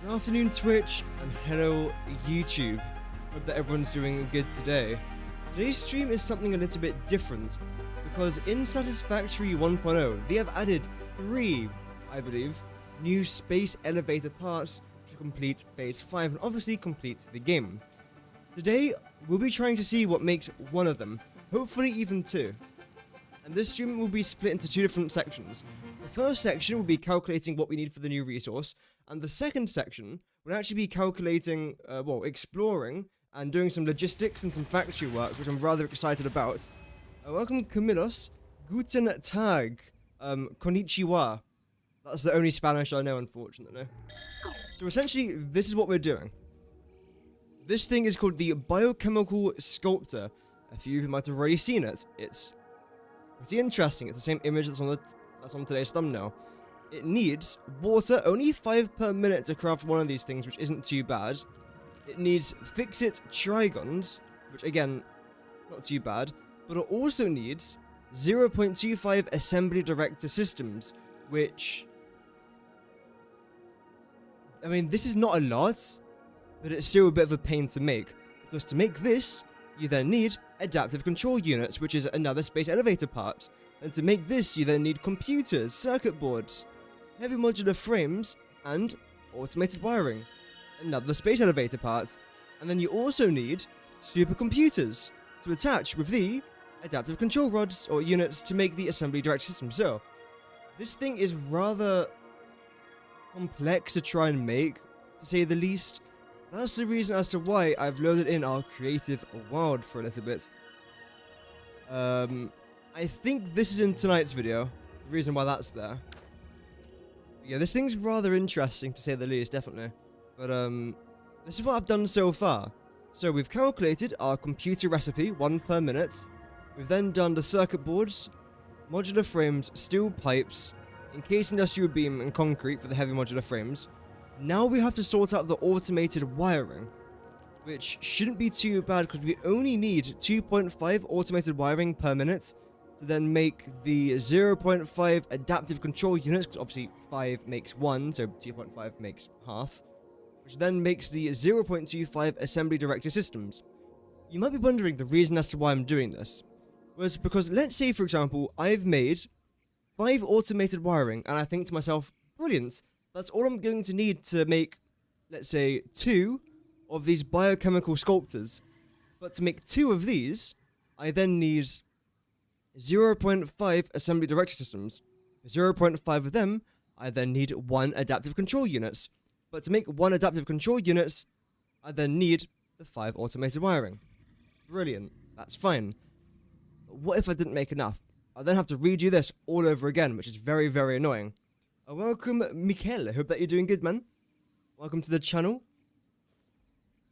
Good afternoon, Twitch, and hello, YouTube. Hope that everyone's doing good today. Today's stream is something a little bit different, because in Satisfactory 1.0, they have added 3, I believe, new space elevator parts to complete Phase 5 and obviously complete the game. Today, we'll be trying to see what makes one of them, hopefully even 2. And this stream will be split into 2 different sections. The first section will be calculating what we need for the new resource, and the second section will actually be calculating, exploring and doing some logistics and some factory work, which I'm rather excited about. Welcome, Camillos. Guten Tag. Konnichiwa. That's the only Spanish I know, unfortunately. So essentially, this is what we're doing. This thing is called the Biochemical Sculptor. A few of you might have already seen it. It's pretty interesting. It's the same image that's on today's thumbnail. It needs water, only 5 per minute to craft one of these things, which isn't too bad. It needs fix-it trigons, which again, not too bad. But it also needs 0.25 assembly director systems, which, I mean, this is not a lot, but it's still a bit of a pain to make. Because to make this, you then need adaptive control units, which is another space elevator part. And to make this, you then need computers, circuit boards, heavy modular frames, and automated wiring. Another space elevator part. And then you also need supercomputers to attach with the adaptive control rods or units to make the assembly direct system. So, this thing is rather complex to try and make, to say the least. That's the reason as to why I've loaded in our creative world for a little bit. I think this is in tonight's video, the reason why that's there. Yeah, this thing's rather interesting to say the least, definitely. But this is what I've done so far. So we've calculated our computer recipe, 1 per minute. We've then done the circuit boards, modular frames, steel pipes, encased industrial beam and concrete for the heavy modular frames. Now we have to sort out the automated wiring, which shouldn't be too bad because we only need 2.5 automated wiring per minute to then make the 0.5 adaptive control units, because obviously 5 makes 1, so 2.5 makes half, which then makes the 0.25 assembly director systems. You might be wondering the reason as to why I'm doing this. Was because, let's say for example, I've made 5 automated wiring, and I think to myself, brilliant, that's all I'm going to need to make, let's say, 2 of these biochemical sculptors. But to make 2 of these, I then need 0.5 assembly director systems. For 0.5 of them, I then need 1 adaptive control units. But to make 1 adaptive control units, I then need the 5 automated wiring. Brilliant, that's fine. But what if I didn't make enough? I then have to redo this all over again, which is very, very annoying. Welcome, Mikel. Hope that you're doing good, man. Welcome to the channel.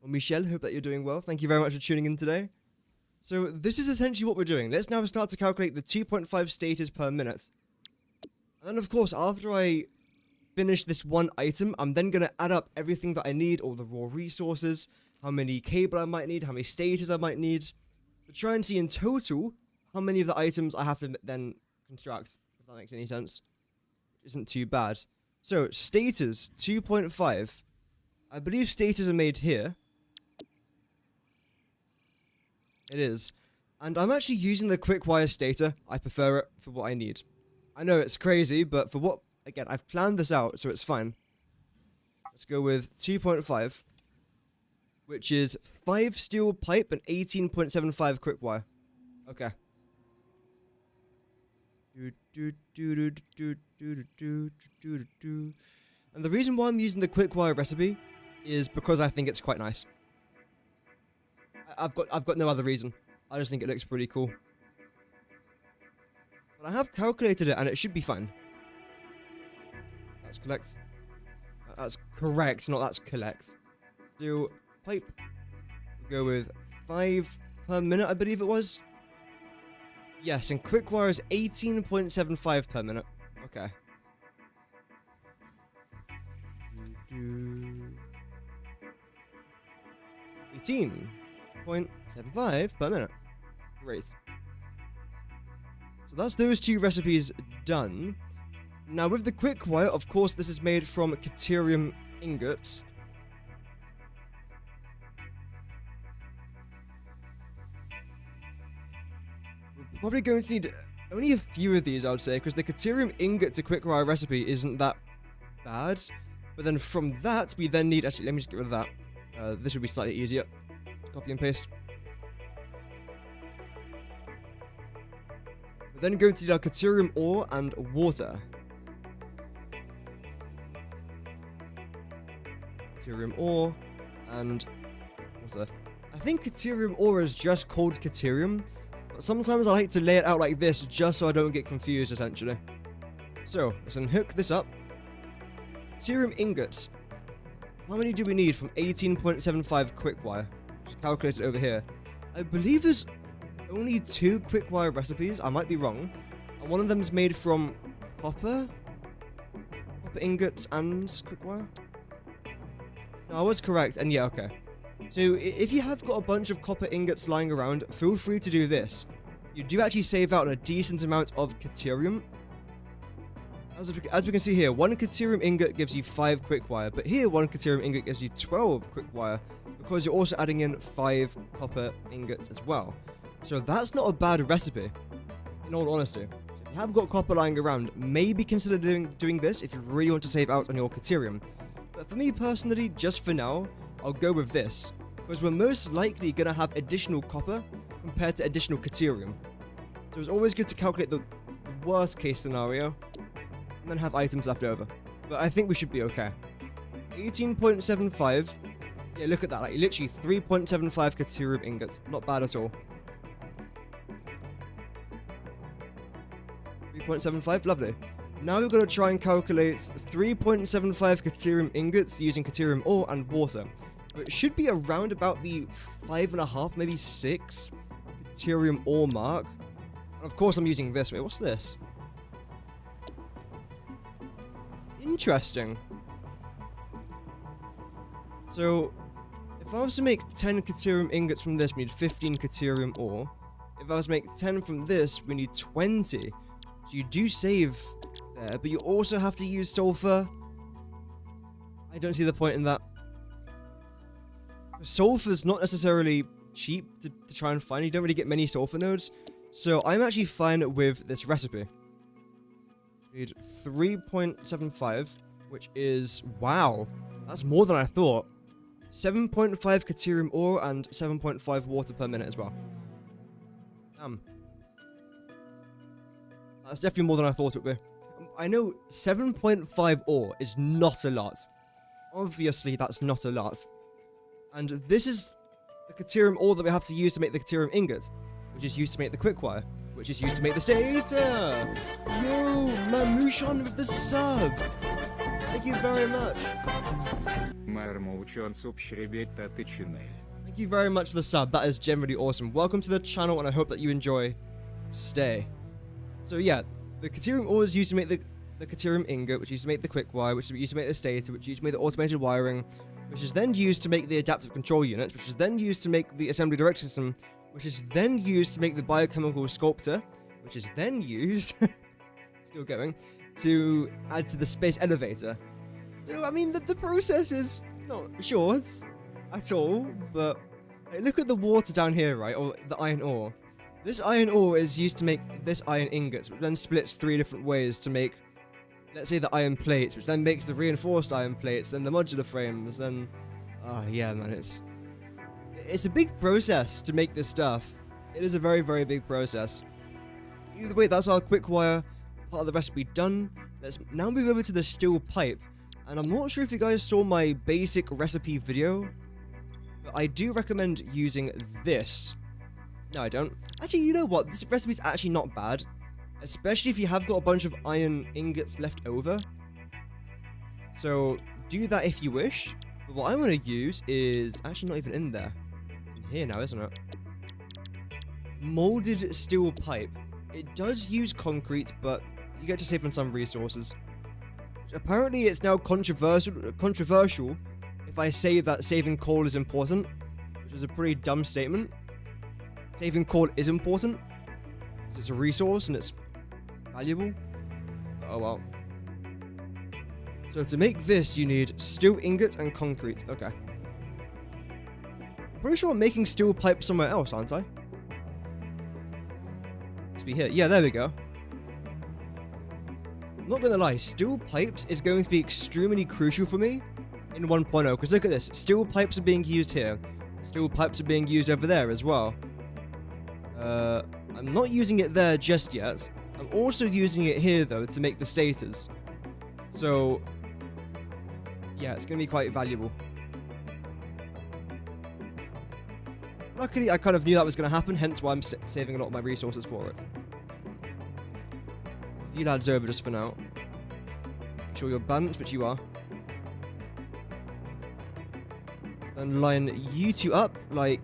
Or Michelle, hope that you're doing well. Thank you very much for tuning in today. So this is essentially what we're doing. Let's now start to calculate the 2.5 stators per minute. And then of course, after I finish this one item, I'm then going to add up everything that I need, all the raw resources, how many cable I might need, how many stators I might need, to try and see in total how many of the items I have to then construct, if that makes any sense. Isn't too bad. So, stators, 2.5. I believe stators are made here. It is. And I'm actually using the quickwire stator. I prefer it for what I need. I know it's crazy, but for what... Again, I've planned this out, so it's fine. Let's go with 2.5. Which is 5 steel pipe and 18.75 quickwire. Okay. And the reason why I'm using the quickwire recipe is because I think it's quite nice. I've got no other reason. I just think it looks pretty cool. But I have calculated it and it should be fine. That's correct. That's correct, not that's collect. Steel pipe. We'll go with 5 per minute, I believe it was. Yes, and quickwire is 18.75 per minute. Okay. 18.75 per minute. Great. So that's those 2 recipes done. Now with the quickwire, of course, this is made from Caterium ingots. We're probably going to need only a few of these, I would say, because the Caterium ingot to quickwire recipe isn't that bad. But then from that, we then need... Actually, let me just get rid of that. This would be slightly easier. Copy and paste. We're then going to need our Caterium ore and water. Caterium ore and water. I think Caterium ore is just called Caterium, but sometimes I like to lay it out like this just so I don't get confused, essentially. So, let's unhook this up. Caterium ingots. How many do we need from 18.75 quickwire? Just calculate it over here. I believe there's only 2 quickwire recipes. I might be wrong. And one of them is made from copper ingots and quickwire. No, I was correct. And yeah, okay. So if you have got a bunch of copper ingots lying around, feel free to do this. You do actually save out a decent amount of Caterium. As we can see here, 1 Caterium ingot gives you 5 quickwire, but here 1 Caterium ingot gives you 12 quickwire, because you're also adding in 5 copper ingots as well. So that's not a bad recipe, in all honesty. So if you have got copper lying around, maybe consider doing this if you really want to save out on your Caterium. But for me personally, just for now, I'll go with this, because we're most likely going to have additional copper compared to additional Caterium. So it's always good to calculate the worst case scenario, and then have items left over. But I think we should be okay. 18.75. Yeah, look at that. Like, literally 3.75 Caterium ingots. Not bad at all. 3.75. Lovely. Now we're going to try and calculate 3.75 Caterium ingots using Caterium ore and water. But it should be around about the 5.5, maybe 6 Caterium ore mark. And of course, I'm using this. Wait, what's this? Interesting. So, if I was to make 10 Caterium ingots from this, we need 15 Caterium ore. If I was to make 10 from this, we need 20. So you do save there, but you also have to use sulfur. I don't see the point in that. Sulfur's not necessarily cheap to try and find. You don't really get many sulfur nodes. So I'm actually fine with this recipe. Need 3.75, which is, wow, that's more than I thought. 7.5 Caterium ore and 7.5 water per minute as well. Damn. That's definitely more than I thought it would be. I know 7.5 ore is not a lot. Obviously, that's not a lot. And this is the Caterium ore that we have to use to make the Caterium ingot, which is used to make the quickwire, which is used to make the Stator. Yo, Mamushon with the sub. Thank you very much. Thank you very much for the sub. That is generally awesome. Welcome to the channel, and I hope that you enjoy. Stay. So yeah, the Caterium ore is used to make the Caterium ingot, which is used to make the quickwire, which is used to make the Stator, which is used to make the automated wiring, which is then used to make the adaptive control unit, which is then used to make the assembly direct system, which is then used to make the biochemical sculptor, which is then used, still going, to add to the space elevator. So, I mean, the process is not short at all, but like, look at the water down here, right, or the iron ore. This iron ore is used to make this iron ingot, which then splits 3 different ways to make, let's say, the iron plates, which then makes the reinforced iron plates, then the modular frames, then... yeah, man, it's a big process to make this stuff. It is a very, very big process. Either way, that's our quickwire part of the recipe done. Let's now move over to the steel pipe. And I'm not sure if you guys saw my basic recipe video, but I do recommend using this. No, I don't. Actually, you know what? This recipe is actually not bad, especially if you have got a bunch of iron ingots left over. So do that if you wish. But what I'm going to use is actually not even in there. In here now, isn't it? Molded steel pipe. It does use concrete, but you get to save on some resources. Apparently, it's now controversial if I say that saving coal is important, which is a pretty dumb statement. Saving coal is important, because it's a resource and it's valuable. Oh well. So to make this, you need steel ingot and concrete. Okay. I'm pretty sure I'm making steel pipe somewhere else, aren't I? Must be here. Yeah, there we go. I'm not gonna lie, steel pipes is going to be extremely crucial for me in 1.0, because look at this. Steel pipes are being used here. Steel pipes are being used over there as well. I'm not using it there just yet. I'm also using it here, though, to make the stators. So, yeah, it's going to be quite valuable. Luckily, I kind of knew that was going to happen, hence why I'm saving a lot of my resources for it. You lads over just for now. Make sure you're balanced, which you are. Then line you two up like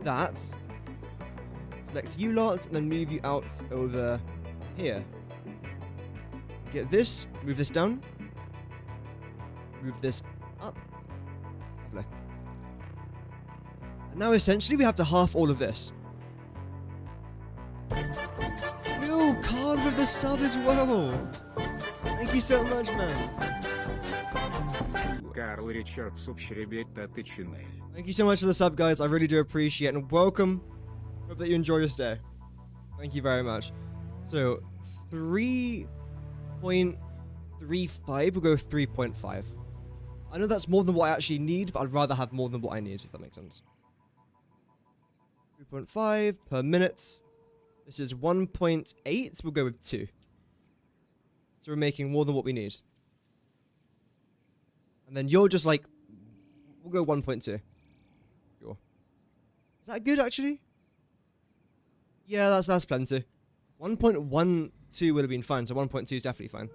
that. Select you lot, and then move you out over here. Get this, move this down. Move this up. Lovely. And now essentially we have to half all of this. Yo, Card with the sub as well. Thank you so much, man. Thank you so much for the sub, guys. I really do appreciate it. And welcome. Hope that you enjoy your stay. Thank you very much. So, 3.35, we'll go 3.5. I know that's more than what I actually need, but I'd rather have more than what I need, if that makes sense. 3.5 per minute. This is 1.8, we'll go with 2. So we're making more than what we need. And then you're just like, we'll go 1.2. Sure. Is that good, actually? Yeah, that's plenty. 1.12 would have been fine, so 1.2 is definitely fine.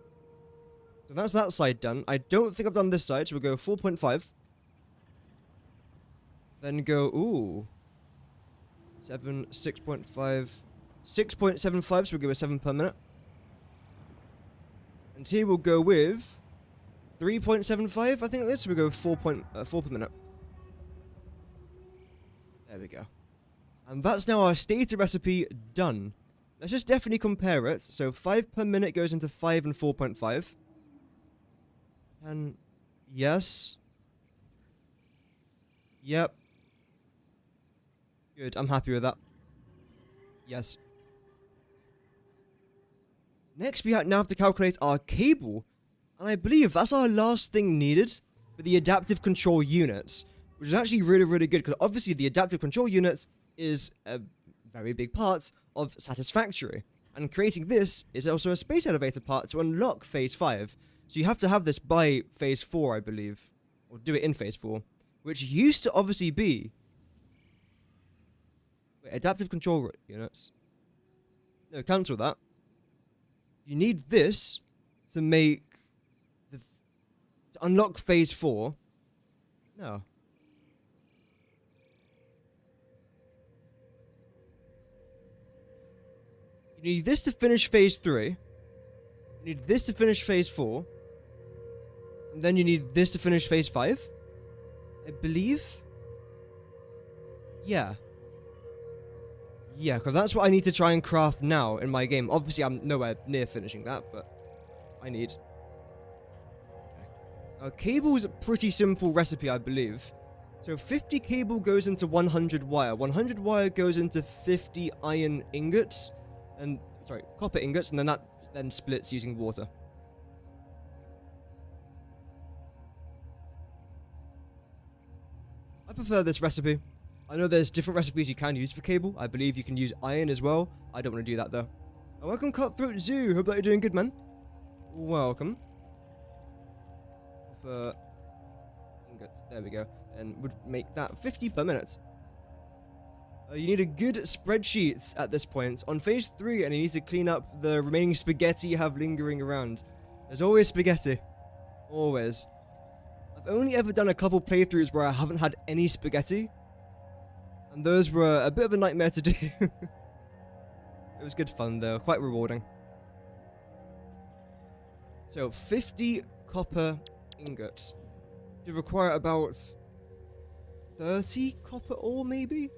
So that's that side done. I don't think I've done this side, so we'll go 4.5. Then go, ooh. 7, 6.5, 6.75, so we'll go with 7 per minute. And here we'll go with 3.75, I think it is, so we'll go with 4 per minute. There we go. And that's now our stator recipe done. Let's just definitely compare it. So 5 per minute goes into 5 and 4.5. And yes. Yep. Good, I'm happy with that. Yes. Next, we now have to calculate our cable. And I believe that's our last thing needed for the adaptive control units. Which is actually really, really good, because obviously the adaptive control units is a very big part of Satisfactory. And creating this is also a space elevator part to unlock phase 5. So you have to have this by phase 4, I believe. Or do it in phase 4. Which used to obviously be... Wait, adaptive control units. No, cancel that. You need this to make... to unlock phase 4. No. You need this to finish phase 3. You need this to finish phase 4. And then you need this to finish phase 5. I believe. Yeah. Yeah, because that's what I need to try and craft now in my game. Obviously, I'm nowhere near finishing that, but I need. Okay. Cable is a pretty simple recipe, I believe. So 50 cable goes into 100 wire. 100 wire goes into 50 iron ingots. And, sorry, copper ingots, and then that then splits using water. I prefer this recipe. I know there's different recipes you can use for cable. I believe you can use iron as well. I don't want to do that, though. Oh, welcome, Cutthroat Zoo. Hope that you're doing good, man. Welcome. Ingots. There we go. And would make that 50 per minute. You need a good spreadsheet at this point. On phase 3, and you need to clean up the remaining spaghetti you have lingering around. There's always spaghetti. Always. I've only ever done a couple playthroughs where I haven't had any spaghetti. And those were a bit of a nightmare to do. It was good fun though, quite rewarding. So, 50 copper ingots. You require about 30 copper ore, maybe?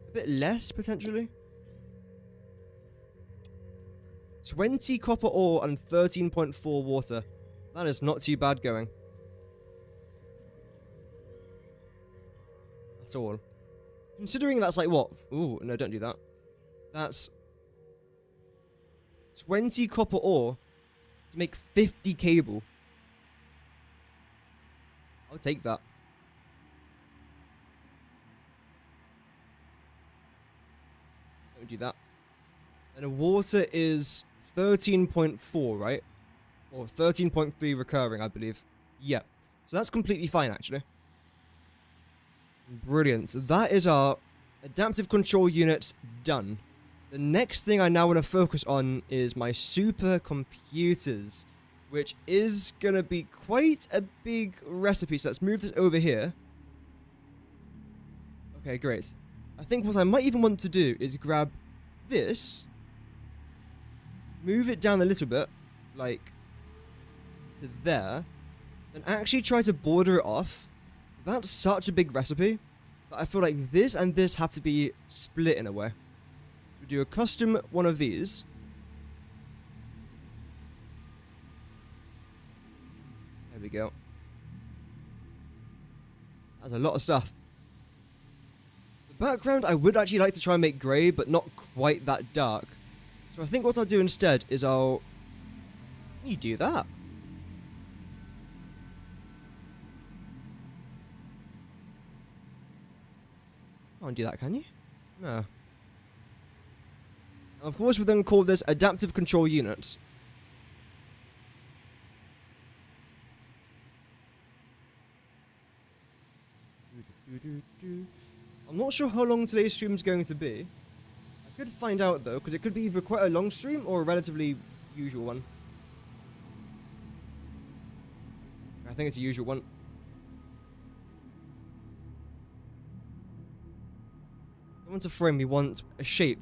A bit less, potentially. 20 copper ore and 13.4 water. That is not too bad going. That's all. Considering that's like what? Ooh, no, don't do that. That's 20 copper ore to make 50 cable. I'll take that. Don't do that. And the water is 13.4, right? Or 13.3 recurring, I believe. Yeah. So that's completely fine, actually. Brilliant. So that is our adaptive control units done. The next thing I now want to focus on is my supercomputers, which is going to be quite a big recipe. So let's move this over here. Okay, great. I think what I might even want to do is grab this, move it down a little bit, like to there, and actually try to border it off. That's such a big recipe that I feel like this and this have to be split in a way. We do a custom one of these. There we go. That's a lot of stuff. The background I would actually like to try and make grey, but not quite that dark. So I think what I'll do instead is I'll... Can you do that? Can't do that, can you? No. And of course, we then call this adaptive control units. I'm not sure how long today's stream is going to be. I could find out though, because it could be either quite a long stream or a relatively usual one. I think it's a usual one. I want a frame, we want a shape.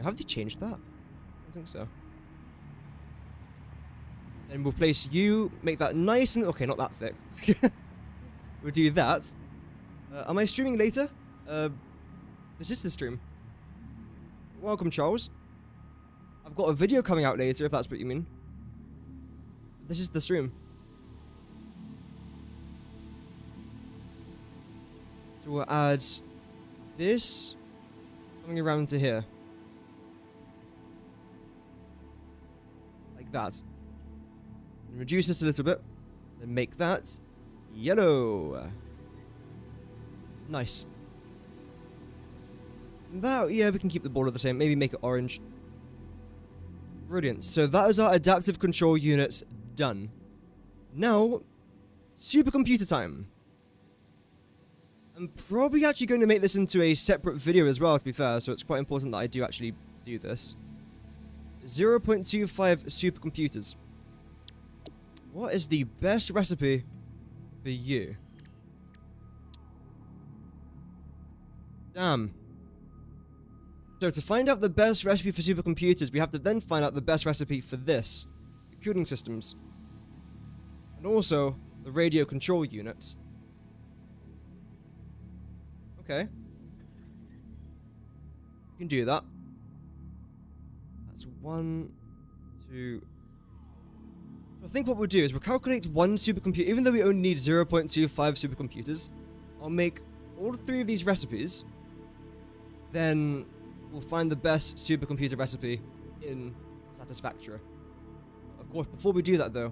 Have they changed that? I don't think so. Then we'll place you, make that nice and... Okay, not that thick. We'll do that. Am I streaming later? This is the stream. Welcome, Charles. I've got a video coming out later, if that's what you mean. This is the stream. So we'll add this coming around to here. Like that. And reduce this a little bit. Then make that yellow. Nice. That, yeah, we can keep the border the same. Maybe make it orange. Brilliant. So that is our adaptive control units done. Now, supercomputer time. I'm probably actually going to make this into a separate video as well, to be fair, so it's quite important that I do actually do this. 0.25 supercomputers. What is the best recipe for you? Damn. So to find out the best recipe for supercomputers, we have to then find out the best recipe for this. The cooling systems. And also, the radio control units. Okay. You can do that. That's 1, 2... So I think what we'll do is we'll calculate one supercomputer. Even though we only need 0.25 supercomputers, I'll make all 3 of these recipes. Then we'll find the best supercomputer recipe in Satisfactory. Of course, before we do that though,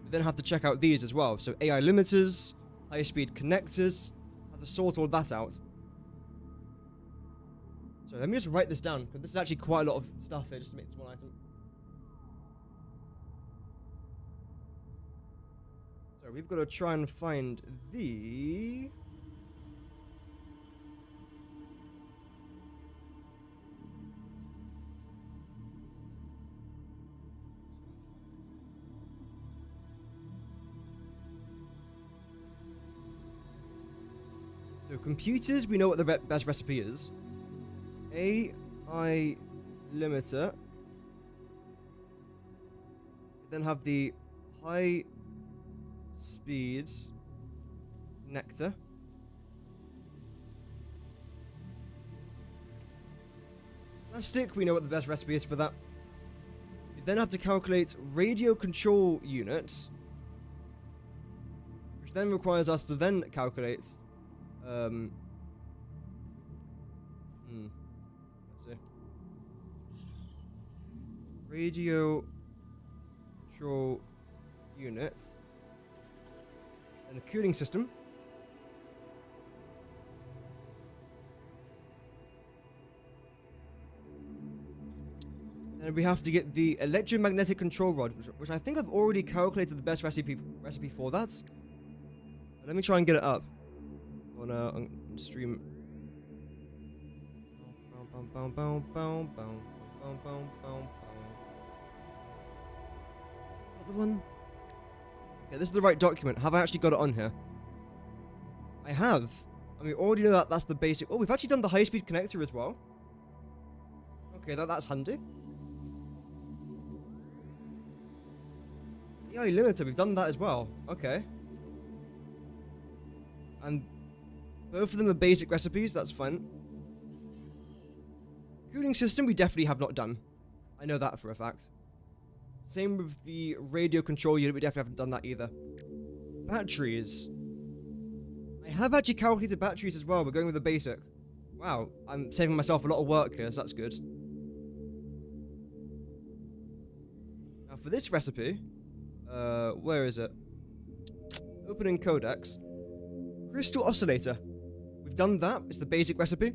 we then have to check out these as well. So AI limiters, high-speed connectors, have to sort all that out. So let me just write this down, because this is actually quite a lot of stuff here just to make this one item. So we've got to try and find the... So computers, we know what the best recipe is. AI limiter. We then have the high speed connector. Plastic, we know what the best recipe is for that. We then have to calculate radio control units, which then requires us to then calculate, let's see, radio control units, and the cooling system. And we have to get the electromagnetic control rod, which I think I've already calculated the best recipe for that. But let me try and get it up on stream. Other one. Yeah, this is the right document. Have I actually got it on here? I have. I mean, we already know that that's the basic. Oh, we've actually done the high-speed connector as well. Okay, that's handy. Yeah, limiter, we've done that as well. Okay. And both of them are basic recipes, that's fine. Cooling system, we definitely have not done. I know that for a fact. Same with the radio control unit, we definitely haven't done that either. Batteries. I have actually calculated batteries as well, we're going with the basic. Wow, I'm saving myself a lot of work here, so that's good. Now for this recipe, where is it? Opening codex. Crystal oscillator. We've done that. It's the basic recipe.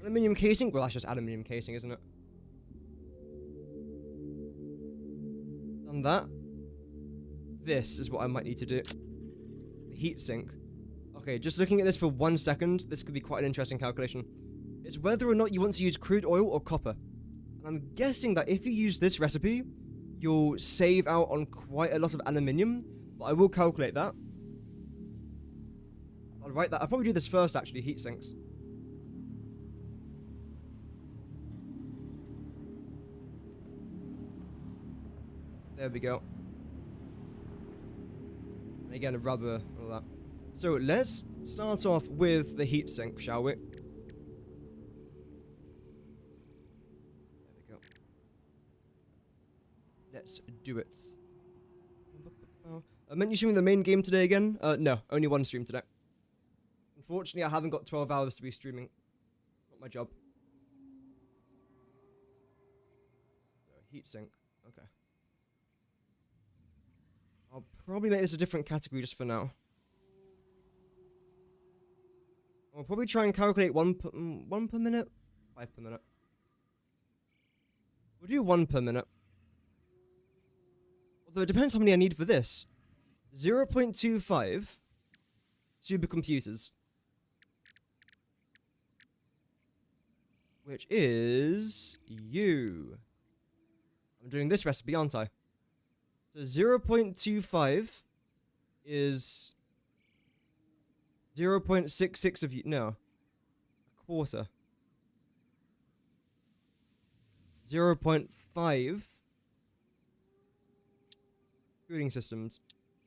Aluminium casing. Well, that's just aluminium casing, isn't it? Done that. This is what I might need to do. The heat sink. Okay, just looking at this for 1 second, this could be quite an interesting calculation. It's whether or not you want to use crude oil or copper. And I'm guessing that if you use this recipe, you'll save out on quite a lot of aluminium, but I will calculate that. I'll write that. I'll probably do this first, actually, heat sinks. There we go. And again, a rubber, all that. So let's start off with the heat sink, shall we? Let's do it. I meant you streaming the main game today again? No, only one stream today. Unfortunately, I haven't got 12 hours to be streaming. Not my job. So, heat sink. Okay. I'll probably make this a different category just for now. I'll probably try and calculate one per minute? 5 per minute. We'll do 1 per minute. Although it depends how many I need for this. 0.25 supercomputers. Which is you. I'm doing this recipe, aren't I? So 0.25 is 0.66 of you. No. A quarter. 0.5 cooling systems.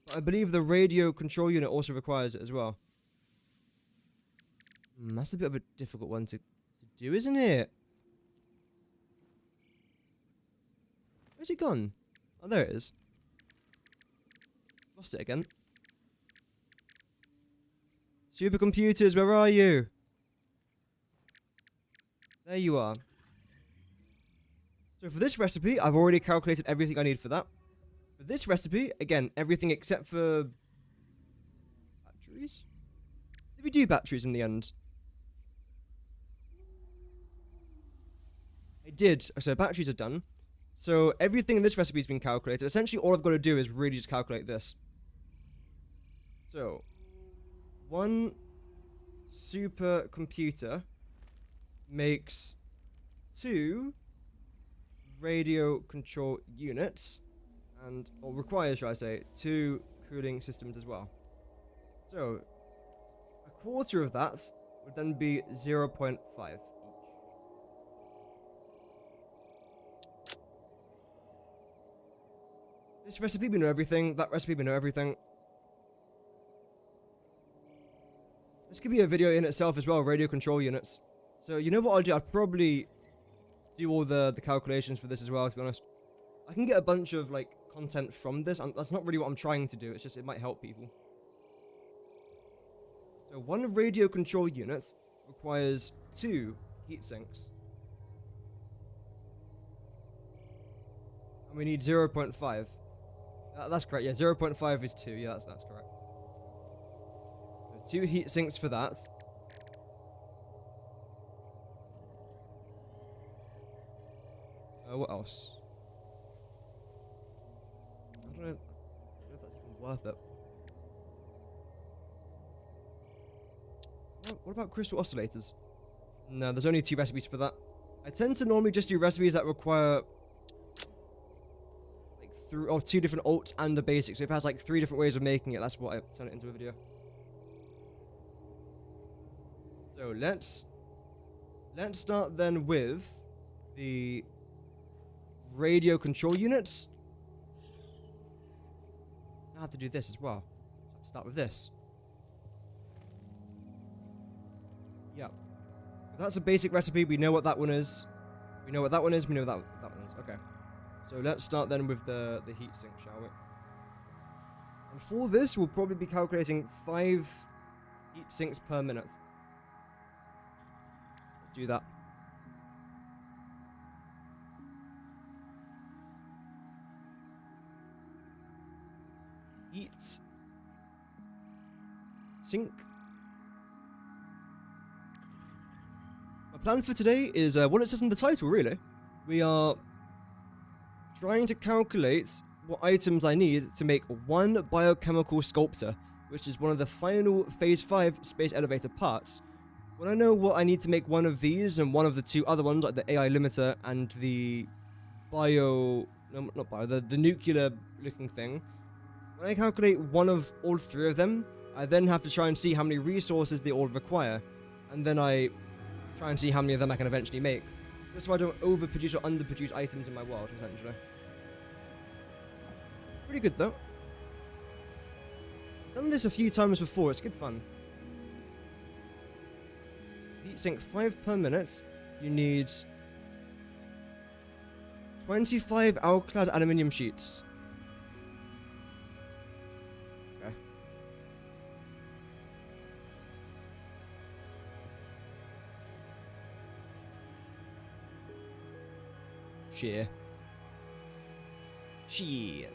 But I believe the radio control unit also requires it as well. That's a bit of a difficult one to do, isn't it? Where's it gone? Oh, there it is. Lost it again. Supercomputers, where are you? There you are. So for this recipe, I've already calculated everything I need for that. For this recipe, again, everything except for batteries? Did we do batteries in the end? I did. So batteries are done. So everything in this recipe has been calculated. Essentially, all I've got to do is really just calculate this. So, one supercomputer makes 2 radio control units. And, or requires, should I say, 2 cooling systems as well. So, a quarter of that would then be 0.5 each. This recipe, we know everything. That recipe, we know everything. This could be a video in itself as well, radio control units. So, you know what I'll do? I'll probably do all the calculations for this as well, to be honest. I can get a bunch of like content from this. That's not really what I'm trying to do. It's just it might help people. So one radio control unit requires 2 heat sinks. And we need 0.5. That's correct. Yeah, 0.5 is 2. Yeah, that's correct. So 2 heat sinks for that. What else? I don't know if that's even worth it. What about crystal oscillators? No, there's only 2 recipes for that. I tend to normally just do recipes that require like 2 different alts and a basic. So if it has like 3 different ways of making it, that's what I turn it into a video. So let's start then with the radio control units. I have to do this as well. So I have to start with this. Yep. That's a basic recipe. We know what that one is. We know what that one is. We know what that one is. Okay. So let's start then with the heat sink, shall we? And for this, we'll probably be calculating 5 heat sinks per minute. Let's do that. Heat sink. My plan for today is what it says in the title, really. We are trying to calculate what items I need to make 1 biochemical sculptor, which is one of the final Phase 5 space elevator parts. When I know what I need to make 1 of these and 1 of the 2 other ones, like the AI limiter and the the nuclear looking thing, when I calculate 1 of all 3 of them, I then have to try and see how many resources they all require, and then I try and see how many of them I can eventually make, just so I don't overproduce or underproduce items in my world, essentially. Pretty good though. Done this a few times before, it's good fun. Heatsink 5 per minute. You need 25 alclad aluminium sheets. Okay. Shit.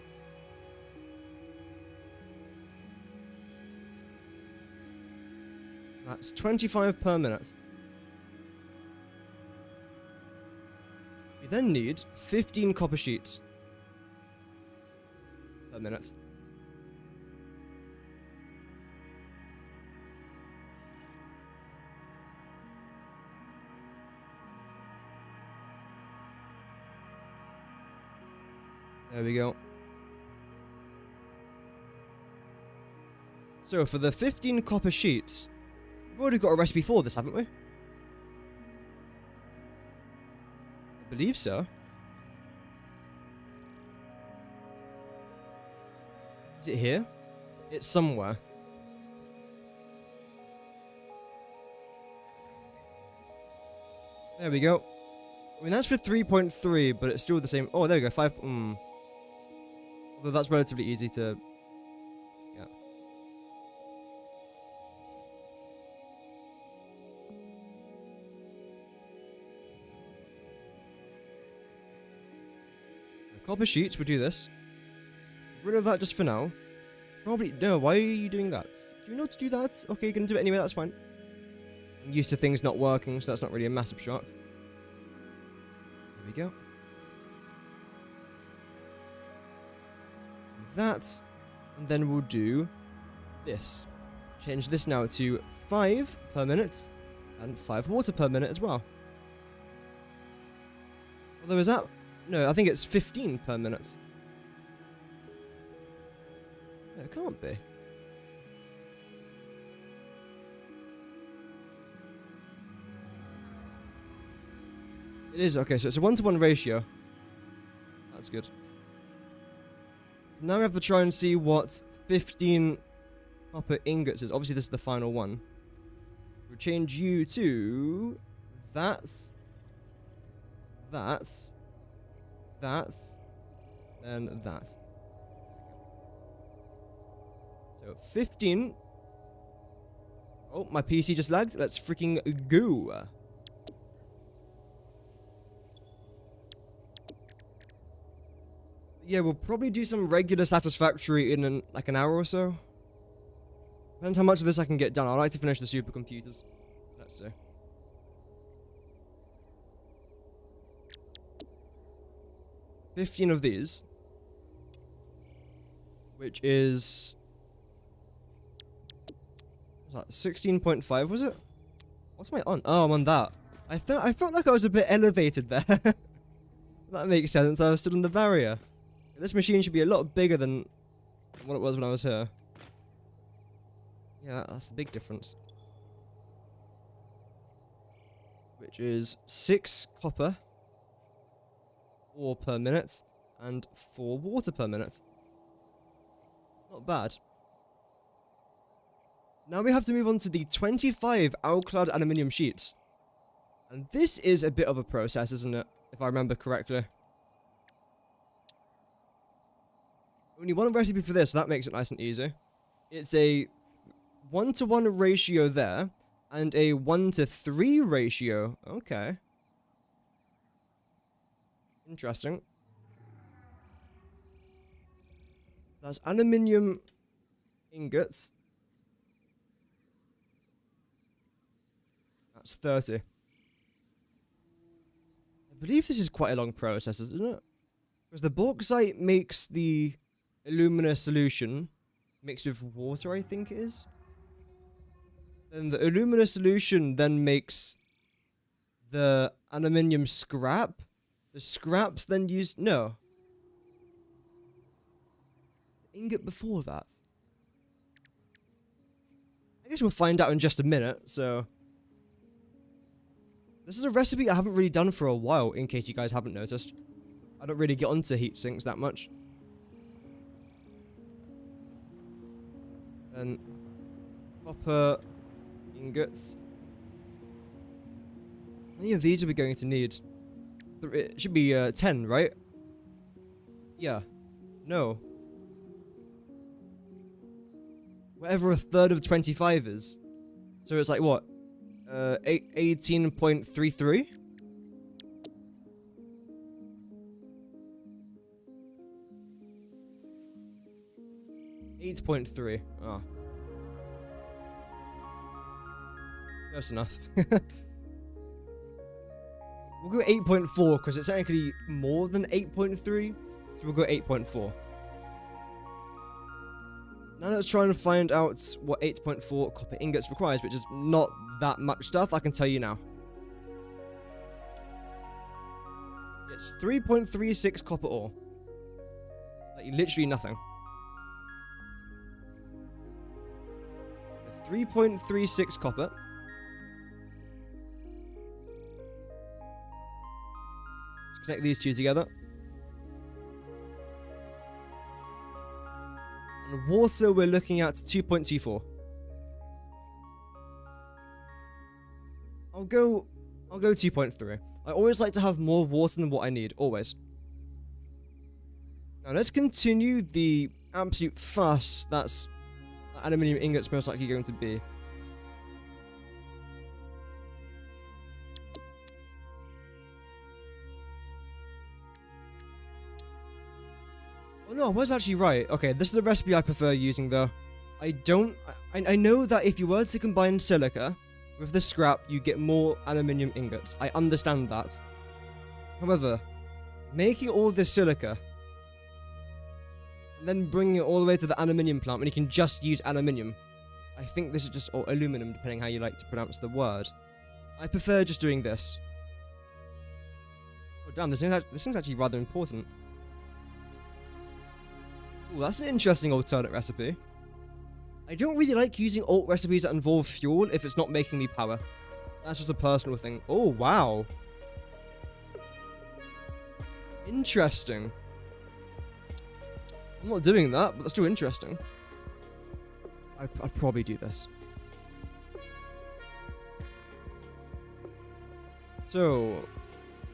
That's 25 per minute. We then need 15 copper sheets per minute. There we go. So for the 15 copper sheets, we've already got a recipe for this, haven't we? I believe so. Is it here? It's somewhere. There we go. I mean, that's for 3.3, but it's still the same. Oh, there we go. 5. Although that's relatively easy to... Yeah. Copper sheets, we'll do this. Rid of that just for now. Probably, no, why are you doing that? Do you know how to do that? Okay, you're gonna do it anyway, that's fine. I'm used to things not working, so that's not really a massive shock. There we go. That, and then we'll do this. Change this now to 5 per minute, and 5 water per minute as well. Although is that... No, I think it's 15 per minute. No, it can't be. It is, okay, so it's a 1-to-1 ratio. That's good. So now we have to try and see what 15 copper ingots is. Obviously, this is the final one. We'll change you to... That's... then that. So 15. Oh, my PC just lagged. Let's freaking go. Yeah, we'll probably do some regular Satisfactory in like an hour or so. Depends how much of this I can get done. I'd like to finish the supercomputers. Let's see. $15 of these. Which is... what's that? 16.5 was it? What's my on? Oh, I'm on that. I felt like I was a bit elevated there. That makes sense. I was stood on the barrier. This machine should be a lot bigger than what it was when I was here. Yeah, that's a big difference. Which is 6 copper ore per minute and 4 water per minute. Not bad. Now we have to move on to the 25 alclad aluminium sheets. And this is a bit of a process, isn't it? If I remember correctly. Only one recipe for this, so that makes it nice and easy. It's a 1-to-1 ratio there, and a 1-to-3 ratio. Okay. Interesting. That's aluminium ingots. That's 30. I believe this is quite a long process, isn't it? Because the bauxite makes the alumina solution mixed with water, I think it is. Then the alumina solution then makes the aluminium scrap. The scraps then use... no. The ingot before that. I guess we'll find out in just a minute, so... this is a recipe I haven't really done for a while, in case you guys haven't noticed. I don't really get onto heat sinks that much. Then copper ingots. How many of these are we going to need? It should be 10, right? Yeah. No. Whatever a third of 25 is. So it's like what? 18.33? 8.3. Ah. Close enough. We'll go 8.4 because it's technically more than 8.3. So we'll go 8.4. Now let's try and find out what 8.4 copper ingots requires, which is not that much stuff, I can tell you now. It's 3.36 copper ore. Like, literally nothing. 3.36 copper. Let's connect these two together. And water, we're looking at 2.24. I'll go 2.3. I always like to have more water than what I need, always. Now let's continue the absolute fuss that's aluminium ingots most likely going to be. Oh no, I was actually right. Okay, this is the recipe I prefer using though. I know that if you were to combine silica with the scrap, you get more aluminium ingots. I understand that. However, making all this silica and then bringing it all the way to the aluminium plant when you can just use aluminium. I think this is just, or aluminum, depending how you like to pronounce the word. I prefer just doing this. Oh damn, this thing's actually rather important. Ooh, that's an interesting alternate recipe. I don't really like using alt recipes that involve fuel if it's not making me power. That's just a personal thing. Oh, wow. Interesting. I'm not doing that, but that's still interesting. I'd probably do this. So,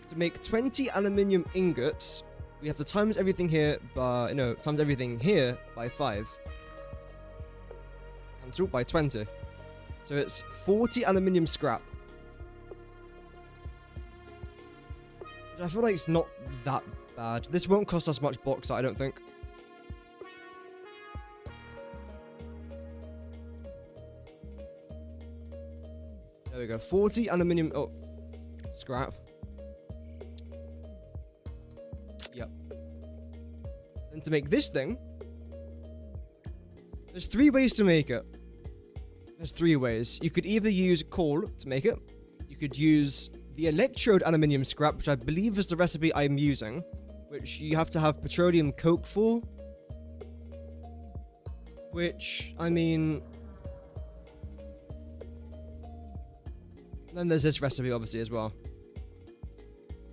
to make 20 aluminium ingots, we have to times everything here by, times everything here by 5. And by 20. So it's 40 aluminium scrap. Which I feel like it's not that bad. This won't cost us much bauxite, I don't think. There we go. 40 aluminium scrap. Yep. And to make this thing, there's 3 ways to make it. There's 3 ways. You could either use coal to make it. You could use the electrode aluminium scrap, which I believe is the recipe I'm using, which you have to have petroleum coke for. Which, I mean... Then there's this recipe, obviously, as well.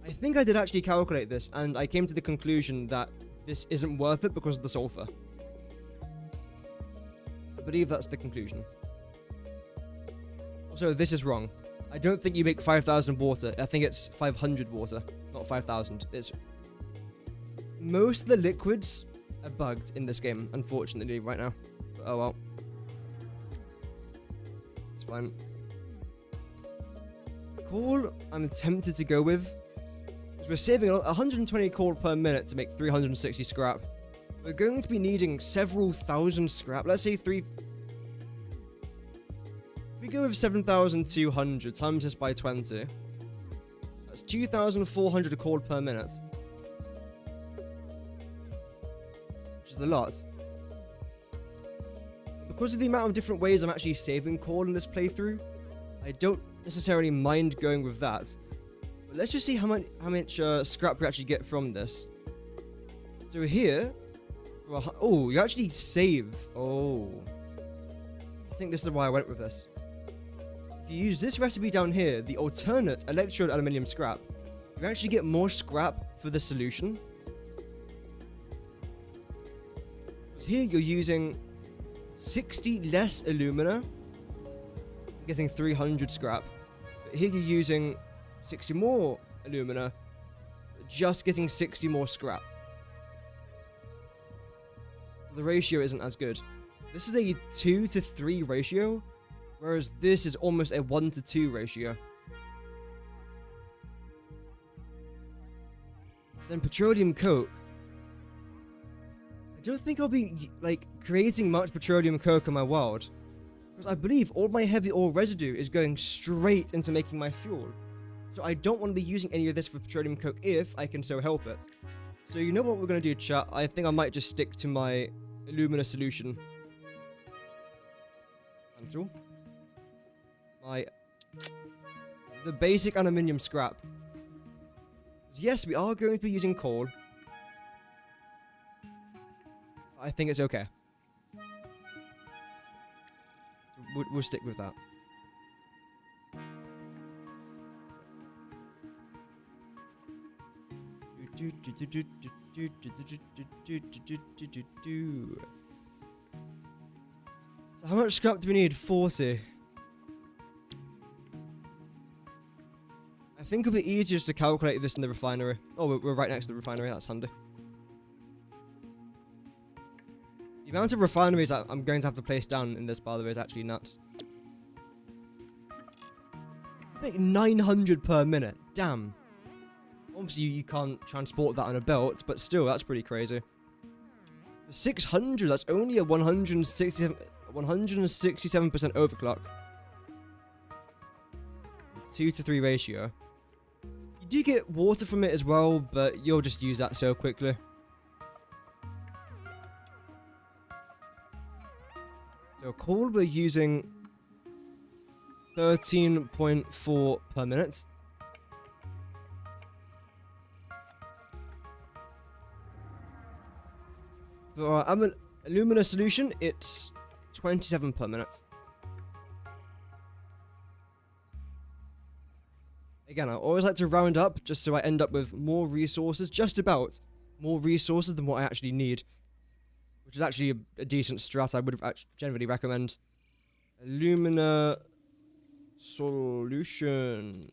I think I did actually calculate this, and I came to the conclusion that this isn't worth it because of the sulfur. I believe that's the conclusion. Also, this is wrong. I don't think you make 5,000 water. I think it's 500 water, not 5,000. It's... Most of the liquids are bugged in this game, unfortunately, right now. But, oh well. It's fine. Coal, I'm tempted to go with. Because we're saving 120 coal per minute to make 360 scrap. We're going to be needing several thousand scrap. Let's say 3... If we go with 7,200 times this by 20, that's 2,400 coal per minute. Which is a lot. Because of the amount of different ways I'm actually saving coal in this playthrough, I don't necessarily mind going with that. But let's just see how much scrap we actually get from this. So here... Oh, you actually save. Oh. I think this is why I went with this. If you use this recipe down here, the alternate electrode aluminium scrap, you actually get more scrap for the solution. Because here you're using 60 less alumina, getting 300 scrap. But here you're using 60 more alumina, just getting 60 more scrap. The ratio isn't as good. This is a 2 to 3 ratio, whereas this is almost a 1 to 2 ratio. Then petroleum coke. I don't think I'll be, creating much petroleum coke in my world. Because I believe all my heavy oil residue is going straight into making my fuel. So I don't want to be using any of this for petroleum coke if I can so help it. So you know what we're going to do, chat? I think I might just stick to my Alumina solution. Until the basic aluminium scrap. Yes, we are going to be using coal. I think it's okay. We'll stick with that. So how much scrap do we need? 40. I think it'll be easier to calculate this in the refinery. Oh, we're right next to the refinery. That's handy. The amount of refineries I'm going to have to place down in this, by the way, is actually nuts. I think 900 per minute. Damn. Obviously, you can't transport that on a belt, but still, that's pretty crazy. 600, that's only a 167% overclock. 2 to 3 ratio. You do get water from it as well, but you'll just use that so quickly. So coal, we're using 13.4 per minute. For our alumina solution, it's 27 per minute. Again, I always like to round up just so I end up with more resources, just about more resources than what I actually need. Which is actually a decent strat I would generally recommend. Alumina solution.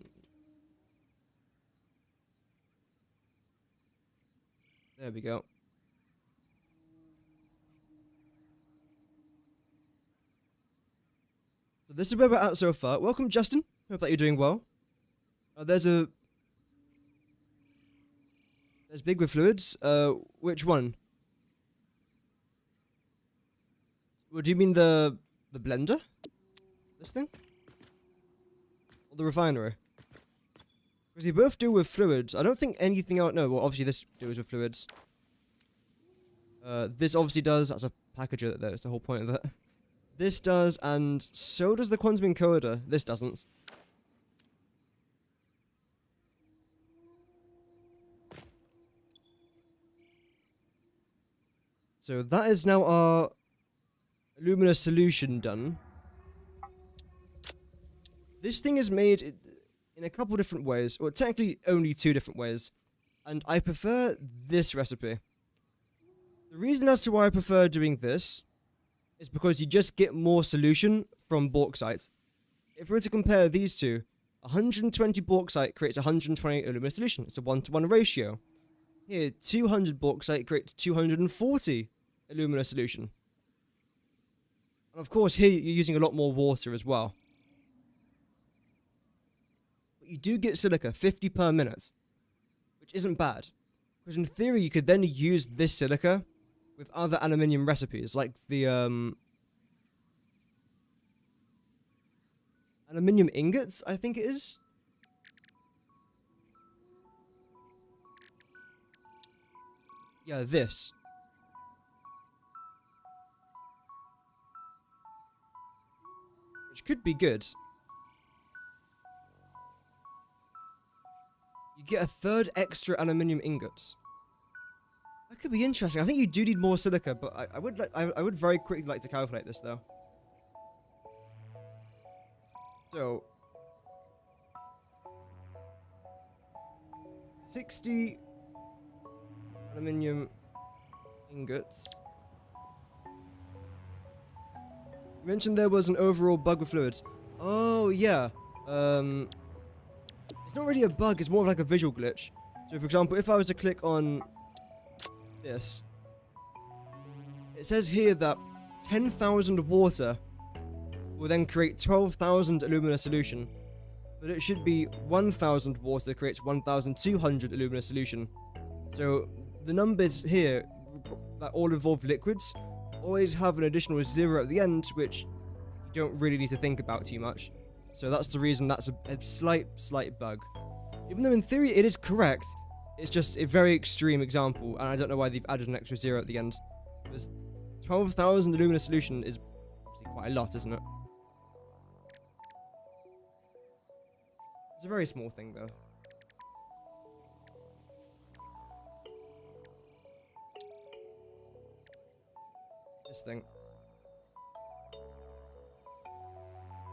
There we go. So this is where we're at so far. Welcome, Justin. Hope that you're doing well. There's big with fluids. Which one? What do you mean the blender? This thing? Or the refinery? Because they both deal with fluids. I don't think anything else. No, well, obviously this deals with fluids. This obviously does. That's a packager. That's the whole point of that. This does, and so does the quantum encoder. This doesn't. So that is now our Alumina solution done. This thing is made in a couple different ways, or technically only 2 different ways, and I prefer this recipe. The reason as to why I prefer doing this is because you just get more solution from bauxite. If we were to compare these two, 120 bauxite creates 120 alumina solution. It's a 1-to-1 ratio. Here, 200 bauxite creates 240 alumina solution. And of course, here you're using a lot more water as well. But you do get silica, 50 per minute, which isn't bad. Because in theory, you could then use this silica with other aluminium recipes, like the aluminium ingots, I think it is. Yeah, this. Which could be good. You get a 3rd extra aluminium ingots. That could be interesting. I think you do need more silica, but I would very quickly like to calculate this though. So 60 aluminium ingots. You mentioned there was an overall bug with fluids. Oh yeah. It's not really a bug, it's more of like a visual glitch. So for example, if I was to click on this, it says here that 10,000 water will then create 12,000 alumina solution, but it should be 1,000 water creates 1,200 alumina solution. So the numbers here that all involve liquids always have an additional 0 at the end, which you don't really need to think about too much. So that's the reason that's a slight bug. Even though in theory it is correct, it's just a very extreme example, and I don't know why they've added an extra 0 at the end. Because 12,000 alumina solution is obviously quite a lot, isn't it? It's a very small thing, though. This thing.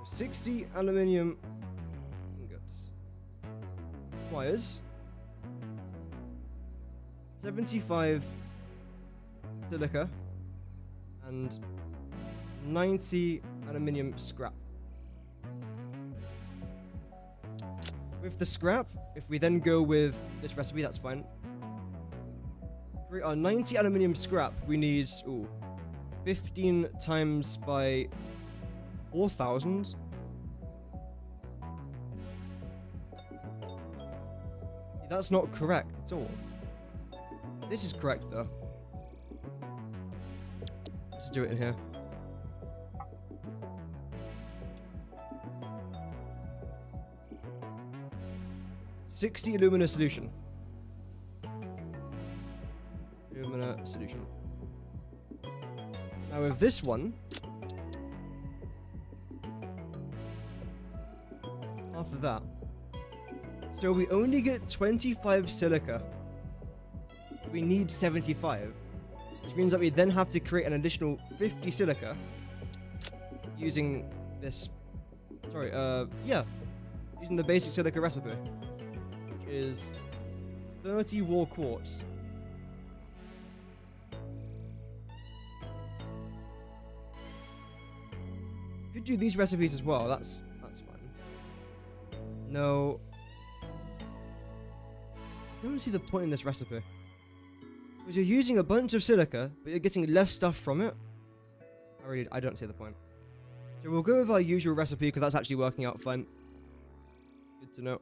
60 aluminium ingots. Requires 75 silica and 90 aluminium scrap. With the scrap, if we then go with this recipe, that's fine. To create our 90 aluminium scrap, we need 15 times by 4,000. That's not correct at all. This is correct though. Let's do it in here. $60 alumina solution. Alumina solution. Now with this one, after that, so we only get 25 silica. We need 75, which means that we then have to create an additional 50 silica using this. Sorry, using the basic silica recipe, which is 30 raw quartz. Could do these recipes as well. That's fine. No, I don't see the point in this recipe. Because you're using a bunch of silica, but you're getting less stuff from it. I don't see the point. So we'll go with our usual recipe, because that's actually working out fine. Good to know.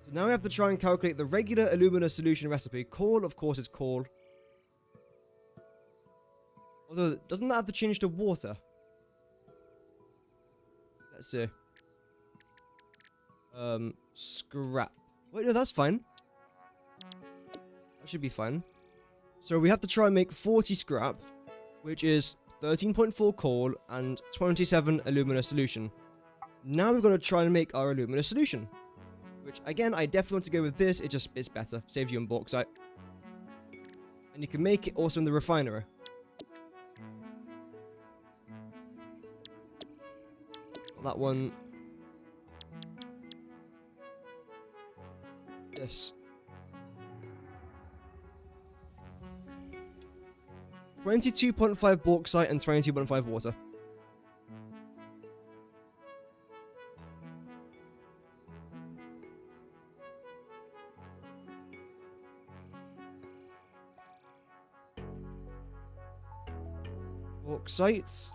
So now we have to try and calculate the regular alumina solution recipe. Call, of course, is call. Although, doesn't that have to change to water? Let's see. Scrap. Wait, no, that's fine. That should be fine. So we have to try and make 40 scrap, which is 13.4 coal and 27 alumina solution. Now we're going to try and make our alumina solution. Which, again, I definitely want to go with this. It's better. Saves you on bauxite. And you can make it also in the refinery. That one. This. 22.5 bauxite and 22.5 water. Bauxite.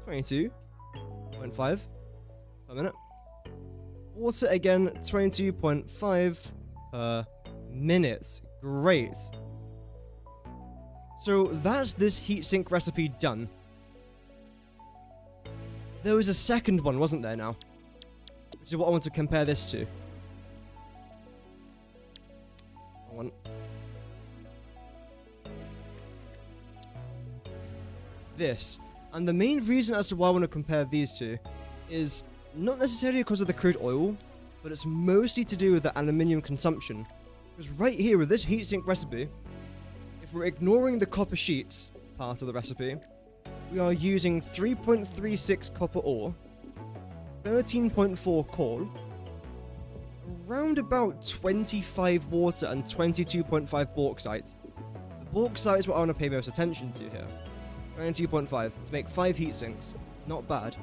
22.5 per minute. Water again, 22.5 per minute. Great. So that's this heatsink recipe done. There was a second one, wasn't there now? Which is what I want to compare this to. One. This. And the main reason as to why I want to compare these two is not necessarily because of the crude oil, but it's mostly to do with the aluminium consumption. Because right here with this heatsink recipe, if we're ignoring the copper sheets part of the recipe, we are using 3.36 copper ore, 13.4 coal, around about 25 water and 22.5 bauxite. The bauxite is what I want to pay most attention to here. 22.5 to make 5 heat sinks. Not bad.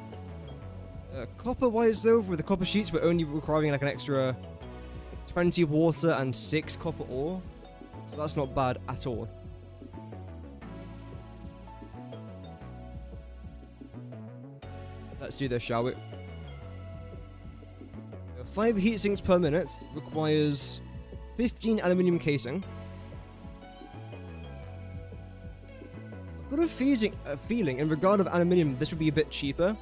Copper-wise though, with the copper sheets, we're only requiring like an extra 20 water and 6 copper ore. So that's not bad at all. Let's do this, shall we? 5 heat sinks per minute requires 15 aluminium casing. I've got a feeling in regard of aluminium this would be a bit cheaper,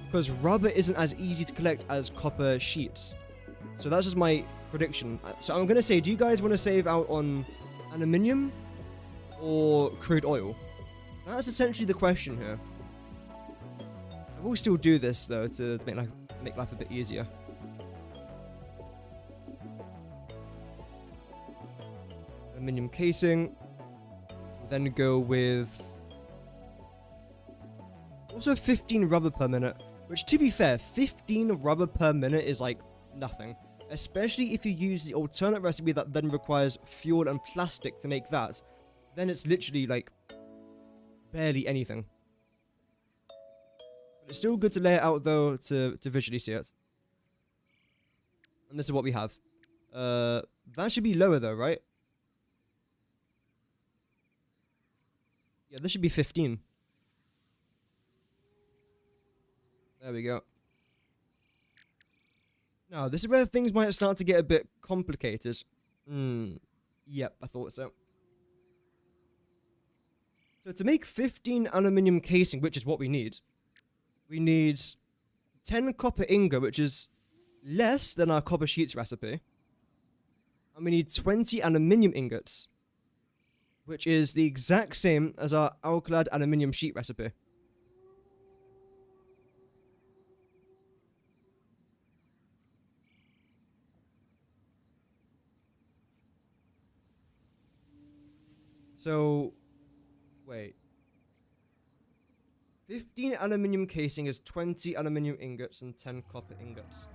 because rubber isn't as easy to collect as copper sheets. So that's just my prediction. So I'm going to say, do you guys want to save out on aluminium or crude oil? That's essentially the question here. I will still do this though to make life a bit easier. Aluminium casing. Then go with also 15 rubber per minute, which to be fair, 15 rubber per minute is like nothing. Especially if you use the alternate recipe that then requires fuel and plastic to make that, then it's literally like barely anything. But it's still good to lay it out though to visually see it. And this is what we have. That should be lower though, right? Yeah, this should be 15. There we go. Now, this is where things might start to get a bit complicated. Yep, I thought so. So to make 15 aluminium casing, which is what we need 10 copper ingot, which is less than our copper sheets recipe. And we need 20 aluminium ingots, which is the exact same as our alkylate aluminium sheet recipe. So, wait. 15 aluminium casing is 20 aluminium ingots and 10 copper ingots.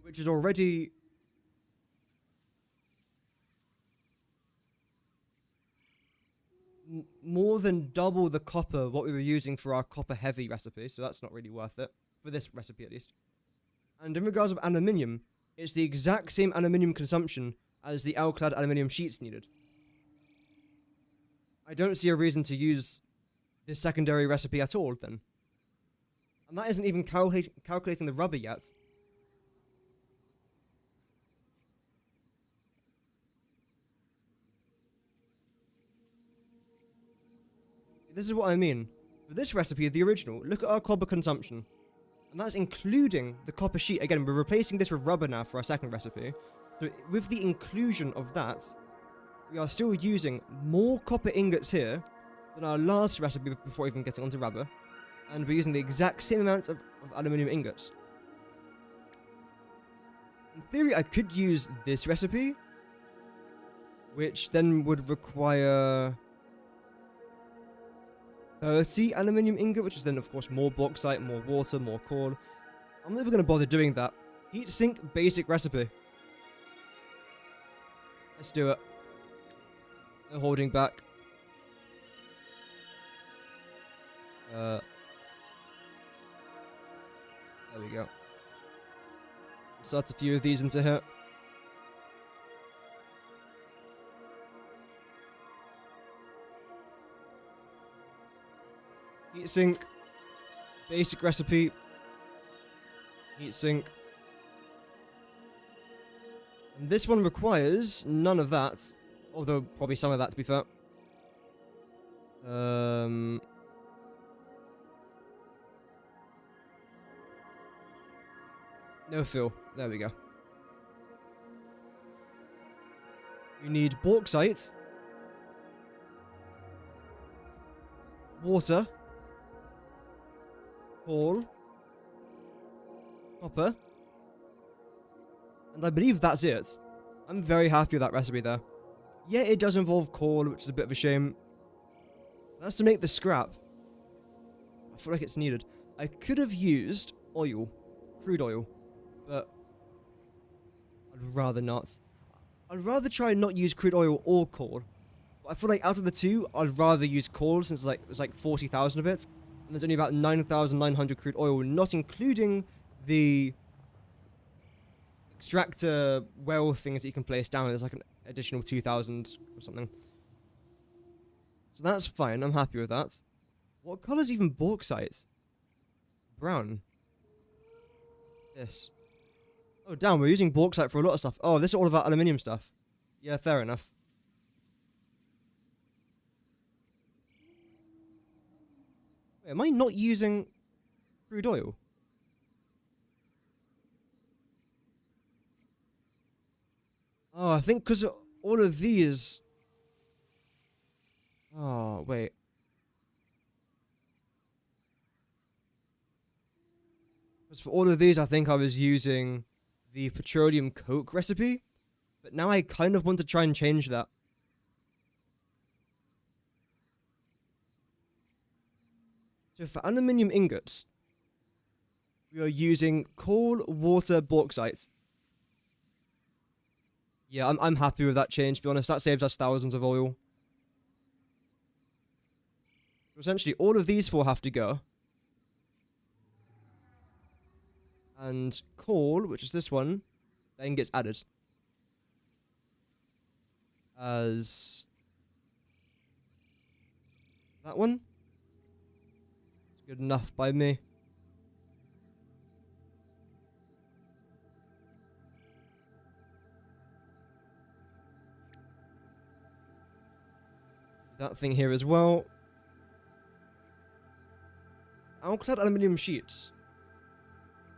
Which is already more than double the copper what we were using for our copper heavy recipe, so that's not really worth it. For this recipe at least. And in regards of aluminium, It's the exact same aluminium consumption as the alclad aluminium sheets needed. I don't see a reason to use this secondary recipe at all, then. And that isn't even calculating the rubber yet. This is what I mean. For this recipe, the original, look at our copper consumption. And that's including the copper sheet. Again, we're replacing this with rubber now for our second recipe. So with the inclusion of that, we are still using more copper ingots here than our last recipe before even getting onto rubber. And we're using the exact same amount of aluminium ingots. In theory, I could use this recipe, which then would require 30 aluminium ingot, which is then, of course, more bauxite, more water, more coal. I'm never going to bother doing that. Heat sink basic recipe. Let's do it. No holding back. There we go. Insert a few of these into here. Heatsink. Basic recipe. Heatsink. And this one requires none of that. Although, probably some of that, to be fair. No fill. There we go. We need bauxite. Water. Coal. Copper. And I believe that's it. I'm very happy with that recipe there. Yeah, it does involve coal, which is a bit of a shame. That's to make the scrap. I feel like it's needed. I could have used oil. Crude oil. But I'd rather not. I'd rather try and not use crude oil or coal. But I feel like out of the two, I'd rather use coal since there's like 40,000 of it. And there's only about 9,900 crude oil, not including the extractor well things that you can place down. There's like an additional 2,000 or something. So that's fine. I'm happy with that. What color is even bauxite? Brown. This. Oh, damn. We're using bauxite for a lot of stuff. Oh, this is all about aluminium stuff. Yeah, fair enough. Wait, am I not using crude oil? Oh, I think because all of these... Oh, wait. Because for all of these, I think I was using the petroleum coke recipe. But now I kind of want to try and change that. So for aluminium ingots, we are using coal, water, bauxite. Yeah, I'm happy with that change, to be honest. That saves us thousands of oil. So essentially, all of these four have to go. And coal, which is this one, then gets added. As... that one? It's good enough by me. That thing here as well. Alclad aluminium sheets.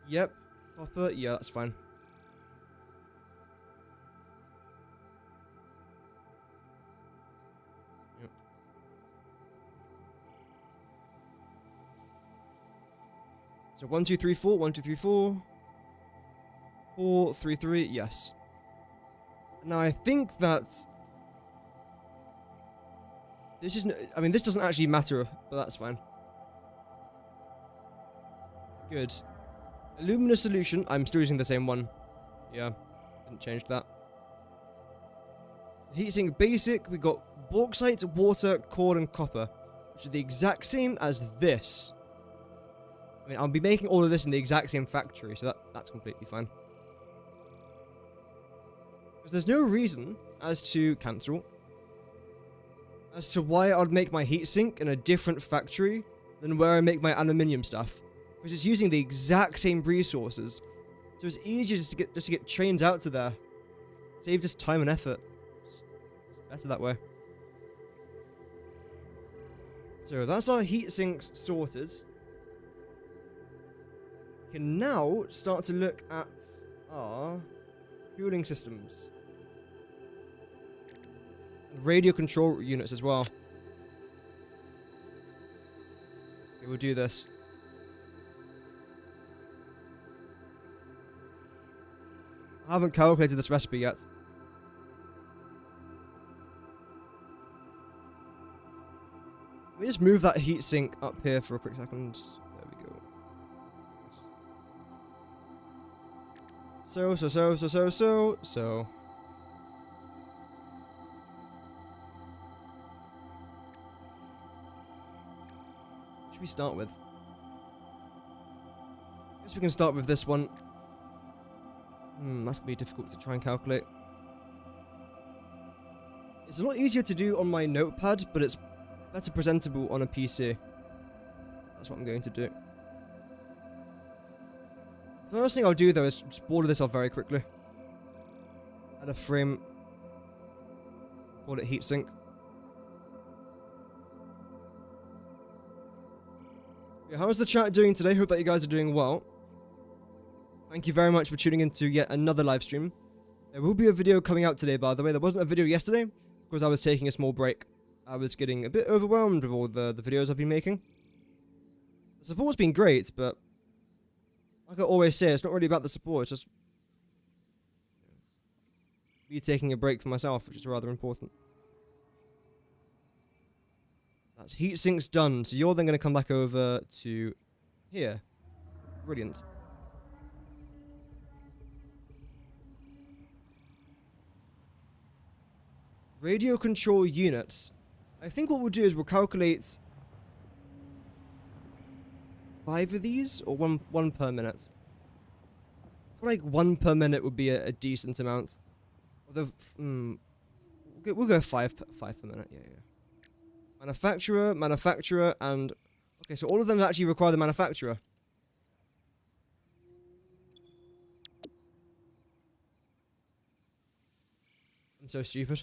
Yep. Copper. Yeah, that's fine. Yep. So 1, 2, 3, 4. 1, 2, 3, 4. 4, 3, 3. Yes. Now I think that this isn't. I mean, this doesn't actually matter, but that's fine. Good. Alumina solution. I'm still using the same one. Yeah, didn't change that. Heatsink basic. We got bauxite, water, coal, and copper, which are the exact same as this. I mean, I'll be making all of this in the exact same factory, so that's completely fine. Because there's no reason as to cancel as to why I'd make my heatsink in a different factory than where I make my aluminium stuff. Because it's using the exact same resources. So it's easier just to get trains out to there. Save just time and effort. It's better that way. So that's our heatsinks sorted. We can now start to look at our cooling systems. And radio control units as well. Okay, we'll do this. I haven't calculated this recipe yet. Let me just move that heatsink up here for a quick second. There we go. So. What should we start with? I guess we can start with this one. That's gonna be difficult to try and calculate. It's a lot easier to do on my notepad, but it's better presentable on a PC. That's what I'm going to do. First thing I'll do though is just border this off very quickly. Add a frame. Call it heatsink. Yeah, how's the chat doing today? Hope that you guys are doing well. Thank you very much for tuning in to yet another live stream. There will be a video coming out today, by the way. There wasn't a video yesterday because I was taking a small break. I was getting a bit overwhelmed with all the videos I've been making. The support's been great, but like I always say, it's not really about the support. It's just me taking a break for myself, which is rather important. That's heatsinks done. So you're then going to come back over to here. Brilliant. Radio control units. I think what we'll do is we'll calculate 5 of these, or one per minute. I feel like 1 per minute would be a decent amount. Although, we'll go 5 per minute. Yeah. Manufacturer, and okay, so all of them actually require the manufacturer. I'm so stupid.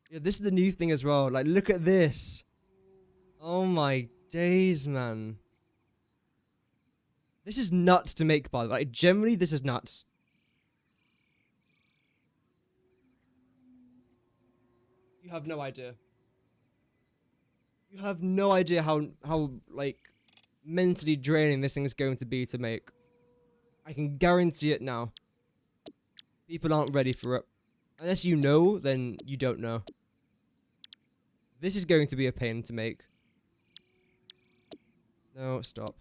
Yeah, this is the new thing as well. Like, look at this. Oh my days, man. This is nuts to make, by the way. Like, generally, this is nuts. You have no idea. You have no idea how like, mentally draining this thing is going to be to make. I can guarantee it now. People aren't ready for it. Unless you know, then you don't know. This is going to be a pain to make. No, stop.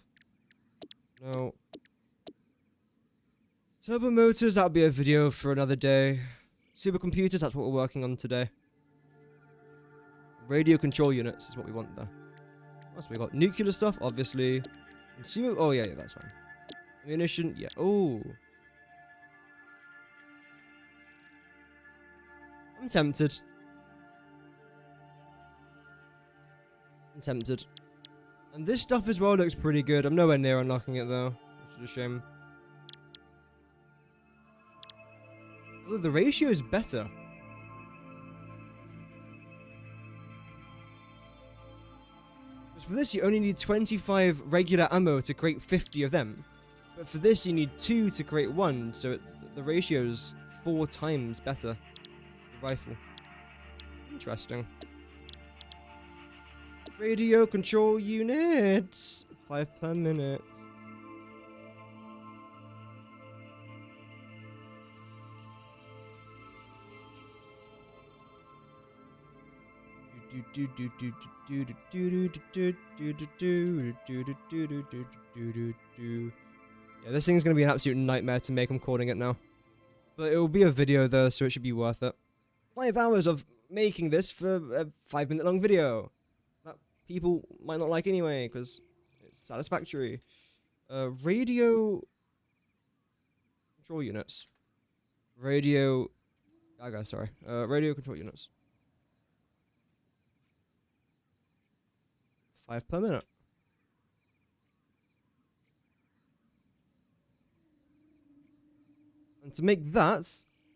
No. Turbo motors, that'll be a video for another day. Supercomputers, that's what we're working on today. Radio control units is what we want there. What else we got? Nuclear stuff, obviously. Consumer, oh yeah, that's fine. Ammunition, yeah. Oh. I'm tempted. And this stuff as well looks pretty good. I'm nowhere near unlocking it though, which is a shame. Although the ratio is better. Because for this you only need 25 regular ammo to create 50 of them. But for this you need 2 to create 1, so the ratio is 4 times better. The rifle. Interesting. Radio control units. 5 per minute. Yeah, this thing's gonna be an absolute nightmare to make. I'm calling it now. But it will be a video though, so it should be worth it. 5 hours of making this for a 5-minute long video. That people might not like anyway, because it's satisfactory. Radio control units. radio control units. 5 per minute. And to make that,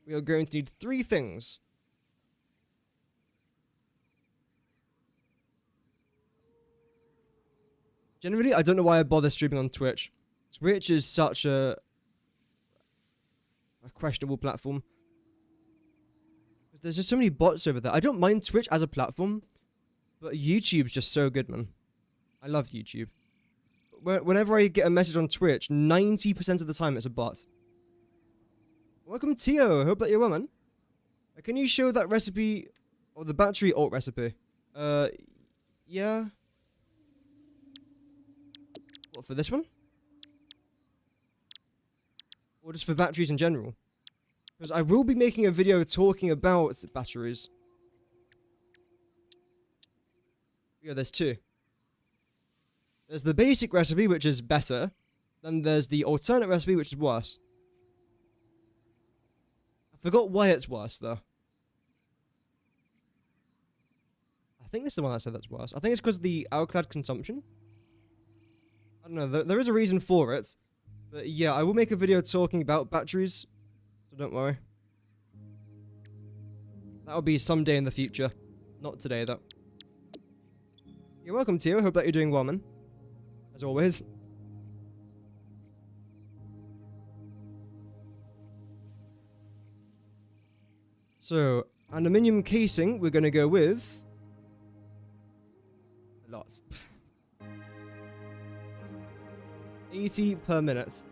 we are going to need 3 things. Generally, I don't know why I bother streaming on Twitch. Twitch is such a questionable platform. There's just so many bots over there. I don't mind Twitch as a platform, but YouTube's just so good, man. I love YouTube. Whenever I get a message on Twitch, 90% of the time it's a bot. Welcome, Tio. Hope that you're well, man. Can you show that recipe, or the battery alt recipe? Yeah. What, for this one? Or just for batteries in general? Because I will be making a video talking about batteries. Yeah, there's 2. There's the basic recipe, which is better. Then there's the alternate recipe, which is worse. I forgot why it's worse, though. I think this is the one that said that's worse. I think it's because of the alkylate consumption. I don't know, there is a reason for it. But yeah, I will make a video talking about batteries. So don't worry. That'll be someday in the future. Not today, though. You're welcome, Tio. Hope that you're doing well, man. As always. So, aluminium casing, we're going to go with... a lot. 80 per minute.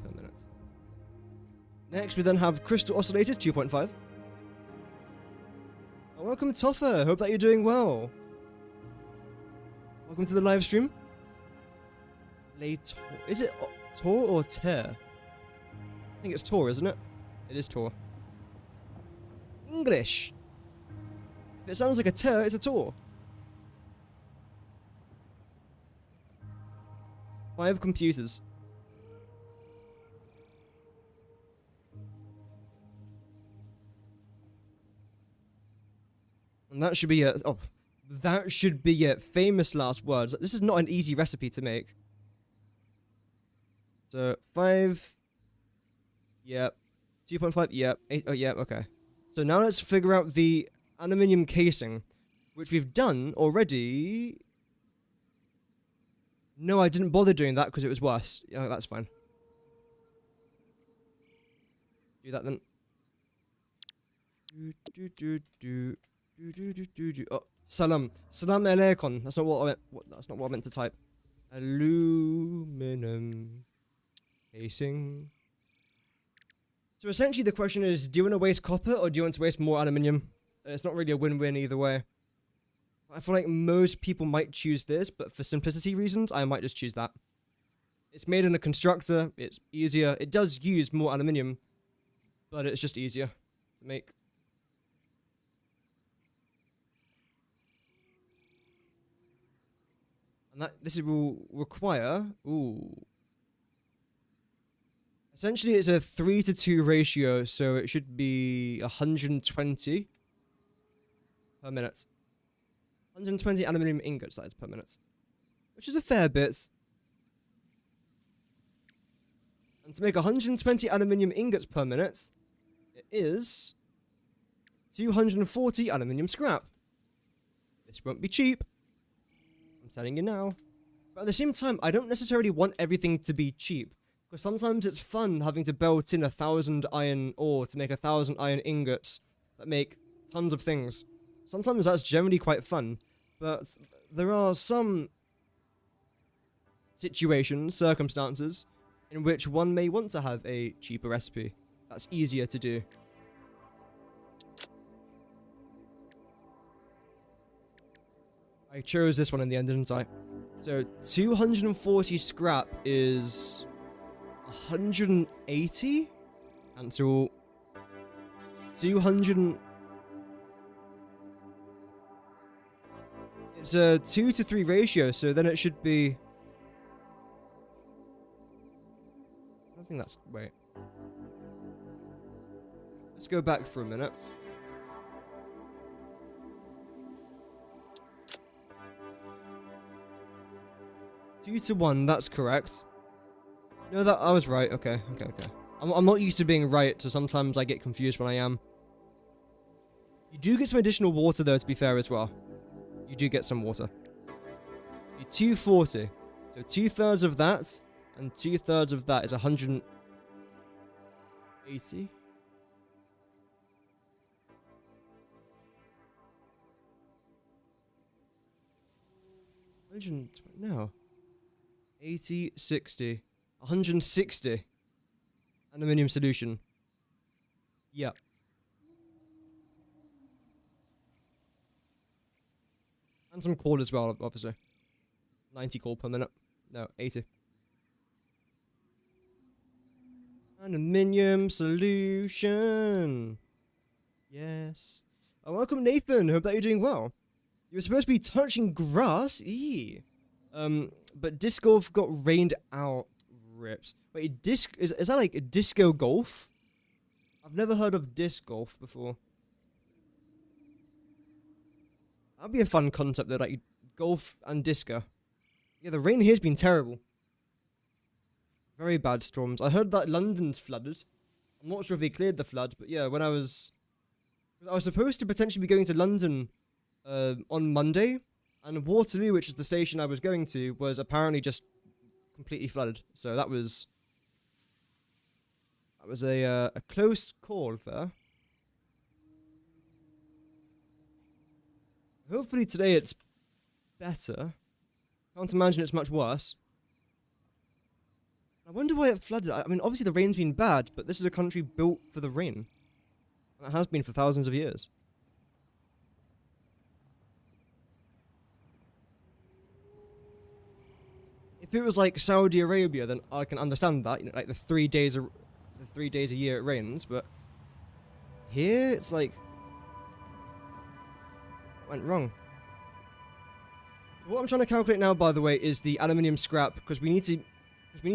Per minute. Next, we then have crystal oscillators, 2.5. Oh, welcome, Toffer. Hope that you're doing well. Welcome to the live stream. Later. Is it Tor or Ter? I think it's Tor, isn't it? It is Tor. English. If it sounds like a Ter, it's a Tor. 5 computers. And that should be it. Oh, that should be it. Famous last words. This is not an easy recipe to make. So, 5. Yep. 2.5. Yep. 8. Oh, yep. Okay. So now let's figure out the aluminium casing, which we've done already. No, I didn't bother doing that because it was worse. Yeah, that's fine. Do that then. Oh, salam alaikum. That's not what I meant. That's not what I meant to type. Aluminum casing. So essentially, the question is: do you want to waste copper or do you want to waste more aluminium? It's not really a win-win either way. I feel like most people might choose this, but for simplicity reasons, I might just choose that. It's made in a constructor. It's easier. It does use more aluminium, but it's just easier to make. And that this will require, essentially it's a 3:2 ratio, so it should be 120 per minute. 120 aluminium ingot size per minute, which is a fair bit. And to make 120 aluminium ingots per minute, it is 240 aluminium scrap. This won't be cheap. I'm telling you now. But at the same time, I don't necessarily want everything to be cheap, because sometimes it's fun having to belt in 1,000 iron ore to make 1,000 iron ingots that make tons of things. Sometimes that's generally quite fun, but there are some situations, circumstances, in which one may want to have a cheaper recipe. That's easier to do. I chose this one in the end, didn't I? So 240 scrap is 180? Cancel. 200. It's a 2:3 ratio, so then it should be think that's... Wait. Let's go back for a minute. Two to one, that's correct. No, that I was right. Okay. I'm not used to being right, so sometimes I get confused when I am. You do get some additional water, though, to be fair, as well. You do get some water. You're 240. So 2/3 of that, and 2/3 of that is 180. 120, no. 80, 60. 160. Aluminium solution. Yep. And some coal as well, obviously. 90 coal per minute. No, 80. Aluminium solution. Yes. Oh, welcome, Nathan. Hope that you're doing well. You were supposed to be touching grass. Eee. But disc golf got rained out. Rips. Wait, is that like a disco golf? I've never heard of disc golf before. That'd be a fun concept though, like golf and disco. Yeah, the rain here's been terrible. Very bad storms. I heard that London's flooded. I'm not sure if they cleared the flood, but yeah, when I was supposed to potentially be going to London on Monday, and Waterloo, which is the station I was going to, was apparently just completely flooded. So that was a close call there. Hopefully today it's better. Can't imagine it's much worse. I wonder why it flooded. I mean, obviously the rain's been bad, but this is a country built for the rain. And it has been for thousands of years. If it was like Saudi Arabia, then I can understand that. You know, like the 3 days a year it rains, but here it's like went wrong. What I'm trying to calculate now, by the way, is the aluminium scrap, because we need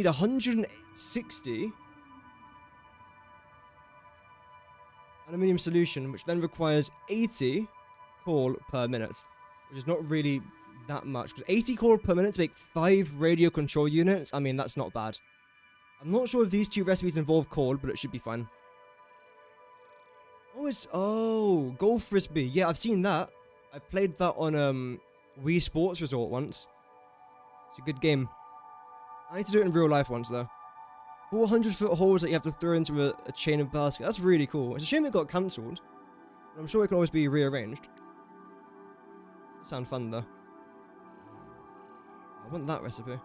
160 aluminium solution, which then requires 80 coal per minute, which is not really that much, because 80 coal per minute to make 5 radio control units, I mean, that's not bad. I'm not sure if these two recipes involve coal, but it should be fine. Oh, Golf Frisbee. Yeah, I've seen that. I played that on Wii Sports Resort once. It's a good game. I need to do it in real life once, though. 400-foot holes that you have to throw into a chain of basket. That's really cool. It's a shame it got cancelled. But I'm sure it can always be rearranged. Sound fun, though. I want that recipe.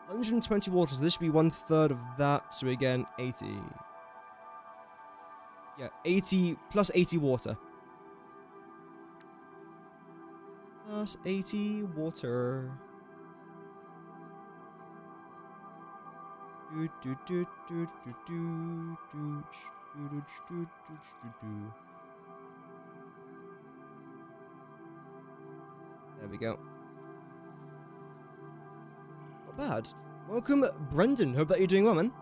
120 water, so this should be 1/3 of that. So again, 80. Yeah, 80 plus 80 water. Plus 80 water. There we go. Not bad. Welcome, Brendan. Hope that you're doing well, man.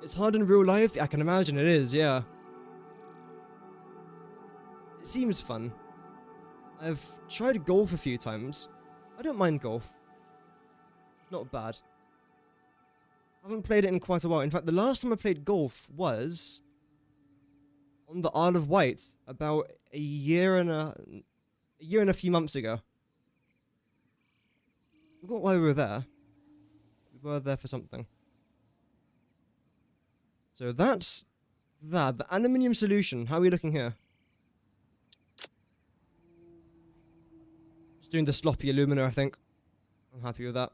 It's hard in real life? I can imagine it is, yeah. It seems fun. I've tried golf a few times. I don't mind golf. It's not bad. I haven't played it in quite a while. In fact, the last time I played golf was on the Isle of Wight about a year and a few months ago. I forgot why we were there. We were there for something. So that's that. The aluminium solution. How are we looking here? Just doing the sloppy alumina, I think. I'm happy with that.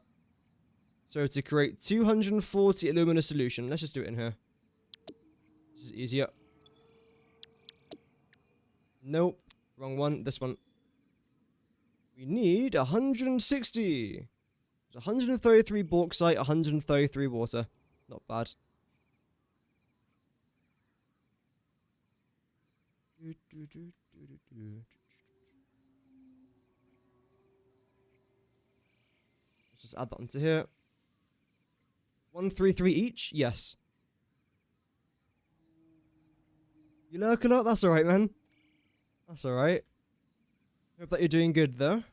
So to create 240 alumina solution, let's just do it in here. This is easier. Nope. Wrong one. This one. We need 160. 133 bauxite, 133 water. Not bad. just add that onto here. 133 each? Yes. You lurk a lot? That's alright, man. That's alright. Hope that you're doing good, though.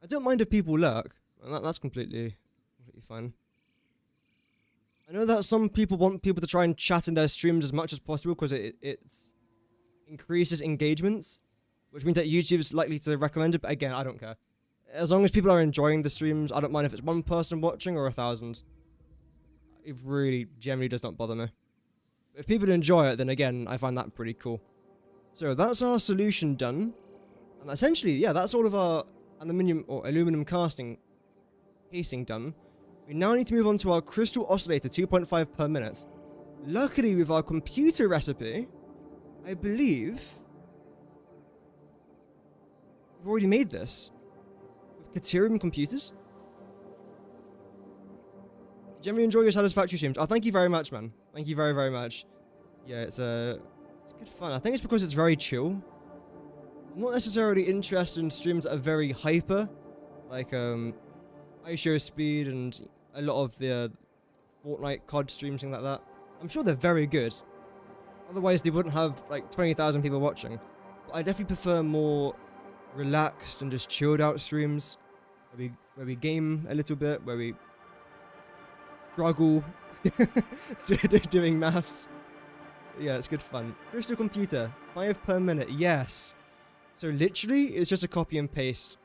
I don't mind if people lurk. That's completely fine. I know that some people want people to try and chat in their streams as much as possible because it increases engagements, which means that YouTube's likely to recommend it, but again, I don't care. As long as people are enjoying the streams, I don't mind if it's one person watching or 1,000. It really generally does not bother me. But if people enjoy it, then again, I find that pretty cool. So that's our solution done. And essentially, yeah, that's all of our aluminum casting casing done. We now need to move on to our crystal oscillator 2.5 per minute. Luckily, with our computer recipe, I believe we've already made this. With Caterium computers. Generally enjoy your Satisfactory streams. Oh, thank you very much, man. Thank you very, very much. Yeah, it's good fun. I think it's because it's very chill. I'm not necessarily interested in streams that are very hyper, like ISO speed and a lot of the Fortnite COD streams, things like that. I'm sure they're very good. Otherwise, they wouldn't have like 20,000 people watching. But I definitely prefer more relaxed and just chilled out streams, where we game a little bit, where we struggle doing maths. Yeah, it's good fun. Crystal computer, 5 per minute. Yes. So literally, it's just a copy and paste.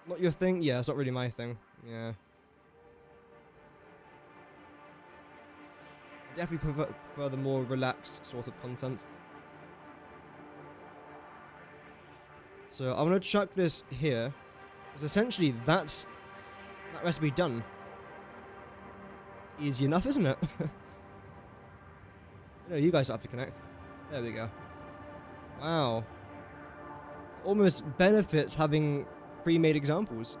Not your thing? Yeah, it's not really my thing. Yeah. I definitely prefer the more relaxed sort of content. So I'm going to chuck this here. Because essentially, that's that recipe done. Easy enough, isn't it? No, you guys don't have to connect. There we go. Wow. Almost benefits having pre-made examples.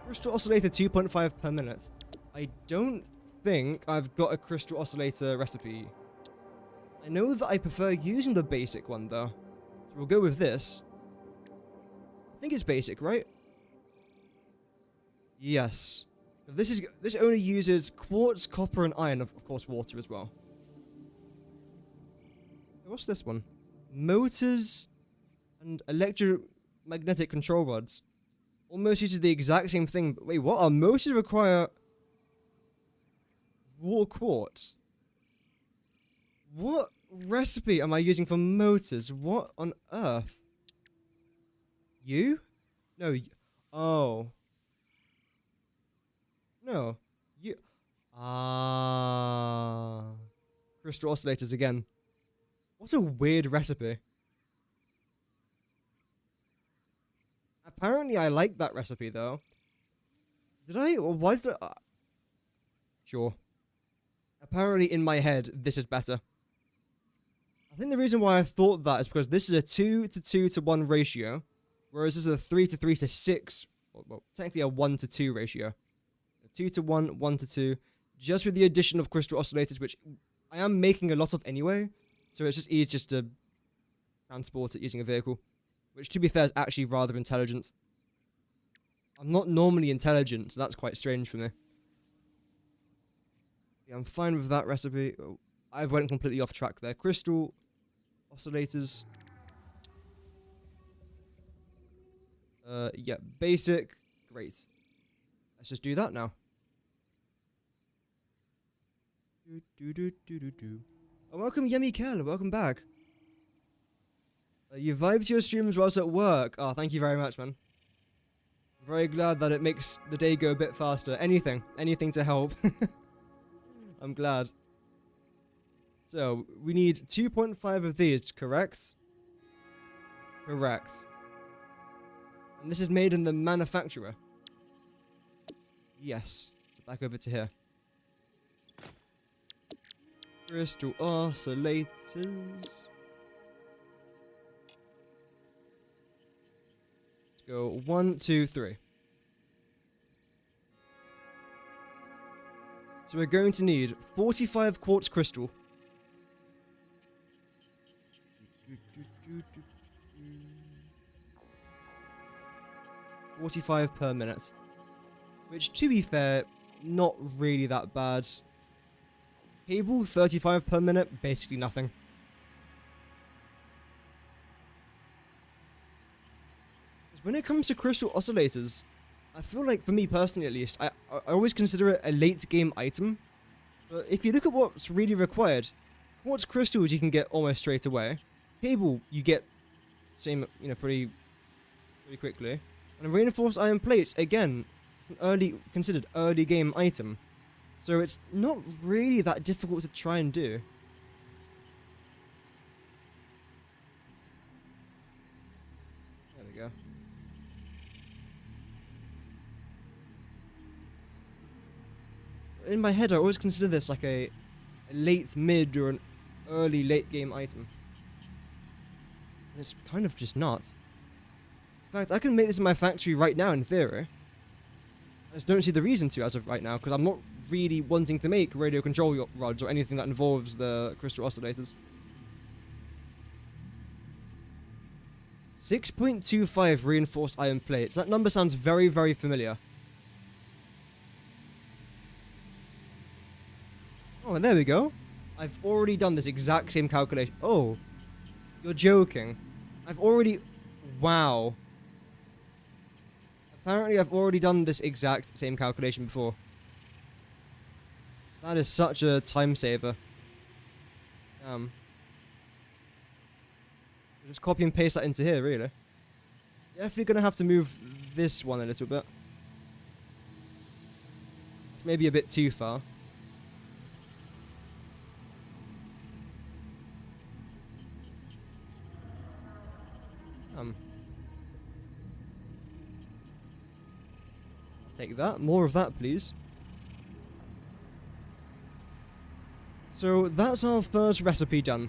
Crystal oscillator 2.5 per minute. I don't think I've got a crystal oscillator recipe. I know that I prefer using the basic one though. So we'll go with this. I think it's basic, right? Yes. This only uses quartz, copper, and iron, of course water as well. What's this one? Motors and electromagnetic control rods. Almost uses the exact same thing. But wait, what? Our motors require raw quartz. What recipe am I using for motors? What on earth? You? No. Oh. No. You. Ah. Crystal oscillators again. What a weird recipe. Apparently I like that recipe though. Did I? Or why did I? Sure. Apparently in my head, this is better. I think the reason why I thought that is because this is a 2 to 2 to 1 ratio. Whereas this is a 3 to 3 to 6. Well, technically a 1 to 2 ratio. 2 to 1, 1 to 2. Just with the addition of crystal oscillators, which I am making a lot of anyway. So it's just easy just to transport it using a vehicle. Which, to be fair, is actually rather intelligent. I'm not normally intelligent, so that's quite strange for me. Yeah, I'm fine with that recipe. Oh, I went completely off track there. Crystal oscillators. Yeah, basic. Great. Let's just do that now. Oh, welcome, Yemi Kel. Welcome back. You vibe to your streams whilst at work. Oh, thank you very much, man. I'm very glad that it makes the day go a bit faster. Anything to help. I'm glad. So, we need 2.5 of these, correct? Correct. And this is made in the manufacturer. Yes. So back over to here. Crystal oscillators. Let's go 1, 2, 3. So we're going to need 45 quartz crystal. 45 per minute. Which, to be fair, not really that bad. Cable, 35 per minute, basically nothing. When it comes to crystal oscillators, I feel like, for me personally at least, I always consider it a late game item. But if you look at what's really required, quartz crystals you can get almost straight away. Cable you get same, pretty quickly. And reinforced iron plates, again, it's an considered early game item. So it's not really that difficult to try and do. There we go. In my head, I always consider this like a late mid or an early late game item. And it's kind of just not. In fact, I can make this in my factory right now in theory. I just don't see the reason to as of right now, because I'm not really wanting to make radio control rods or anything that involves the crystal oscillators. 6.25 reinforced iron plates. That number sounds very, very familiar. Oh, and there we go. I've already done this exact same calculation. Oh, you're joking. Wow. Apparently, I've already done this exact same calculation before. That is such a time saver. Just copy and paste that into here, really. Definitely gonna have to move this one a little bit. It's maybe a bit too far. I'll take that. More of that, please. So that's our first recipe done.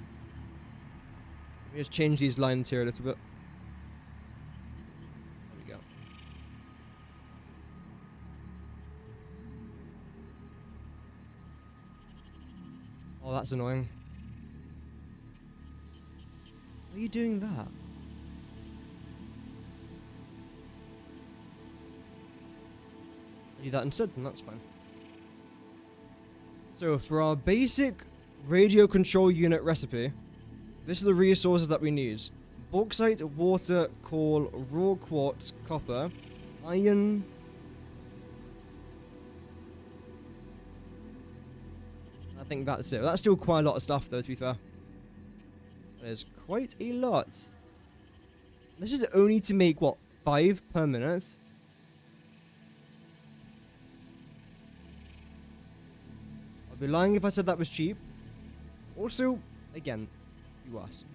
Let me just change these lines here a little bit. There we go. Oh, that's annoying. Why are you doing that? Do that instead, then that's fine. So for our basic radio control unit recipe, this is the resources that we need. Bauxite, water, coal, raw quartz, copper, iron. I think that's it. That's still quite a lot of stuff though, to be fair. That is quite a lot. This is only to make, what, 5 per minute? I'd be lying if I said that was cheap. Also, again, you ask.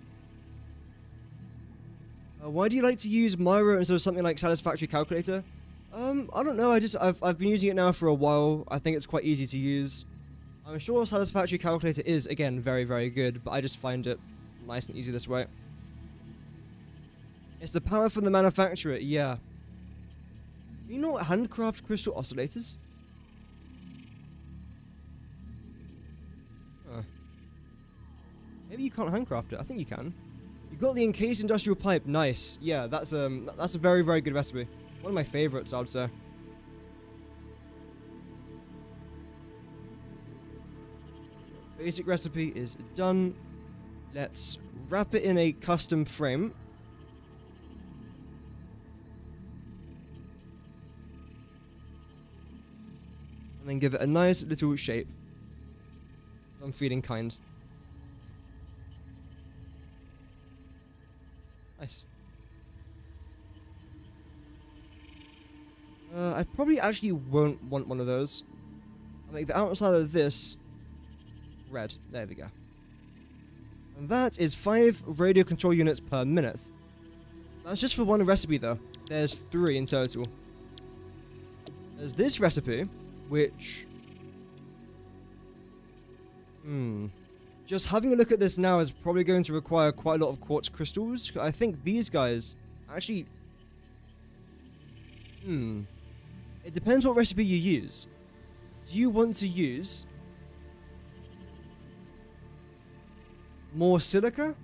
Why do you like to use Myra instead of something like Satisfactory Calculator? I don't know. I've been using it now for a while. I think it's quite easy to use. I'm sure Satisfactory Calculator is, again, very, very good, but I just find it nice and easy this way. It's the power from the manufacturer, yeah. You know what, handcraft crystal oscillators? Maybe you can't handcraft it. I think you can. You got the encased industrial pipe. Nice. Yeah, that's a very, very good recipe. One of my favorites, I would say. Basic recipe is done. Let's wrap it in a custom frame. And then give it a nice little shape. I'm feeling kind. Nice. I probably actually won't want one of those. I'll make the outside of this red. There we go. And that is 5 radio control units per minute. That's just for one recipe though. There's 3 in total. There's this recipe, which... Just having a look at this now is probably going to require quite a lot of quartz crystals. I think these guys actually... It depends what recipe you use. do you want to use more silica?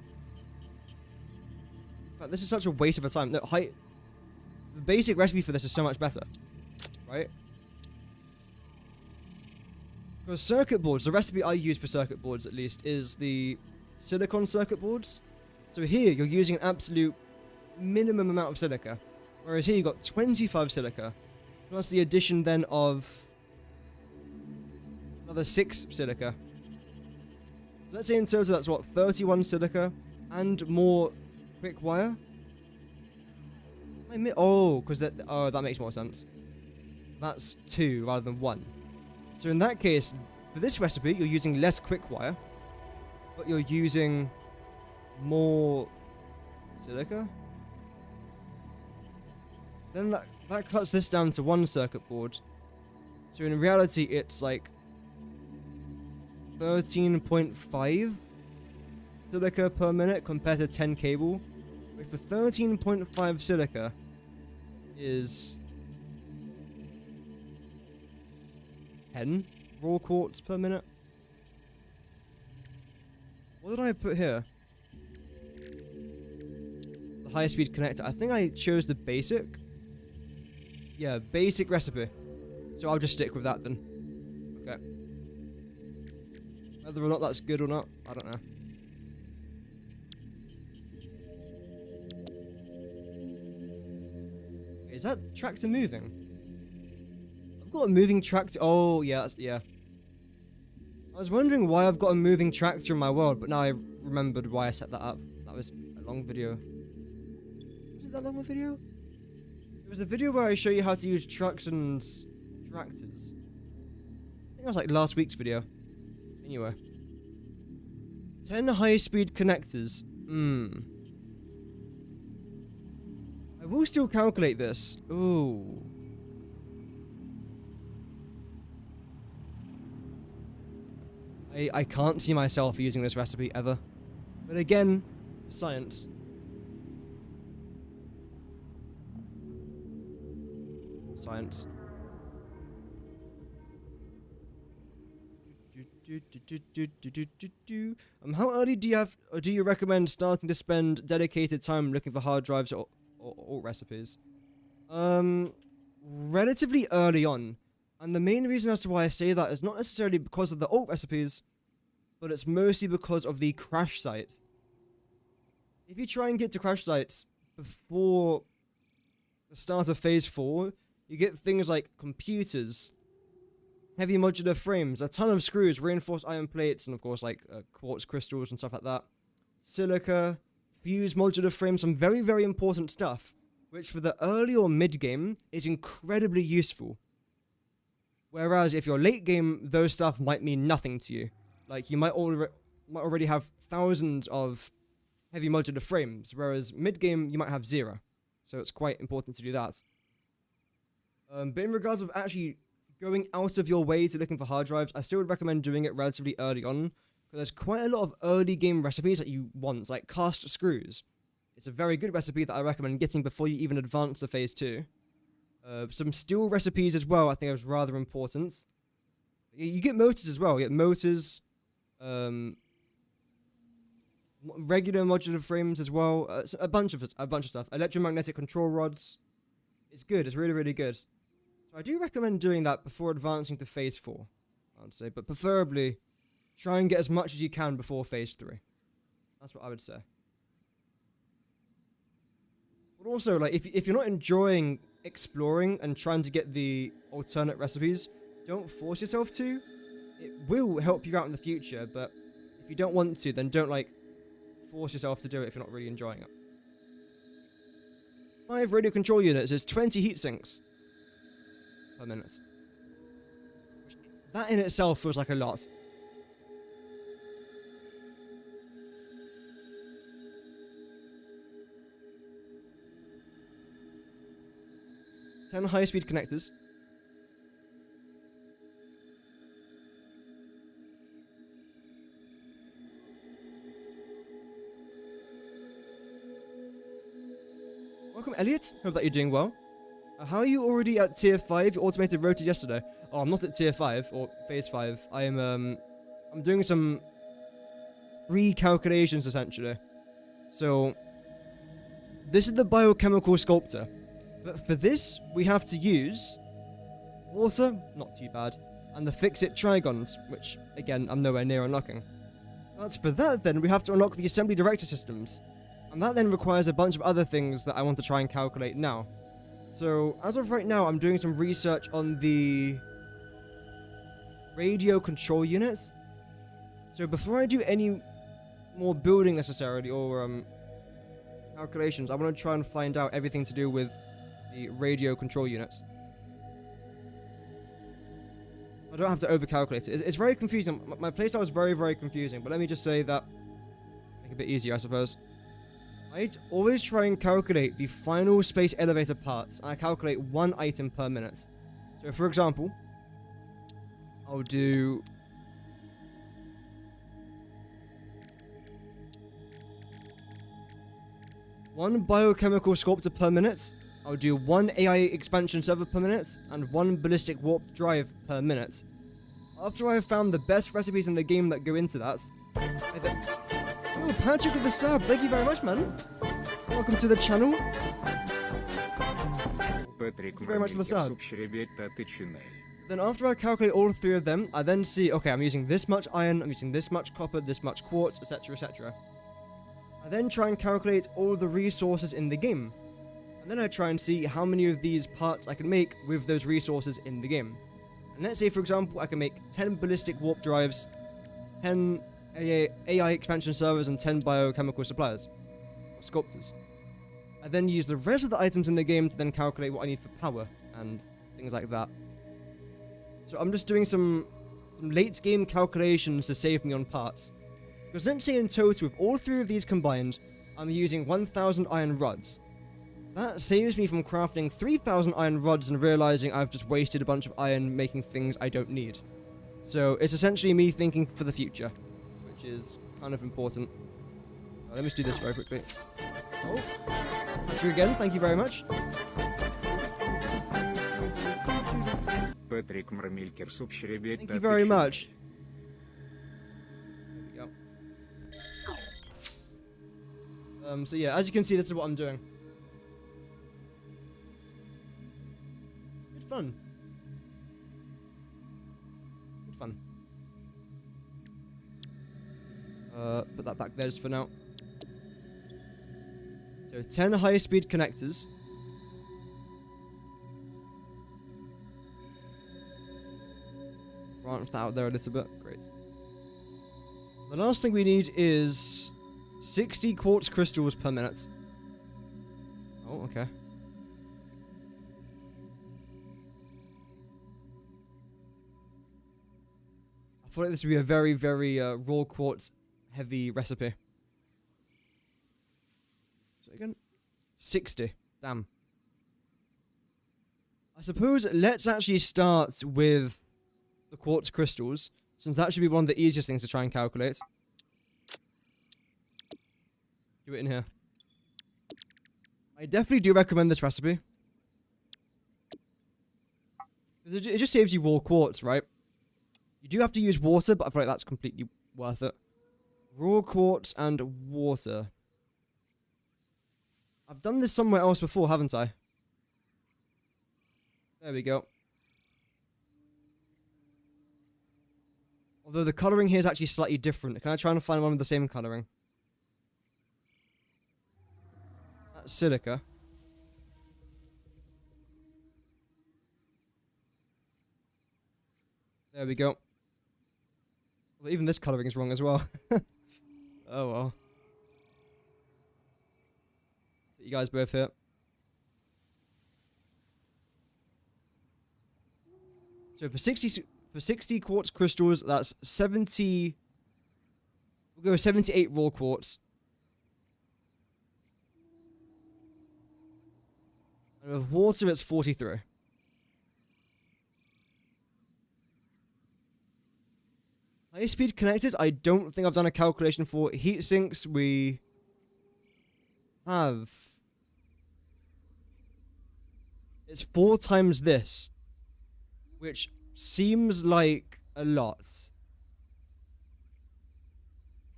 In fact, this is such a waste of a time. No, the basic recipe for this is so much better, right? Because circuit boards, the recipe I use for circuit boards at least, is the silicon circuit boards. So here, you're using an absolute minimum amount of silica. Whereas here, you've got 25 silica, plus the addition then of another 6 silica. So let's say in total that's what, 31 silica and more quickwire? Oh, because that makes more sense. That's 2 rather than 1. So in that case, for this recipe, you're using less quickwire, but you're using more silica. Then that cuts this down to 1 circuit board. So in reality, it's like 13.5 silica per minute compared to 10 cable, which for 13.5 silica is 10 raw quartz per minute. What did I put here? The high-speed connector. I think I chose the basic. Yeah, basic recipe. So I'll just stick with that then. Okay. Whether or not that's good or not, I don't know. Is that tractor moving? I've got a moving tractor. Oh, yeah, yeah. I was wondering why I've got a moving tractor in my world, but now I remembered why I set that up. That was a long video. Was it that long a video? It was a video where I show you how to use trucks and tractors. I think that was like last week's video. Anyway. 10 high-speed connectors. I will still calculate this. Ooh. I can't see myself using this recipe ever. But again, science. Science. How early do you recommend starting to spend dedicated time looking for hard drives or recipes? Relatively early on. And the main reason as to why I say that is not necessarily because of the alt recipes, but it's mostly because of the crash sites. If you try and get to crash sites before the start of phase 4, you get things like computers, heavy modular frames, a ton of screws, reinforced iron plates, and of course like quartz crystals and stuff like that. Silica, fused modular frames, some very, very important stuff, which for the early or mid game is incredibly useful. Whereas if you're late game, those stuff might mean nothing to you. Like you might already have thousands of heavy modular frames, whereas mid game you might have 0. So it's quite important to do that. But in regards of actually going out of your way to looking for hard drives, I still would recommend doing it relatively early on, because there's quite a lot of early game recipes that you want, like cast screws. It's a very good recipe that I recommend getting before you even advance to phase 2. Some steel recipes as well, I think is rather important. You get motors as well. You get motors, regular modular frames as well. A bunch of stuff. Electromagnetic control rods. It's good. It's really, really good. So I do recommend doing that before advancing to phase 4, I would say. But preferably, try and get as much as you can before phase 3. That's what I would say. But also, like, if you're not enjoying exploring and trying to get the alternate recipes, don't force yourself to. It will help you out in the future, but if you don't want to, then don't, like, force yourself to do it if you're not really enjoying it. 5 radio control units is 20 heat sinks per minute. That in itself feels like a lot. Ten high-speed connectors. Welcome, Elliot. Hope that you're doing well. How are you already at tier 5? You automated rotors yesterday. Oh, I'm not at tier 5 or phase 5. I'm doing some pre-calculations essentially. So this is the biochemical sculptor. But for this, we have to use water, not too bad, and the fix-it trigons, which again, I'm nowhere near unlocking. But for that then, we have to unlock the assembly director systems. And that then requires a bunch of other things that I want to try and calculate now. So, as of right now, I'm doing some research on the radio control units. So before I do any more building necessarily, or calculations, I want to try and find out everything to do with the radio control units. I don't have to overcalculate it. It's very confusing. My playstyle is very, very confusing, but let me just say that make it a bit easier, I suppose. I'd always try and calculate the final space elevator parts, and I calculate one item per minute. So, for example, I'll do one biochemical sculptor per minute. I'll do one AI expansion server per minute, and one ballistic warp drive per minute. After I've found the best recipes in the game that go into that, oh, Patrick with the sub, thank you very much, man. Welcome to the channel. Thank you very much for the sub. Then after I calculate all three of them, I then see, okay, I'm using this much iron, I'm using this much copper, this much quartz, etc, etc. I then try and calculate all the resources in the game. And then I try and see how many of these parts I can make with those resources in the game. And let's say, for example, I can make 10 ballistic warp drives, 10 AI expansion servers, and 10 biochemical suppliers, or sculptors. I then use the rest of the items in the game to then calculate what I need for power, and things like that. So I'm just doing some late game calculations to save me on parts. Because let's say in total, with all three of these combined, I'm using 1,000 iron rods. That saves me from crafting 3,000 iron rods and realizing I've just wasted a bunch of iron making things I don't need. So it's essentially me thinking for the future, which is kind of important. Let me just do this very quickly. Oh, Patrick again, thank you very much. Thank you very much. There we go. So yeah, as you can see, this is what I'm doing. Good fun. Good fun. Put that back there just for now. So 10 high-speed connectors. Branch that out there a little bit. Great. The last thing we need is 60 quartz crystals per minute. Oh, okay. I thought this would be a very, very raw quartz heavy recipe. So again, 60. Damn. I suppose let's actually start with the quartz crystals, since that should be one of the easiest things to try and calculate. Do it in here. I definitely do recommend this recipe. It just saves you raw quartz, right? You do have to use water, but I feel like that's completely worth it. Raw quartz and water. I've done this somewhere else before, haven't I? There we go. Although the colouring here is actually slightly different. Can I try and find one with the same colouring? That's silica. There we go. Well, even this colouring is wrong as well. Oh well. You guys both here. So for 60 quartz crystals, that's 70. We'll go with 78 raw quartz. And with water, it's 43. High-speed connectors, I don't think I've done a calculation for. Heat sinks, we have. It's 4 times this, which seems like a lot,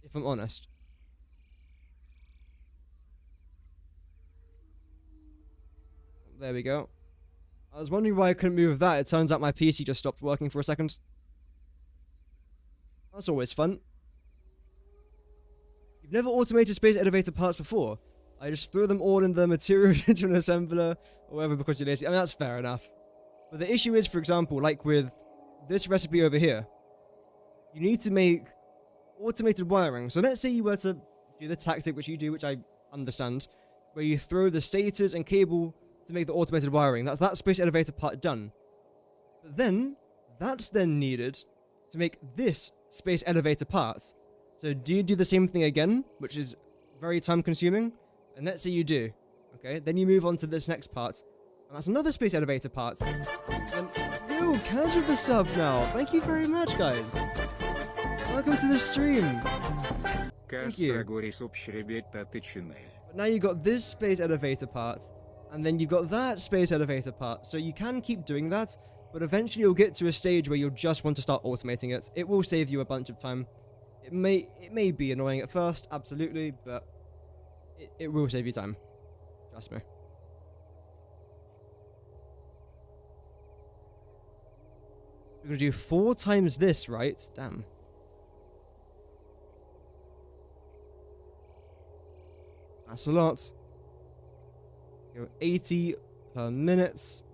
if I'm honest. There we go. I was wondering why I couldn't move that. It turns out my PC just stopped working for a second. That's always fun. You've never automated space elevator parts before. I just threw them all in the material into an assembler or whatever because you're lazy. I mean, that's fair enough. But the issue is, for example, like with this recipe over here, you need to make automated wiring. So let's say you were to do the tactic which you do, which I understand, where you throw the stators and cable to make the automated wiring. That's that space elevator part done. But then, that's then needed to make this space elevator part. So do you do the same thing again, which is very time consuming? And let's say you do. Okay, then you move on to this next part. And that's another space elevator part. And, yo, Kaz with the sub now. Thank you very much, guys. Welcome to the stream. Thank you. But now you got this space elevator part. And then you've got that space elevator part. So you can keep doing that. But eventually you'll get to a stage where you'll just want to start automating it. It will save you a bunch of time. It may be annoying at first, absolutely, but it will save you time. Trust me. We're gonna do 4 times this, right? Damn. That's a lot. Go 80 per minute.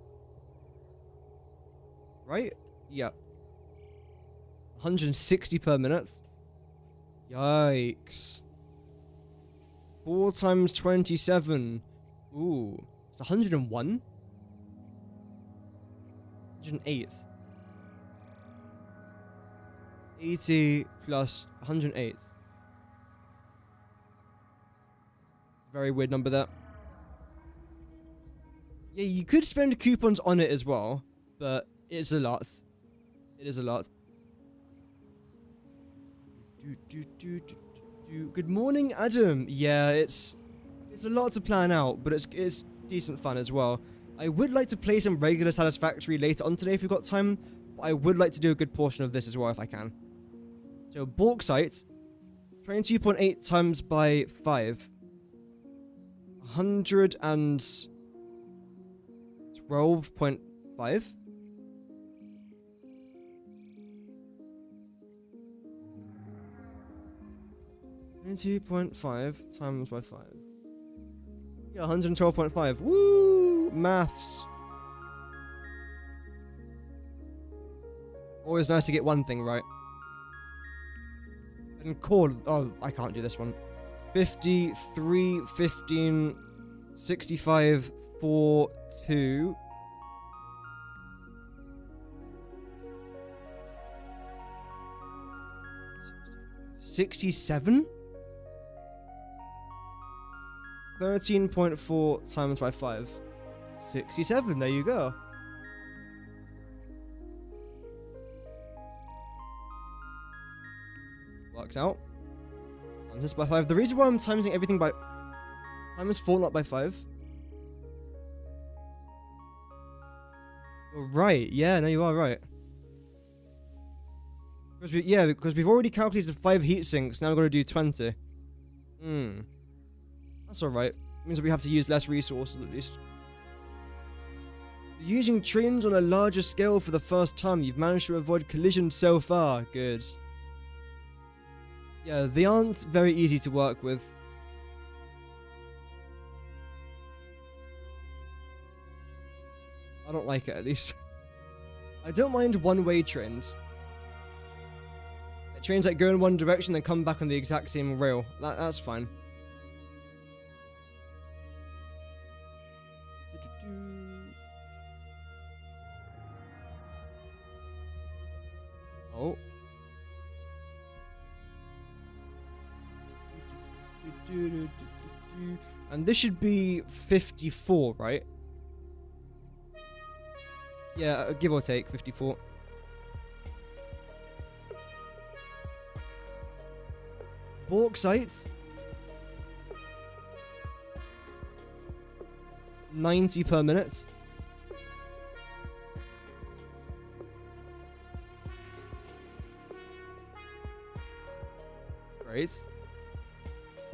Right? Yep. 160 per minute. Yikes. 4 times 27. Ooh. It's 101? 108. 80 plus 108. Very weird number there. Yeah, you could spend coupons on it as well, but it's a lot. It is a lot. Good morning, Adam. Yeah, it's a lot to plan out, but it's decent fun as well. I would like to play some regular Satisfactory later on today if we've got time, but I would like to do a good portion of this as well if I can. So, bauxite, 22.8 times by 5. 112.5. .5 times by 5. Yeah, 112.5. Woo! Maths. Always nice to get one thing right. And call. Oh, I can't do this one. 53, 15, 65, 4, 2. 67? 13.4 times by 5. 67, there you go. Works out. Times this by 5. The reason why I'm timesing everything by... Times 4, not by 5. You're right. Yeah, no, you are right. Because we've already calculated 5 heat sinks. Now we're going to do 20. That's alright. Means that we have to use less resources at least. Using trains on a larger scale for the first time. You've managed to avoid collisions so far. Good. Yeah, they aren't very easy to work with. I don't like it, at least. I don't mind one-way trains. Trains that go in one direction then come back on the exact same rail. That's fine. Oh. And this should be 54, right? Yeah, give or take, 54. Bauxite. 90 per minute. right.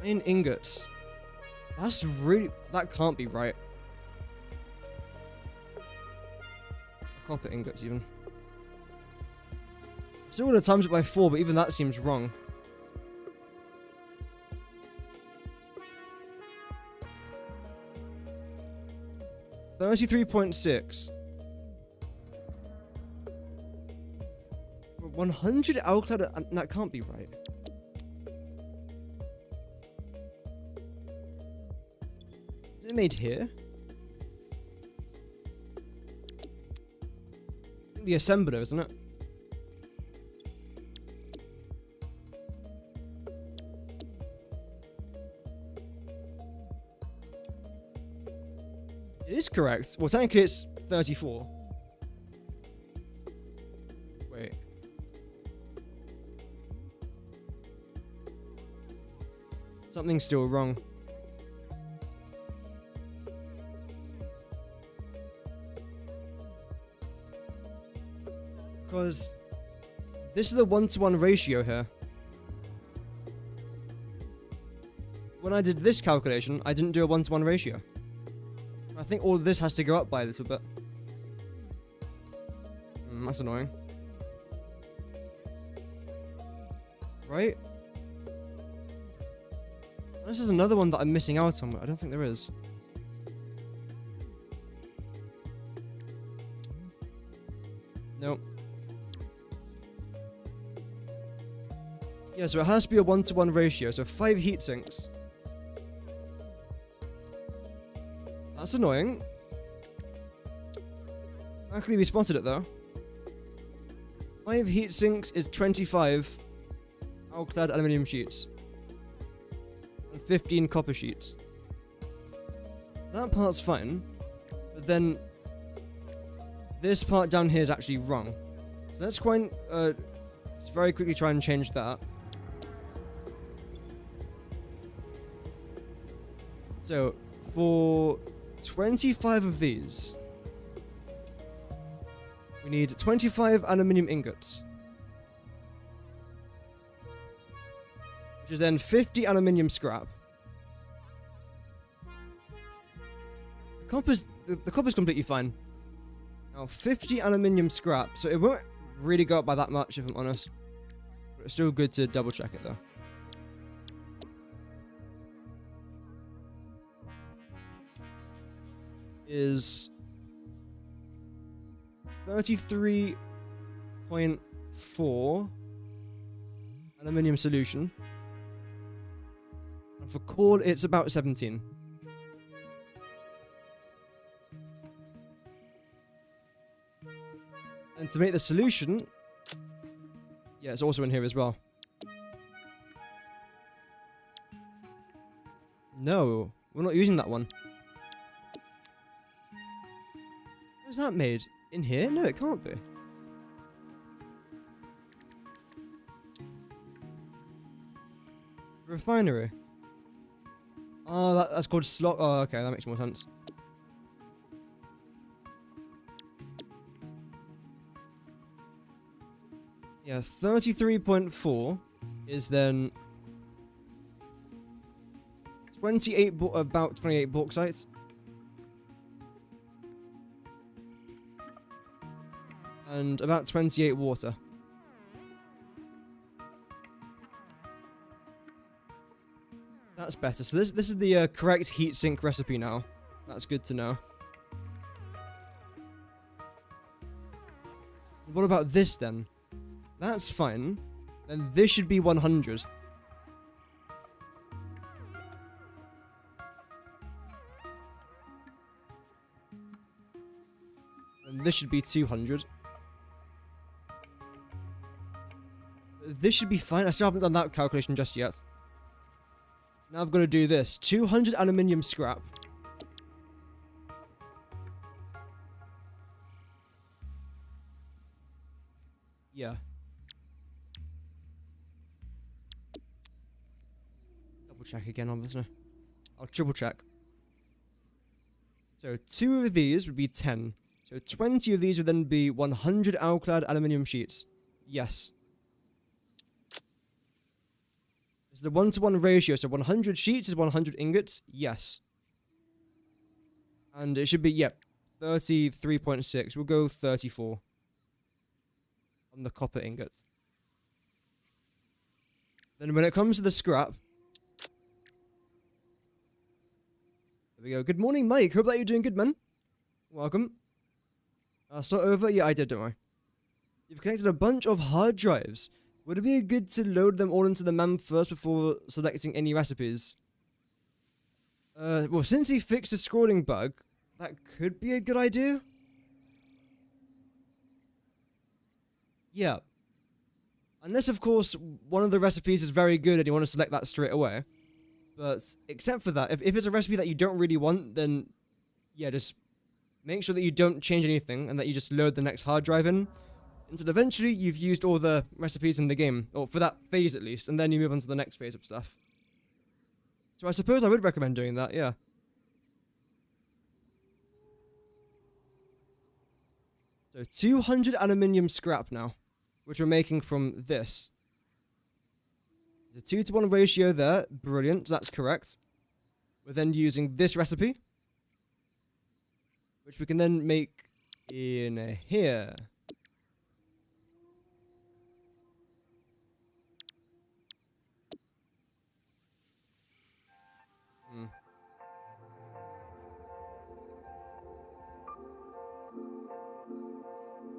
Iron ingots. That can't be right. Copper ingots, even. Still would have times it by 4, but even that seems wrong. $33.6. 100 alclad, that can't be right. Is it made here? The assembler, isn't it? It is correct. Well, technically it's 34. Wait. Something's still wrong. Because this is a 1-to-1 ratio here. When I did this calculation, I didn't do a 1-to-1 ratio. I think all of this has to go up by a little bit. That's annoying. Right? This is another one that I'm missing out on, but I don't think there is. Nope. Yeah, so it has to be a 1-to-1 ratio, so 5 heat sinks. That's annoying. Luckily we spotted it though. 5 heat sinks is 25 alclad aluminium sheets. And 15 copper sheets. That part's fine. But then this part down here is actually wrong. So let's let's very quickly try and change that. So for 25 of these, we need 25 aluminium ingots, which is then 50 aluminium scrap. The copper's completely fine. Now 50 aluminium scrap, so it won't really go up by that much if I'm honest, but it's still good to double check it though. Is 33.4 aluminium solution. And for coal, it's about 17. And to make the solution, yeah, it's also in here as well. No, we're not using that one. How's that made? In here? No, it can't be. Refinery. Oh, that's called slot. Oh, okay, that makes more sense. Yeah, 33.4 is then about 28 bauxite. And about 28 water. That's better. So this is the correct heatsink recipe now. That's good to know. What about this then? That's fine. Then this should be 100. And this should be 200. This should be fine. I still haven't done that calculation just yet. Now I've got to do this. 200 aluminium scrap. Yeah. Double check again, obviously. I'll triple check. So 2 of these would be 10. So 20 of these would then be 100 alclad aluminium sheets. Yes. It's the 1-to-1 ratio, so 100 sheets is 100 ingots, yes. And it should be, yep, 33.6. We'll go 34 on the copper ingots. Then when it comes to the scrap, there we go. Good morning, Mike. Hope that you're doing good, man. Welcome. Start over? Yeah, I did, don't worry. You've connected a bunch of hard drives. Would it be good to load them all into the MAM first before selecting any recipes? Well, since he fixed the scrolling bug, that could be a good idea. Yeah. Unless, of course, one of the recipes is very good and you want to select that straight away. But, except for that, if it's a recipe that you don't really want, then, yeah, just make sure that you don't change anything and that you just load the next hard drive in. Until eventually you've used all the recipes in the game, or for that phase at least, and then you move on to the next phase of stuff. So I suppose I would recommend doing that, yeah. So 200 aluminium scrap now, which we're making from this. The 2-to-1 ratio there, brilliant, that's correct. We're then using this recipe, which we can then make in here.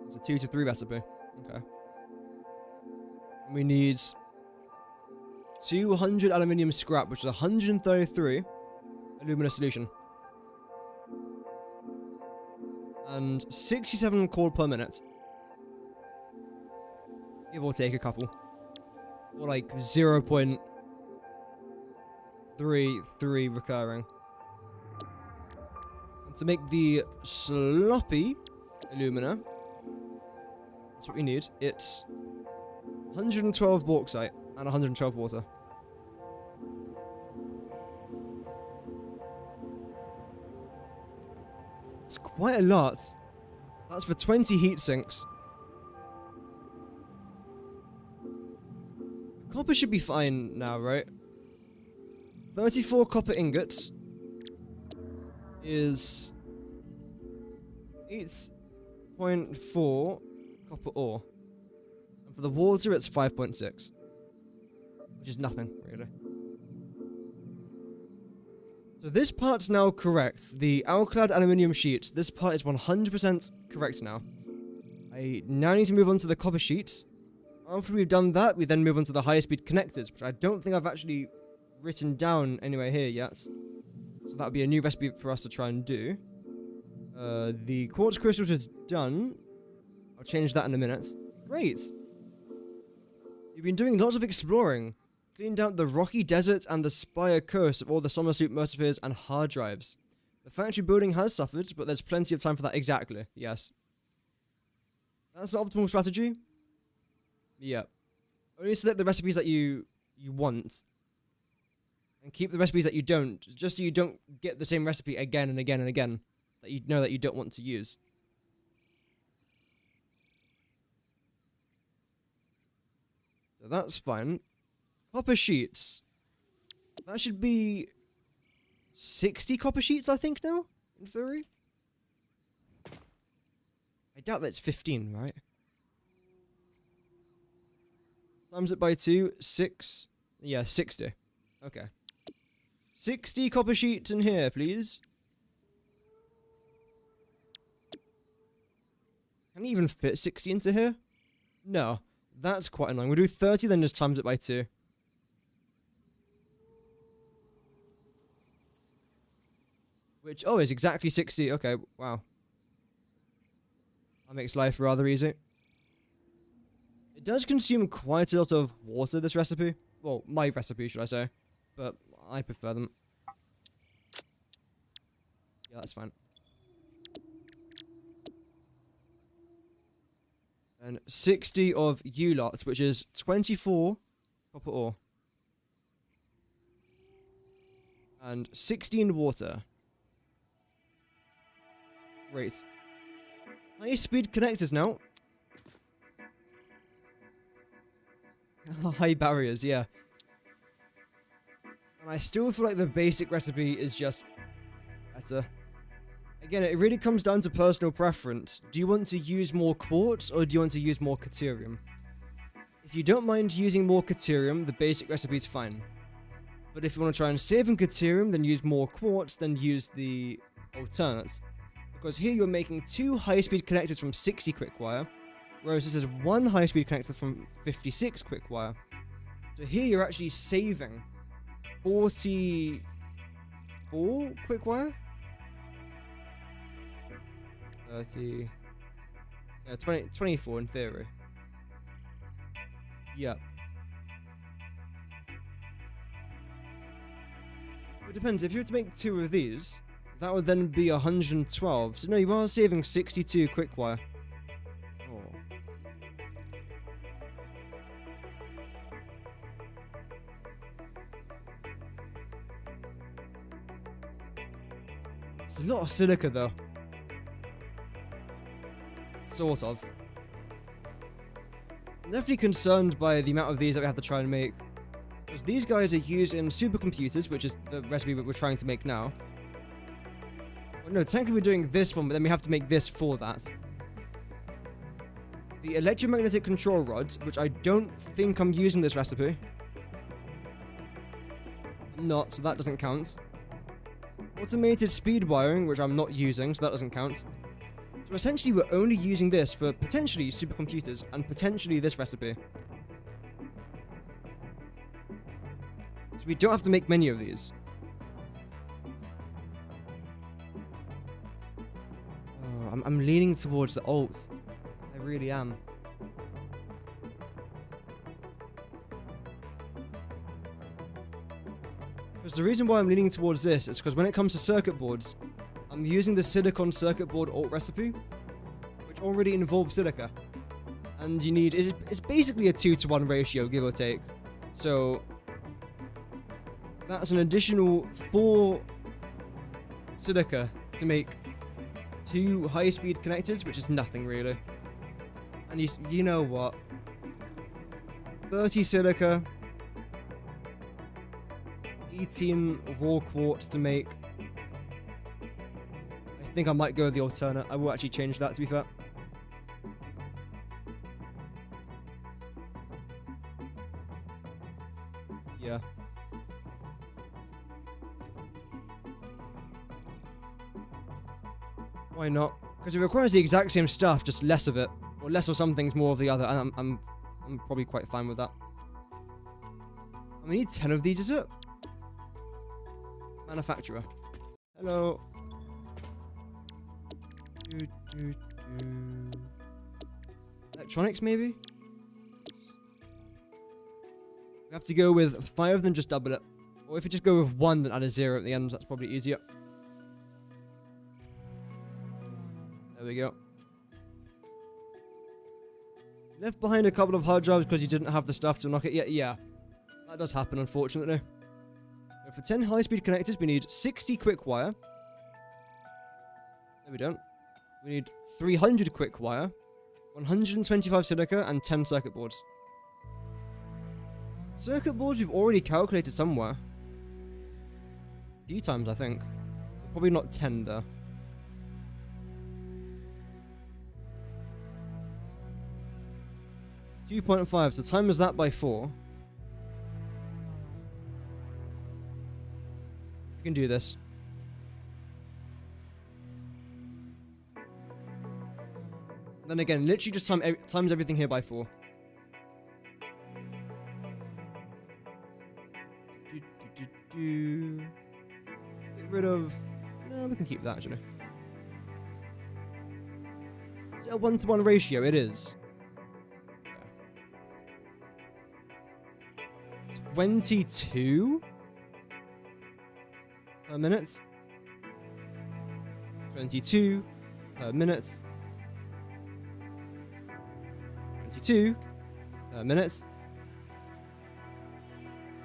It's a 2 to 3 recipe. Okay. We need 200 aluminium scrap, which is 133 alumina solution. And 67 core per minute. Give or take a couple. Or like 0.33 recurring. And to make the sloppy alumina, that's what we need. It's 112 bauxite and 112 water. It's quite a lot. That's for 20 heat sinks. Copper should be fine now, right? 34 copper ingots is 8.4 copper ore. And for the water, it's 5.6. Which is nothing, really. So this part's now correct. The alclad aluminium sheets, this part is 100% correct now. I now need to move on to the copper sheets. After we've done that, we then move on to the higher speed connectors, which I don't think I've actually written down anywhere here yet. So that would be a new recipe for us to try and do. The quartz crystals is done. I'll change that in a minute. Great. You've been doing lots of exploring. Cleaned out the rocky desert and the Spire coast of all the summer soup motivators and hard drives. The factory building has suffered, but there's plenty of time for that. Exactly, yes. That's the optimal strategy. Yeah. Only select the recipes that you want. And keep the recipes that you don't, just so you don't get the same recipe again and again and again that you know that you don't want to use. So that's fine. Copper sheets. That should be 60 copper sheets, I think, now, in theory. I doubt that's 15, right? Times it by 2, 6. Yeah, 60. Okay. 60 copper sheets in here, please. Can you even fit 60 into here? No. That's quite annoying. We'll do 30, then just times it by 2. Which, oh, is exactly 60. Okay, wow. That makes life rather easy. It does consume quite a lot of water, this recipe. Well, my recipe, should I say. But I prefer them. Yeah, that's fine. And 60 of U-lots, which is 24 copper ore. And 16 water. Great. High speed connectors now. High barriers, yeah. And I still feel like the basic recipe is just better. Again, it really comes down to personal preference. Do you want to use more quartz or do you want to use more caterium? If you don't mind using more caterium, the basic recipe is fine. But if you want to try and save on caterium, then use more quartz, then use the alternate. Because here you're making 2 high-speed connectors from 60 quickwire, whereas this is 1 high-speed connector from 56 quickwire. So here you're actually saving 44 quickwire? 30... Yeah, 24 in theory. Yep. It depends, if you were to make 2 of these, that would then be 112. So no, you are saving 62 quickwire. Oh. It's a lot of silica though. Sort of. I'm definitely concerned by the amount of these that we have to try and make. Because these guys are used in supercomputers, which is the recipe that we're trying to make now. Well, no, technically we're doing this one, but then we have to make this for that. The electromagnetic control rods, which I don't think I'm using this recipe. I'm not, so that doesn't count. Automated speed wiring, which I'm not using, so that doesn't count. So essentially we're only using this for potentially supercomputers and potentially this recipe. So we don't have to make many of these. Oh, I'm leaning towards the alt. I really am. Because the reason why I'm leaning towards this is because when it comes to circuit boards, I'm using the silicon circuit board alt recipe, which already involves silica. And you need, it's basically a 2-to-1 ratio, give or take. So that's an additional 4 silica to make 2 high-speed connectors, which is nothing really. And you know what? 30 silica, 18 raw quartz to make. I think I might go with the alternate. I will actually change that, to be fair. Yeah. Why not? Because it requires the exact same stuff, just less of it. Or less of some things, more of the other, and I'm probably quite fine with that. I need 10 of these, is it? Manufacturer. Hello. Electronics, maybe? We have to go with 5, then just double it. Or if we just go with 1, then add a 0 at the end, that's probably easier. There we go. Left behind a couple of hard drives because you didn't have the stuff to unlock it yet. Yeah, that does happen, unfortunately. So for 10 high-speed connectors, we need 60 quickwire. No, we don't. We need 300 quickwire, 125 silica, and 10 circuit boards. Circuit boards we've already calculated somewhere. A few times, I think. Probably not 10, though. 2.5, so times that by 4. We can do this. Then again, literally just times everything here by 4. Get rid of... No, we can keep that, actually. Is it a 1-to-1 ratio? It is. 22 per minute. 22 per minute. 22 per minute.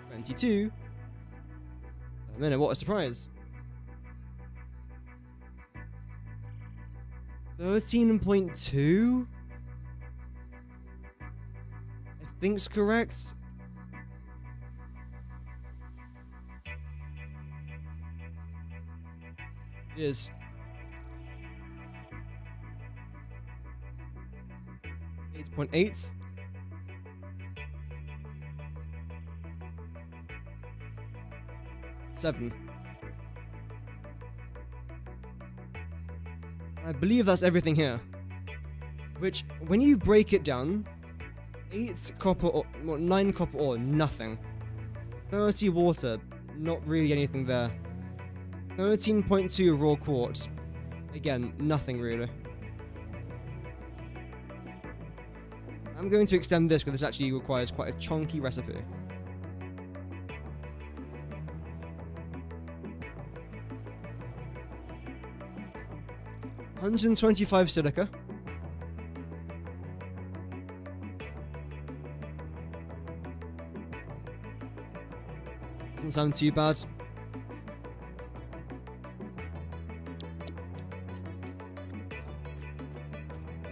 22 per minute. What a surprise. 13.2? I think's correct. It is. .8. 7. I believe that's everything here. Which, when you break it down, 8 copper ore, 9 copper ore, nothing. 30 water, not really anything there. 13.2 raw quartz, again, nothing really. I'm going to extend this because this actually requires quite a chunky recipe. $125 silica. Doesn't sound too bad.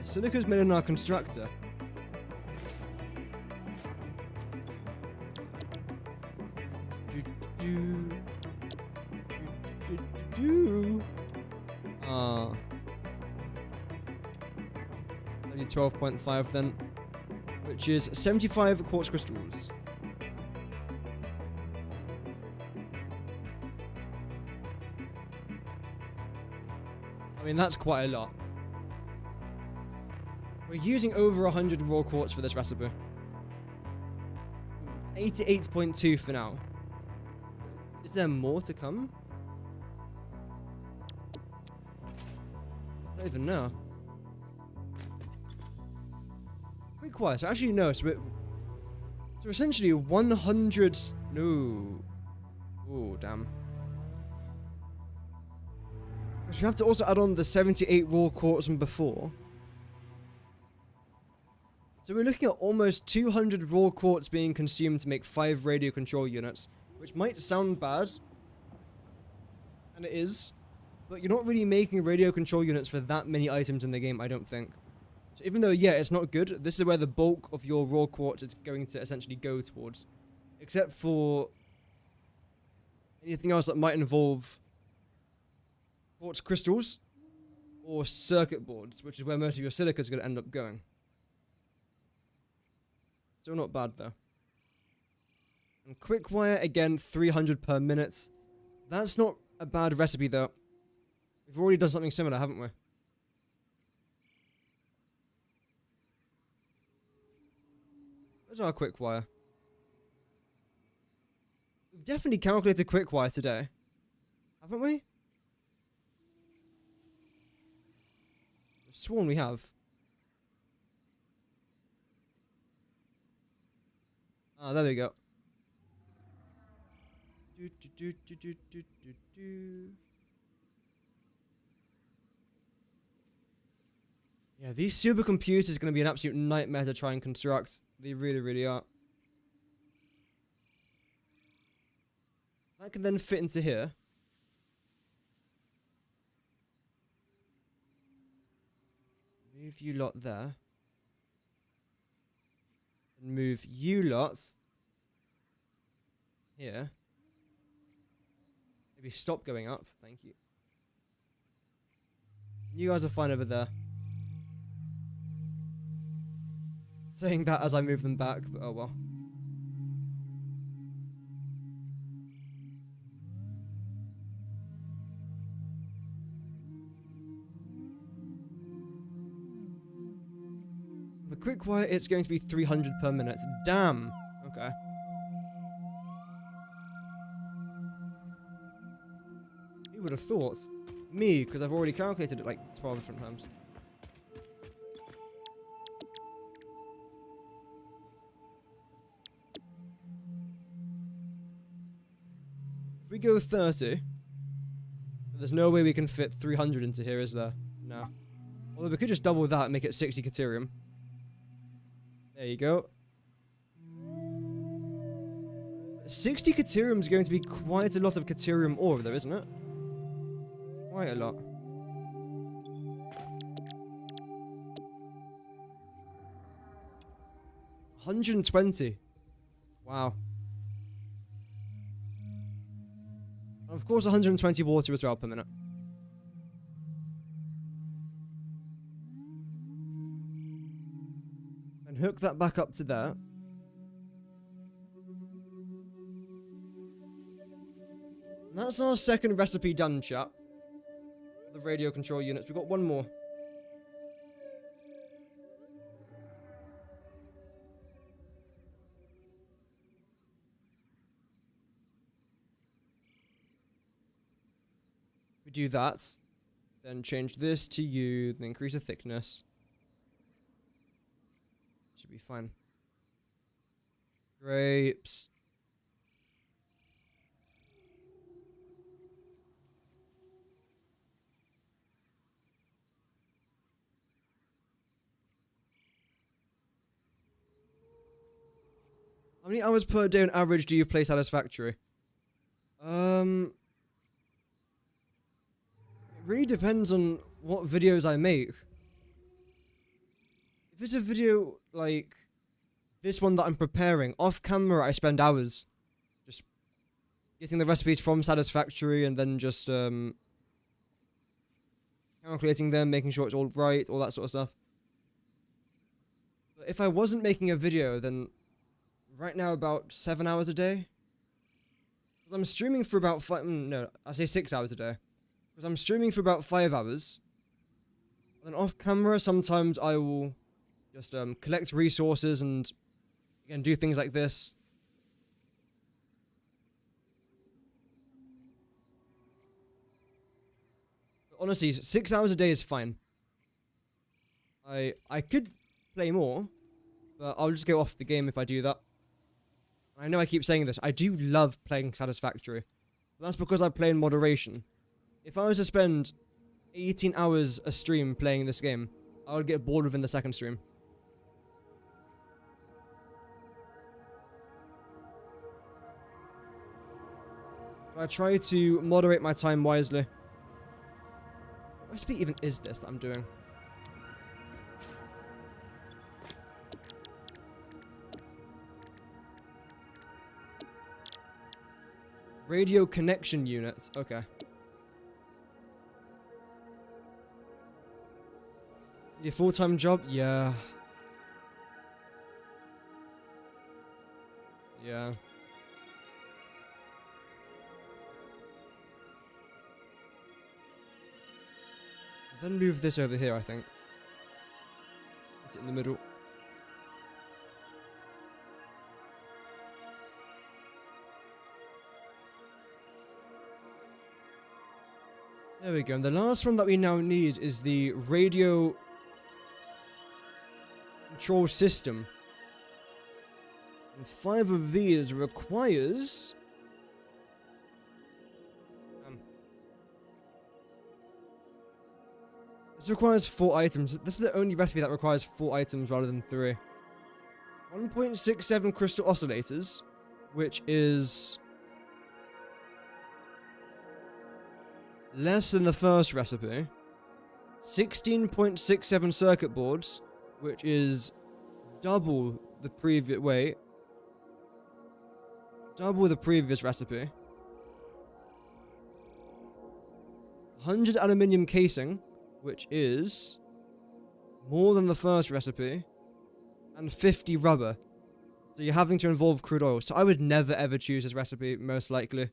Silica's made in our constructor. Only 12.5 then, which is 75 quartz crystals. I mean, that's quite a lot. We're using over 100 raw quartz for this recipe. 88.2 for now. Is there more to come? I don't even know. Quickwire. So actually no. So essentially 100. No. Oh damn. Because we have to also add on the 78 raw quartz from before. So we're looking at almost 200 raw quartz being consumed to make 5 radio control units, which might sound bad, and it is, but you're not really making radio control units for that many items in the game, I don't think. So even though, yeah, it's not good, this is where the bulk of your raw quartz is going to essentially go towards. Except for anything else that might involve quartz crystals or circuit boards, which is where most of your silica is going to end up going. Still not bad though. And quickwire, again, 300 per minute. That's not a bad recipe though. We've already done something similar, haven't we? Where's our quickwire? We've definitely calculated quickwire today. Haven't we? I've sworn we have. Ah, there we go. Yeah, these supercomputers are going to be an absolute nightmare to try and construct. They really, really are. That can then fit into here. Move you lot there. And move you lot here. Maybe stop going up. Thank you. You guys are fine over there. Saying that as I move them back, but oh well. The quickwire, it's going to be 300 per minute. Damn. Okay. Who would have thought? Me, because I've already calculated it like 12 different times. If we go 30, there's no way we can fit 300 into here, is there? No. Although we could just double that and make it 60 Caterium. There you go. 60 Caterium is going to be quite a lot of Caterium ore, though, isn't it? Quite a lot. $120. Wow. And of course, 120 water as well per minute. hook that back up to there. And that's our second recipe done, chat. The radio control units. We've got one more. We do that, then change this to U, then increase the thickness. Should be fine. Grapes. How many hours per day on average do you play Satisfactory? It really depends on what videos I make. If it's a video like this one that I'm preparing, off camera I spend hours just getting the recipes from Satisfactory and then just calculating them, making sure it's all right, all that sort of stuff. But if I wasn't making a video, then right now about 7 hours a day. Because I'm streaming for about 6 hours a day. Because I'm streaming for about 5 hours. And then off camera, sometimes I will just collect resources and again do things like this. But honestly, 6 hours a day is fine. I could play more, but I'll just go off the game if I do that. I know I keep saying this. I do love playing Satisfactory. But that's because I play in moderation. If I was to spend 18 hours a stream playing this game, I would get bored within the second stream. So I try to moderate my time wisely. What recipe even is this that I'm doing? Radio connection units. Okay. Your full-time job? Yeah. Yeah. Then move this over here, I think. It's in the middle. There we go. And the last one that we now need is the radio control system. And 5 of these requires... this requires 4 items. This is the only recipe that requires 4 items rather than 3. 1.67 crystal oscillators, which is less than the first recipe. 16.67 circuit boards, which is double the previous double the previous recipe. 100 aluminium casing, which is more than the first recipe, and 50 rubber. So you're having to involve crude oil. So I would never ever choose this recipe, most likely.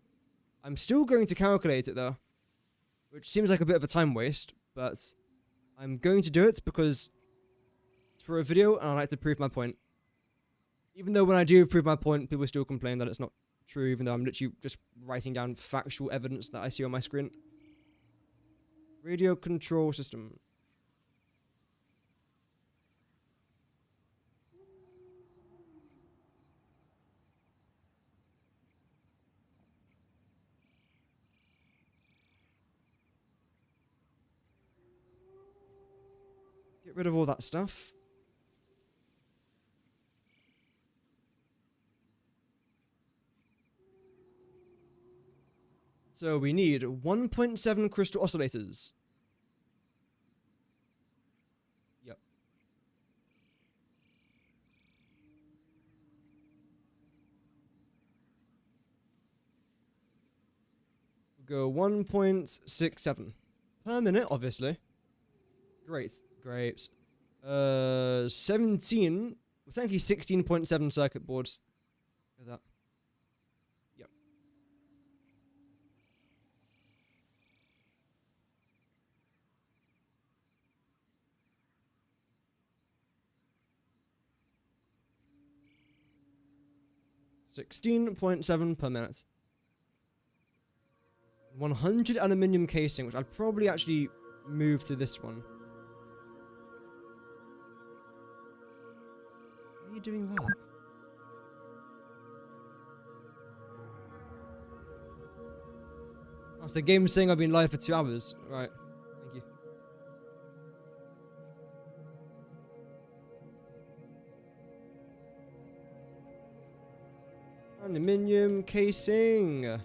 I'm still going to calculate it though, which seems like a bit of a time waste, but I'm going to do it because it's for a video and I like to prove my point. Even though when I do prove my point, people still complain that it's not true, even though I'm literally just writing down factual evidence that I see on my screen. Radio control system. Get rid of all that stuff. So we need 1.7 crystal oscillators. Yep. We'll go 1.67 per minute, obviously. Great. Grapes. 17 Well, technically 16.7 circuit boards. Look at that. Yep. $16.7 per minute. 100 aluminium casing, which I'd probably actually move to this one. Why are you doing that? Oh, so the game's saying I've been live for 2 hours. Right. Thank you. Aluminium casing.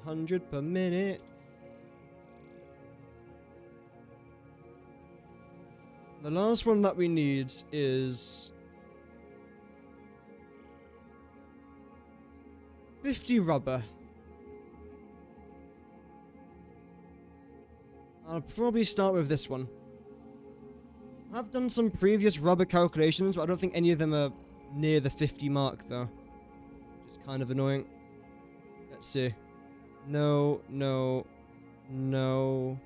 100 per minute. The last one that we need is 50 rubber. I'll probably start with this one. I've done some previous rubber calculations, but I don't think any of them are near the 50 mark though. Which is kind of annoying. Let's see. No, no, no.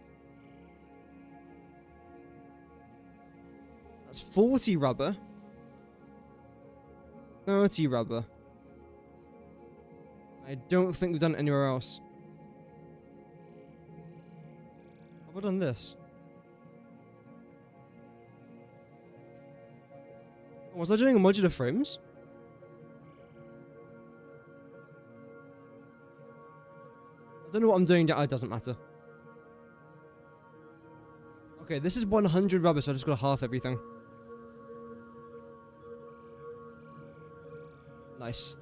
That's 40 rubber. 30 rubber. I don't think we've done it anywhere else. Have I done this? Was I doing modular frames? I don't know what I'm doing. It doesn't matter. Okay, this is 100 rubber, so I just got to half everything. Nice.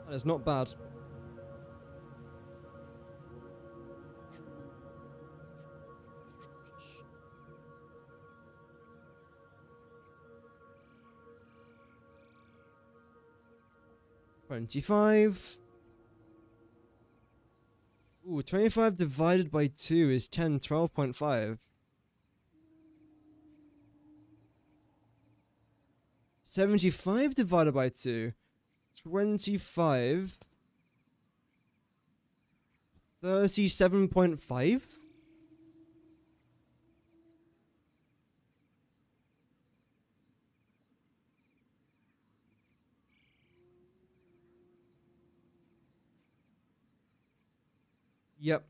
That is not bad. $25. Ooh, 25 divided by 2 is 10, 12.5. 75 divided by 2. 25. 37.5? Yep.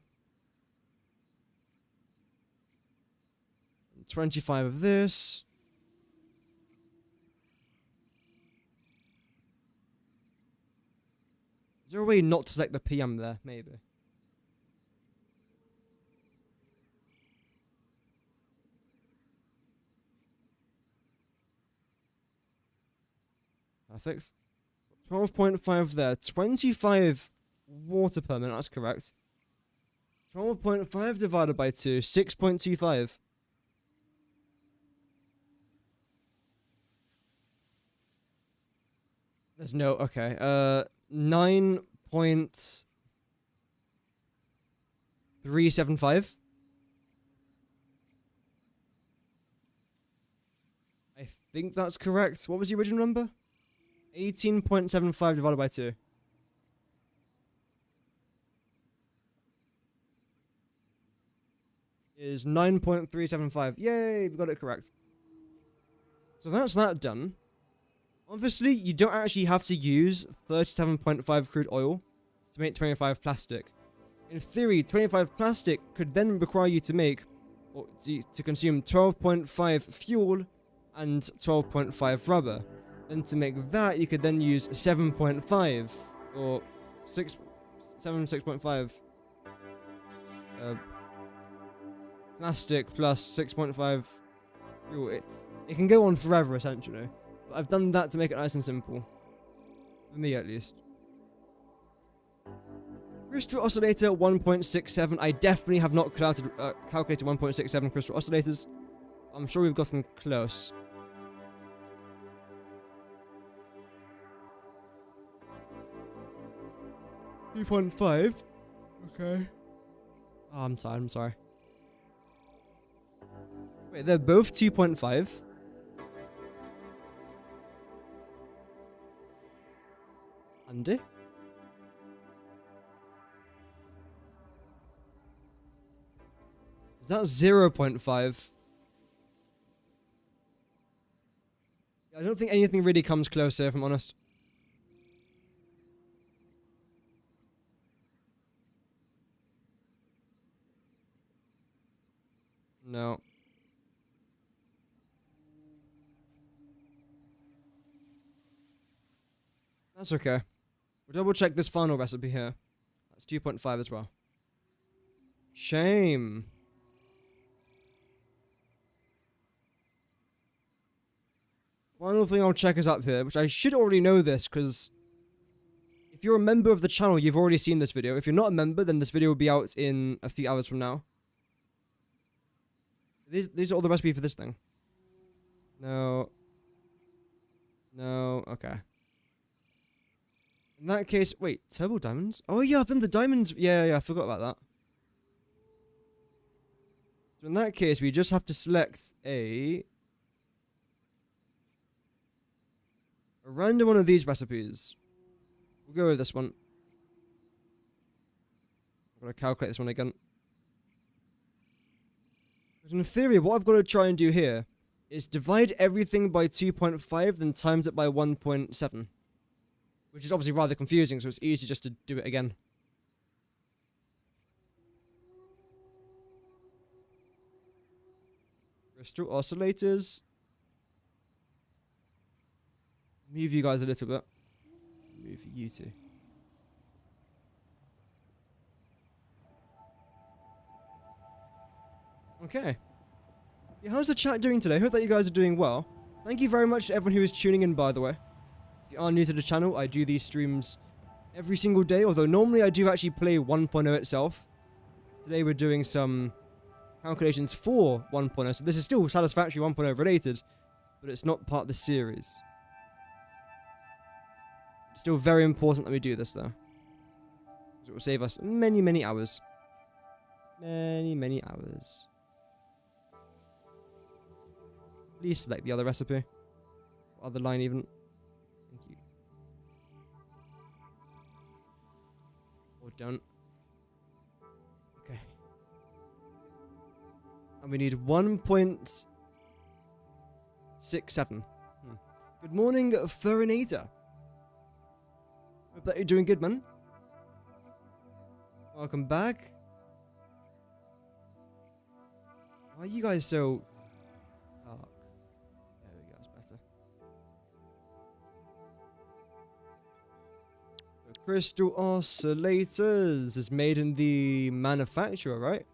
25 of this. Is there a way not to select the PM there? Maybe. Perfect. 12.5 there. 25 water per minute, that's correct. 12.5 divided by 2, 6.25. There's no, okay. 9.375. I think that's correct. What was the original number? 18.75 divided by 2. Is 9.375. Yay, we got it correct. So that's that done. Obviously, you don't actually have to use 37.5 crude oil to make 25 plastic. In theory, 25 plastic could then require you to make, or to consume 12.5 fuel and 12.5 rubber. Then to make that, you could then use 7.5 or 6.5 plastic plus 6.5 fuel. It can go on forever, essentially. But I've done that to make it nice and simple. For me, at least. Crystal oscillator 1.67. I definitely have not calculated 1.67 crystal oscillators. I'm sure we've gotten close. $2.5. Okay. Oh, I'm tired. I'm sorry. Wait, they're both 2.5. Andy? Is that 0.5? I don't think anything really comes close here, if I'm honest. No. That's okay. We'll double check this final recipe here. That's 2.5 as well. Shame. Final thing I'll check is up here, which I should already know this, because if you're a member of the channel, you've already seen this video. If you're not a member, then this video will be out in a few hours from now. These are all the recipe for this thing. No. No, okay. In that case, wait, turbo diamonds? Oh yeah, then the diamonds, yeah, I forgot about that. So in that case, we just have to select a random one of these recipes. We'll go with this one. I'm going to calculate this one again. Because in theory, what I've got to try and do here is divide everything by 2.5, then times it by 1.7. Which is obviously rather confusing, so it's easy just to do it again. Crystal oscillators. Move you guys a little bit. Move you two. Okay. Yeah, how's the chat doing today? Hope that you guys are doing well. Thank you very much to everyone who is tuning in, by the way. If you are new to the channel, I do these streams every single day, although normally I do actually play 1.0 itself. Today we're doing some calculations for 1.0, so this is still Satisfactory 1.0 related, but it's not part of the series. It's still very important that we do this, though. Because it will save us many, many hours. Many, many hours. Please select the other recipe. Or other line, even. Thank you. Or don't. Okay. And we need 1.67. Good morning, Furinator. Hope that you're doing good, man. Welcome back. Why are you guys so dark? There we go, that's better. The crystal oscillators is made in the manufacturer, right?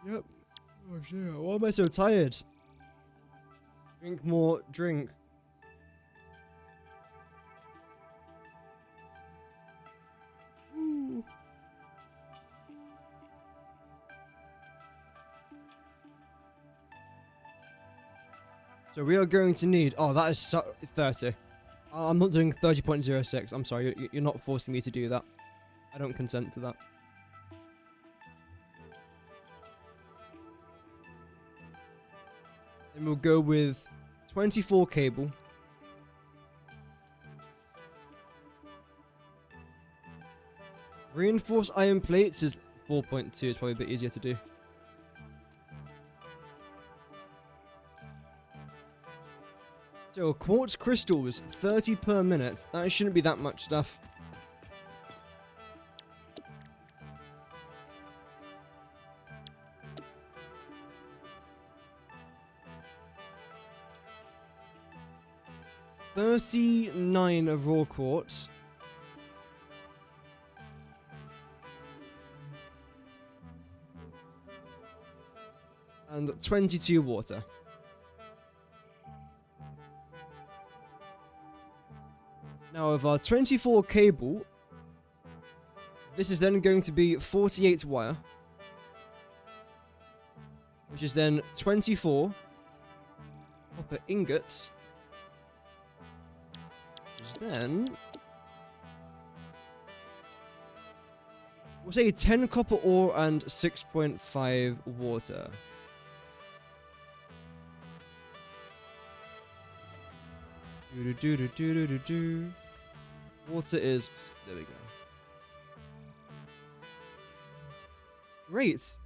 Yep. Oh shit, why am I so tired? Drink more, drink. Ooh. So we are going to need, oh that is 30. I'm not doing 30.06, I'm sorry, you're not forcing me to do that. I don't consent to that. And we'll go with 24 cable. Reinforced iron plates is 4.2. It's probably a bit easier to do. So quartz crystals, 30 per minute. That shouldn't be that much stuff. $39 of raw quartz. And 22 water. Now of our 24 cable, this is then going to be 48 wire. Which is then 24 copper ingots. is then... we'll say 10 copper ore and 6.5 water. Do-do-do-do-do-do-do. Water is... there we go. Great.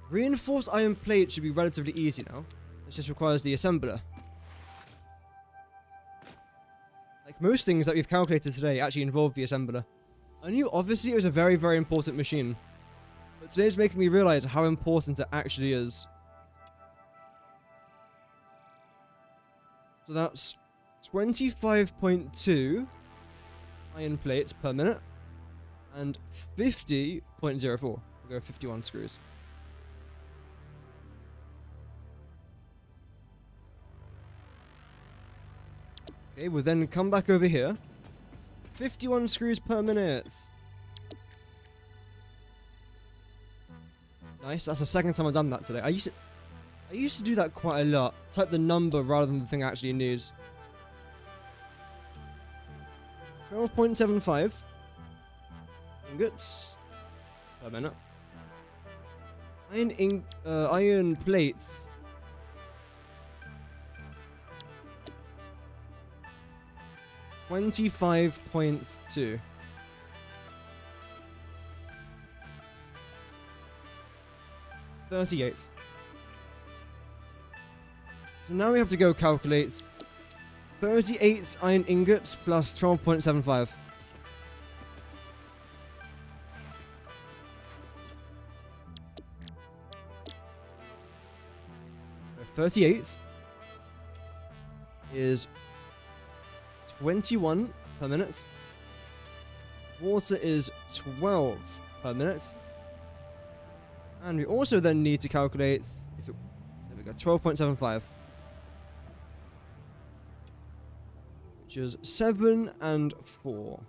Reinforced iron plate should be relatively easy now. This just requires the assembler. Like most things that we've calculated today actually involve the assembler. I knew obviously it was a very, very important machine. But today's making me realize how important it actually is. So that's 25.2 iron plates per minute. And 50.04. We'll go 51 screws. Okay, we'll then come back over here. 51 screws per minute. Nice, that's the second time I've done that today. I used to do that quite a lot. Type the number rather than the thing I actually needs. 12.75 ingots per minute. Iron plates. 25.2. $38. So now we have to go calculate 38 iron ingots plus 12.75. So 38 is 21 per minute. Water is 12 per minute. And we also then need to calculate if it, there we go, 12.75. Which is 7 and 4.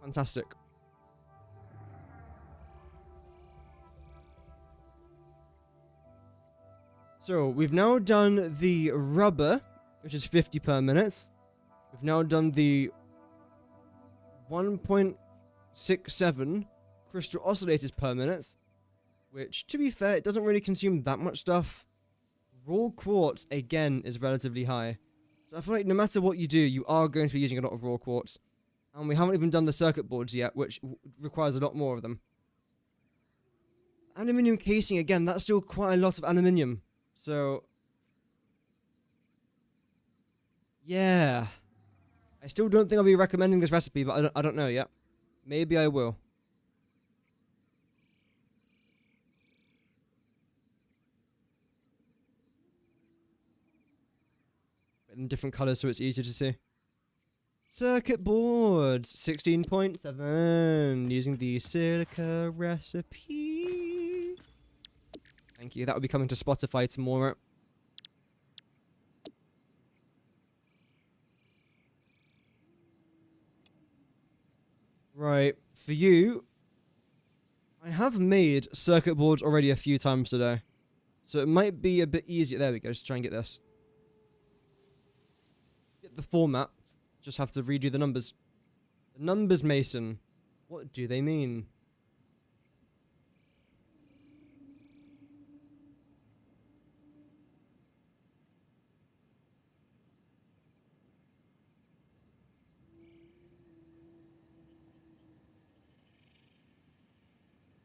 Fantastic. So, we've now done the rubber, which is 50 per minute. We've now done the 1.67 crystal oscillators per minute, which, to be fair, it doesn't really consume that much stuff. Raw quartz, again, is relatively high. So I feel like no matter what you do, you are going to be using a lot of raw quartz. And we haven't even done the circuit boards yet, which requires a lot more of them. Aluminium casing, again, that's still quite a lot of aluminium. So, yeah. I still don't think I'll be recommending this recipe, but I don't know yet. Maybe I will. In different colors so it's easier to see. Circuit boards, 16.7, using the silica recipe. Thank you, that will be coming to Spotify tomorrow. Right, for you, I have made circuit boards already a few times today. So it might be a bit easier. There we go, just try and get this. Get the format. Just have to redo the numbers. The numbers, Mason. What do they mean?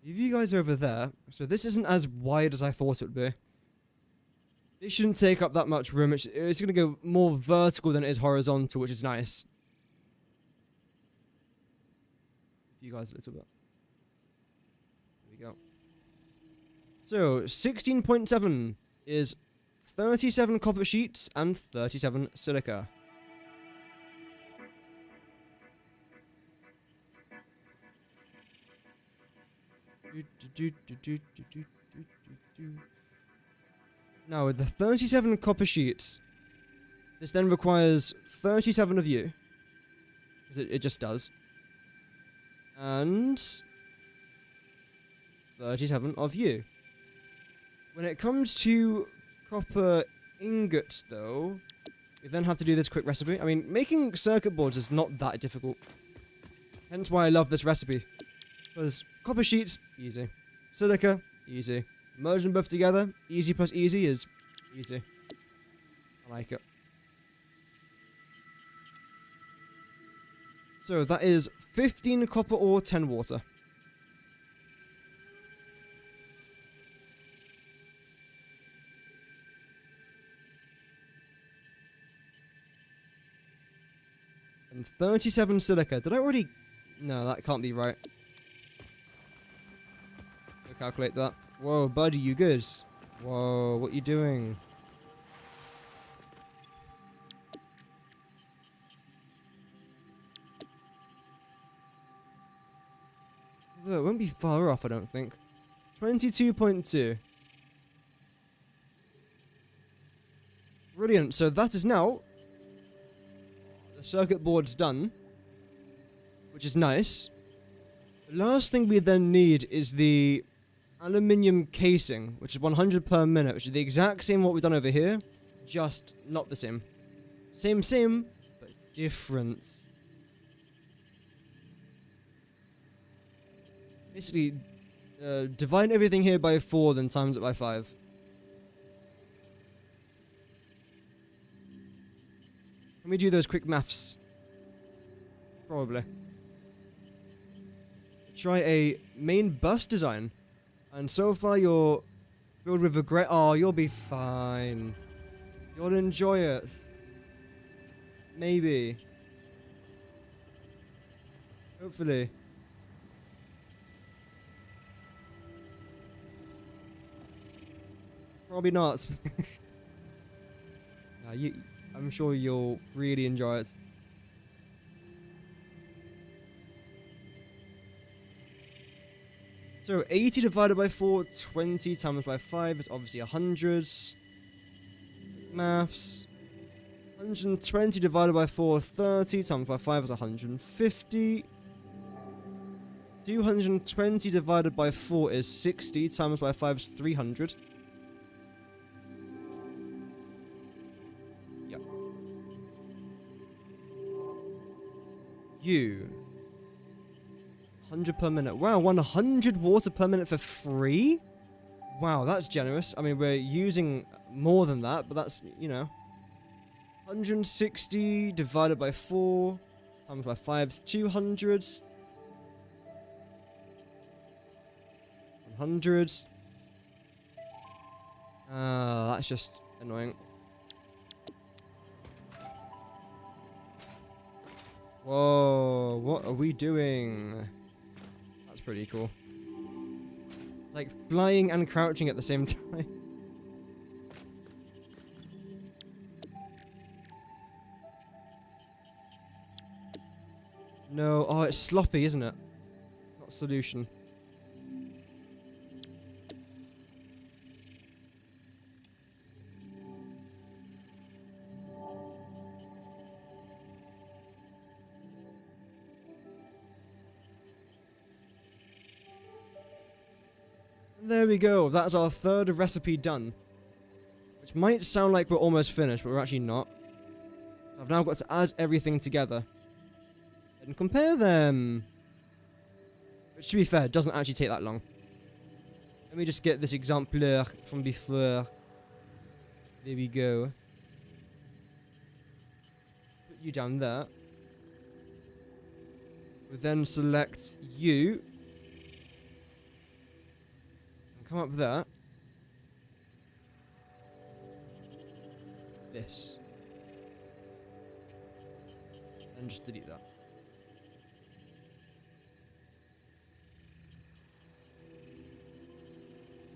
If you guys are over there, so this isn't as wide as I thought it would be. It shouldn't take up that much room. It's going to go more vertical than it is horizontal, which is nice. You guys a little bit. There we go. So, 16.7 is 37 copper sheets and 37 silica. Now, with the 37 copper sheets, this then requires 37 of you. It just does. And 37 of you. When it comes to copper ingots, though, we then have to do this quick recipe. I mean, making circuit boards is not that difficult. Hence why I love this recipe. Because copper sheets, easy. Silica, easy. Merge them both together, easy plus easy is easy. I like it. So that is 15 copper ore, 10 water. And 37 silica. Did I already... No, that can't be right. Go calculate that. Whoa, buddy, you good? Whoa, what you doing? Although, it won't be far off, I don't think. 22.2. Brilliant, so that is now... The circuit board's done. Which is nice. The last thing we then need is the aluminium casing, which is 100 per minute, which is the exact same what we've done over here, just not the same. Same, but different. Basically, divide everything here by 4, then times it by 5. Can we do those quick maths? Probably. Try a main bus design. And so far you're filled with regret. Oh, you'll be fine. You'll enjoy it. Maybe. Hopefully. Probably not. Nah, I'm sure you'll really enjoy it. So 80 divided by 4, 20 times by 5 is obviously 100. Maths. 120 divided by 4, 30 times by 5 is 150. 220 divided by 4 is 60 times by 5 is 300. Yep. You. 100 per minute. Wow, 100 water per minute for free? Wow, that's generous. I mean, we're using more than that, but that's, you know. 160 divided by 4 times by 5 is 200. 100. That's just annoying. Whoa, what are we doing? That's pretty cool. It's like flying and crouching at the same time. No, oh, it's sloppy, isn't it? Not solution. There we go, that's our third recipe done. Which might sound like we're almost finished, but we're actually not. I've now got to add everything together. And compare them. Which, to be fair, doesn't actually take that long. Let me just get this exemplar from before. There we go. Put you down there. We'll then select you. Come up there. This. And just delete that.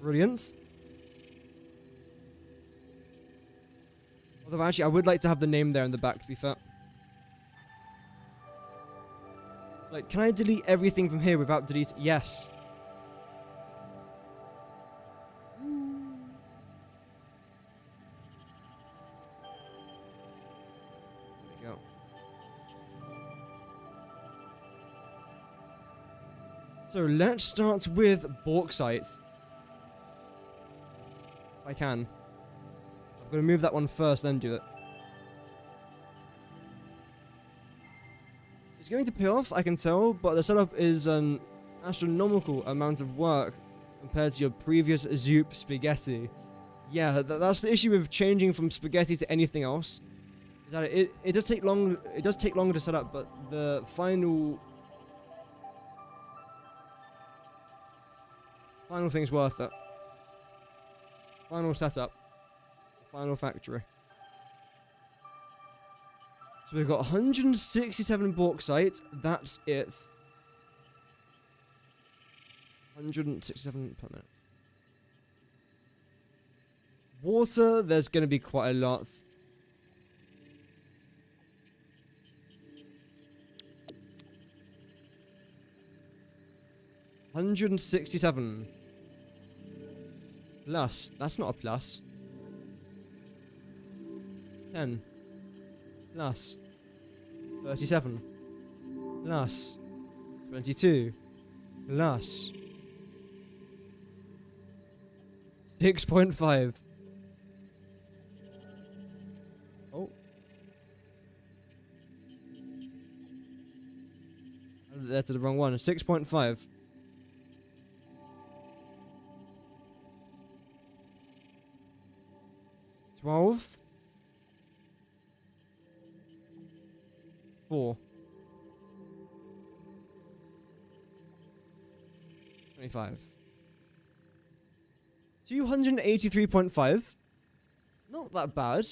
Brilliant. Although actually I would like to have the name there in the back, to be fair. Like, can I delete everything from here without deleting? Yes. So let's start with bauxite. If I can. I've got to move that one first, then do it. It's going to pay off, I can tell, but the setup is an astronomical amount of work compared to your previous Zoop spaghetti. Yeah, that's the issue with changing from spaghetti to anything else. Is that it does take long. It does take longer to set up, but the final thing's worth it. Final setup. Final factory. So we've got 167 bauxite. That's it. 167 per minute. Water, there's going to be quite a lot. $167. Plus. That's not a plus. 10. Plus. 37. Plus. 22. Plus. 6.5. Oh. That's the wrong one. 6.5. 12. 4. 25. 283.5. Not that bad.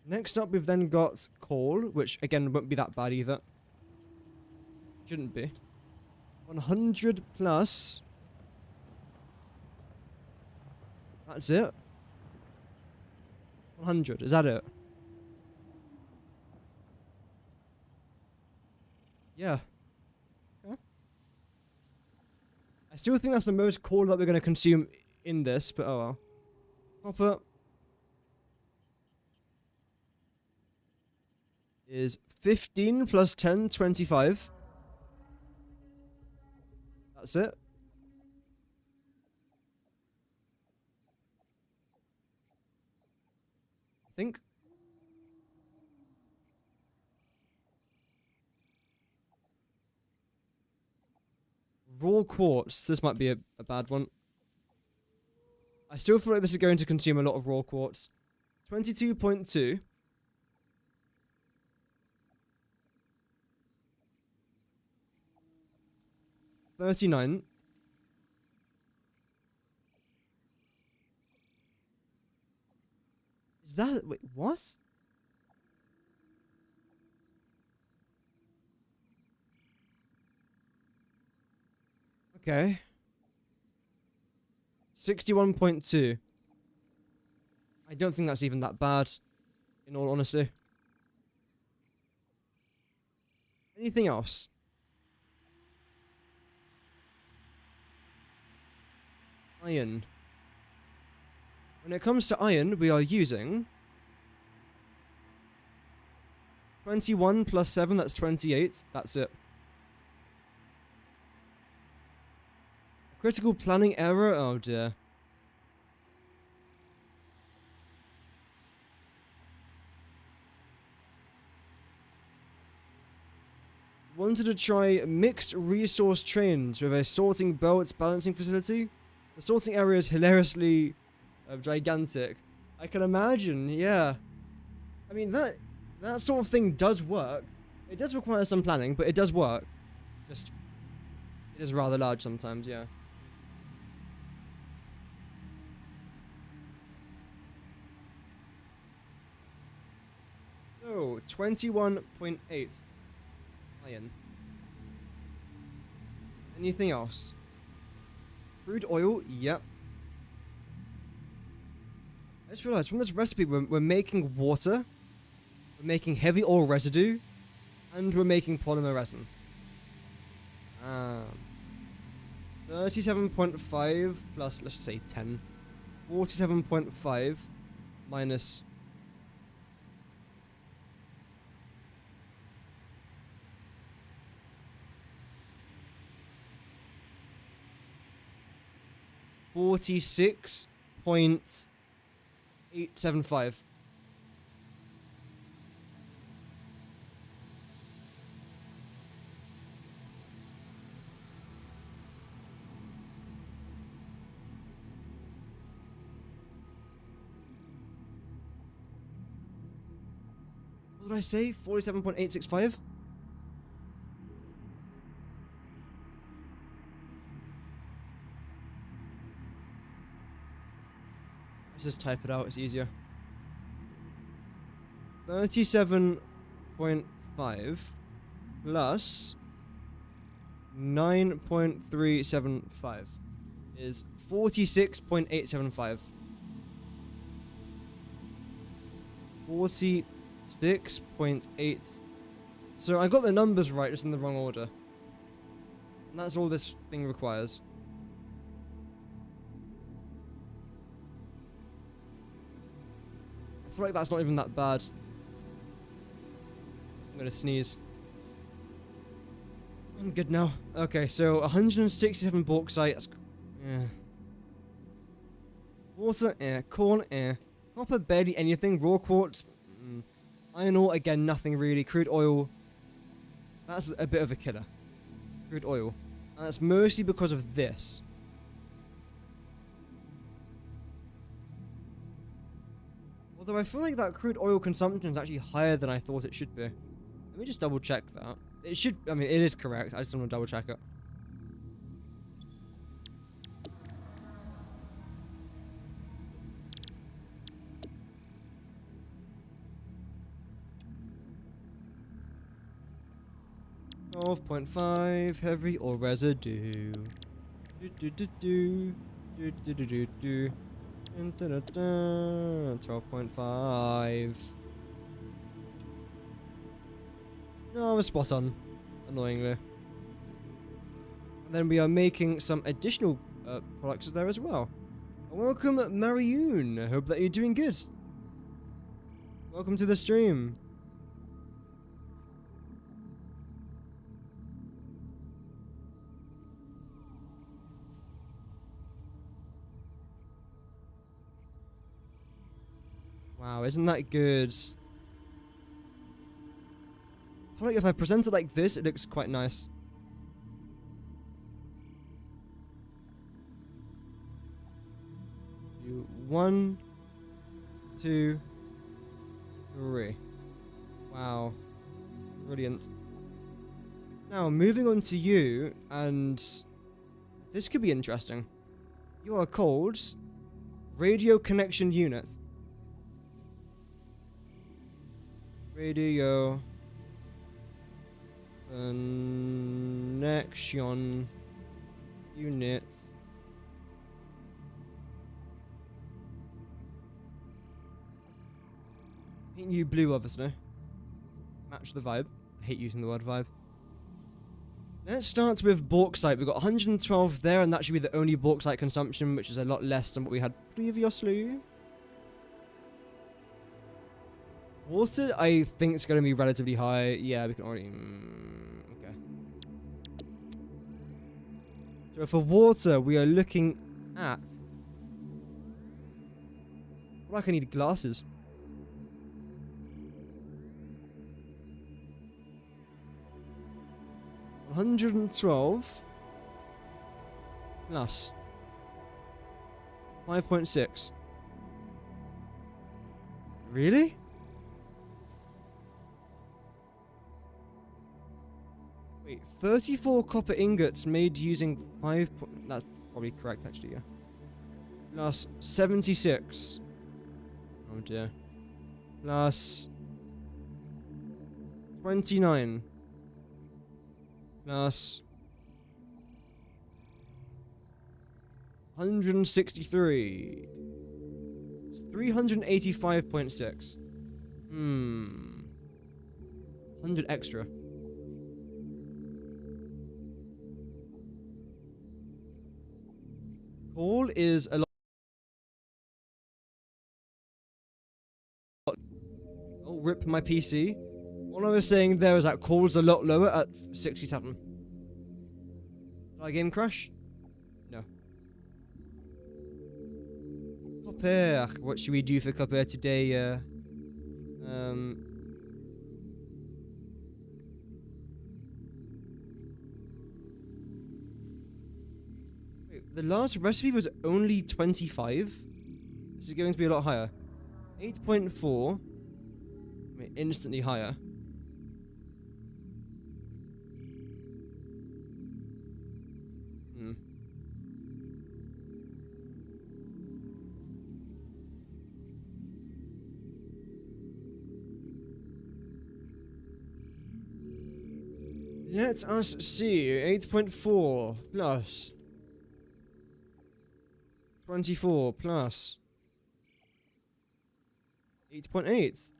Next up, we've then got coal, which again won't be that bad either. Shouldn't be. 100 plus. That's it. 100. Is that it? Yeah. Okay. I still think that's the most coal that we're going to consume in this, but oh well. Copper is 15 plus 10, 25. That's it. I think. Raw quartz. This might be a bad one. I still feel like this is going to consume a lot of raw quartz. 22.2. $39. Is that... Wait, what? Okay. 61.2. I don't think that's even that bad, in all honesty. Anything else? Iron. When it comes to iron, we are using 21 plus 7, that's 28. That's it. Critical planning error? Oh dear. Wanted to try mixed resource trains with a sorting belt balancing facility. The sorting area is hilariously gigantic. I can imagine, yeah. I mean, that sort of thing does work. It does require some planning, but it does work. Just, it is rather large sometimes, yeah. So, 21.8 iron. Anything else? Crude oil, yep. I just realized from this recipe we're making water, we're making heavy oil residue, and we're making polymer resin. 37.5 plus, let's just say 10. 47.5 minus 46.875. What did I say? 47.865? Let's just type it out, it's easier. 37.5 plus 9.375 is 46.875. 46.8. So I got the numbers right, just in the wrong order. And that's all this thing requires. I feel like that's not even that bad. I'm gonna sneeze. I'm good now. Okay, so 167 bauxite. That's, yeah. Water, corn, copper, barely anything. Raw quartz, iron ore, again, nothing really. Crude oil, that's a bit of a killer. Crude oil. And that's mostly because of this. Although I feel like that crude oil consumption is actually higher than I thought it should be. Let me just double check that. It should, I mean, it is correct. I just want to double check it. .5 heavy or residue. 12.5. No, I was spot on. Annoyingly. And then we are making some additional products there as well. Welcome, Mariune. I hope that you're doing good. Welcome to the stream. Wow, isn't that good? I feel like if I present it like this, it looks quite nice. Do 1, 2, 3. Wow. Brilliant. Now, moving on to you, and this could be interesting. You are called Radio Connection Unit. Radio Connection Unit. Paint you blue, obviously. Match the vibe. I hate using the word vibe. Let's start with bauxite. We've got 112 there, and that should be the only bauxite consumption, which is a lot less than what we had previously. Water, I think it's going to be relatively high. Yeah, we can already... okay. So for water, we are looking at... I feel like I need glasses. $112 plus 5.6. Really? Wait, 34 copper ingots made using 5. That's probably correct, actually, yeah. Plus 76. Oh dear. Plus 29. Plus 163. 385.6. 100 extra. Coal is a lot. Oh, rip my PC. All I was saying there is that coal's a lot lower at 67. Did I game crash? No. Copper. What should we do for copper today? Wait, the last recipe was only 25? This is going to be a lot higher. 8.4. I mean, instantly higher. Let us see. 8.4 plus 24 plus 8.8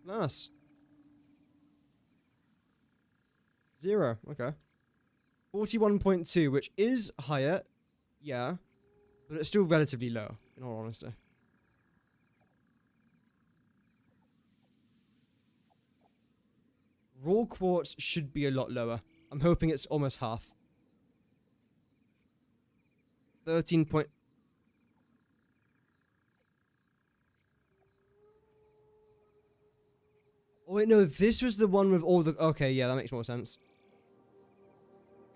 plus 0. Okay. 41.2, which is higher, yeah, but it's still relatively low, in all honesty. Raw quartz should be a lot lower. I'm hoping it's almost half. 13 point... Oh wait, no, this was the one with all the... Okay, yeah, that makes more sense.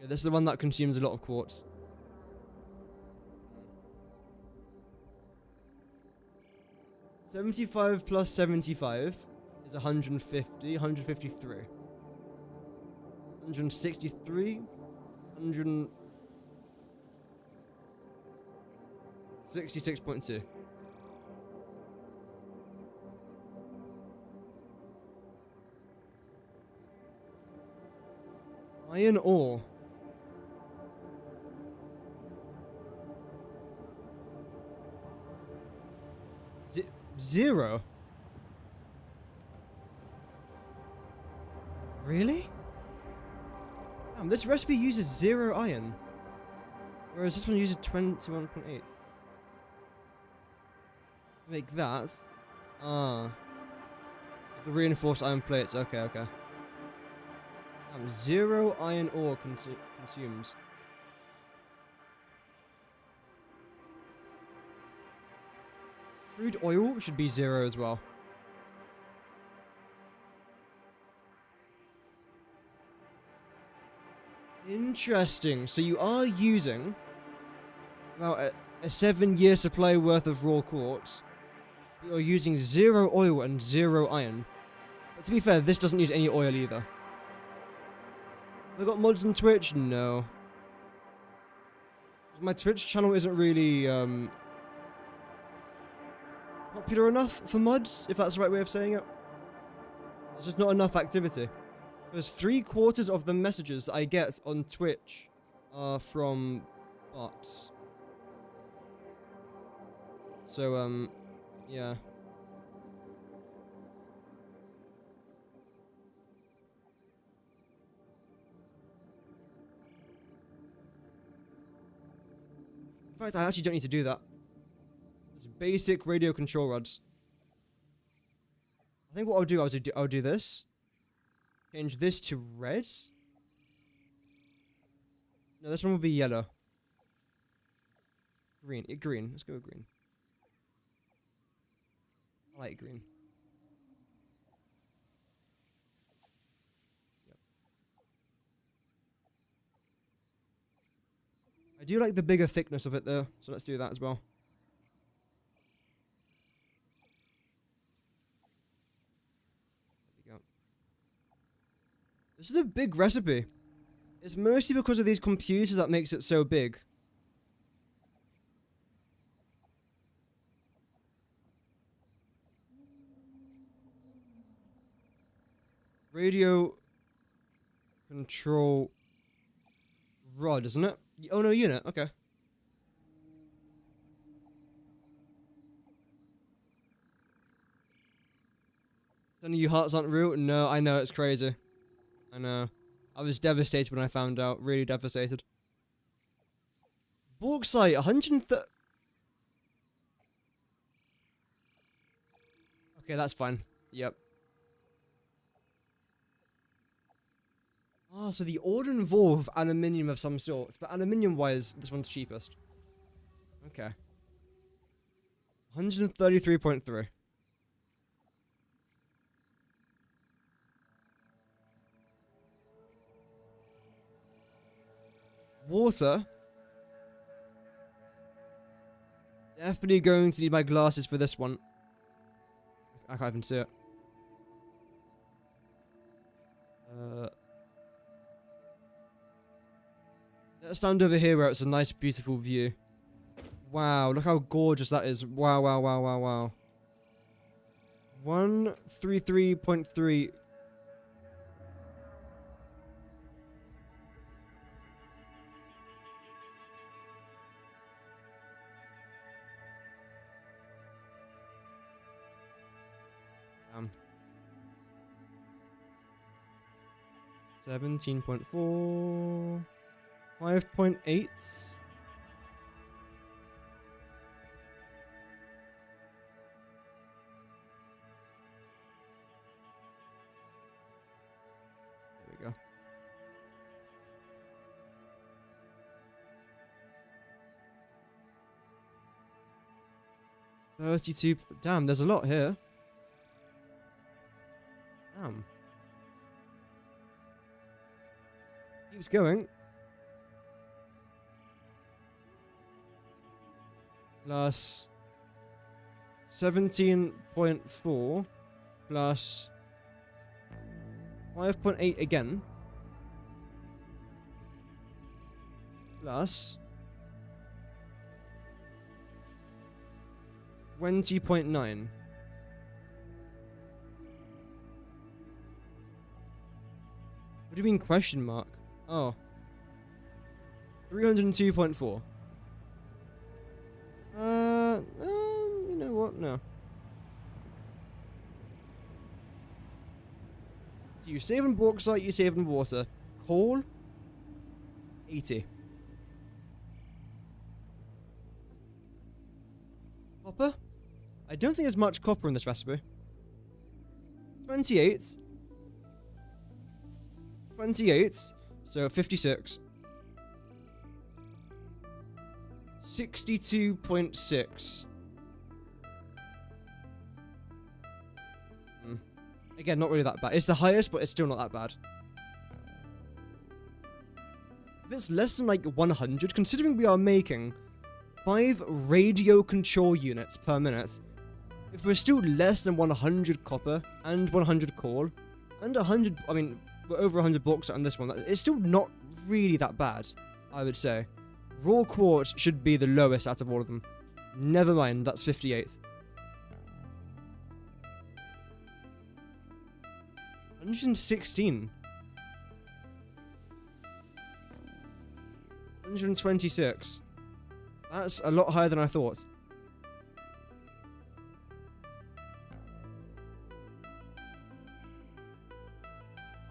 Yeah, this is the one that consumes a lot of quartz. $75 plus 75 is 150, 153. 163, 166.2. Iron ore. Zero? Really? Damn, this recipe uses 0 iron. Whereas this one uses 21.8. To make that. Ah. The reinforced iron plates. Okay, okay. Damn, 0 iron ore consumes. Crude oil should be 0 as well. Interesting. So you are using about a 7-year supply worth of raw quartz. But you're using 0 oil and 0 iron. But to be fair, this doesn't use any oil either. Have I got mods on Twitch? No. My Twitch channel isn't really popular enough for mods, if that's the right way of saying it. There's just not enough activity. Because 3/4 of the messages I get on Twitch are from bots. So, yeah. In fact, I actually don't need to do that. It's basic radio control rods. I think what I'll do, I'll do this. Change this to red. No, this one will be yellow. Green. Green. Let's go with green. I like green. Yep. I do like the bigger thickness of it though, so let's do that as well. This is a big recipe. It's mostly because of these computers that makes it so big. Radio control rod, isn't it? Oh no, unit. Okay. None of you hearts aren't real? No, I know, it's crazy. I know. I was devastated when I found out. Really devastated. Bauxite, 130... Okay, that's fine. Yep. Ah, so the order involve aluminium of some sort. But aluminium-wise, this one's cheapest. Okay. 133.3. Water. Definitely going to need my glasses for this one. I can't even see it. Let's stand over here where it's a nice, beautiful view. Wow, look how gorgeous that is. Wow, wow, wow, wow, wow. 133.3. Damn. 17.4. 5.8. There we go. $32. Damn, there's a lot here. Damn. Keeps going. Plus 17.4 plus 5.8 again. Plus 20.9. What do you mean question mark? Oh. 302.4. You know what? No. So you save in bauxite, you save in water. Coal? 80. Copper? I don't think there's much copper in this recipe. 28. 28. So 56. 62.6. Again, not really that bad. It's the highest, but it's still not that bad. If it's less than like 100, considering we are making 5 radio control units per minute, if we're still less than 100 copper and 100 coal and 100, I mean, we're over 100 bauxite on this one, it's still not really that bad, I would say. Raw quartz should be the lowest out of all of them. Never mind, that's 58. 116. 126. That's a lot higher than I thought.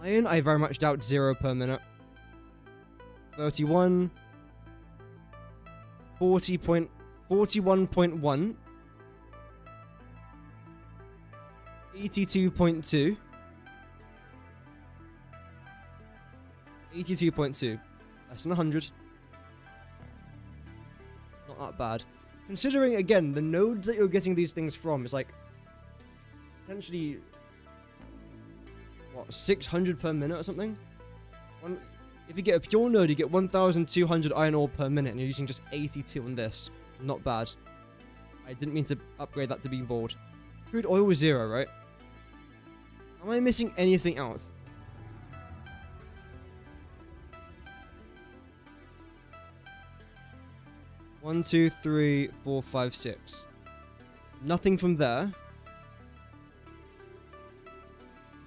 Iron, I very much doubt 0 per minute. 31. 41.1. 82.2. 82.2. Less than 100. Not that bad. Considering, again, the nodes that you're getting these things from is like essentially what, 600 per minute or something? If you get a pure node, you get 1,200 iron ore per minute, and you're using just 82 on this. Not bad. I didn't mean to upgrade that to be bold. Crude oil was 0, right? Am I missing anything else? One, two, three, four, five, six. Nothing from there.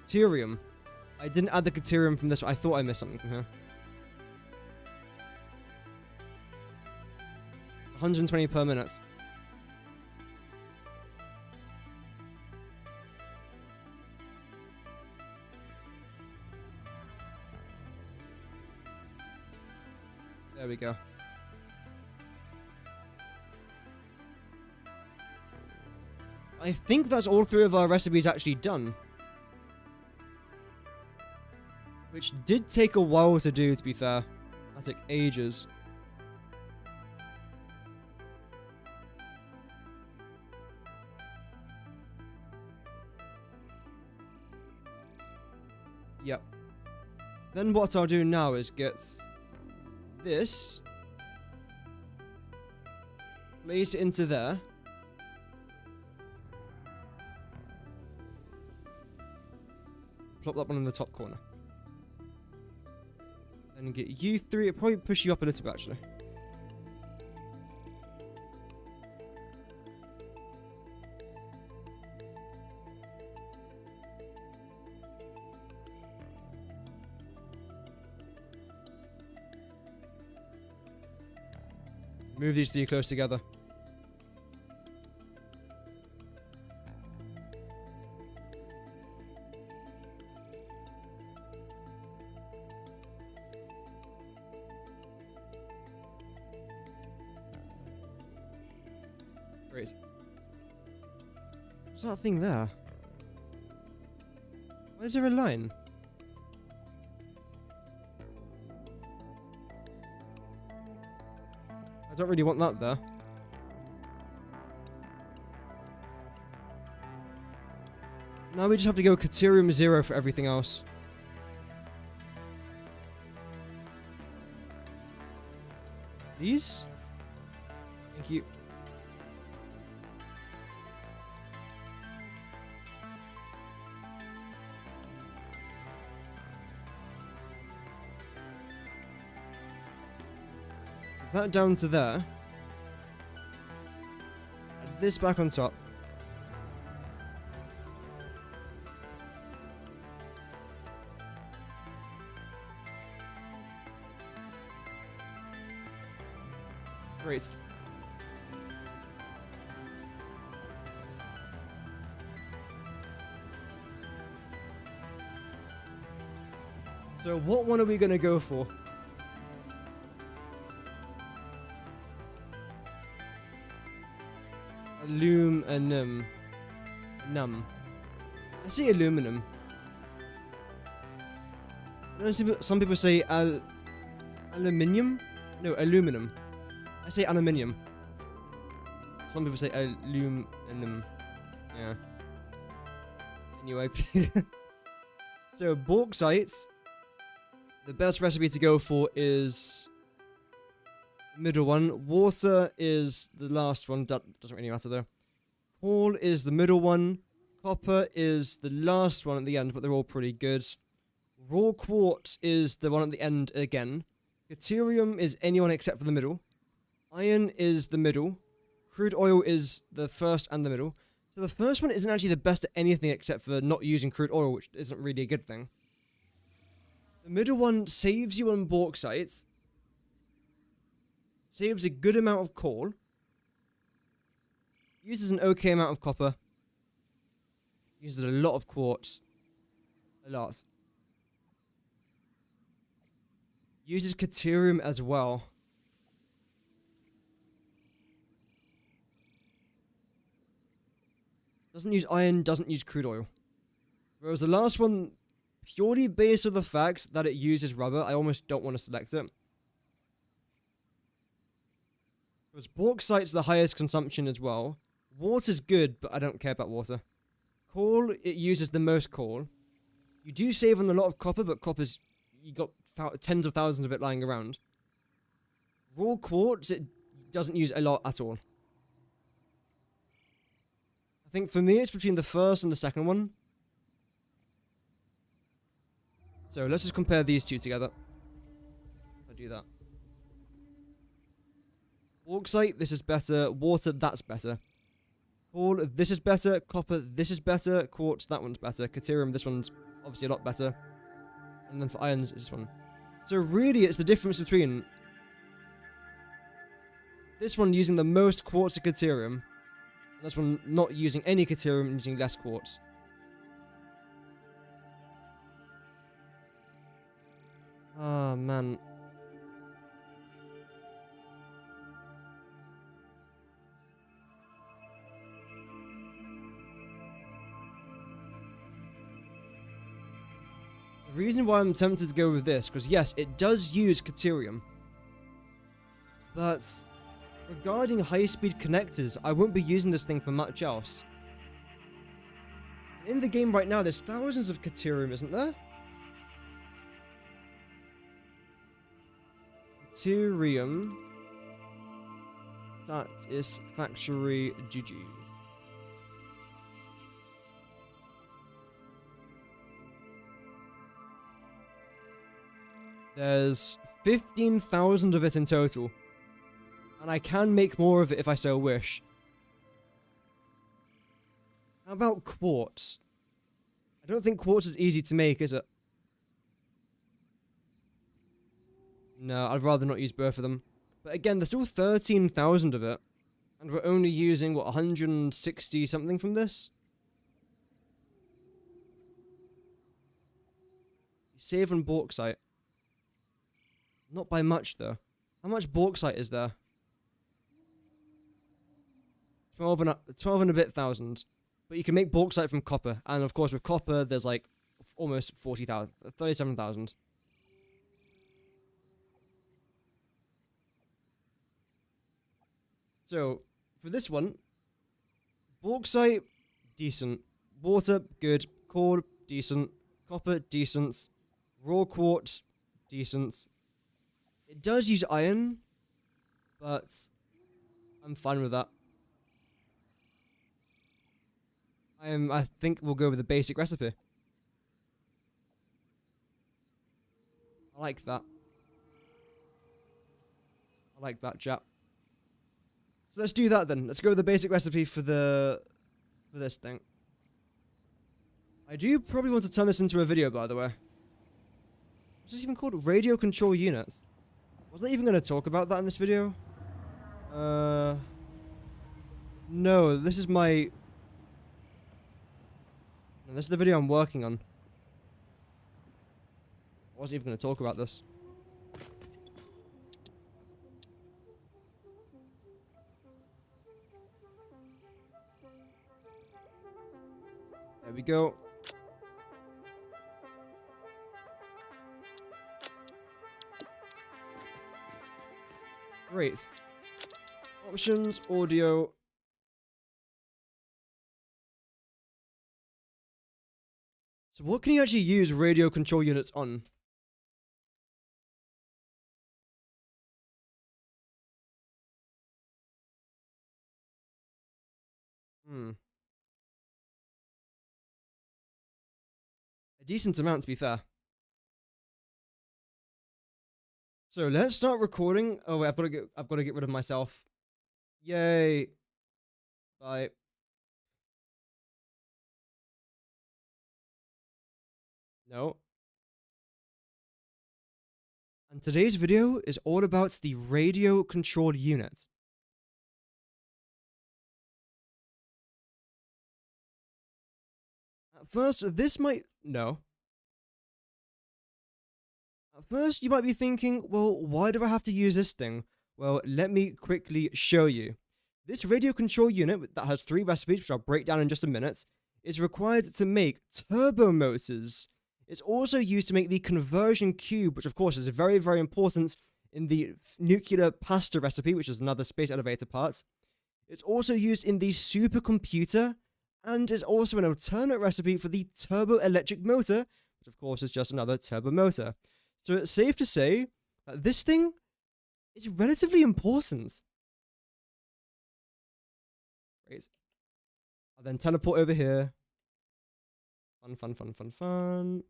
Deuterium. I didn't add the deuterium from this one. I thought I missed something from here. 120 per minute. There we go. I think that's all 3 of our recipes actually done. Which did take a while to do, to be fair. That took ages. Yep. Then what I'll do now is get this, place it into there. Plop that one in the top corner. And get you three. It'll probably push you up a little bit, actually. Move these three close together. Great. What's that thing there? Why is there a line? I don't really want that there. Now we just have to go Caterium 0 for everything else. These? Thank you. That down to there. Add this back on top. Great. So what one are we gonna go for? Aluminum. I say aluminum. Some people say aluminium? No, aluminum. I say aluminium. Some people say aluminum. Yeah. Anyway. So, bauxite. The best recipe to go for is middle one. Water is the last one. That doesn't really matter though. Coal is the middle one. Copper is the last one at the end, but they're all pretty good. Raw quartz is the one at the end again. Deuterium is anyone except for the middle. Iron is the middle. Crude oil is the first and the middle. So the first one isn't actually the best at anything except for not using crude oil, which isn't really a good thing. The middle one saves you on bauxite. Saves a good amount of coal. Uses an okay amount of copper. Uses a lot of quartz. A lot. Uses Caterium as well. Doesn't use iron, doesn't use crude oil. Whereas the last one, purely based on the fact that it uses rubber, I almost don't want to select it. Because bauxite's the highest consumption as well. Water's good, but I don't care about water. Coal, it uses the most coal. You do save on a lot of copper, but copper's, you got tens of thousands of it lying around. Raw quartz, it doesn't use a lot at all. I think for me, it's between the first and the second one. So let's just compare these two together. I'll do that. Bauxite, this is better. Water, that's better. Coal, this is better. Copper, this is better. Quartz, that one's better. Caterium, this one's obviously a lot better. And then for irons, it's this one. So really, it's the difference between this one using the most quartz of Caterium, and this one not using any Caterium and using less quartz. Ah, man. The reason why I'm tempted to go with this, because yes, it does use Caterium. But regarding high-speed connectors, I won't be using this thing for much else. In the game right now, there's thousands of Caterium, isn't there? deuterium. Satisfactory GG. There's 15,000 of it in total. And I can make more of it if I so wish. How about quartz? I don't think quartz is easy to make, is it? No, I'd rather not use both of them. But again, there's still 13,000 of it. And we're only using, what, 160 something from this? Save on bauxite. Not by much, though. How much bauxite is there? 12 and a bit thousand. But you can make bauxite from copper. And of course, with copper, there's like almost 40,000. 37,000. So, for this one, bauxite, decent. Water, good. Coal, decent. Copper, decent. Raw quartz, decent. It does use iron, but I'm fine with that. I think we'll go with the basic recipe. I like that. I like that, chap. So let's do that then. Let's go with the basic recipe for this thing. I do probably want to turn this into a video, by the way. What's this even called? Radio control units. Wasn't I even going to talk about that in this video? No, this is my... No, this is the video I'm working on. I wasn't even going to talk about this. There we go. Great. Options, audio. So what can you actually use radio control units on? A decent amount, to be fair. So let's start recording. Oh wait, I've got to get rid of myself. Yay. Bye. No. And today's video is all about the radio controlled unit. At first, this might... No. At first, you might be thinking, well, why do I have to use this thing? Well, let me quickly show you. This radio control unit that has 3 recipes, which I'll break down in just a minute, is required to make turbo motors. It's also used to make the conversion cube, which of course is very, very important in the nuclear pasta recipe, which is another space elevator part. It's also used in the supercomputer, and is also an alternate recipe for the turbo electric motor, which of course is just another turbo motor. So it's safe to say that this thing is relatively important. Great. I'll then teleport over here. Fun, fun, fun, fun, fun.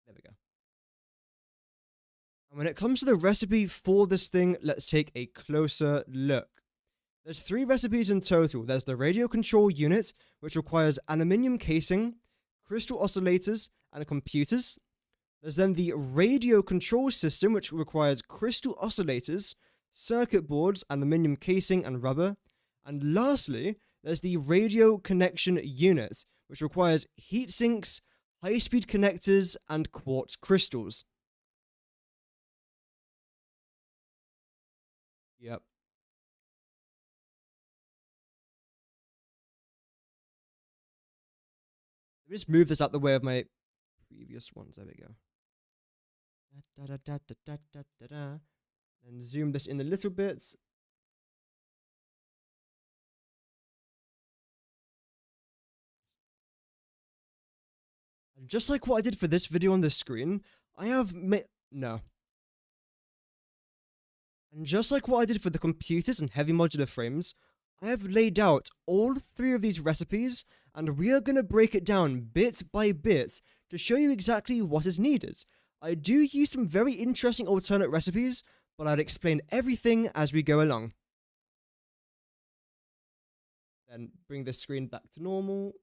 There we go. And when it comes to the recipe for this thing, let's take a closer look. There's 3 recipes in total. There's the radio control unit, which requires aluminium casing, crystal oscillators, and computers. There's then the radio control system, which requires crystal oscillators, circuit boards, aluminium casing, and rubber. And lastly, there's the radio connection unit, which requires heat sinks, high-speed connectors, and quartz crystals. Yep. Let me just move this out the way of my previous ones. There we go. And zoom this in a little bit. I Just like what I did for this video on the screen, I have no. And just like what I did for the computers and heavy modular frames, I have laid out all 3 of these recipes, and we are going to break it down bit by bit to show you exactly what is needed. I do use some very interesting alternate recipes, but I'll explain everything as we go along. Then bring the screen back to normal.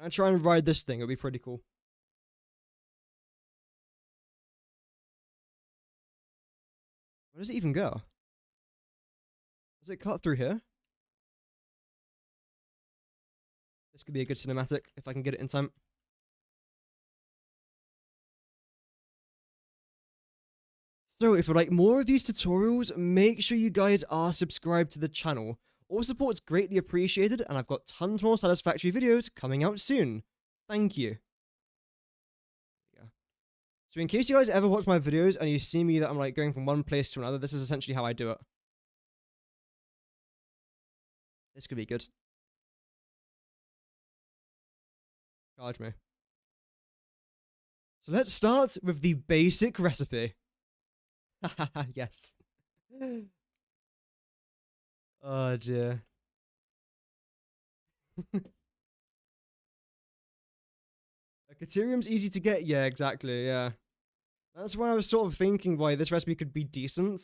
I'll try and ride this thing, it'll be pretty cool. Where does it even go? Does it cut through here? This could be a good cinematic if I can get it in time. So if you'd like more of these tutorials, make sure you guys are subscribed to the channel. All support's greatly appreciated, and I've got tons more Satisfactory videos coming out soon. Thank you. Yeah. So in case you guys ever watch my videos and you see me that I'm like going from one place to another, this is essentially how I do it. This could be good. Charge me. So let's start with the basic recipe. Yes. Oh dear. Caterium's easy to get, yeah, exactly, yeah. That's why I was sort of thinking why this recipe could be decent.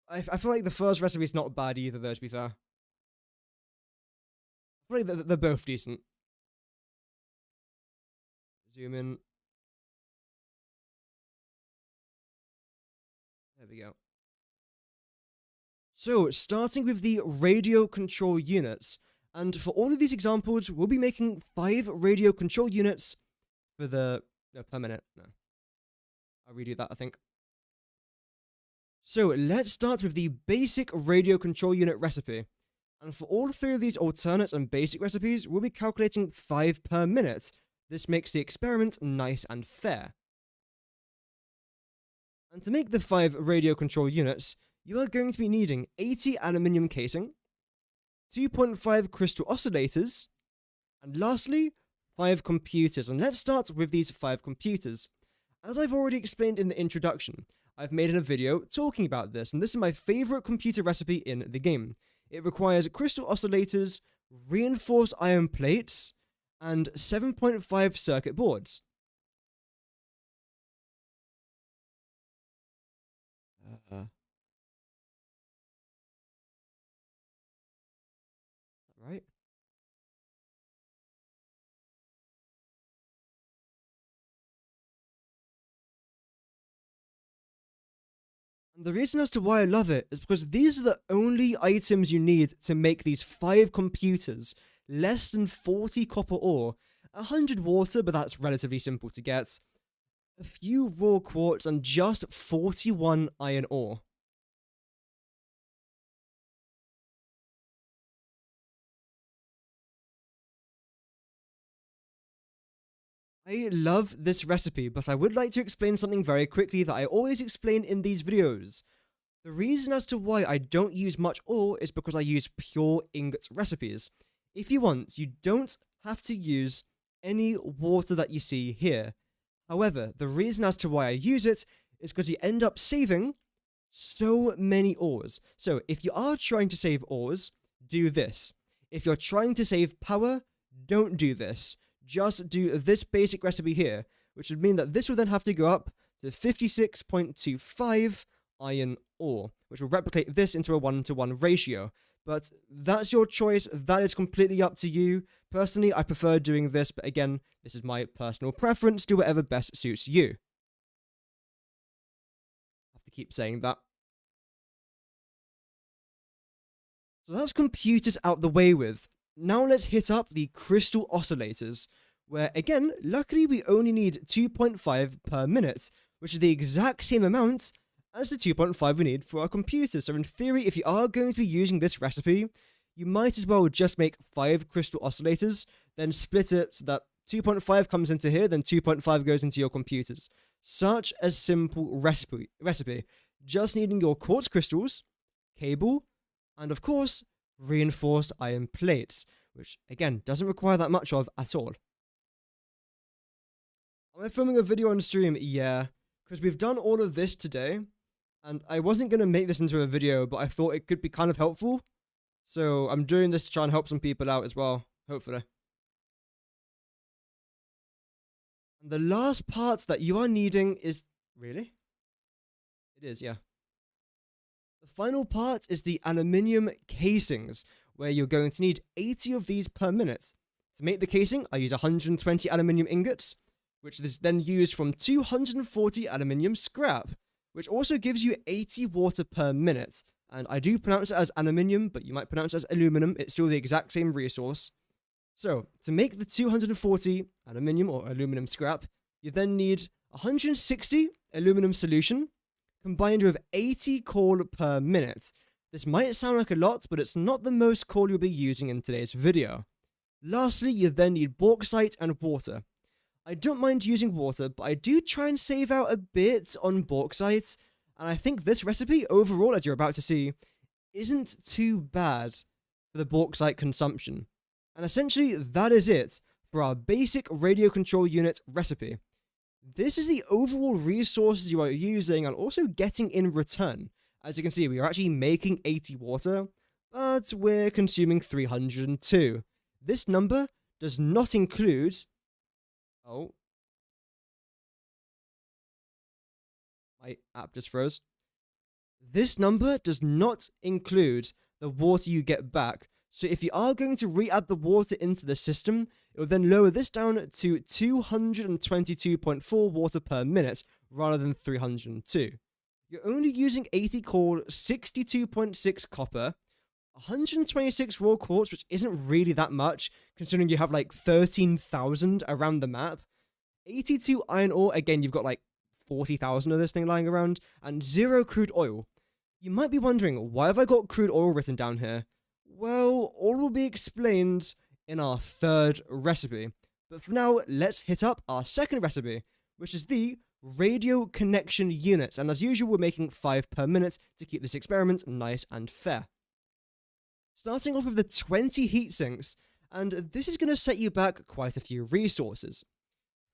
I feel like the first recipe is not bad either, though, to be fair. I feel like they're both decent. Zoom in. There we go. So, starting with the radio control units. And for all of these examples, we'll be making 5 radio control units for the... No, per minute. No. I'll redo that, I think. So, let's start with the basic radio control unit recipe. And for all 3 of these alternate and basic recipes, we'll be calculating 5 per minute. This makes the experiment nice and fair. And to make the 5 radio control units, you are going to be needing 80 aluminium casing, 2.5 crystal oscillators, and lastly, 5 computers. And let's start with these 5 computers. As I've already explained in the introduction, I've made a video talking about this, and this is my favorite computer recipe in the game. It requires crystal oscillators, reinforced iron plates, and 7.5 circuit boards. Right? And the reason as to why I love it is because these are the only items you need to make these 5 computers. Less than 40 copper ore, 100 water, but that's relatively simple to get, a few raw quartz, and just 41 iron ore. I love this recipe, but I would like to explain something very quickly that I always explain in these videos. The reason as to why I don't use much ore is because I use pure ingot recipes. If you want, you don't have to use any water that you see here. However, the reason as to why I use it is because you end up saving so many ores. So if you are trying to save ores, do this. If you're trying to save power, don't do this. Just do this basic recipe here, which would mean that this will then have to go up to 56.25 iron ore, which will replicate this into a 1-to-1 ratio. But that's your choice, that is completely up to you. Personally, I prefer doing this, but again, this is my personal preference, do whatever best suits you. I have to keep saying that. So that's computers out the way with. Now let's hit up the crystal oscillators, where again, luckily we only need 2.5 per minute, which is the exact same amount as the 2.5 we need for our computer. So in theory, if you are going to be using this recipe, you might as well just make 5 crystal oscillators, then split it so that 2.5 comes into here, then 2.5 goes into your computers. Such a simple recipe. Just needing your quartz crystals, cable, and of course, reinforced iron plates, which again, doesn't require that much of at all. Am I filming a video on stream? Yeah, because we've done all of this today, and I wasn't going to make this into a video, but I thought it could be kind of helpful. So I'm doing this to try and help some people out as well, hopefully. And the last part that you are needing is... Really? It is, yeah. The final part is the aluminium casings, where you're going to need 80 of these per minute. To make the casing, I use 120 aluminium ingots, which is then used from 240 aluminium scrap, which also gives you 80 water per minute. And I do pronounce it as aluminium, but you might pronounce it as aluminum. It's still the exact same resource. So, to make the 240 aluminium or aluminum scrap, you then need 160 aluminum solution, combined with 80 coal per minute. This might sound like a lot, but it's not the most coal you'll be using in today's video. Lastly, you then need bauxite and water. I don't mind using water, but I do try and save out a bit on bauxite, and I think this recipe, overall, as you're about to see, isn't too bad for the bauxite consumption. And essentially, that is it for our basic radio control unit recipe. This is the overall resources you are using and also getting in return. As you can see, we are actually making 80 water, but we're consuming 302. This number does not include... Oh. My app just froze. This number does not include the water you get back. So if you are going to re-add the water into the system, it will then lower this down to 222.4 water per minute rather than 302. You're only using 80 coal, 62.6 copper, 126 raw quartz, which isn't really that much, considering you have like 13,000 around the map, 82 iron ore, again you've got like 40,000 of this thing lying around, and 0 crude oil. You might be wondering, why have I got crude oil written down here? Well, all will be explained in our third recipe. But for now, let's hit up our second recipe, which is the radio connection unit. And as usual, we're making 5 per minute to keep this experiment nice and fair. Starting off with the 20 heat sinks, and this is going to set you back quite a few resources.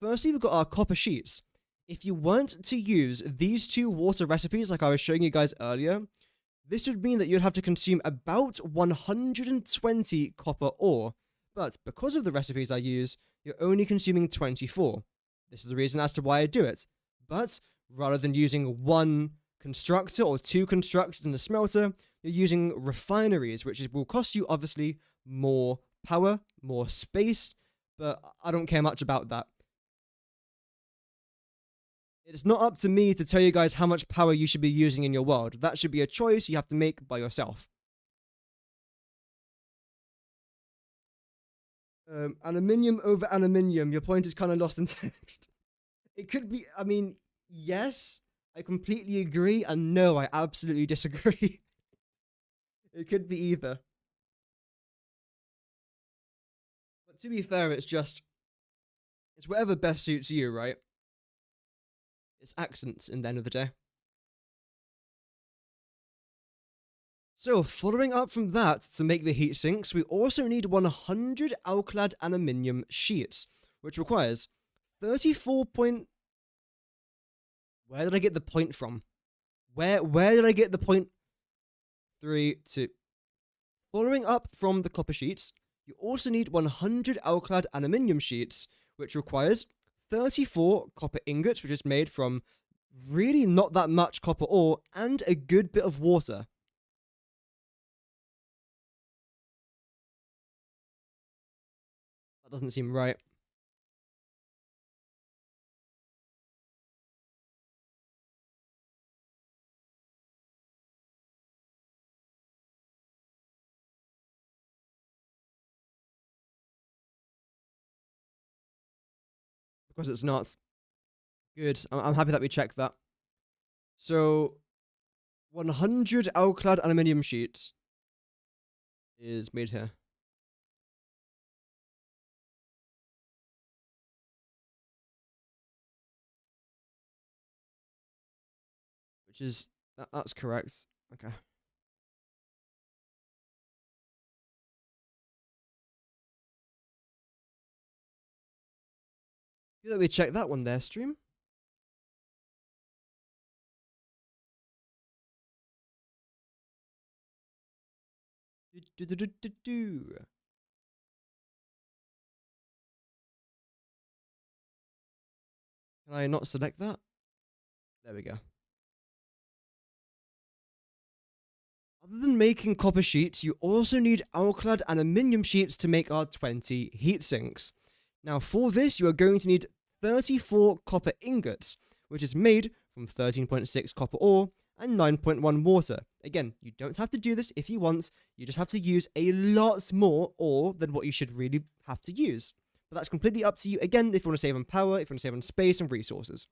Firstly, we've got our copper sheets. If you weren't to use these 2 water recipes like I was showing you guys earlier, this would mean that you'd have to consume about 120 copper ore, but because of the recipes I use, you're only consuming 24. This is the reason as to why I do it. But rather than using 1 constructor or 2 constructors in a smelter, you're using refineries, which will cost you obviously more power, more space, but I don't care much about that. It's not up to me to tell you guys how much power you should be using in your world. That should be a choice you have to make by yourself. Aluminium over aluminium. Your point is kind of lost in text. It could be, I mean, yes, I completely agree, and no, I absolutely disagree. It could be either. But to be fair, it's whatever best suits you, right? It's accents in the end of the day. So, following up from that, to make the heat sinks, we also need 100 alclad aluminium sheets, which requires 34 point... Where did I get the point from? Where did I get the point? 3, 2... Following up from the copper sheets, you also need 100 alclad aluminium sheets, which requires 34 copper ingots, which is made from really not that much copper ore, and a good bit of water. That doesn't seem right. Because it's not. Good. I'm happy that we checked that. So, 100 alclad aluminium sheets is made here. is, that's correct. Okay. Let me check that one there, stream. Can I not select that? There we go. Other than making copper sheets, you also need alclad aluminium sheets to make our 20 heat sinks. Now for this, you are going to need 34 copper ingots, which is made from 13.6 copper ore and 9.1 water. Again, you don't have to do this if you want, you just have to use a lot more ore than what you should really have to use. But that's completely up to you, again, if you want to save on power, if you want to save on space and resources.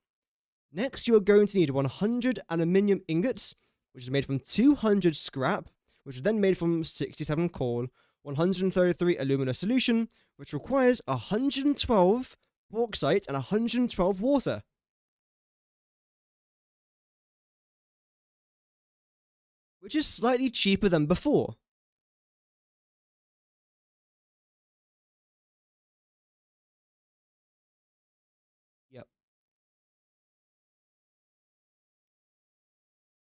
Next, you are going to need 100 aluminium ingots, which is made from 200 scrap, which is then made from 67 coal, 133 alumina solution, which requires 112 bauxite and 112 water. Which is slightly cheaper than before. Yep.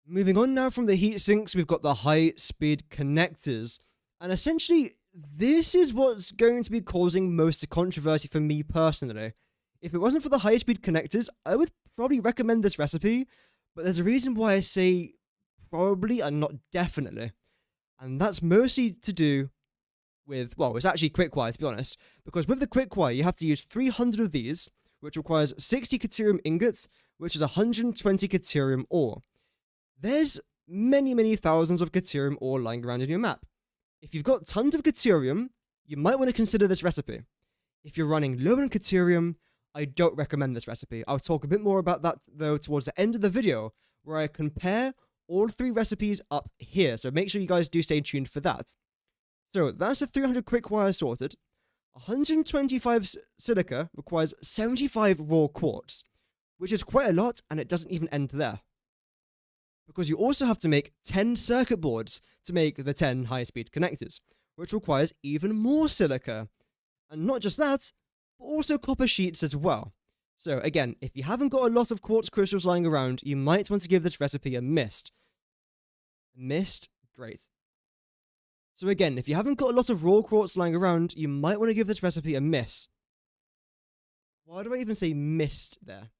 Moving on now from the heat sinks, we've got the high-speed connectors. And essentially, this is what's going to be causing most of the controversy for me personally. If it wasn't for the high-speed connectors, I would probably recommend this recipe, but there's a reason why I say probably and not definitely. And that's mostly to do with, well, it's actually quickwire to be honest, because with the quickwire you have to use 300 of these, which requires 60 caterium ingots, which is 120 caterium ore. There's many thousands of caterium ore lying around in your map. If you've got tons of caterium, you might want to consider this recipe. If you're running low on caterium, I don't recommend this recipe. I'll talk a bit more about that though towards the end of the video, where I compare all three recipes up here, so make sure you guys do stay tuned for that. So that's the 300 quickwire sorted. 125 silica requires 75 raw quartz, which is quite a lot, and it doesn't even end there. Because you also have to make 10 circuit boards to make the 10 high-speed connectors, which requires even more silica. And not just that, but also copper sheets as well. So again, if you haven't got a lot of quartz crystals lying around, you might want to give this recipe a mist. Mist? Great. So again, if you haven't got a lot of raw quartz lying around, you might want to give this recipe a miss. Why do I even say mist there?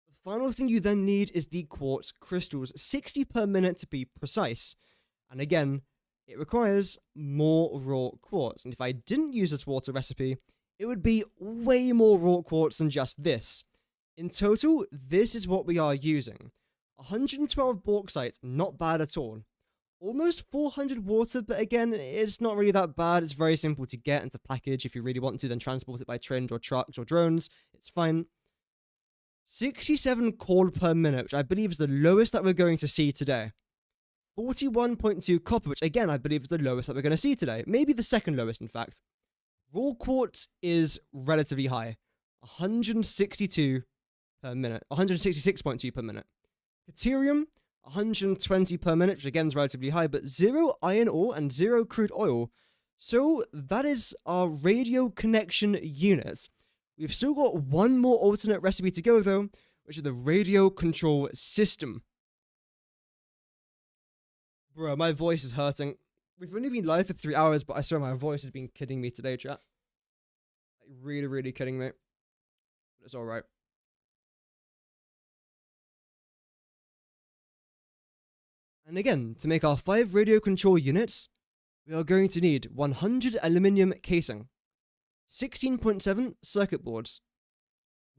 The final thing you then need is the quartz crystals, 60 per minute to be precise. And again, it requires more raw quartz. And if I didn't use this water recipe, it would be way more raw quartz than just this. In total, this is what we are using. 112 bauxite, not bad at all. Almost 400 water, but again, it's not really that bad. It's very simple to get and to package. If you really want to, then transport it by trains or trucks or drones. It's fine. 67 coal per minute, which I believe is the lowest that we're going to see today. 41.2 copper, which again, I believe is the lowest that we're going to see today. Maybe the second lowest, in fact. Raw quartz is relatively high. 162 per minute. 166.2 per minute. Caterium, 120 per minute, which again is relatively high, but 0 iron ore and 0 crude oil. So that is our radio connection unit. We've still got one more alternate recipe to go though, which is the radio control system. Bro, my voice is hurting. We've only been live for 3 hours, but I swear my voice has been kidding me today, chat. Like, really kidding me. But it's alright. And again, to make our 5 radio control units, we are going to need 100 aluminium casing, 16.7 circuit boards,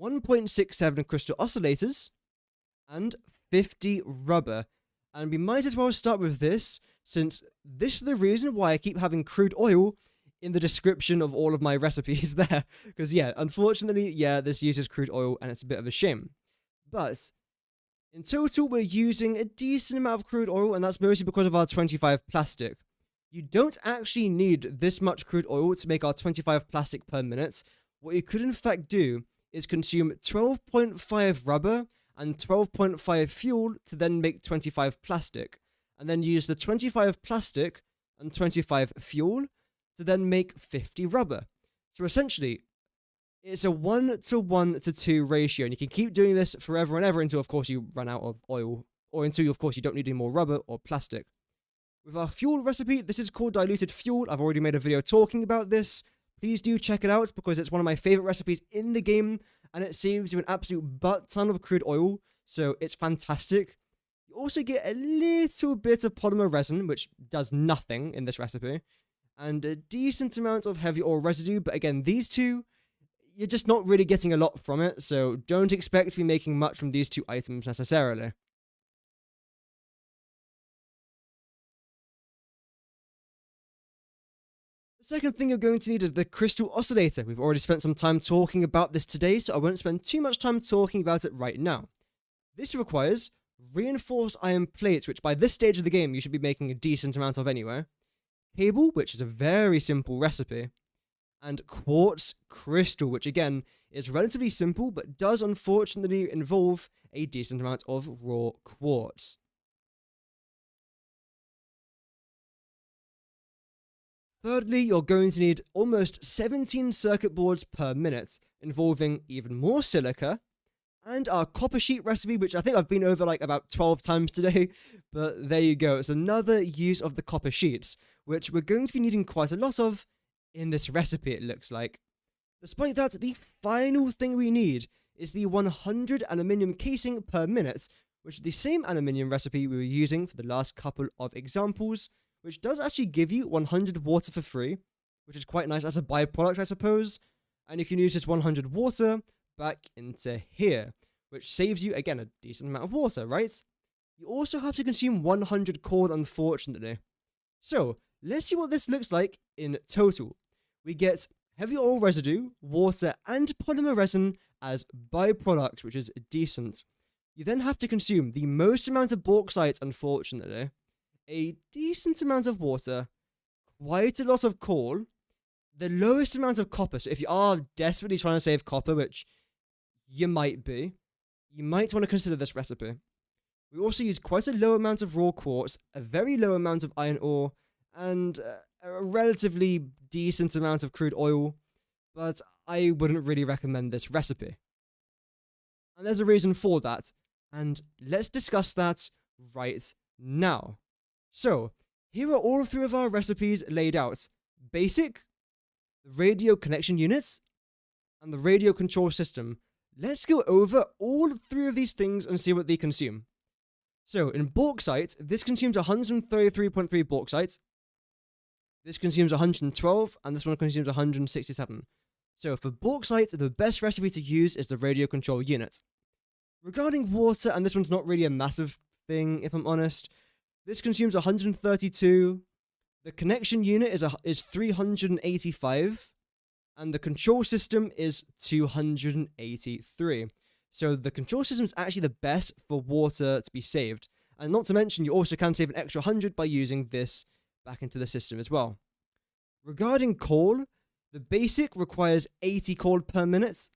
1.67 crystal oscillators, and 50 rubber. And we might as well start with this, since this is the reason why I keep having crude oil in the description of all of my recipes there. Because yeah, unfortunately, yeah, this uses crude oil and it's a bit of a shame. But in total, we're using a decent amount of crude oil, and that's mostly because of our 25 plastic. You don't actually need this much crude oil to make our 25 plastic per minute. What you could in fact do is consume 12.5 rubber and 12.5 fuel to then make 25 plastic, and then use the 25 plastic and 25 fuel to then make 50 rubber. So essentially, it's a 1:1:2 ratio, and you can keep doing this forever and ever until, of course, you run out of oil, or until, of course, you don't need any more rubber or plastic. With our fuel recipe, this is called diluted fuel. I've already made a video talking about this. Please do check it out because it's one of my favorite recipes in the game, and it saves you an absolute butt ton of crude oil, so it's fantastic. You also get a little bit of polymer resin, which does nothing in this recipe, and a decent amount of heavy oil residue, but again, these two, you're just not really getting a lot from it, so don't expect to be making much from these two items necessarily. The second thing you're going to need is the crystal oscillator. We've already spent some time talking about this today, so I won't spend too much time talking about it right now. This requires reinforced iron plates, which by this stage of the game you should be making a decent amount of anyway. Cable, which is a very simple recipe. And quartz crystal, which again is relatively simple but does unfortunately involve a decent amount of raw quartz. Thirdly, you're going to need almost 17 circuit boards per minute, involving even more silica, and our copper sheet recipe, which I think I've been over like about 12 times today, but there you go. It's another use of the copper sheets, which we're going to be needing quite a lot of in this recipe, it looks like. Despite that, the final thing we need is the 100 aluminium casing per minute, which is the same aluminium recipe we were using for the last couple of examples, which does actually give you 100 water for free, which is quite nice as a byproduct, I suppose. And you can use this 100 water back into here, which saves you, again, a decent amount of water, right? You also have to consume 100 coal, unfortunately. So, let's see what this looks like in total. We get heavy oil residue, water, and polymer resin as byproduct, which is decent. You then have to consume the most amount of bauxite, unfortunately, a decent amount of water, quite a lot of coal, the lowest amount of copper. So if you are desperately trying to save copper, which you might be, you might want to consider this recipe. We also use quite a low amount of raw quartz, a very low amount of iron ore, and a relatively decent amount of crude oil, but I wouldn't really recommend this recipe. And there's a reason for that, and let's discuss that right now. So, here are all three of our recipes laid out. Basic, the radio connection units, and the radio control system. Let's go over all three of these things and see what they consume. So, in bauxite, this consumes 133.3 bauxite. This consumes 112, and this one consumes 167. So, for bauxite, the best recipe to use is the radio control unit. Regarding water, and this one's not really a massive thing, if I'm honest, this consumes 132. The connection unit is 385. And the control system is 283. So the control system is actually the best for water to be saved. And not to mention, you also can save an extra 100 by using this back into the system as well. Regarding coal, the basic requires 80 coal per minute.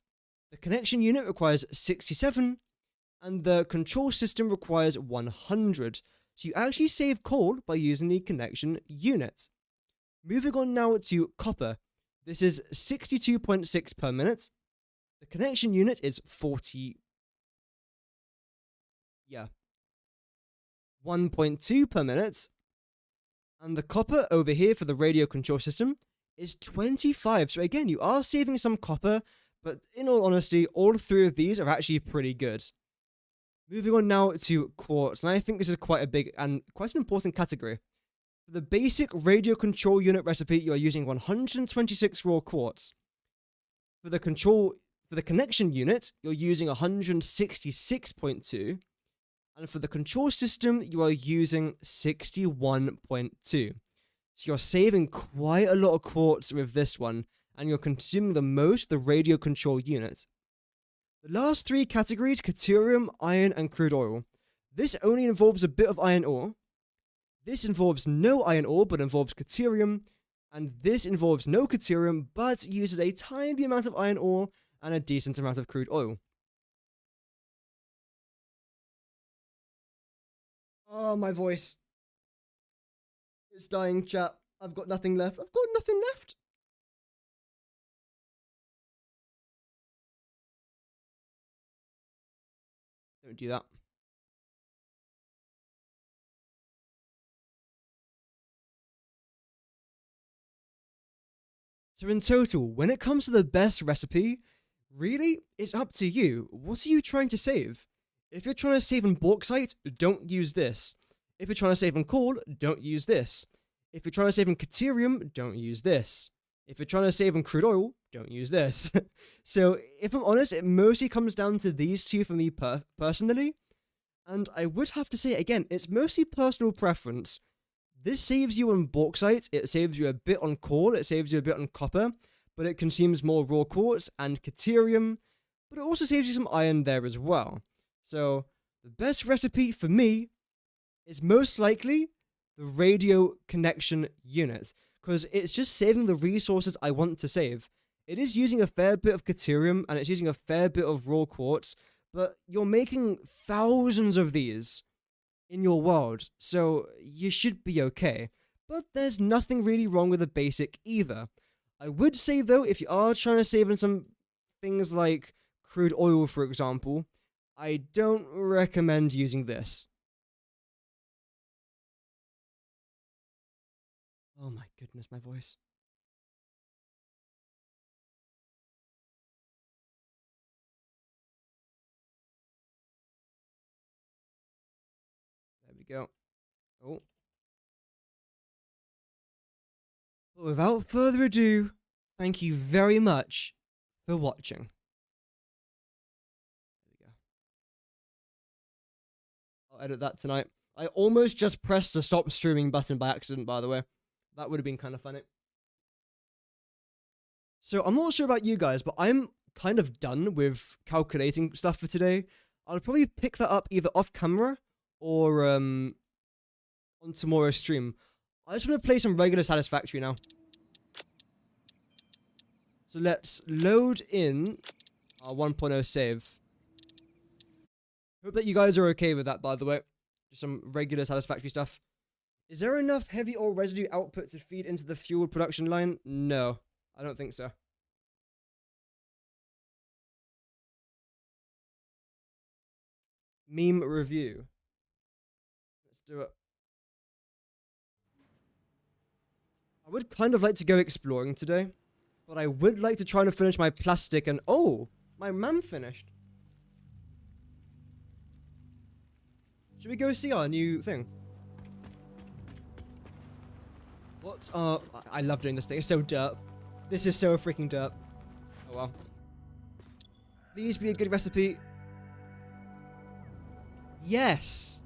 The connection unit requires 67. And the control system requires 100. So you actually save coal by using the connection unit. Moving on now to copper. This is 62.6 per minute. The connection unit is 1.2 per minute. And the copper over here for the radio control system is 25. So again, you are saving some copper, but in all honesty, all three of these are actually pretty good. Moving on now to quartz, and I think this is quite a big and quite an important category. For the basic radio control unit recipe, you are using 126 raw quartz. For the connection unit, you're using 166.2. And for the control system, you are using 61.2. So you're saving quite a lot of quartz with this one, and you're consuming the most the radio control unit. The last three categories, deuterium, iron, and crude oil. This only involves a bit of iron ore. This involves no iron ore, but involves deuterium. And this involves no deuterium, but uses a tiny amount of iron ore and a decent amount of crude oil. Oh, my voice. It's dying, chat. I've got nothing left. I've got nothing left. Don't do that. So in total, when it comes to the best recipe, really, it's up to you. What are you trying to save? If you're trying to save on bauxite, don't use this. If you're trying to save on coal, don't use this. If you're trying to save on deuterium, don't use this. If you're trying to save on crude oil, don't use this. So if I'm honest, it mostly comes down to these two for me personally. And I would have to say, again, it's mostly personal preference. This saves you on bauxite, it saves you a bit on coal, it saves you a bit on copper, but it consumes more raw quartz and deuterium, but it also saves you some iron there as well. So the best recipe for me is most likely the radio connection unit, because it's just saving the resources I want to save. It is using a fair bit of deuterium and it's using a fair bit of raw quartz, but you're making thousands of these in your world, so you should be okay. But there's nothing really wrong with the basic either. I would say though, if you are trying to save on some things like crude oil, for example, I don't recommend using this. Oh my goodness, my voice. There we go. Oh. But without further ado, thank you very much for watching. There we go. I'll edit that tonight. I almost just pressed the stop streaming button by accident, by the way. That would have been kind of funny. So I'm not sure about you guys, but I'm kind of done with calculating stuff for today. I'll probably pick that up either off camera or on tomorrow's stream. I just want to play some regular Satisfactory now. So let's load in our 1.0 save. Hope that you guys are okay with that, by the way. Just some regular Satisfactory stuff. Is there enough heavy oil residue output to feed into the fuel production line? No, I don't think so. Meme review. Let's do it. I would kind of like to go exploring today, but I would like to try to finish my plastic and... Oh, my man finished. Should we go see our new thing? What? I love doing this thing. It's so derp. This is so freaking derp. Oh well. Please be a good recipe. Yes!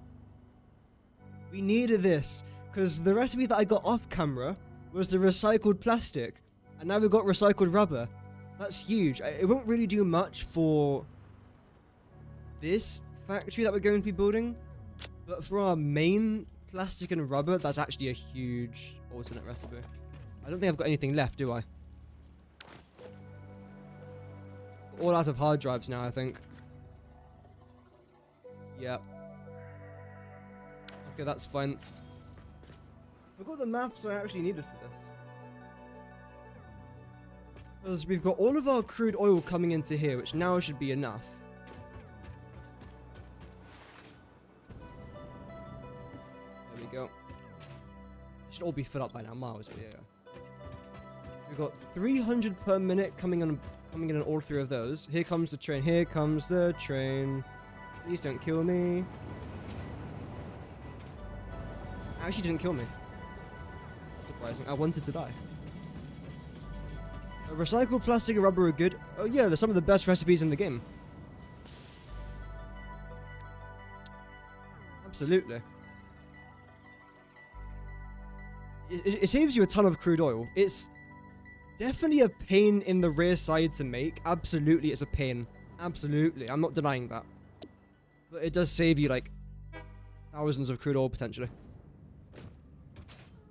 We needed this, because the recipe that I got off camera was the recycled plastic, and now we've got recycled rubber. That's huge. It won't really do much for this factory that we're going to be building, but for our main plastic and rubber, that's actually a huge alternate recipe. I don't think I've got anything left, do I? All out of hard drives now, I think. Yeah. Okay, that's fine. I forgot the maths I actually needed for this. Because we've got all of our crude oil coming into here, which now should be enough. There we go. It should all be filled up by now, miles, yeah. We've got 300 per minute coming in on all three of those. Here comes the train. Here comes the train. Please don't kill me. Actually didn't kill me. That's surprising. I wanted to die. Recycled plastic and rubber are good. Oh yeah, they're some of the best recipes in the game. Absolutely. It saves you a ton of crude oil. It's definitely a pain in the rear side to make. Absolutely, it's a pain. Absolutely, I'm not denying that. But it does save you, like, thousands of crude oil, potentially.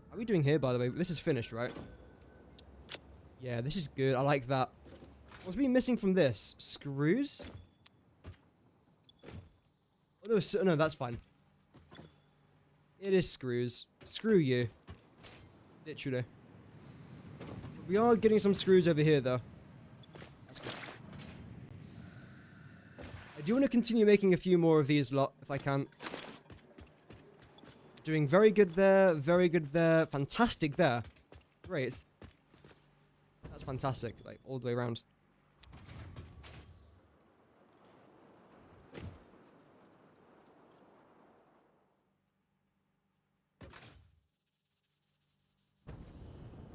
How are we doing here, by the way? This is finished, right? Yeah, this is good. I like that. What's been missing from this? Screws? Oh, no, that's fine. It is screws. Screw you. Literally. We are getting some screws over here, though. That's good. I do want to continue making a few more of these lot, if I can. Doing very good there, fantastic there. Great. That's fantastic, like, all the way around.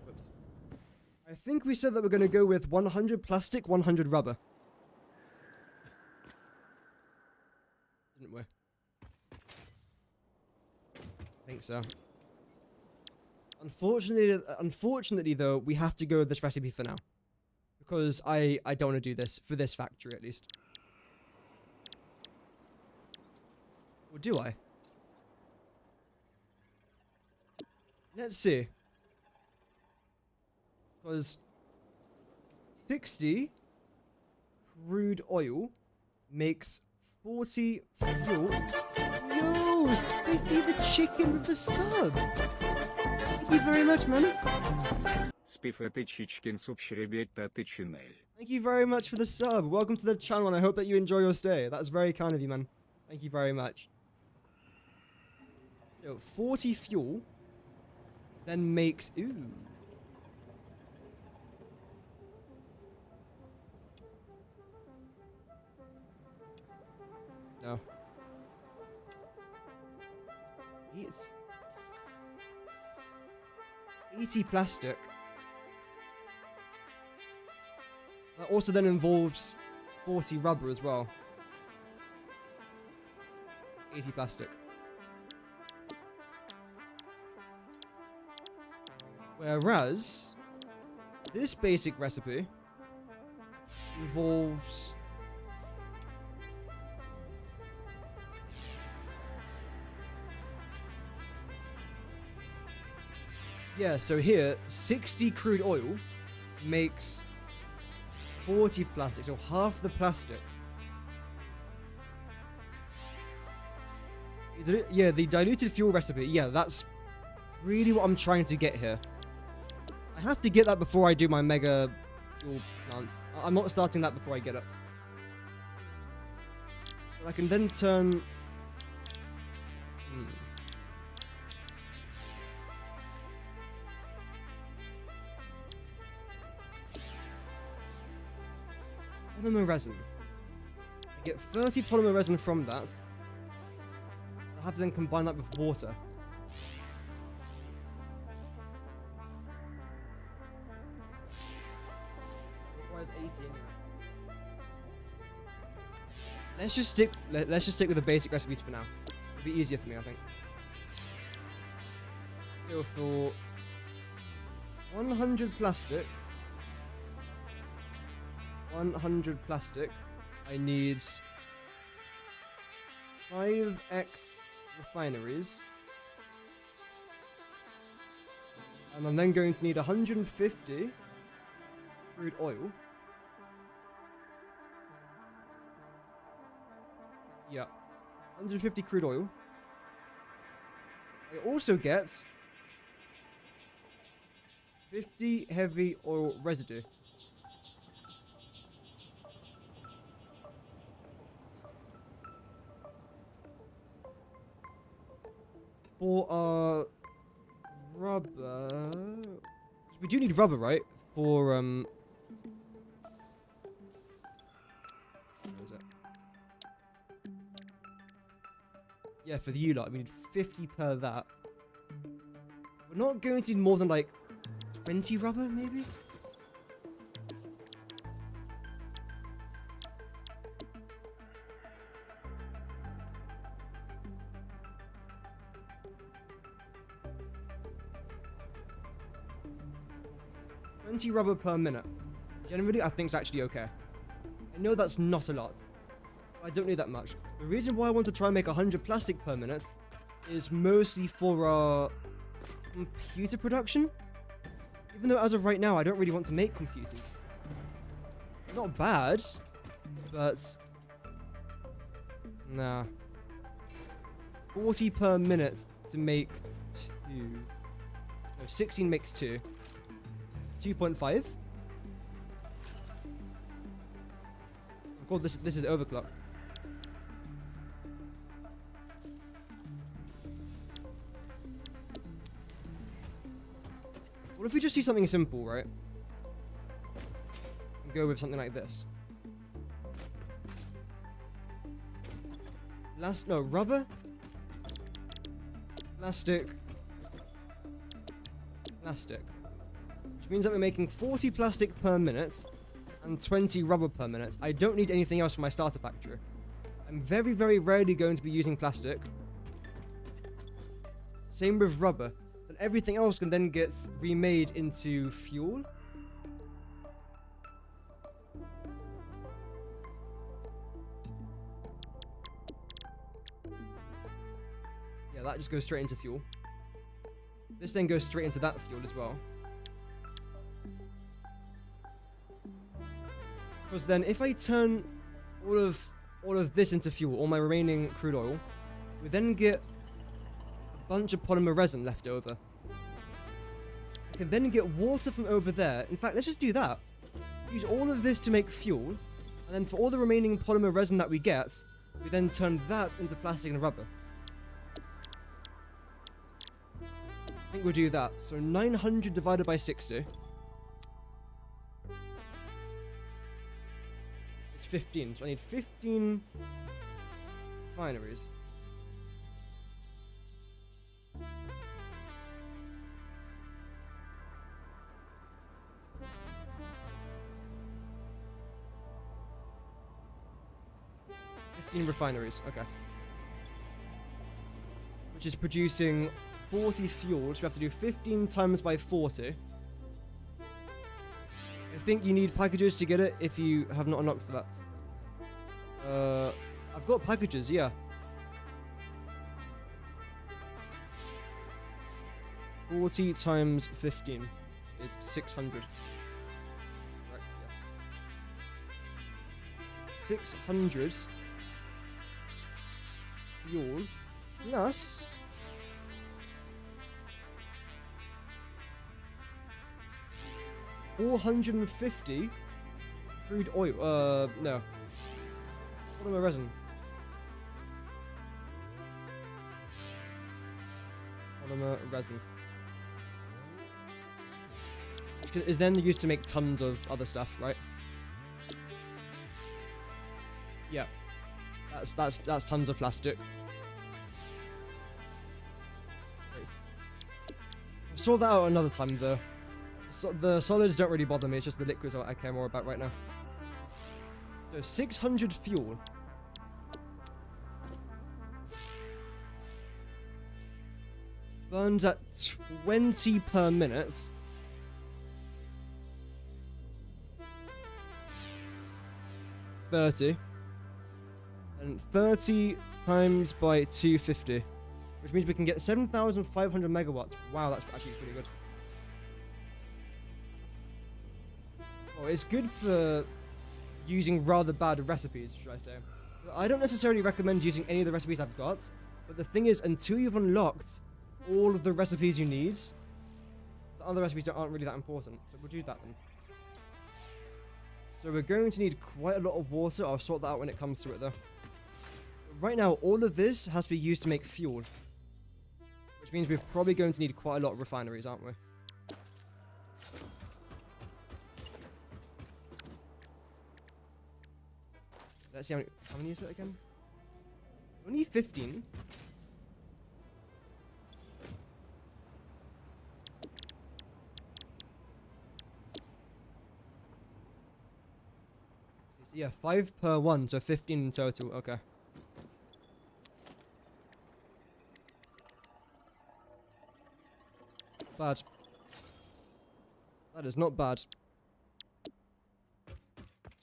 Whoops. I think we said that we're going to go with 100 plastic, 100 rubber. Didn't we? I think so. Unfortunately, though, we have to go with this recipe for now. Because I don't want to do this, for this factory at least. Or do I? Let's see. Because 60 crude oil makes 40 fuel. Yo, Spiffy the chicken with the sub. Thank you very much, man. Thank you very much for the sub. Welcome to the channel, and I hope that you enjoy your stay. That's very kind of you, man. Thank you very much. Yo, 40 fuel then makes... Ooh. No. It's 80 plastic. That also then involves 40 rubber as well. It's 80 plastic. Whereas this basic recipe involves so here 60 crude oil makes 40 plastic, so half the plastic. Yeah, the diluted fuel recipe, yeah, that's really what I'm trying to get here. I have to get that before I do my mega fuel plants. I'm not starting that before I get it. But I can then turn... Polymer resin. I get 30 polymer resin from that. I have to then combine that with water. Requires 80 anyway. Let's just stick with the basic recipes for now. It'll be easier for me, I think. So for 100 plastic, 100 plastic, I need 5x refineries, and I'm then going to need 150 crude oil. Yeah, 150 crude oil. I also get 50 heavy oil residue. For rubber, we do need rubber, right? For where is it? Yeah, for the U-lot, we need 50 per that. We're not going to need more than like 20 rubber, maybe? Rubber per minute. Generally, I think it's actually okay. I know that's not a lot. I don't need that much. The reason why I want to try and make 100 plastic per minute is mostly for our computer production. Even though as of right now, I don't really want to make computers. Not bad, but nah. 40 per minute to make 2. No, 16 makes 2. 2.5. Oh god, this is overclocked. What if we just do something simple, right? And go with something like this. Rubber, plastic, plastic. Which means that we're making 40 plastic per minute and 20 rubber per minute. I don't need anything else for my starter factory. I'm very, very rarely going to be using plastic. Same with rubber. But everything else can then get remade into fuel. Yeah, that just goes straight into fuel. This then goes straight into that fuel as well. Because then if I turn all of this into fuel, all my remaining crude oil, we then get a bunch of polymer resin left over. I can then get water from over there. In fact, let's just do that. Use all of this to make fuel, and then for all the remaining polymer resin that we get, we then turn that into plastic and rubber. I think we'll do that. So 900 divided by 60. It's 15, so I need 15 refineries. Okay. Which is producing 40 fuel, so we have to do 15 times by 40. I think you need packages to get it if you have not unlocked that. I've got packages, yeah. Forty times 15 is 600. Correct, yes. 600 fuel plus 450 crude oil. No. Polymer resin. Polymer resin. Which is then used to make tons of other stuff, right? Yeah. That's tons of plastic. Wait. We'll sort that out another time, though. So the solids don't really bother me, it's just the liquids I care more about right now. So 600 fuel. Burns at 20 per minute. $30. And 30 times by 250. Which means we can get 7,500 megawatts. Wow, that's actually pretty good. Oh, it's good for using rather bad recipes, should I say. I don't necessarily recommend using any of the recipes I've got, but the thing is, until you've unlocked all of the recipes you need, the other recipes aren't really that important, so we'll do that then. So we're going to need quite a lot of water. I'll sort that out when it comes to it, though. Right now, all of this has to be used to make fuel, which means we're probably going to need quite a lot of refineries, aren't we? Let's see how many is it again? Only 15. So yeah, 5 per one, so 15 in total. Okay. Bad. That is not bad.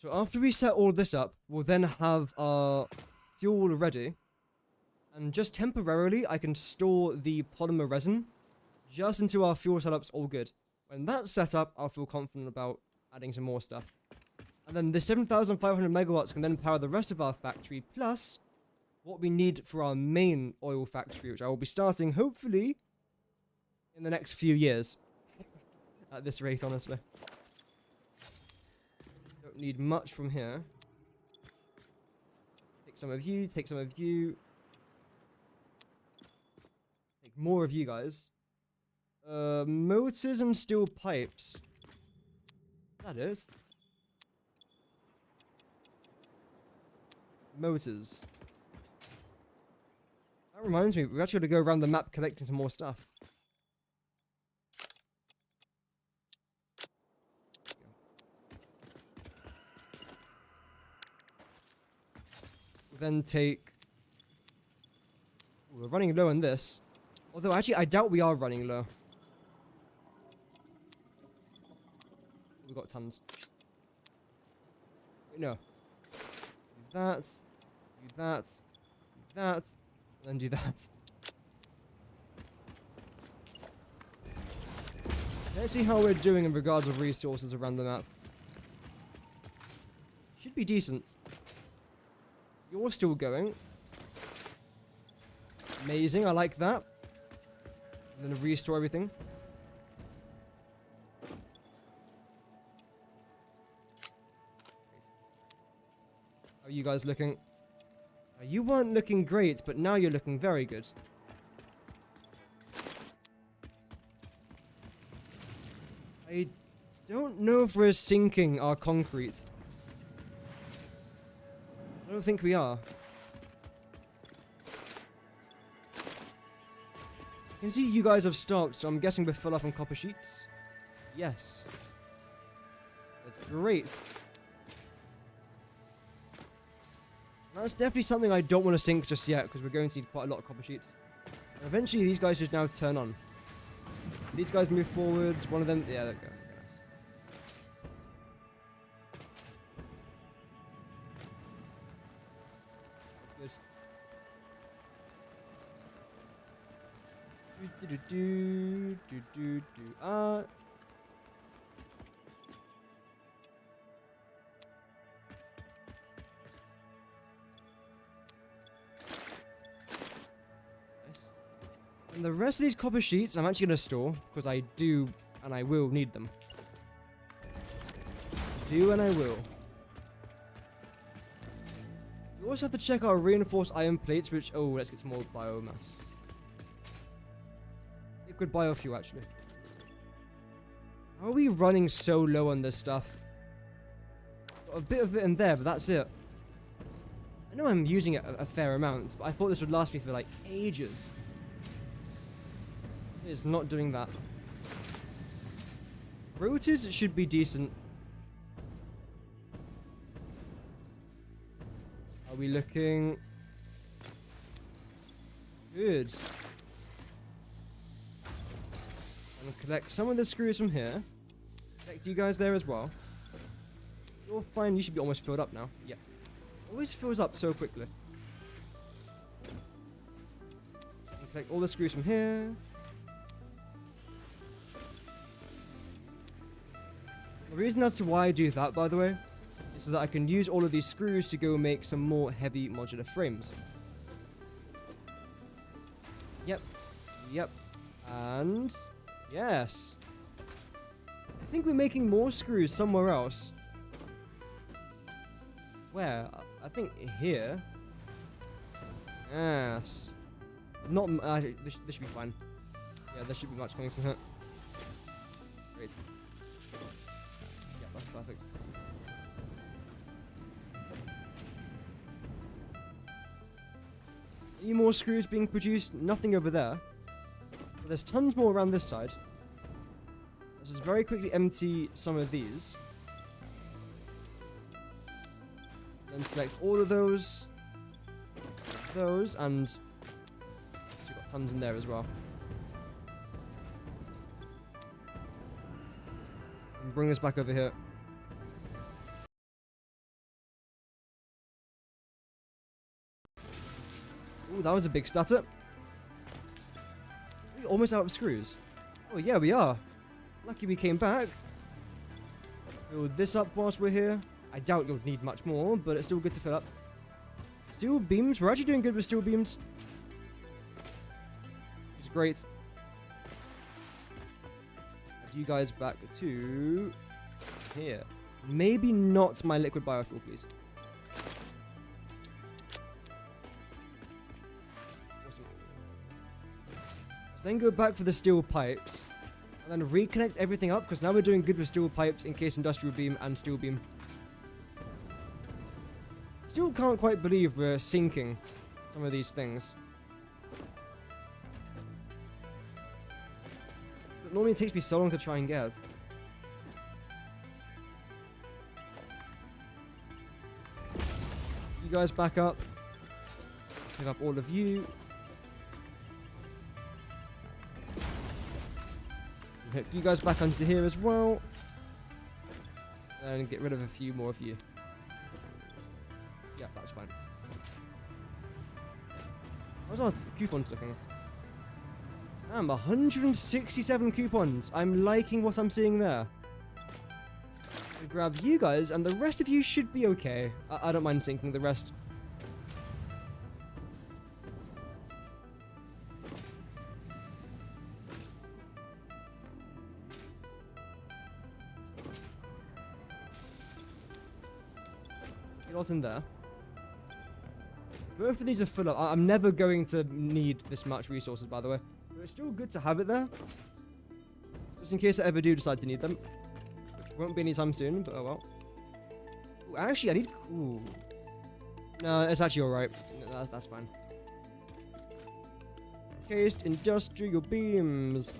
So after we set all this up, we'll then have our fuel ready. And just temporarily, I can store the polymer resin just until our fuel setup's all good. When that's set up, I'll feel confident about adding some more stuff. And then the 7,500 megawatts can then power the rest of our factory, plus what we need for our main oil factory, which I will be starting, hopefully, in the next few years. At this rate, honestly. Don't need much from here. Take some of you, take some of you. Take more of you guys. Motors and steel pipes. That is. Motors. That reminds me, we've actually got to go around the map collecting some more stuff. We'll then take... Ooh, we're running low on this. Although, actually, I doubt we are running low. We've got tons. Wait, no. Do that. Do that. Do that. And then do that. Let's see how we're doing in regards of resources around the map. Should be decent. You're still going. Amazing, I like that. And then restore everything. How are you guys looking? You weren't looking great, but now you're looking very good. I don't know if we're sinking our concrete. I don't think we are. I can see you guys have stopped, so I'm guessing we're full up on copper sheets. Yes. That's great. That's definitely something I don't want to sink just yet, because we're going to need quite a lot of copper sheets. And eventually, these guys should now turn on. These guys move forwards. One of them... Yeah, there we go. Nice. Good. And the rest of these copper sheets I'm actually going to store, because I do and I will need them. Do and I will. We also have to check our reinforced iron plates, which... Oh, let's get some more biomass. Good biofuel, actually. How are we running so low on this stuff? Got a bit of it in there, but that's it. I know I'm using it a fair amount, but I thought this would last me for like ages. It's not doing that. Rotors should be decent. Are we looking... Good. And collect some of the screws from here. Collect you guys there as well. You're fine, you should be almost filled up now. Yeah. Always fills up so quickly. And collect all the screws from here. The reason as to why I do that, by the way, is so that I can use all of these screws to go make some more heavy modular frames. Yep. And... Yes. I think we're making more screws somewhere else. Where? I think here. Yes. Not... this should be fine. Yeah, there should be much coming from here. Great. Yeah, that's perfect. Any more screws being produced? Nothing over there. But there's tons more around this side. Let's just very quickly empty some of these. Then select all of those. And... So we've got tons in there as well. And bring us back over here. Ooh, that was a big stutter. We're almost out of screws. Oh yeah, we are. Lucky we came back. Build this up whilst we're here. I doubt you'll need much more, but it's still good to fill up. Steel beams. We're actually doing good with steel beams. Which is great. Add you guys back to here. Maybe not my liquid biofuel, please. Awesome. So then go back for the steel pipes. And then reconnect everything up, because now we're doing good with steel pipes in case industrial beam and steel beam. Still can't quite believe we're sinking some of these things. It normally takes me so long to try and get. You guys back up. Pick up all of you. Hook you guys back onto here as well. And get rid of a few more of you. Yeah, that's fine. How's our coupons looking? Damn, 167 coupons. I'm liking what I'm seeing there. I'll grab you guys, and the rest of you should be okay. I don't mind sinking the rest. Get what's in there. Both of these are full up. I'm never going to need this much resources, by the way. But it's still good to have it there. Just in case I ever do decide to need them. Which won't be anytime soon, but oh well. Ooh, actually, I need... Ooh. No, it's actually alright. No, that's fine. Cased industrial beams.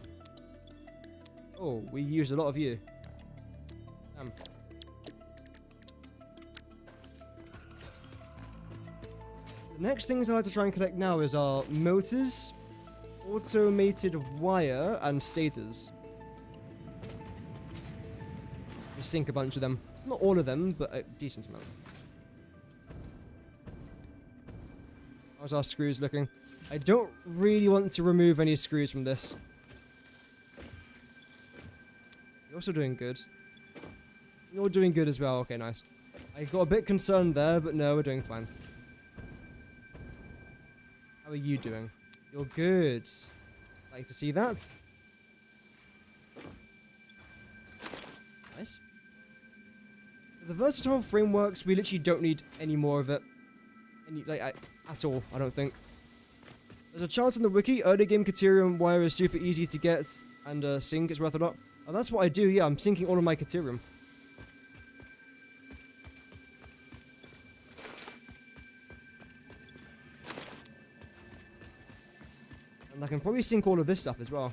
Oh, we used a lot of you. Damn. The next things I like to try and collect now is our motors, automated wire, and stators. Just sink a bunch of them. Not all of them, but a decent amount. How's our screws looking? I don't really want to remove any screws from this. You're also doing good. You're doing good as well. Okay, nice. I got a bit concerned there, but no, we're doing fine. How are you doing? You're good. Like to see that. Nice. For the versatile frameworks, we literally don't need any more of it. At all, I don't think. There's a chance in the wiki, early game Caterium wire is super easy to get and sink, it's worth a lot. And that's what I do, yeah, I'm sinking all of my Caterium. And I can probably sink all of this stuff as well.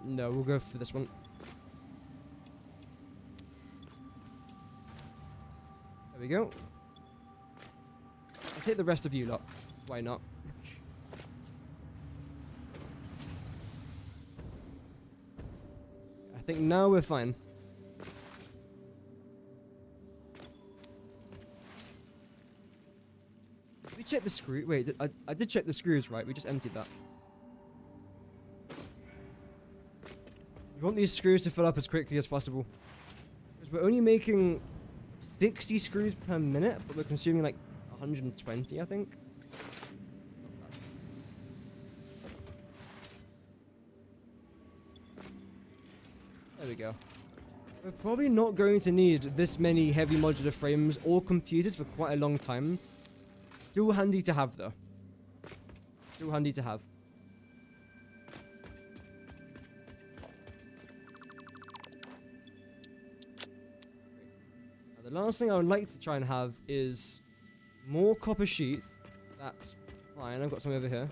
No, we'll go for this one. There we go. I'll take the rest of you lot. Why not? I think now we're fine. Did we check the screw? Wait, I did check the screws, right? We just emptied that. We want these screws to fill up as quickly as possible. Because we're only making 60 screws per minute, but we're consuming like 120, I think. There we go. We're probably not going to need this many heavy modular frames or computers for quite a long time. Still handy to have, though. Still handy to have. The last thing I would like to try and have is more copper sheets. That's fine. I've got some over here.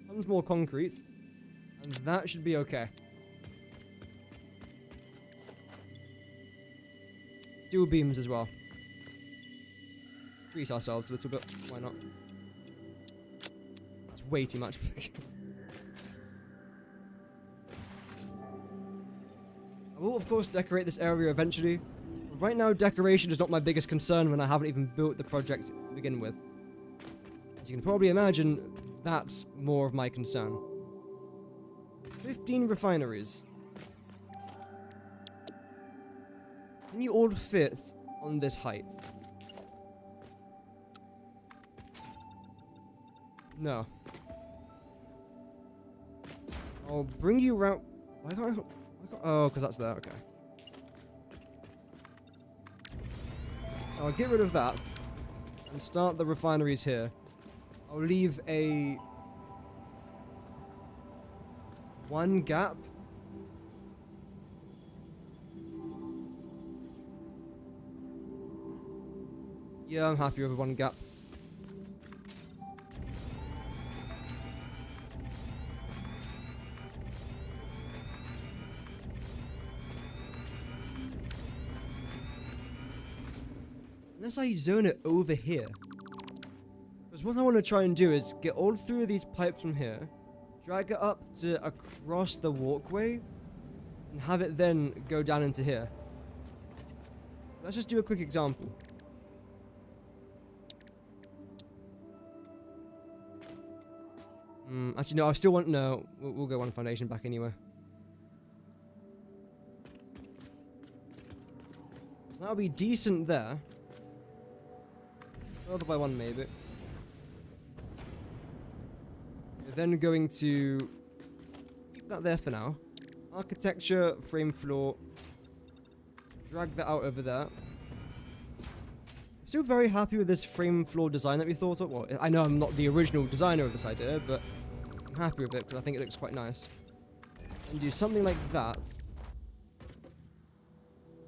Tons more concrete. And that should be okay. Steel beams as well. Treat ourselves a little bit. Why not? That's way too much. I will, of course, decorate this area eventually. Right now, decoration is not my biggest concern when I haven't even built the project to begin with. As you can probably imagine, that's more of my concern. 15 refineries. Can you all fit on this height? No. I'll bring you around. Why can't I? Oh, because that's there. Okay. So I'll get rid of that and start the refineries here. I'll leave a one gap. Yeah, I'm happy with one gap. Unless I zone it over here. Because what I want to try and do is get all three of these pipes from here, drag it up to across the walkway, and have it then go down into here. Let's just do a quick example. Actually, no, I still want... No, we'll go one foundation back anyway. So that'll be decent there. Further by one, maybe. We're then going to keep that there for now. Architecture, frame floor. Drag that out over there. Still very happy with this frame floor design that we thought of. Well, I know I'm not the original designer of this idea, but I'm happy with it because I think it looks quite nice. And do something like that.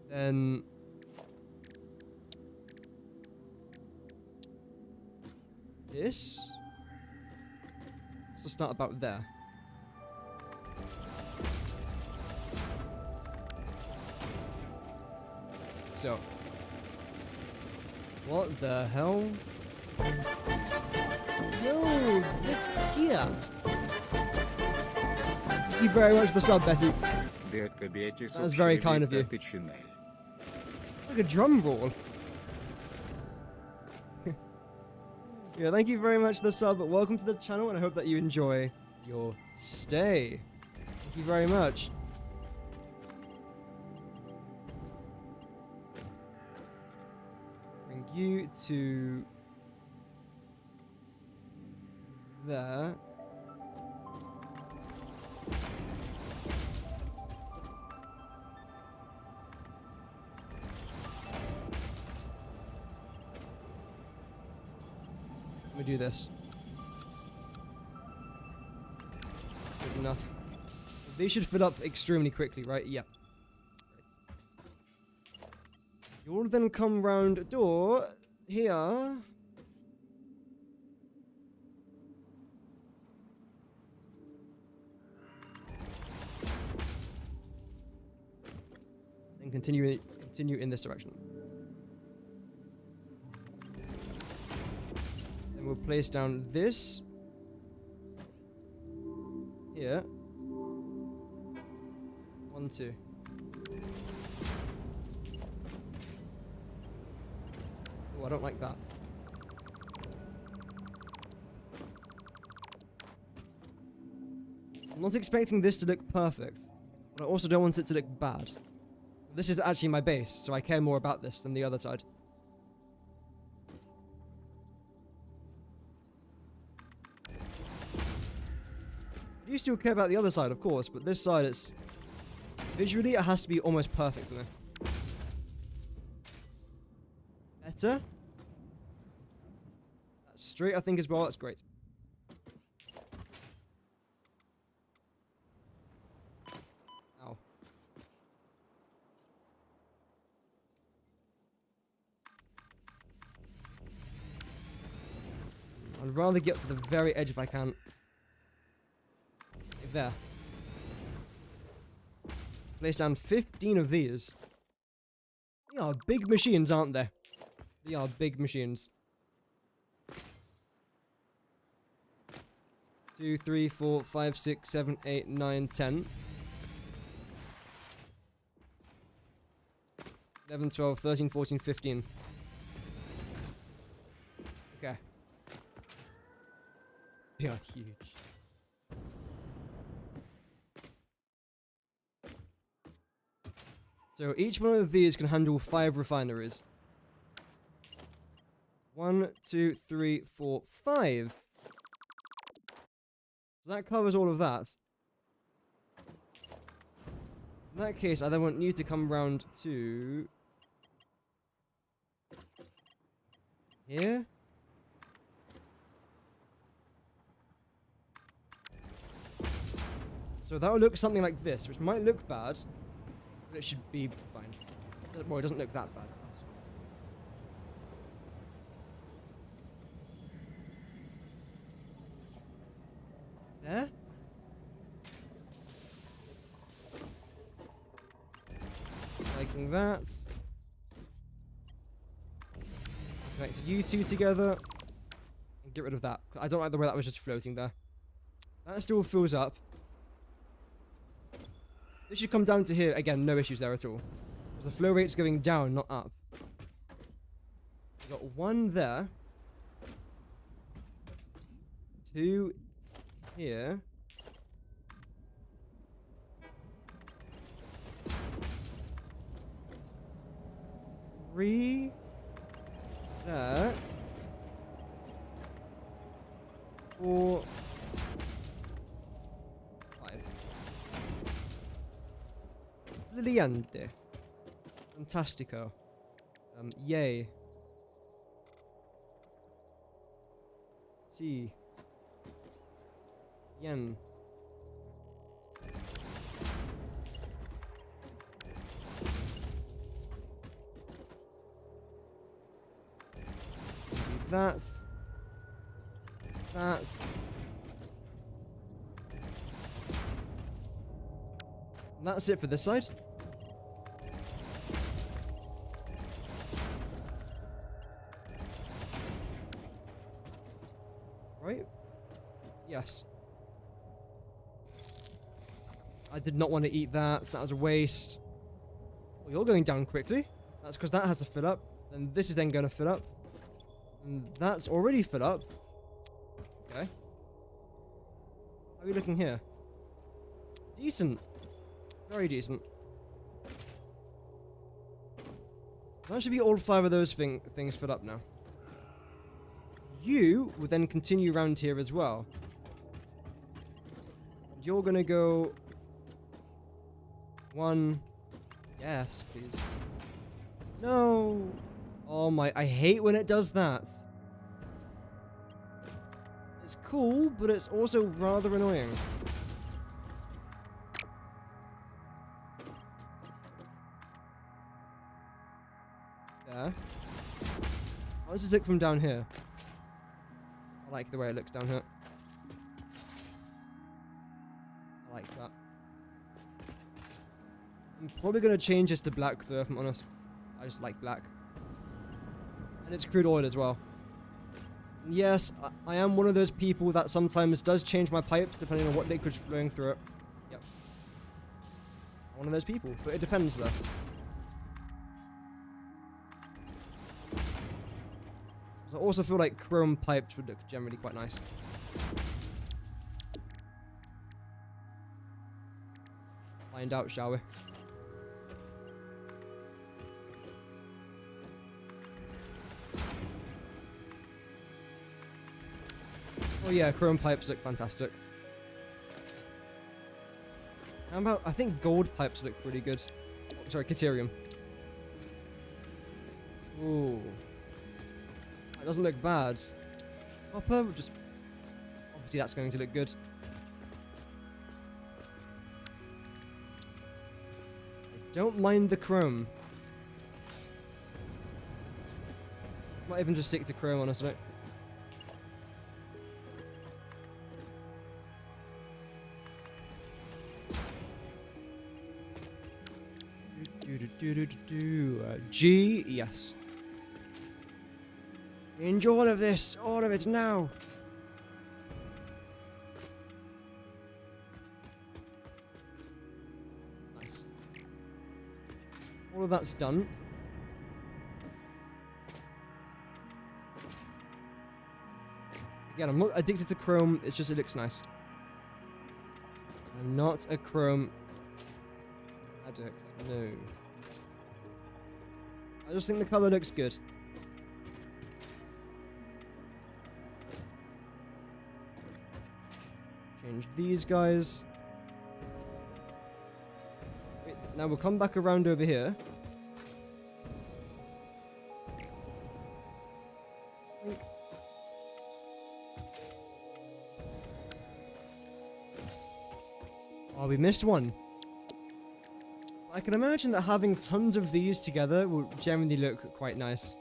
Then... this? Let's start about there. So... what the hell? Yo, it's here. Thank you very much for the sub, Betty. That's very kind of you. Like a drum roll. Yeah, thank you very much for the sub. Welcome to the channel, and I hope that you enjoy your stay. Thank you very much. Bring you to there. Let me do this. Good enough. These should fill up extremely quickly, right? Yep. Right. You'll then come round a door here. And continue in this direction. And we'll place down this here. 1, 2. Oh, I don't like that. I'm not expecting this to look perfect, but I also don't want it to look bad. This is actually my base, so I care more about this than the other side. I do still care about the other side, of course, but this side, it's... visually, it has to be almost perfect for me. Better? That's straight, I think, as well. That's great. Ow. I'd rather get to the very edge if I can. There. Place down 15 of these. They are big machines, aren't they? They are big machines. 2, 3, 4, 5, 6, 7, 8, 9, 10. 11, 12, 13, 14, 15. Okay. They are huge. So each one of these can handle 5 refineries. 1, 2, 3, 4, 5. So that covers all of that. In that case, I then want you to come round to... here? So that will look something like this, which might look bad, but it should be fine. Well, it doesn't look that bad. There? Liking that. Connect you two together. And get rid of that. I don't like the way that was just floating there. That still fills up. This should come down to here. Again, no issues there at all. Because the flow rate's going down, not up. We've got 1 there. 2 here. 3 there. 4, 5. Brillante. Fantastico. Yay. Si. Bien. That's... And that's it for this side. Right? Yes. I did not want to eat that, so that was a waste. Well, you're going down quickly. That's because that has to fill up. And this is then going to fill up. And that's already filled up. Okay. How are we looking here? Decent. Very decent. That should be all 5 of those things filled up now. You would then continue around here as well. And you're gonna go... 1... Yes, please. No! Oh my, I hate when it does that. It's cool, but it's also rather annoying. There. How does it look from down here? I like the way it looks down here. I like that. I'm probably going to change this to black though, if I'm honest. I just like black. And it's crude oil as well. And yes, I am one of those people that sometimes does change my pipes depending on what liquid's flowing through it. Yep. One of those people, but it depends though. I also feel like chrome pipes would look generally quite nice. Let's find out, shall we? Oh yeah, chrome pipes look fantastic. How about, I think gold pipes look pretty good. Oh, sorry, Caterium. Ooh. It doesn't look bad. Copper, just... Obviously that's going to look good. I don't mind the chrome. Might even just stick to chrome, honestly. G, yes. Enjoy all of this, all of it now. Nice. All of that's done. Again, I'm not addicted to chrome, it's just it looks nice. I'm not a chrome addict, no. I just think the color looks good. Change these guys. Wait, now we'll come back around over here. Oh, we missed one. I can imagine that having tons of these together will generally look quite nice.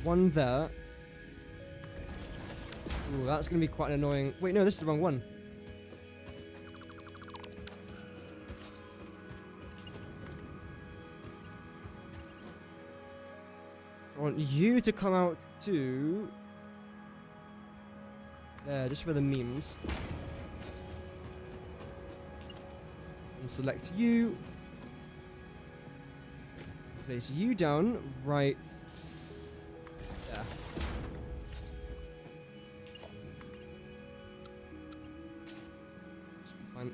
One there. Ooh, that's going to be quite annoying. Wait, no, this is the wrong one. I want you to come out to there, just for the memes. And select you. Place you down right there. Should be fine.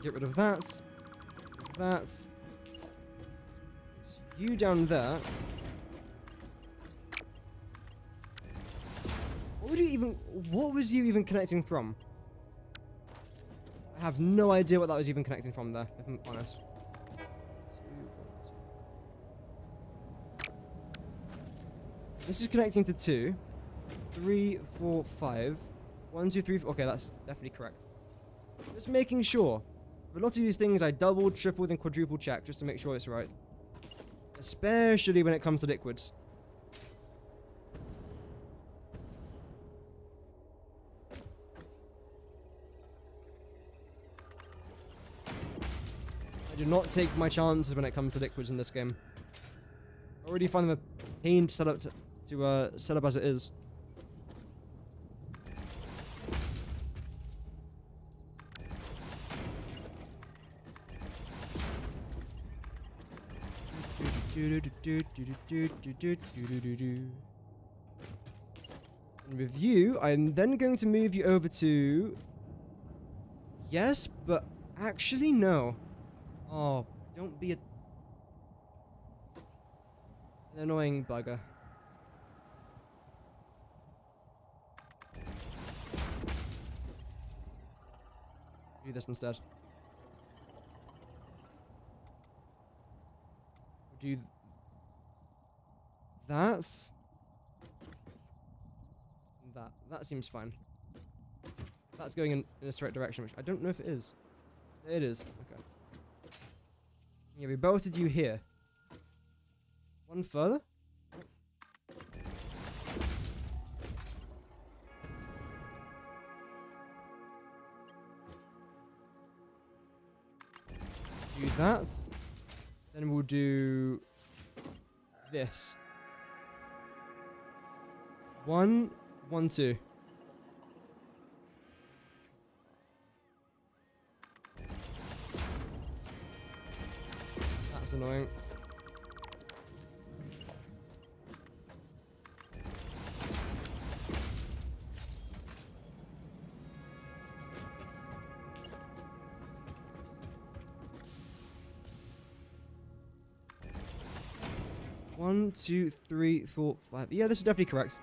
Get rid of that. That's you down there. What was you even connecting from? I have no idea what that was even connecting from there, if I'm honest. This is connecting to 2, 3, 4, 5. 1, 2, 3, 4. Okay, that's definitely correct. Just making sure. A lot of these things I double, tripled, and quadruple check just to make sure it's right. Especially when it comes to liquids. I do not take my chances when it comes to liquids in this game. I already find them a pain to set up set up as it is. And with you, I'm then going to move you over to... Yes, but actually no. Oh, don't be an annoying bugger. Do this instead. Do that. That seems fine. That's going in a straight direction, which I don't know if it is. It is. Okay. Yeah, we bolted you here. One further? Do that. Then we'll do this. 1, 1, 2. That's annoying. One, 2, 3, 4, 5. Yeah, this is definitely correct.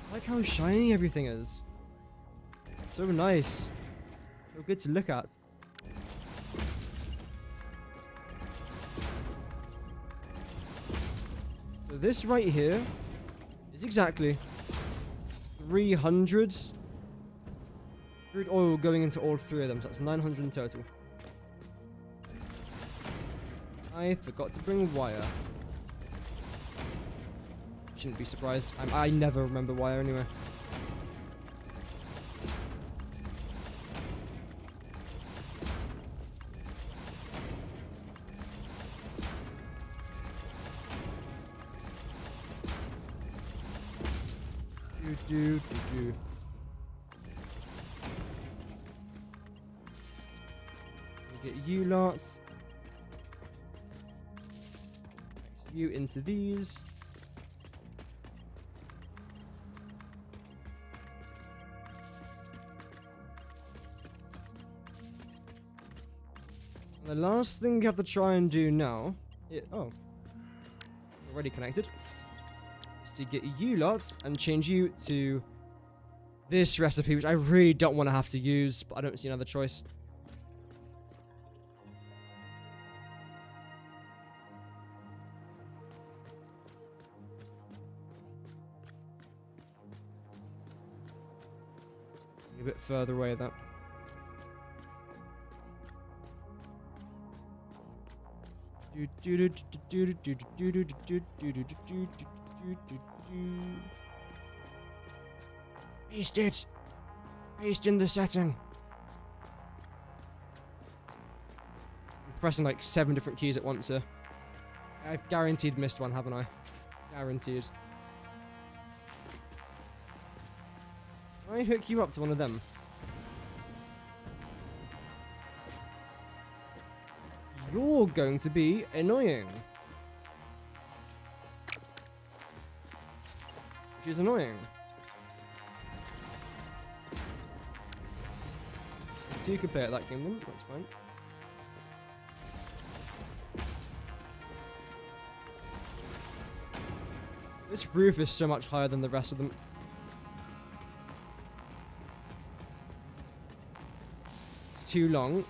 I like how shiny everything is. So nice. So good to look at. So this right here is exactly 300 crude oil going into all 3 of them. So that's 900 in total. I forgot to bring wire. Shouldn't be surprised. I never remember wire anyway. Get you lots. Next you into these. The last thing you have to try and do now, already connected, is to get you lots and change you to this recipe, which I really don't want to have to use, but I don't see another choice. A bit further away, that. Paste it! Paste in the setting! I'm pressing like 7 different keys at once here. I've guaranteed missed one, haven't I? Guaranteed. Can I hook you up to one of them? You're going to be annoying. Which is annoying. So you could play at that game then, that's fine. This roof is so much higher than the rest of them. It's too long.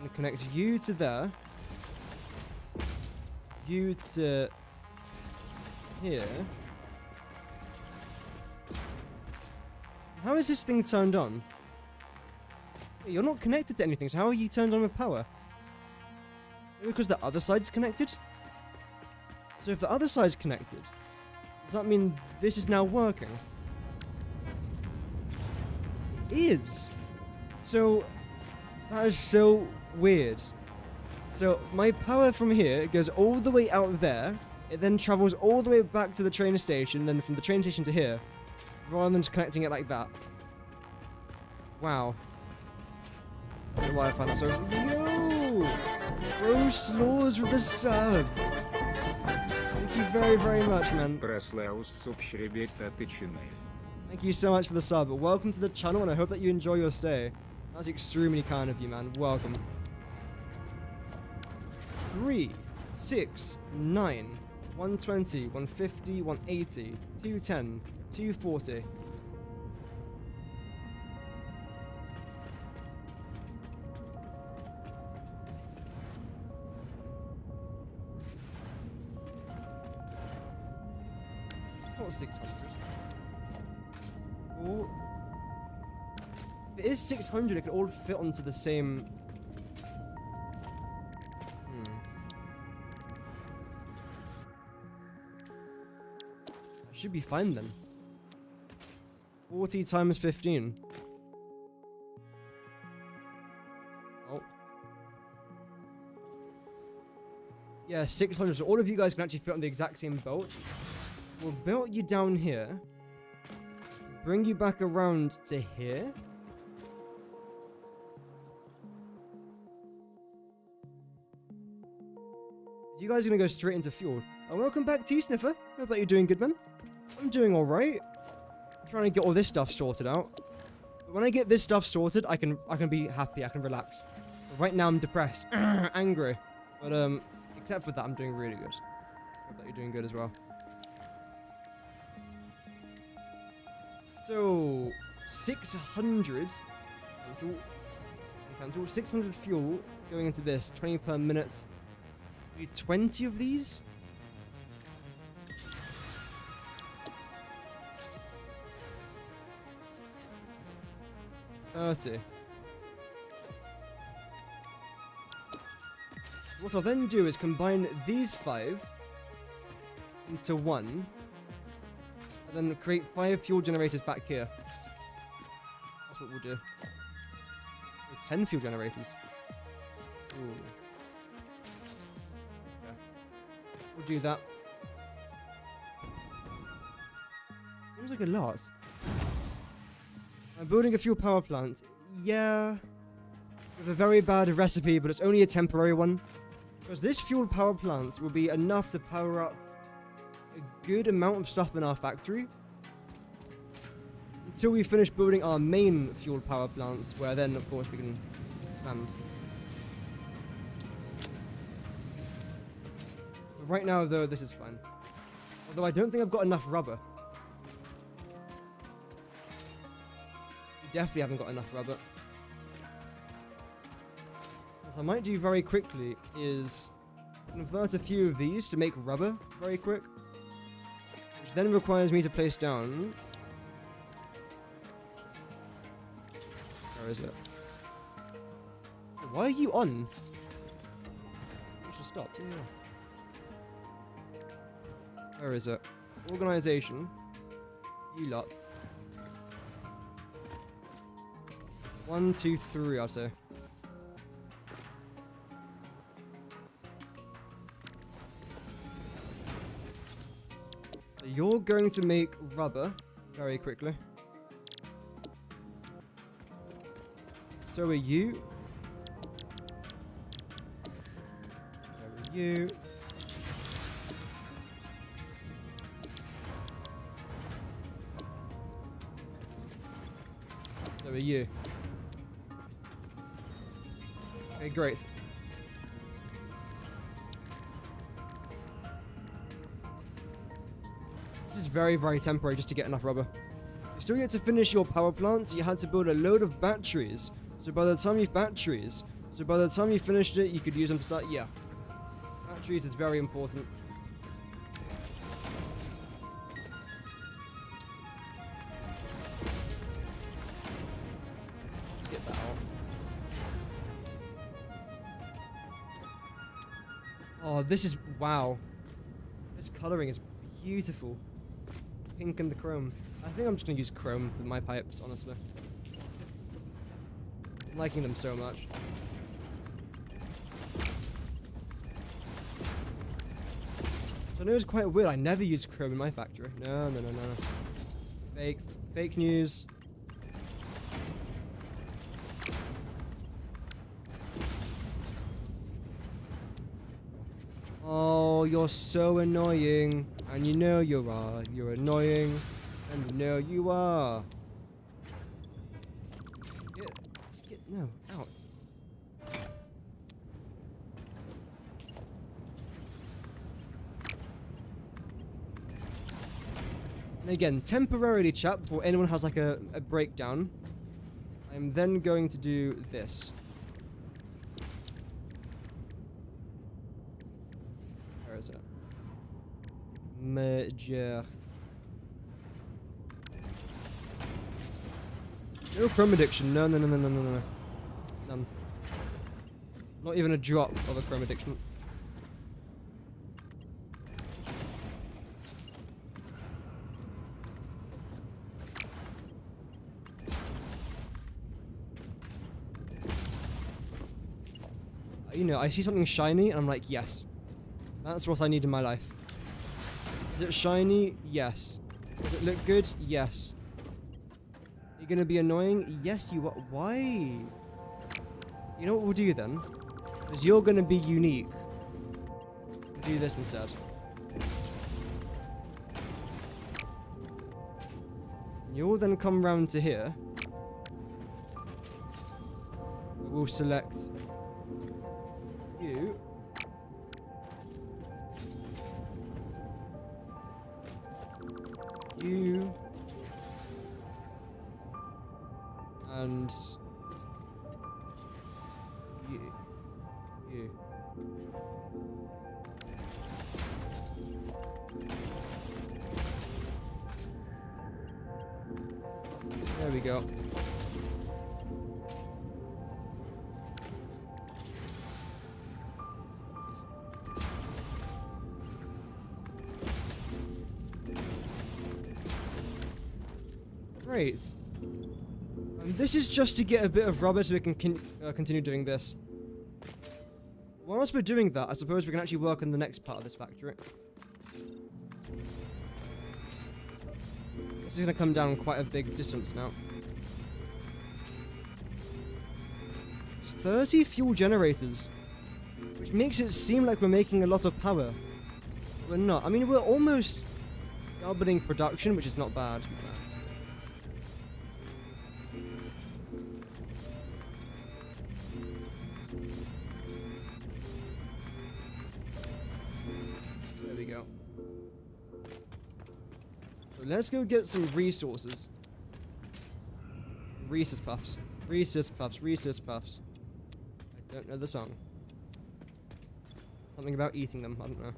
And connect you to there. You to here. How is this thing turned on? You're not connected to anything, so how are you turned on with power? Maybe because the other side's connected? So if the other side's connected, does that mean this is now working? It is! So, that is so weird. So, my power from here goes all the way out there, it then travels all the way back to the train station, then from the train station to here, rather than just connecting it like that. Wow. I don't know why I find that so... Yo! Bro Slaws with the sub! Thank you very, very much, man. Thank you so much for the sub. Welcome to the channel, and I hope that you enjoy your stay. That's extremely kind of you, man. Welcome. 3, 6, 9, 120, 150, 180, 210, 240. It's not 600. Or if it is 600, it could all fit onto the same. Should be fine then. 40 times 15. Oh. Yeah, 600. So all of you guys can actually fit on the exact same boat. We'll build you down here. Bring you back around to here. You guys are gonna go straight into fuel. Oh, welcome back, T-Sniffer. Hope that you're doing good, man. I'm doing alright. Trying to get all this stuff sorted out. But when I get this stuff sorted, I can be happy, I can relax. But right now I'm depressed. Angry. But except for that, I'm doing really good. Hope that you're doing good as well. So 600 cancel 600 fuel going into this, 20 per minute. Maybe 20 of these? $30. What I'll then do is combine these 5 into 1, and then create 5 fuel generators back here. That's what we'll do. 10 fuel generators. Ooh. Okay. We'll do that. Seems like a lot. I'm building a fuel power plant. Yeah. With a very bad recipe, but it's only a temporary one. Because this fuel power plant will be enough to power up a good amount of stuff in our factory. Until we finish building our main fuel power plants, where then, of course, we can expand. But right now, though, this is fine. Although I don't think I've got enough rubber. We definitely haven't got enough rubber. What I might do very quickly is convert a few of these to make rubber very quick. Which then requires me to place down... Where is it? Why are you on? You should stop. Yeah. Where is it? Organization. You lot. 1, 2, 3, I'd say. You're going to make rubber very quickly. So are you. So are you. So are you. Okay, great. This is very, very temporary just to get enough rubber. You still get to finish your power plant, so you had to build a load of batteries. So by the time you finished it, you could use them to start. Yeah. Batteries is very important. Let's get that out. Oh, this is... Wow. This coloring is beautiful. Pink and the chrome. I think I'm just going to use chrome for my pipes, honestly. I'm liking them so much. So I know it's quite weird. I never use chrome in my factory. No. Fake news. Oh, you're so annoying. And you know you are. You're annoying. And you know you are. No, out. And again, temporarily, chat, before anyone has like a breakdown, I'm then going to do this. Where is it? Merger. No chrome addiction. No. None. Not even a drop of a chrome addiction. You know, I see something shiny and I'm like, yes. That's what I need in my life. Is it shiny? Yes. Does it look good? Yes. You're gonna be annoying? Yes, you are. Why? You know what we'll do then? Because you're gonna be unique. We'll do this instead. You'll then come round to here. We'll select you. You. And you. There we go. Great. And this is just to get a bit of rubber so we can continue doing this. Whilst we're doing that, I suppose we can actually work on the next part of this factory. This is going to come down quite a big distance now. 30 fuel generators, which makes it seem like we're making a lot of power. But we're not. I mean, we're almost doubling production, which is not bad. There we go. So let's go get some resources. Reese's Puffs. Reese's Puffs. Reese's Puffs. I don't know the song. Something about eating them. I don't know.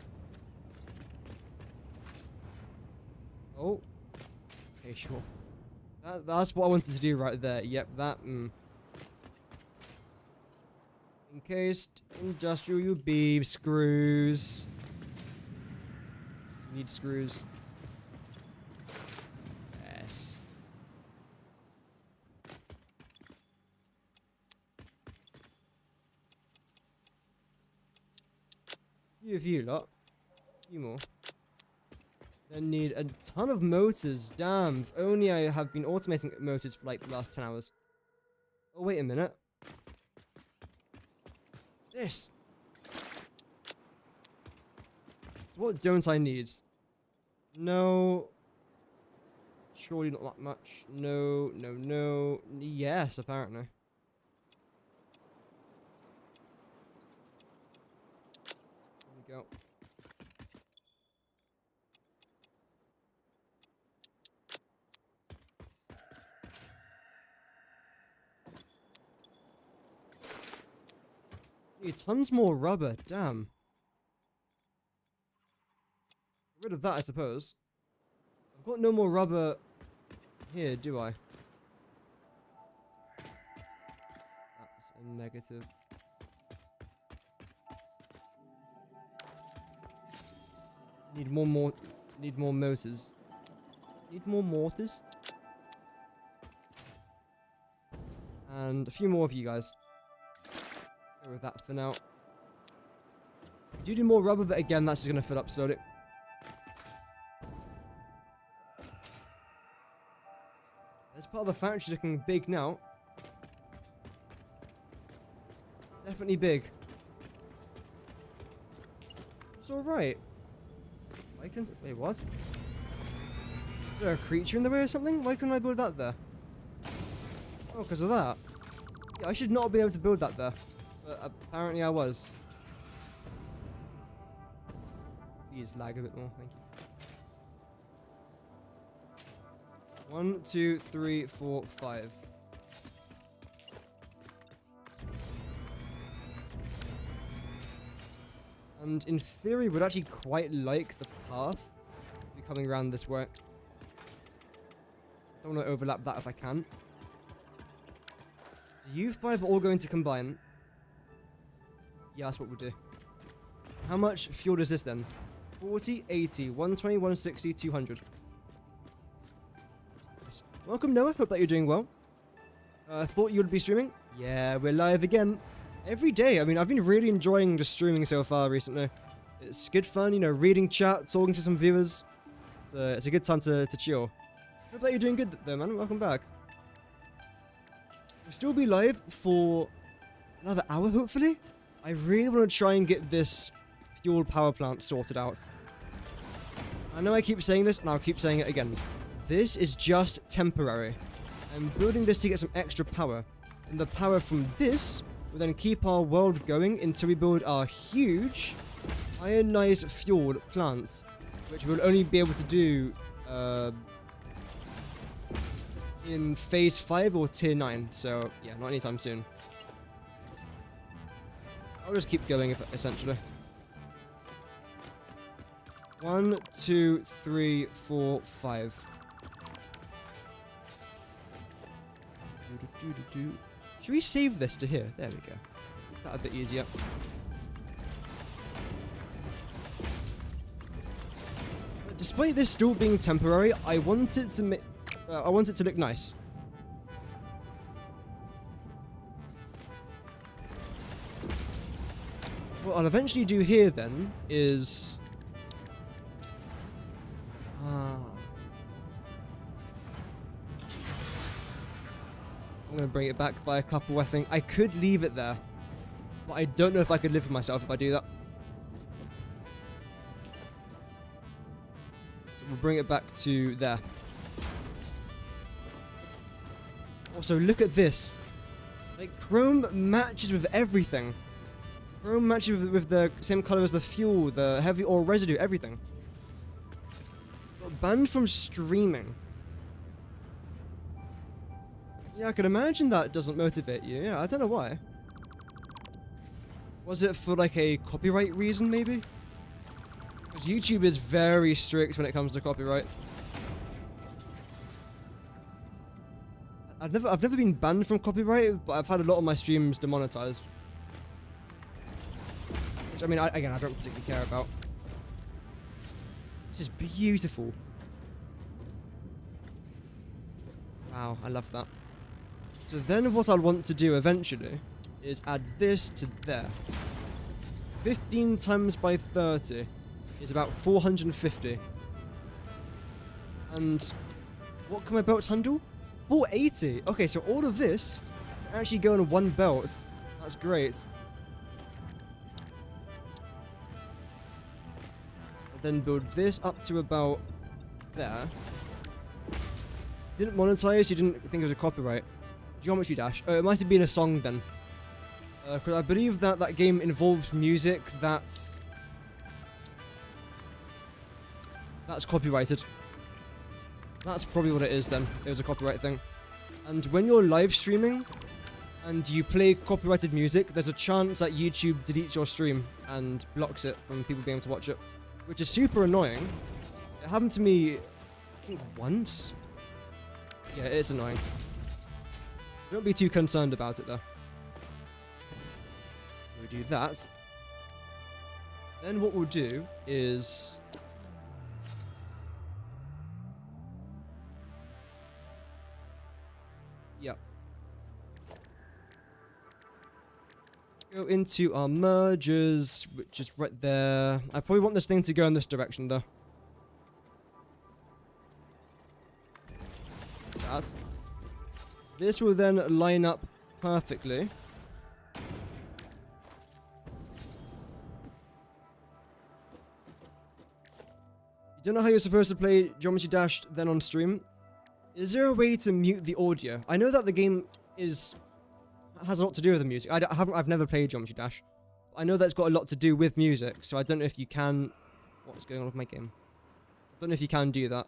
Oh. Okay, sure. That's what I wanted to do right there. Yep, that. Encased industrial beam screws. Need screws. Yes. Few lot. Few more. Then need a ton of motors. Damn, if only I have been automating motors for like the last 10 hours. Oh, wait a minute. This. So what don't I need? No. Surely not that much. No, no, no. Yes, apparently. There we go. Need tons more rubber, damn. Get rid of that, I suppose. I've got no more rubber here, do I? That's a negative. Need more motors. Need more mortars. And a few more of you guys. Go with that for now. Do need more rubber, but again, that's just gonna fill up slowly. This part of the factory's looking big now. Definitely big. It's alright. Why can't... Wait, what? Is there a creature in the way or something? Why couldn't I build that there? Oh, because of that. Yeah, I should not have been able to build that there. But apparently I was. Please lag a bit more, thank you. 1, 2, 3, 4, 5. And in theory, would actually quite like the path to be coming around this way. Don't want to overlap that if I can. So you 5 are all going to combine. Yeah, that's what we'll do. How much fuel is this then? 40, 80, 120, 160, 200. Nice. Welcome, Noah. Hope that you're doing well. Thought you would be streaming? Yeah, we're live again. Every day. I mean, I've been really enjoying the streaming so far recently. It's good fun, you know, reading chat, talking to some viewers. It's a good time to chill. Hope that you're doing good though, man. Welcome back. We'll still be live for another hour, hopefully. I really want to try and get this fuel power plant sorted out. I know I keep saying this, and I'll keep saying it again. This is just temporary. I'm building this to get some extra power. And the power from this will then keep our world going until we build our huge ionized fuel plants, which we'll only be able to do in phase 5 or tier 9. So yeah, not anytime soon. I'll just keep going, essentially. 1, 2, 3, 4, 5. Should we save this to here? There we go. That's a bit easier. Despite this still being temporary, I want it to look nice. What I'll eventually do here then is... I'm going to bring it back by a couple, I think. I could leave it there. But I don't know if I could live with myself if I do that. So we'll bring it back to there. Also, look at this. Like, chrome matches with everything. Chrome matches with the same color as the fuel, the heavy oil residue, everything. But banned from streaming. Yeah, I can imagine that doesn't motivate you. Yeah, I don't know why. Was it for like a copyright reason, maybe? Because YouTube is very strict when it comes to copyrights. I've never been banned from copyright, but I've had a lot of my streams demonetized. Which, I mean, again, I don't particularly care about. This is beautiful. Wow, I love that. So then what I'll want to do eventually is add this to there. 15 times by 30 is about 450. And what can my belts handle? 480. Okay, so all of this can actually go in one belt. That's great. I'll then build this up to about there. Didn't monetize, you didn't think it was a copyright. Geometry Dash. Oh, it might have been a song then. Because I believe that that game involved music that's copyrighted. That's probably what it is then. It was a copyright thing. And when you're live streaming and you play copyrighted music, there's a chance that YouTube deletes your stream and blocks it from people being able to watch it, which is super annoying. It happened to me, I think, once. Yeah, it's annoying. Don't be too concerned about it though. We do that. Then what we'll do is... yeah. Go into our mergers, which is right there. I probably want this thing to go in this direction though. That's... this will then line up perfectly. You don't know how you're supposed to play Geometry Dash then on stream? Is there a way to mute the audio? I know that the game has a lot to do with the music. I've never played Geometry Dash. I know that it's got a lot to do with music, so I don't know if you can... what's going on with my game? I don't know if you can do that.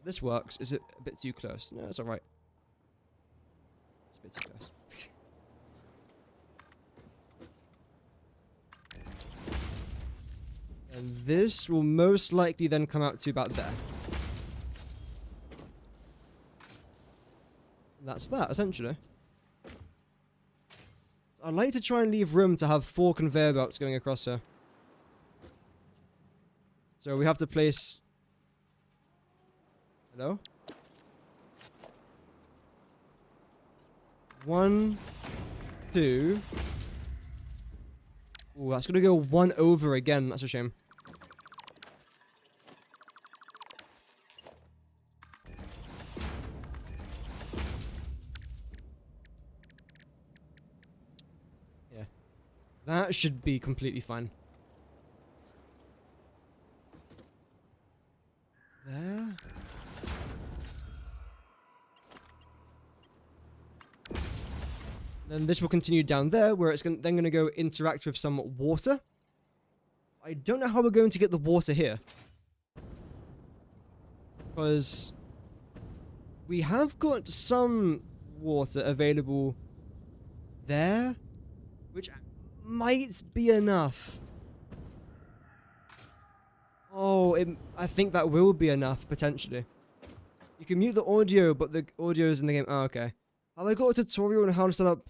This works. Is it a bit too close? No, it's alright. It's a bit too close. And this will most likely then come out to about there. That's that, essentially. I'd like to try and leave room to have 4 conveyor belts going across here. So we have to place... hello? 1, 2... ooh, that's gonna go 1 over again. That's a shame. Yeah. That should be completely fine. There. Then this will continue down there, where it's then going to go interact with some water. I don't know how we're going to get the water here. Because we have got some water available there, which might be enough. Oh, I think that will be enough, potentially. You can mute the audio, but the audio is in the game. Oh, okay. Have I got a tutorial on how to set up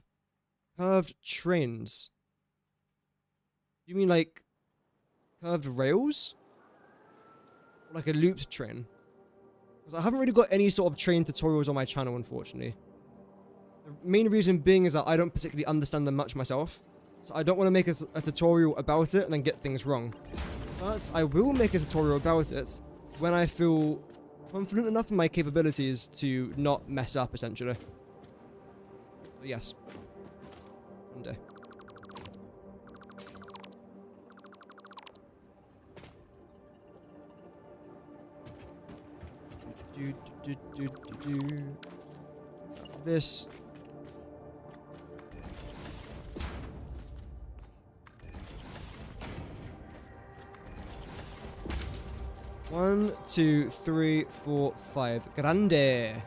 curved trains? Do you mean like curved rails? Or like a looped train? Because I haven't really got any sort of train tutorials on my channel, unfortunately. The main reason being is that I don't particularly understand them much myself. So I don't want to make a tutorial about it and then get things wrong. But I will make a tutorial about it when I feel confident enough in my capabilities to not mess up, essentially. But yes. One day. This. One, two, three, four, five. Grande.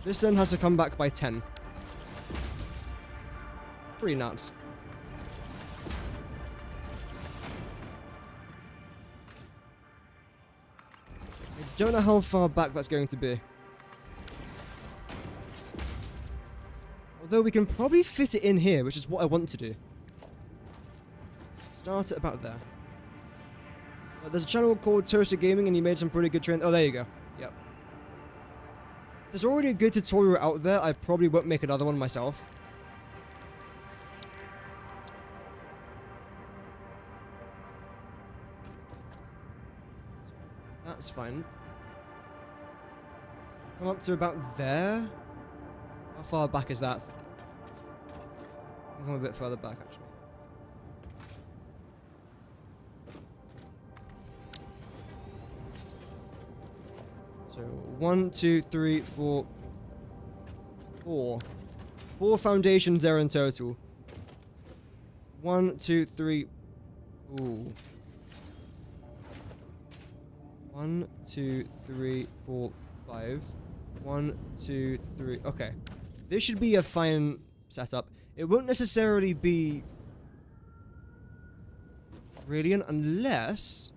This then has to come back by 10. Pretty nuts. I don't know how far back that's going to be. Although we can probably fit it in here, which is what I want to do. Start it about there. There's a channel called Toaster Gaming and he made some pretty good train. Oh, there you go. Yep. There's already a good tutorial out there. I probably won't make another one myself. That's fine. Come up to about there. How far back is that? Come a bit further back, actually. So 1, 2, 3, 4, 4. 4 foundations there in total. 1, 2, 3. Ooh. 1, 2, 3, 4, 5. 1, 2, 3. Okay. This should be a fine setup. It won't necessarily be brilliant unless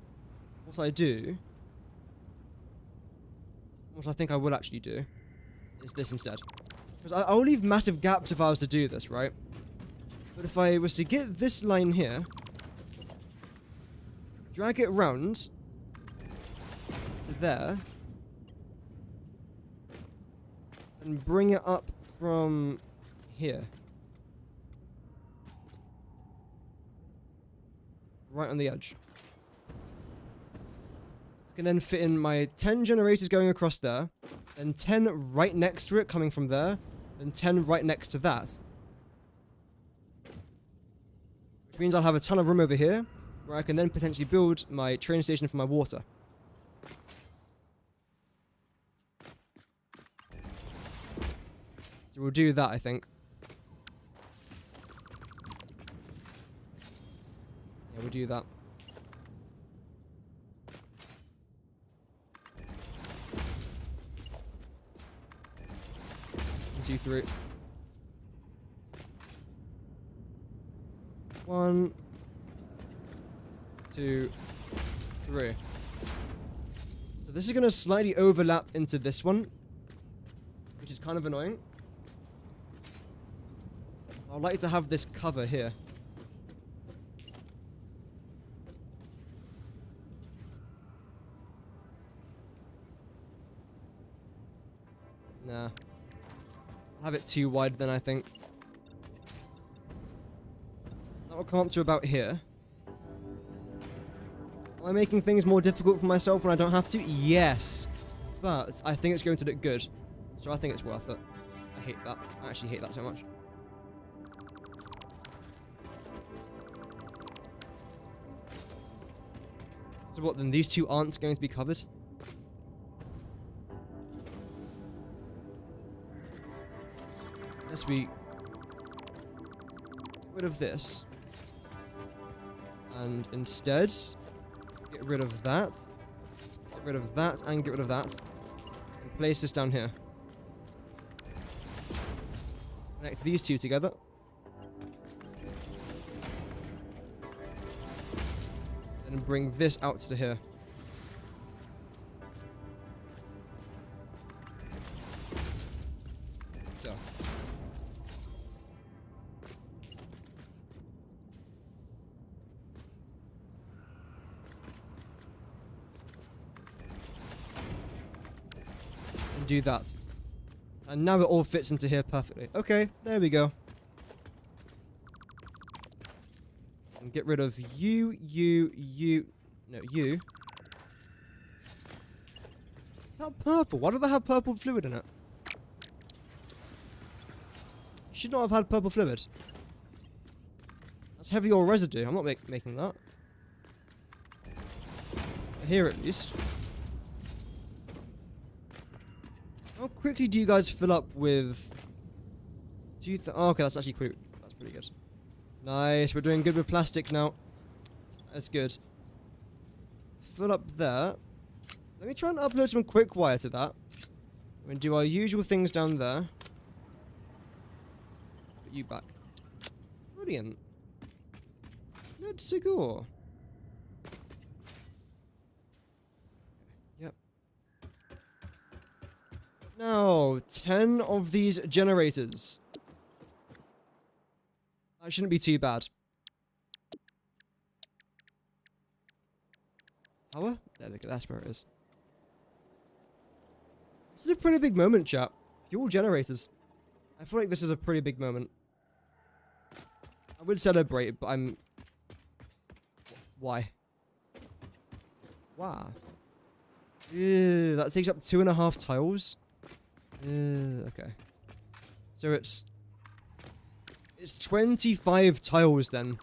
what I do, what I think I will actually do, is this instead. Because I'll leave massive gaps if I was to do this, right? But if I was to get this line here, drag it round to there, and bring it up from here. Right on the edge. I can then fit in my 10 generators going across there, then 10 right next to it coming from there, then 10 right next to that. Which means I'll have a ton of room over here, where I can then potentially build my train station for my water. So we'll do that, I think. Yeah, we'll do that. One, two, three. 1, 2, 3. So this is going to slightly overlap into this one, which is kind of annoying. I'd like to have this cover here. Nah. I'll have it too wide then, I think. That will come up to about here. Am I making things more difficult for myself when I don't have to? Yes. But I think it's going to look good. So I think it's worth it. I hate that. I actually hate that so much. So what, then these two aren't going to be covered? Unless we get rid of this. And instead, get rid of that. Get rid of that and get rid of that. And place this down here. Connect these two together. And bring this out to here. So. and do that. And now it all fits into here perfectly. Okay, there we go. And get rid of you. No, you. Is that purple? Why do they have purple fluid in it? Should not have had purple fluid. That's heavy oil residue. I'm not making that. Here at least. How quickly do you guys fill up with... Do you oh, okay, that's actually pretty... That's pretty good. Nice, we're doing good with plastic now. That's good. Fill up there. Let me try and upload some quickwire to that. We're going to do our usual things down there. Put you back. Brilliant. Let's go. Yep. Now, 10 of these generators. That shouldn't be too bad. Power? There we go, that's where it is. This is a pretty big moment, chat. Fuel generators. I feel like this is a pretty big moment. I would celebrate, but I'm... Why? Wow. Ew, that takes up 2.5 tiles. Okay. So it's 25 tiles then.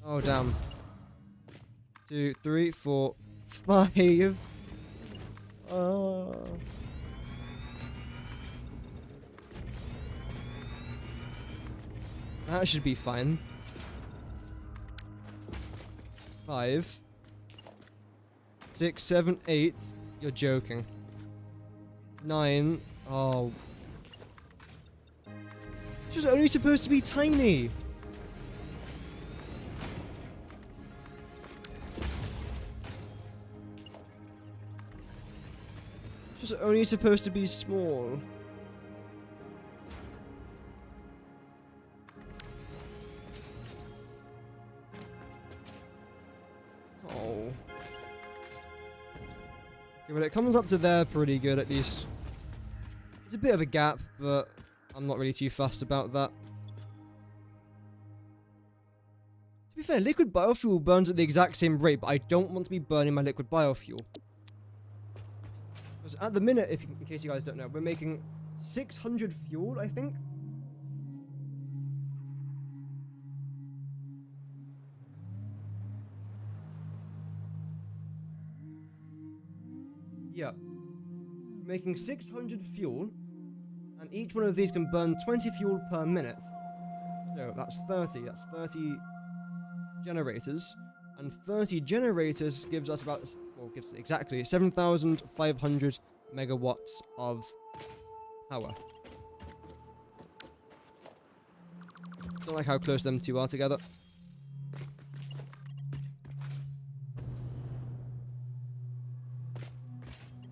Oh damn. 2, 3, 4, 5. That should be fine. 5, 6, 7, 8. You're joking. 9. Oh. This was only supposed to be tiny. This was only supposed to be small. Oh. Okay, well, it comes up to there pretty good at least. There's a bit of a gap, but I'm not really too fussed about that. To be fair, liquid biofuel burns at the exact same rate, but I don't want to be burning my liquid biofuel. Because at the minute, in case you guys don't know, we're making 600 fuel, I think. Yeah. We're making 600 fuel, and each one of these can burn 20 fuel per minute. So that's 30. That's 30 generators. And 30 generators gives us about, well, gives exactly 7,500 megawatts of power. Don't like how close them two are together.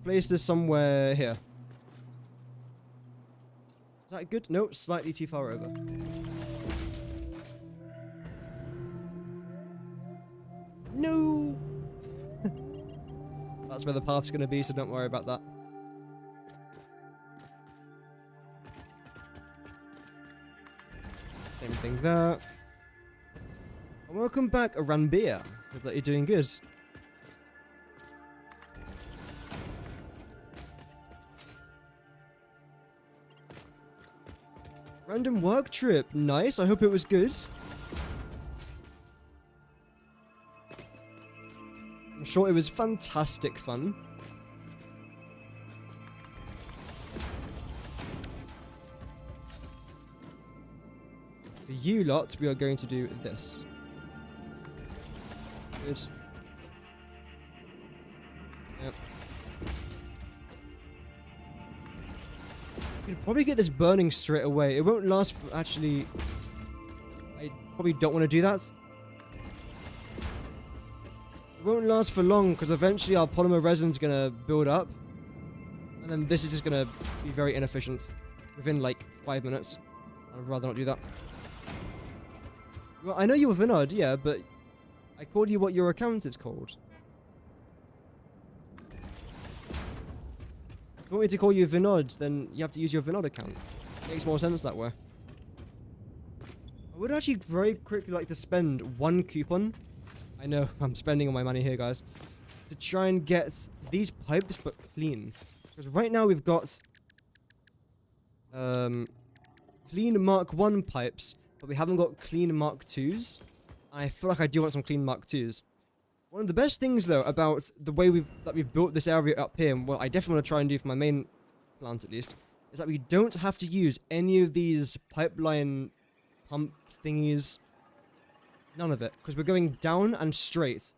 Place this somewhere here. Is that good? No, slightly too far over. No! That's where the path's going to be, so don't worry about that. Same thing there. And welcome back, Ranbir. Hope that you're doing good. Random work trip. Nice. I hope it was good. I'm sure it was fantastic fun. For you lot, we are going to do this. Good. Yep. You could probably get this burning straight away. It won't last for actually... I probably don't want to do that. It won't last for long because eventually our polymer resin's going to build up. And then this is just going to be very inefficient within like 5 minutes. I'd rather not do that. Well, I know you have an idea, but I called you what your account is called. you want me to call you Vinod, then you have to use your Vinod account. Makes more sense that way. I would actually very quickly like to spend 1 coupon. I know, I'm spending all my money here, guys. To try and get these pipes, but clean. Because right now we've got... clean Mark 1 pipes, but we haven't got clean Mark 2s. I feel like I do want some clean Mark 2s. One of the best things, though, about the way we've built this area up here, and what I definitely want to try and do for my main plant at least, is that we don't have to use any of these pipeline pump thingies. None of it, because we're going down and straight.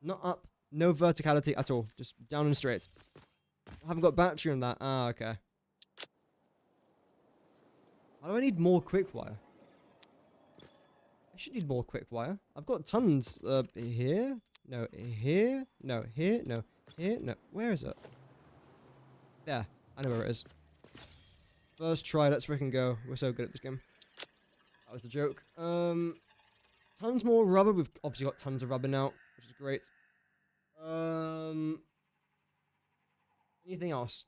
Not up, no verticality at all, just down and straight. I haven't got battery on that. Ah, okay. Why do I need more quickwire? I should need more quickwire. I've got tons here. No, here. No, here. No, here. No. Where is it? There. I know where it is. First try. Let's freaking go. We're so good at this game. That was the joke. Tons more rubber. We've obviously got tons of rubber now, which is great. Anything else?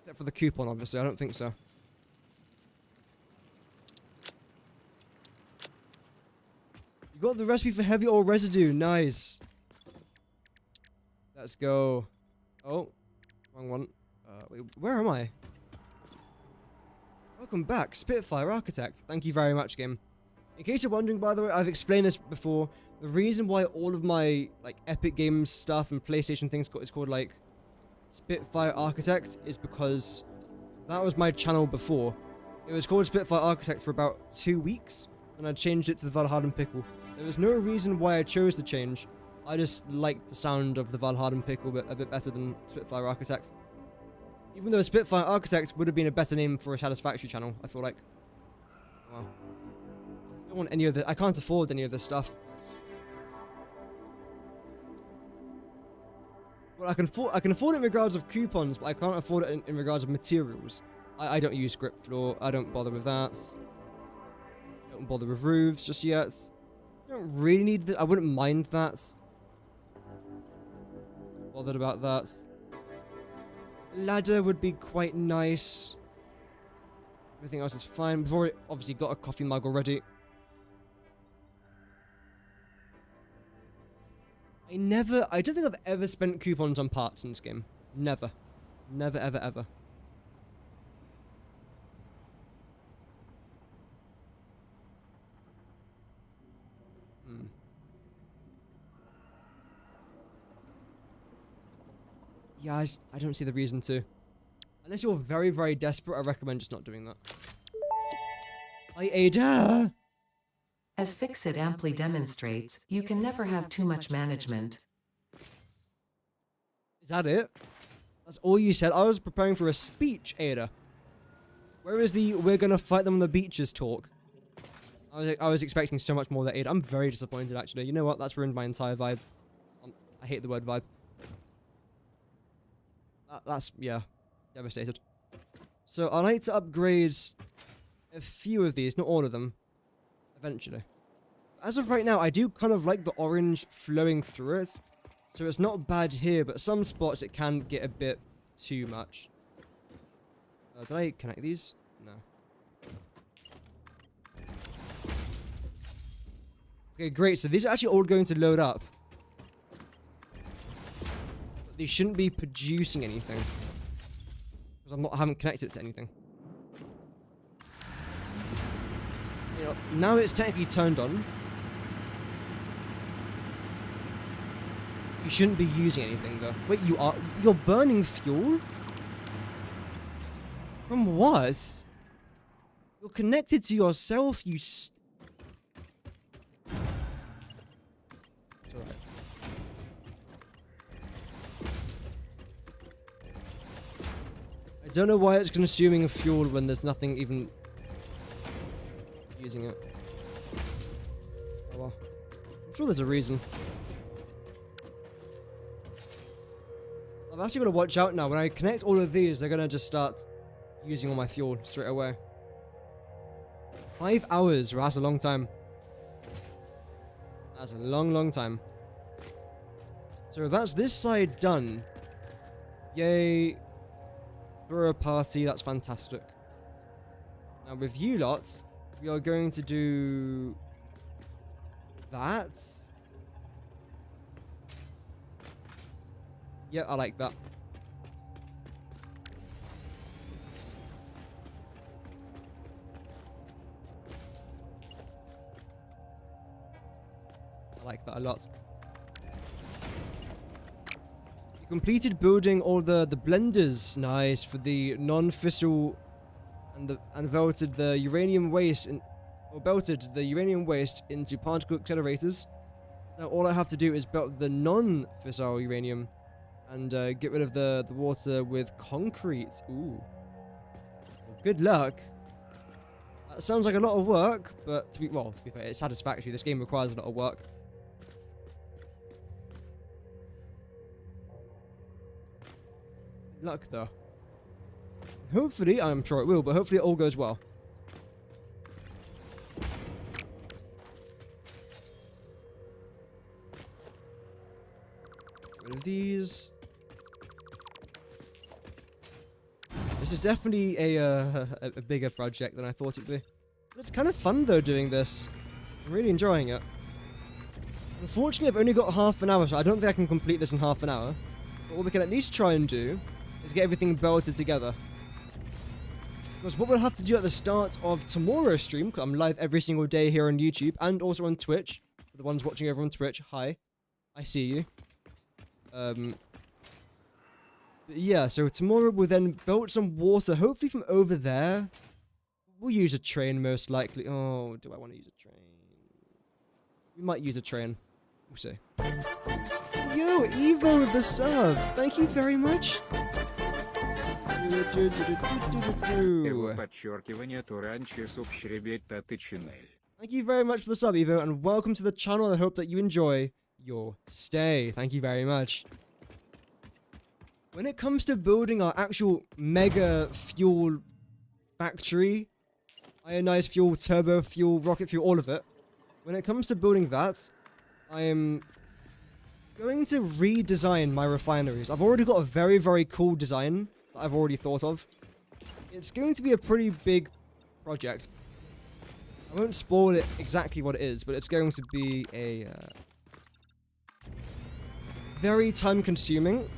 Except for the coupon, obviously. I don't think so. You got the recipe for heavy oil residue. Nice. Let's go. Oh, wrong one. Wait, where am I? Welcome back, Spitfire Architect. Thank you very much, game. In case you're wondering, by the way, I've explained this before. The reason why all of my like Epic Games stuff and PlayStation things is called like Spitfire Architect is because that was my channel before. It was called Spitfire Architect for about 2 weeks, and I changed it to the Valhalla Pickle. There was no reason why I chose the change. I just liked the sound of the Valhalla Pickle a bit better than Spitfire Architect. Even though Spitfire Architect would have been a better name for a Satisfactory channel, I feel like. Wow. I don't want any of the. I can't afford any of this stuff. Well, I can afford it in regards of coupons, but I can't afford it in regards of materials. I don't use script floor. I don't bother with that. Don't bother with roofs just yet. I don't really need that. I wouldn't mind that. Not bothered about that. Ladder would be quite nice. Everything else is fine. We've already obviously got a coffee mug already. I don't think I've ever spent coupons on parts in this game. Never. Never, ever, ever. Yeah, I don't see the reason to. Unless you're very, very desperate, I recommend just not doing that. Hi, Ada! As Fixit amply demonstrates, you can never have too much management. Is that it? That's all you said? I was preparing for a speech, Ada. Where is the "we're gonna fight them on the beaches" talk? I was expecting so much more of that, Ada. I'm very disappointed, actually. You know what? That's ruined my entire vibe. I hate the word vibe. That's, yeah, devastated. So I'd like to upgrade a few of these, not all of them, eventually. As of right now, I do kind of like the orange flowing through it, so it's not bad here, but some spots it can get a bit too much. Did I connect these? No. Okay, great, so these are actually all going to load up. They shouldn't be producing anything. Because I haven't connected it to anything. You know, now it's technically turned on. You shouldn't be using anything though. Wait, you're burning fuel? From what? You're connected to yourself, you It's alright. I don't know why it's consuming fuel when there's nothing even using it. Oh well. I'm sure there's a reason. I've actually got to watch out now. When I connect all of these, they're going to just start using all my fuel straight away. 5 hours. That's a long time. That's a long, long time. So that's this side done. Yay. For a party, that's fantastic. Now with you lots, we are going to do that. Yeah, I like that. I like that a lot. You completed building all the blenders. Nice. For the non-fissile and belted the uranium waste into particle accelerators. Now all I have to do is belt the non-fissile uranium and get rid of the water with concrete. Ooh. Well, good luck. That sounds like a lot of work, but to be fair, it's satisfactory. This game requires a lot of work. Good luck though. Hopefully, I'm sure it will, but hopefully it all goes well. Get rid of these. This is definitely a bigger project than I thought it'd be. It's kind of fun though doing this. I'm really enjoying it. Unfortunately, I've only got half an hour, so I don't think I can complete this in half an hour. But what we can at least try and do is get everything belted together. Because what we'll have to do at the start of tomorrow's stream, because I'm live every single day here on YouTube and also on Twitch. For the ones watching over on Twitch, hi. I see you. But yeah, so tomorrow we'll then belt some water, hopefully from over there. We'll use a train most likely. Oh, do I want to use a train? We might use a train. We'll see. Yo, Evo with the sub. Thank you very much. Thank you very much for the sub, Evo, and welcome to the channel. I hope that you enjoy your stay. Thank you very much. When it comes to building our actual mega fuel factory, ionized fuel, turbo fuel, rocket fuel, all of it, when it comes to building that, I am going to redesign my refineries. I've already got a very, very cool design that I've already thought of. It's going to be a pretty big project. I won't spoil it exactly what it is, but it's going to be a very time-consuming.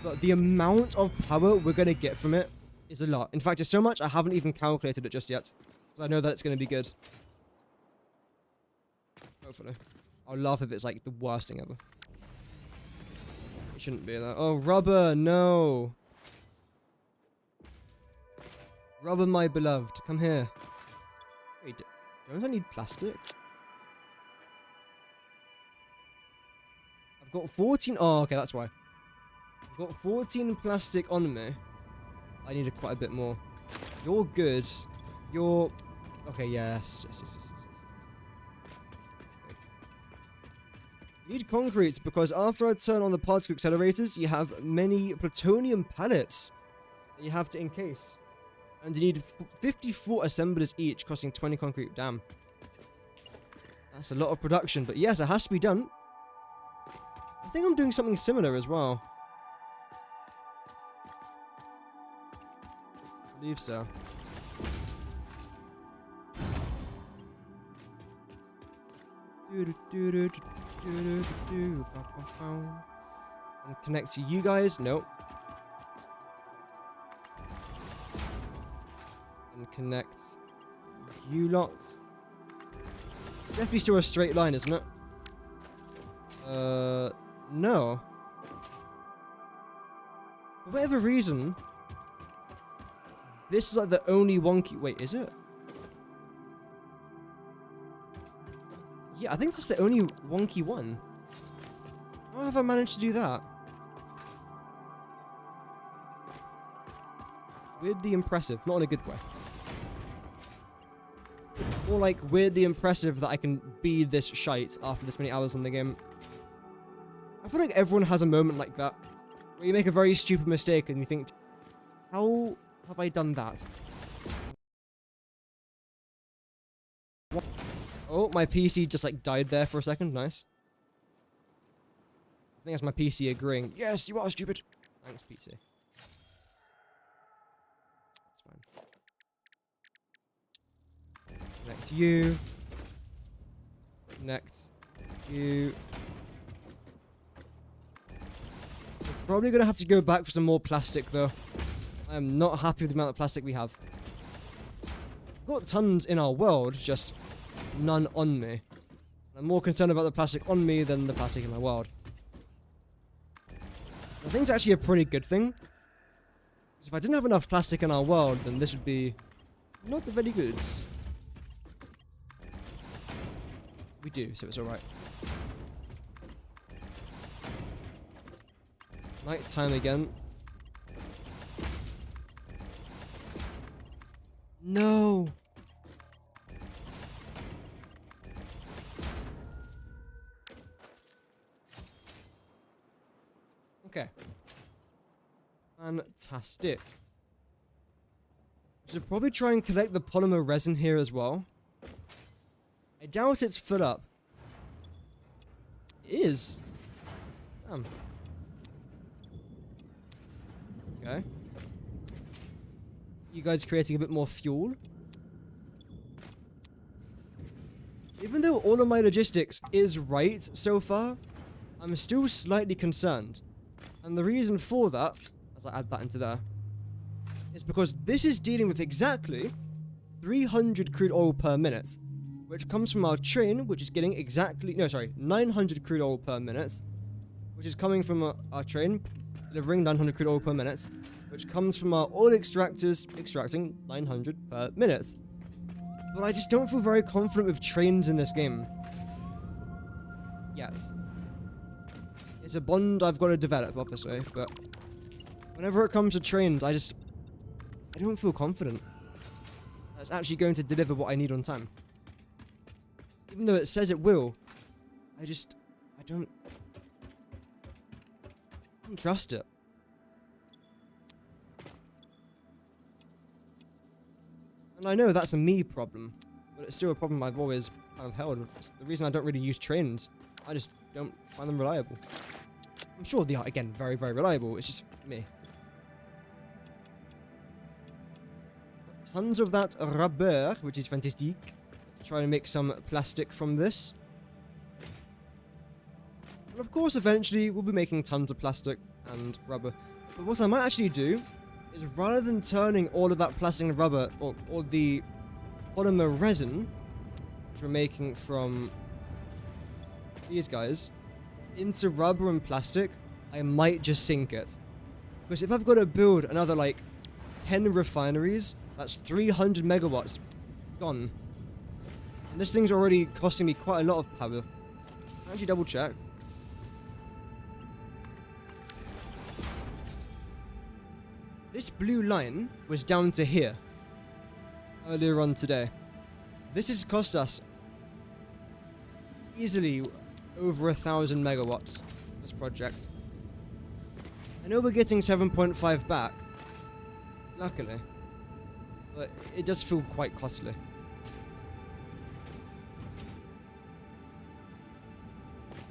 But the amount of power we're going to get from it is a lot. In fact, it's so much I haven't even calculated it just yet. Because I know that it's going to be good. Hopefully. I'll laugh if it's like the worst thing ever. It shouldn't be that. Oh, rubber, no. Rubber, my beloved. Come here. Wait, don't I need plastic? I've got 14. Oh, okay, that's why. I've got 14 plastic on me. I needed quite a bit more. You're good. You're... Okay, yes. Yes. Wait. You need concrete because after I turn on the particle accelerators, you have many plutonium pellets that you have to encase. And you need 54 assemblers each, costing 20 concrete. Damn. That's a lot of production, but yes, it has to be done. I think I'm doing something similar as well. I believe so. And connect to you guys. Nope. And connect you lots. Definitely still a straight line, isn't it? No. For whatever reason, this is like the only wonky... Wait, is it? Yeah, I think that's the only wonky one. How have I managed to do that? Weirdly impressive. Not in a good way. More like weirdly impressive that I can be this shite after this many hours on the game. I feel like everyone has a moment like that. Where you make a very stupid mistake and you think, how have I done that? What? Oh, my PC just like died there for a second. Nice. think that's my PC agreeing. Yes, you are stupid. Thanks, PC. That's fine. Connect you. Connect you. We're probably going to have to go back for some more plastic, though. I am not happy with the amount of plastic we have. We've got tons in our world, just none on me. I'm more concerned about the plastic on me than the plastic in my world. I think it's actually a pretty good thing. Because if I didn't have enough plastic in our world, then this would be not very good. We do, so it's alright. Night time again. No! Okay. Fantastic. I should probably try and collect the polymer resin here as well. I doubt it's full up. It is. Damn. Okay. You guys creating a bit more fuel. Even though all of my logistics is right so far, I'm still slightly concerned. And the reason for that, as I add that into there, is because this is dealing with exactly 300 crude oil per minute, which comes from our train, which is getting exactly, 900 crude oil per minute, which is coming from our train, delivering 900 crude oil per minute, which comes from our oil extractors, extracting 900 per minute. But I just don't feel very confident with trains in this game. Yes. It's a bond I've got to develop, obviously, but whenever it comes to trains, I don't feel confident that it's actually going to deliver what I need on time. Even though it says it will, I don't trust it. And I know that's a me problem, but it's still a problem I've always kind of held. The reason I don't really use trains, I just don't find them reliable. I'm sure they are, again, very, very reliable. It's just me. Tons of that rubber, which is fantastic. Try to make some plastic from this. And of course, eventually, we'll be making tons of plastic and rubber. But what I might actually do is, rather than turning all of that plastic and rubber, or the polymer resin, which we're making from these guys, into rubber and plastic, I might just sink it. Because if I've got to build another, 10 refineries, that's 300 megawatts gone. And this thing's already costing me quite a lot of power. Actually, double check. This blue line was down to here earlier on today. This has cost us easily over 1,000 megawatts, this project. I know we're getting 7.5 back, luckily, but it does feel quite costly.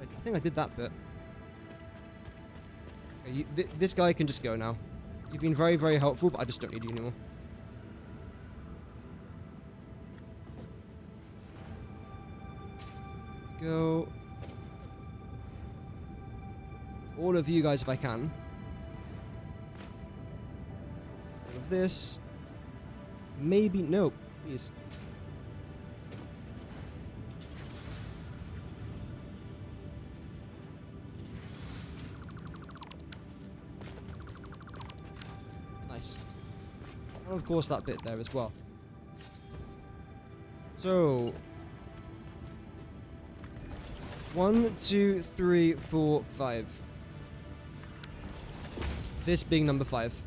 I think I did that bit. Okay, this guy can just go now. You've been very, very helpful, but I just don't need you anymore. Go. All of you guys if I can. All of this. Maybe, no, please. Nice. And of course that bit there as well. So 1, 2, 3, 4, 5. This being number 5.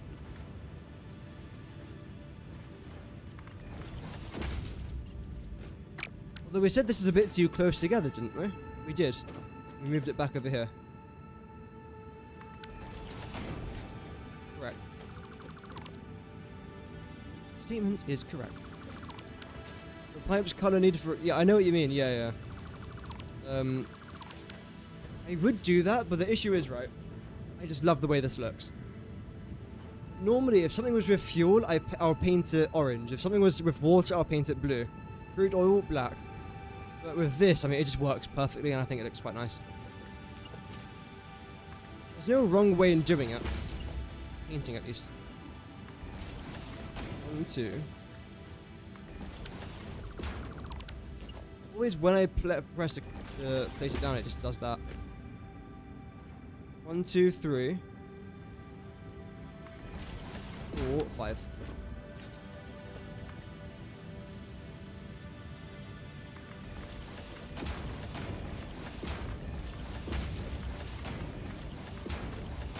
Although we said this is a bit too close together, didn't we? We did. We moved it back over here. Correct. Statement is correct. The pipe's color needed for... Yeah, I know what you mean. Yeah. I I would do that, but the issue is, right, I just love the way this looks. Normally, if something was with fuel, I'll paint it orange. If something was with water, I'll paint it blue. Crude oil, black. But with this, I mean, it just works perfectly, and I think it looks quite nice. There's no wrong way in doing it. Painting, at least. 1, 2. Always when I press to place it down, it just does that. 1, 2, 3. 4, 5.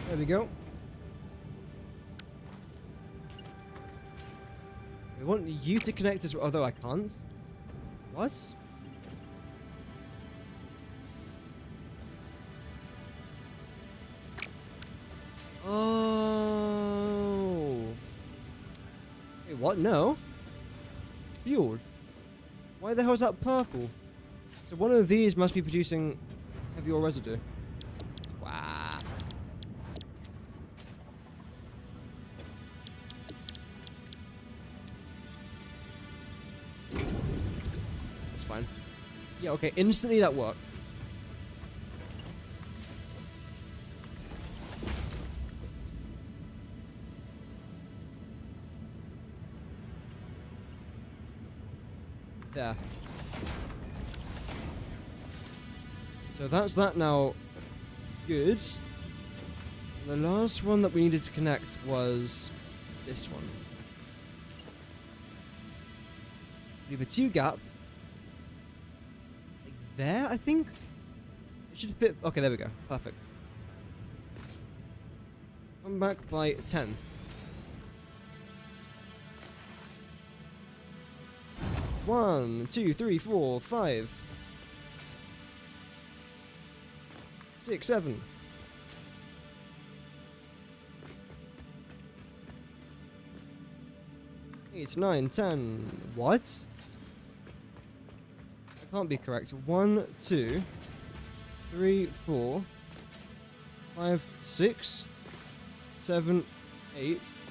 There we go. I want you to connect as well, although I can't. What? Oh. Wait, what? No. Fueled. Why the hell is that purple? So one of these must be producing heavy oil residue. What? That's fine. Yeah, okay, instantly that worked. There. So that's that now. Good. The last one that we needed to connect was this one. Leave a 2 gap. Like there, I think? It should fit. Okay, there we go. Perfect. Come back by 10. 1, 2, 3, 4, 5, 6, 7. 8, 9, 10. What? That can't be correct. 1, 2, 3, 4, 5, 6, 7, 8,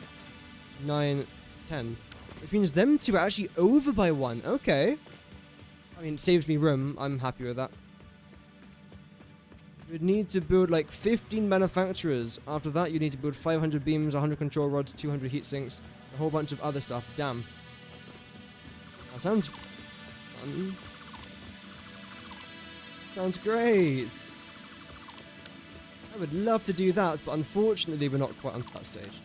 9, 10. Which means them two are actually over by 1. Okay. I mean, it saves me room. I'm happy with that. You'd need to build like 15 manufacturers. After that, you need to build 500 beams, 100 control rods, 200 heat sinks, a whole bunch of other stuff. Damn. That sounds fun. Sounds great. I would love to do that, but unfortunately, we're not quite onto that stage.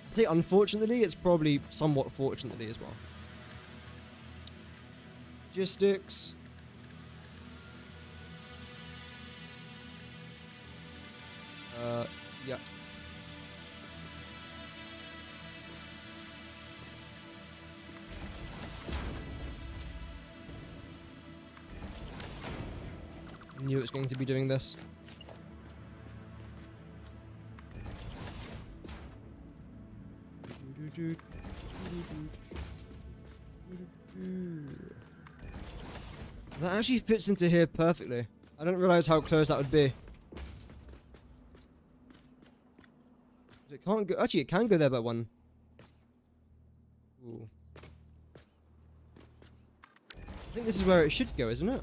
I say unfortunately, it's probably somewhat fortunately as well. Logistics. Yeah. I knew it was going to be doing this. So that actually fits into here perfectly. I didn't realize how close that would be. It can't go. Actually, it can go there by 1. Ooh. I think this is where it should go, isn't it?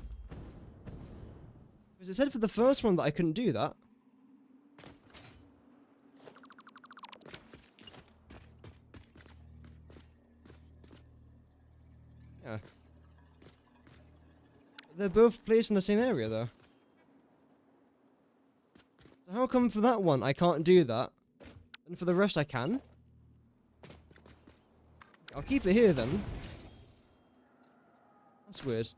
Because it said for the first one that I couldn't do that. Yeah. They're both placed in the same area, though. So how come for that one I can't do that? And for the rest I can? I'll keep it here then. That's weird.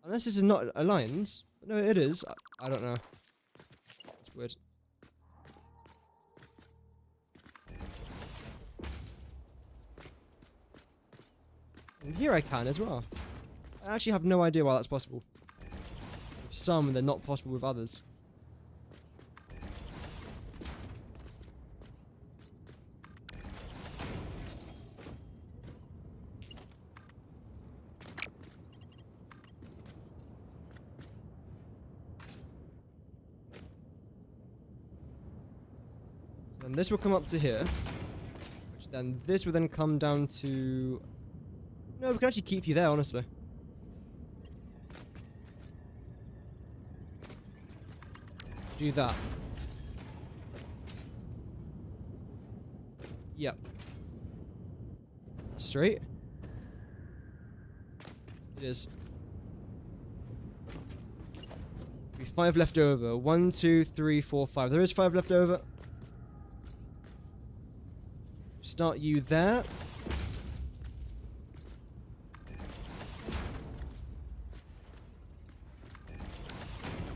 Unless this is not aligned. But no, it is. I don't know. That's weird. And here I can as well. I actually have no idea why that's possible. With some, they're not possible with others. Then this will come up to here. Which then this will then come down to... No, we can actually keep you there, honestly. Do that. Yep. Straight. It is. 5 left over. 1, 2, 3, 4, 5. There is 5 left over. Start you there.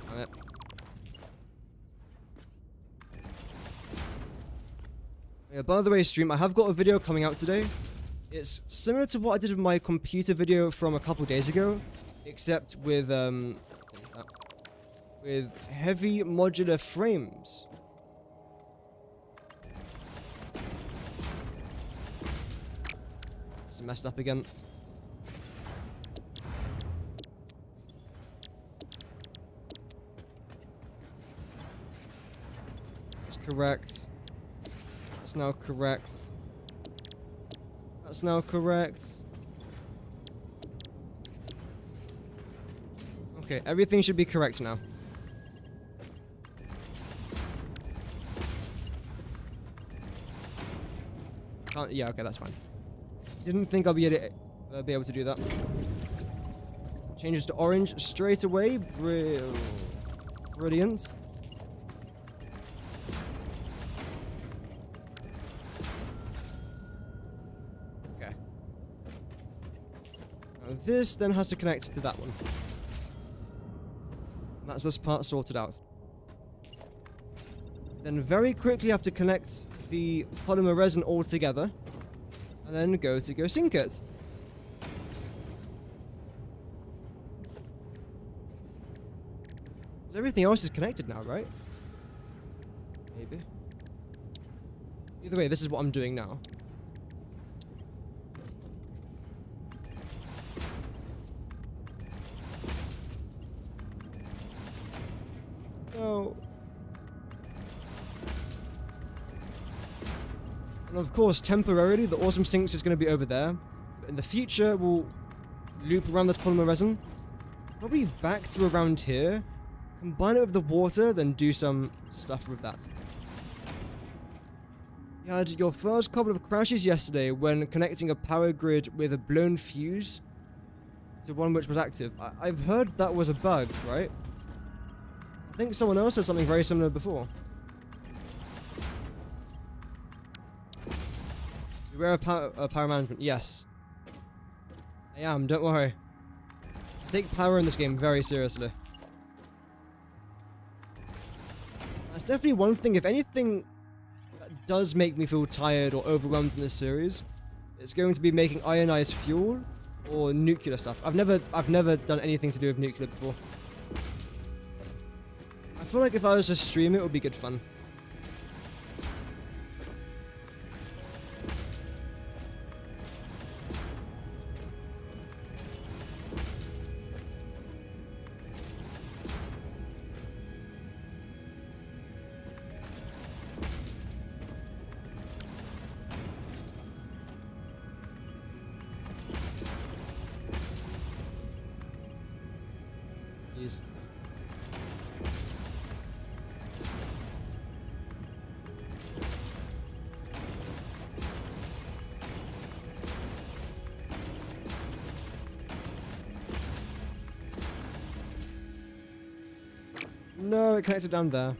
Damn it. Yeah, by the way, stream, I have got a video coming out today. It's similar to what I did with my computer video from a couple days ago, except with heavy modular frames. It's messed up again. That's correct. That's now correct. That's now correct. Okay, everything should be correct now. Yeah, okay, that's fine. Didn't think I'll be able to do that. Changes to orange straight away. Brilliant. Okay. Now this then has to connect to that one. That's this part sorted out. Then very quickly have to connect the polymer resin all together. And then go sync it. So everything else is connected now, right? Maybe. Either way, this is what I'm doing now. Oh. And of course, temporarily, the awesome sinks is going to be over there. But in the future, we'll loop around this polymer resin. Probably back to around here. Combine it with the water, then do some stuff with that. You had your first couple of crashes yesterday when connecting a power grid with a blown fuse to one which was active. I've heard that was a bug, right? I think someone else said something very similar before. Beware of power management. Yes. I am, don't worry. I take power in this game very seriously. That's definitely one thing. If anything that does make me feel tired or overwhelmed in this series, it's going to be making ionized fuel or nuclear stuff. I've never done anything to do with nuclear before. I feel like if I was to stream it would be good fun. Please. No, it connected down there.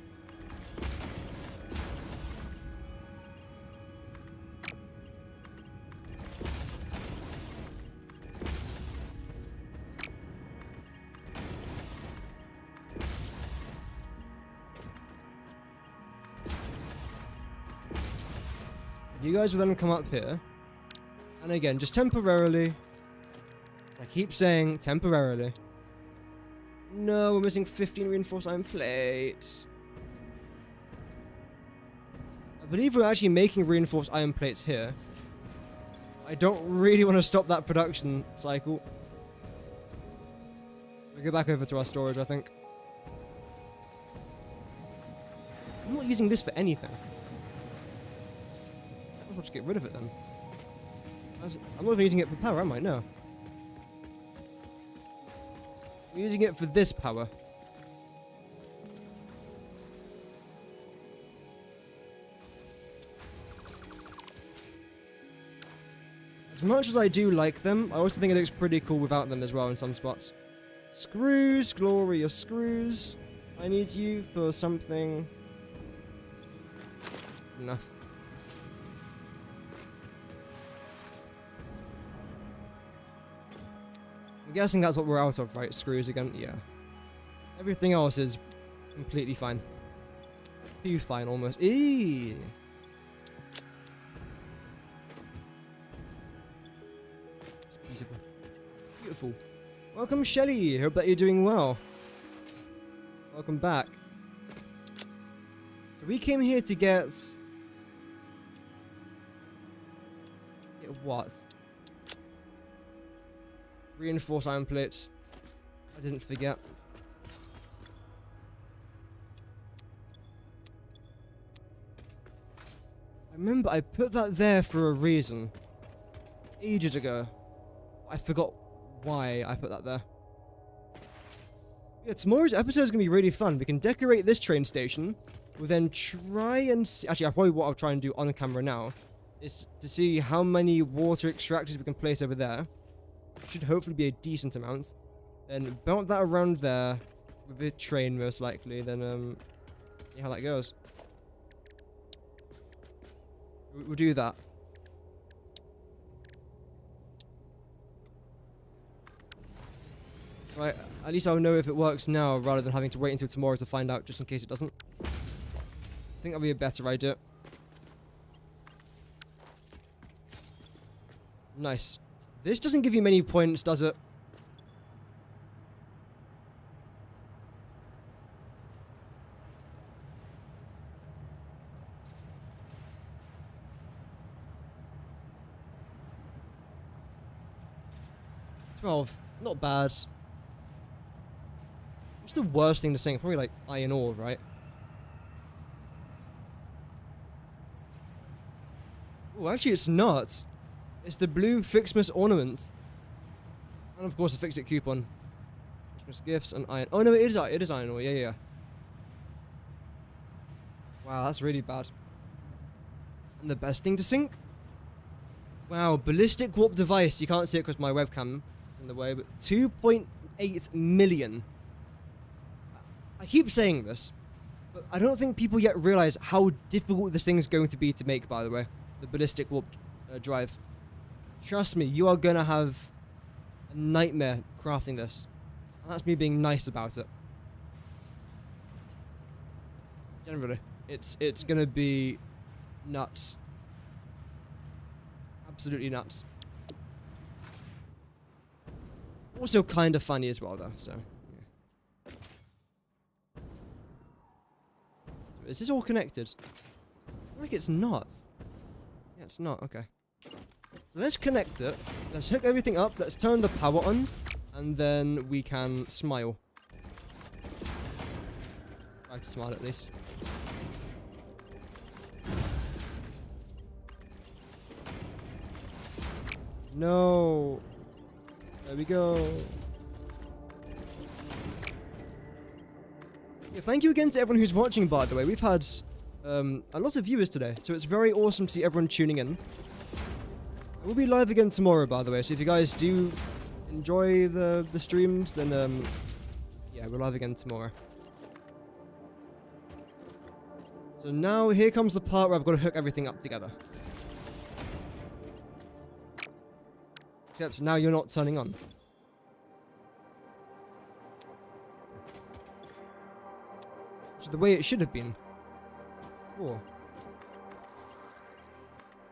You guys will then come up here. And again, just temporarily. I keep saying temporarily. No, we're missing 15 reinforced iron plates. I believe we're actually making reinforced iron plates here. I don't really want to stop that production cycle. We'll go back over to our storage, I think. I'm not using this for anything. I'll just get rid of it then. I'm not even using it for power, am I? No. I'm using it for this power. As much as I do like them, I also think it looks pretty cool without them as well in some spots. Screws, glorious screws. I need you for something. Enough. I'm guessing that's what we're out of, right? Screws again? Yeah. Everything else is completely fine. Too fine, almost. Eee! It's beautiful. Beautiful. Welcome, Shelly. Hope that you're doing well. Welcome back. So we came here to get what? Reinforced iron plates. I didn't forget. I remember I put that there for a reason. Ages ago. I forgot why I put that there. Yeah, tomorrow's episode is going to be really fun. We can decorate this train station. We'll then try and see... Actually, probably what I'll try and do on camera now is to see how many water extractors we can place over there. Should hopefully be a decent amount. Then belt that around there with a train, most likely. Then, see how that goes. We'll do that. Right, at least I'll know if it works now rather than having to wait until tomorrow to find out just in case it doesn't. I think that'll be a better idea. Nice. This doesn't give you many points, does it? $12. Not bad. What's the worst thing to sink? Probably like iron ore, right? Oh, actually it's not. It's the blue Fixmas ornaments. And of course a Fix-It coupon. Christmas gifts and iron. Oh no, it is iron ore. Yeah. Wow, that's really bad. And the best thing to sink? Wow, ballistic warp device. You can't see it because my webcam is in the way, but 2.8 million. I keep saying this, but I don't think people yet realize how difficult this thing is going to be to make, by the way. The ballistic warp drive. Trust me, you are going to have a nightmare crafting this. And that's me being nice about it. Generally, it's going to be nuts. Absolutely nuts. Also kind of funny as well, though, so... yeah. Is this all connected? I feel like it's not. Yeah, it's not. Okay. So let's connect it. Let's hook everything up. Let's turn the power on. And then we can smile. Try to smile at least. No. There we go. Yeah, thank you again to everyone who's watching, by the way. We've had a lot of viewers today, so it's very awesome to see everyone tuning in. We'll be live again tomorrow, by the way, so if you guys do enjoy the streams, then yeah, we're live again tomorrow. So now here comes the part where I've got to hook everything up together. Except now you're not turning on. Which is the way it should have been. 4.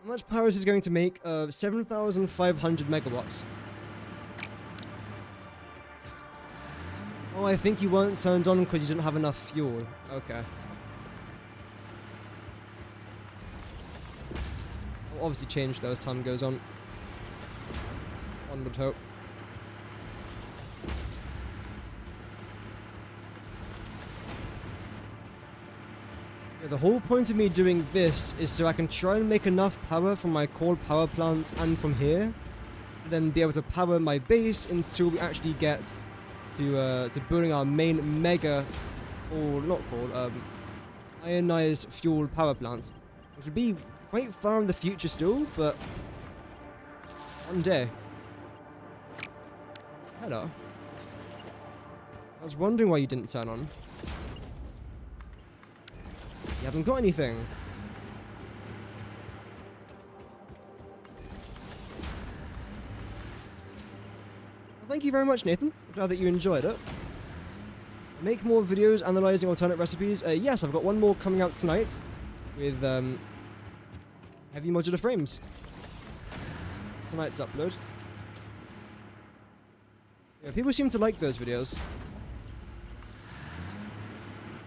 How much power is this going to make? 7,500 megawatts. Oh, I think you weren't turned on because you didn't have enough fuel. Okay. I'll obviously change though as time goes on. One would hope. The whole point of me doing this is so I can try and make enough power from my coal power plant and from here, and then be able to power my base until we actually get to building our main mega, or not coal, ionized fuel power plant, which would be quite far in the future still, but one day. Hello. I was wondering why you didn't turn on. You haven't got anything. Well, thank you very much, Nathan. I'm glad that you enjoyed it. Make more videos analyzing alternate recipes. Yes, I've got one more coming out tonight with heavy modular frames. It's tonight's upload. Yeah, people seem to like those videos.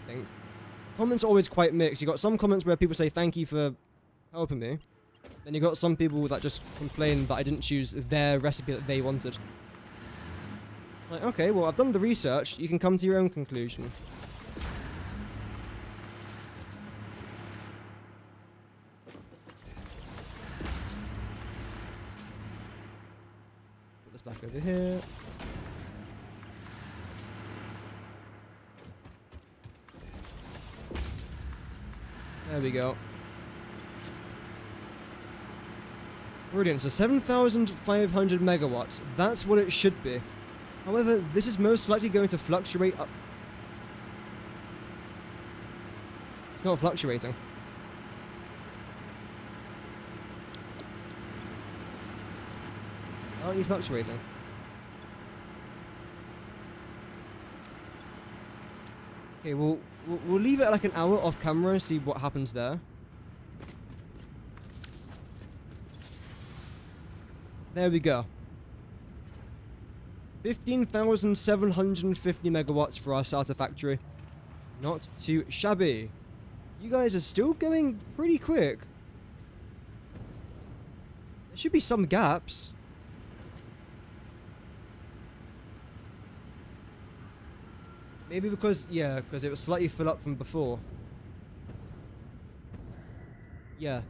I think. Comments are always quite mixed. You got some comments where people say thank you for helping me. Then you got some people that just complain that I didn't choose their recipe that they wanted. It's like, okay, well, I've done the research. You can come to your own conclusion. Put this back over here. There we go. Brilliant, so 7,500 megawatts. That's what it should be. However, this is most likely going to fluctuate up. It's not fluctuating. Why aren't you fluctuating? Okay, we'll leave it at like an hour off camera and see what happens there. There we go. 15,750 megawatts for our starter factory. Not too shabby. You guys are still going pretty quick. There should be some gaps. Maybe because, yeah, because it was slightly filled up from before. Yeah.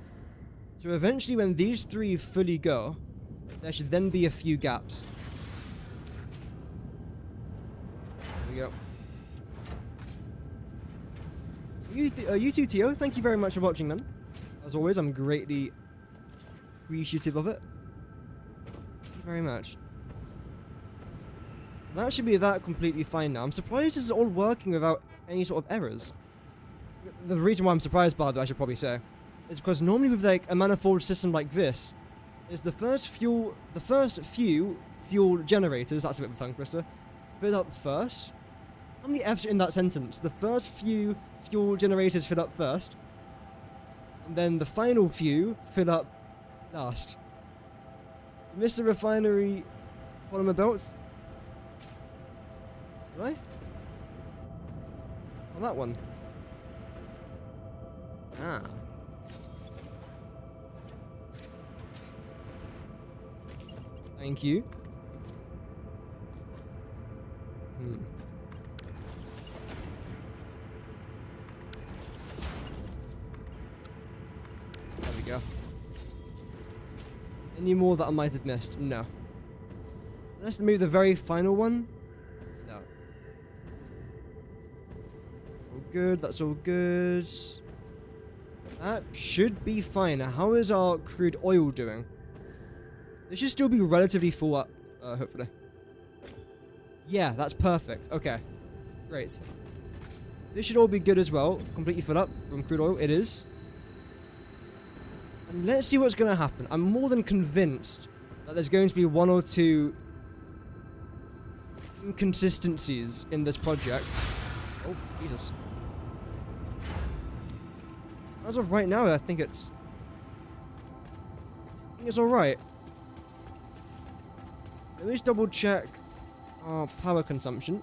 So eventually when these three fully go, there should then be a few gaps. There we go. U2TO, thank you very much for watching then. As always, I'm greatly appreciative of it. Thank you very much. That should be that completely fine now. I'm surprised this is all working without any sort of errors. The reason why I'm surprised by that, I should probably say, is because normally with like a manifold system like this, is the first few fuel generators, that's a bit of a tongue twister, fill up first. How many F's are in that sentence? The first few fuel generators fill up first, and then the final few fill up last. Mr. Refinery polymer belts. Did I? On that one. Ah. Thank you. There we go. Any more that I might have missed? No. Let's move the very final one. No. All good, that's all good. That should be fine. Now, how is our crude oil doing? This should still be relatively full up, hopefully. Yeah, that's perfect. Okay. Great. This should all be good as well. Completely filled up from crude oil. It is. And let's see what's going to happen. I'm more than convinced that there's going to be one or two inconsistencies in this project. Oh, Jesus. As of right now, I think it's alright. Let me just double check our power consumption.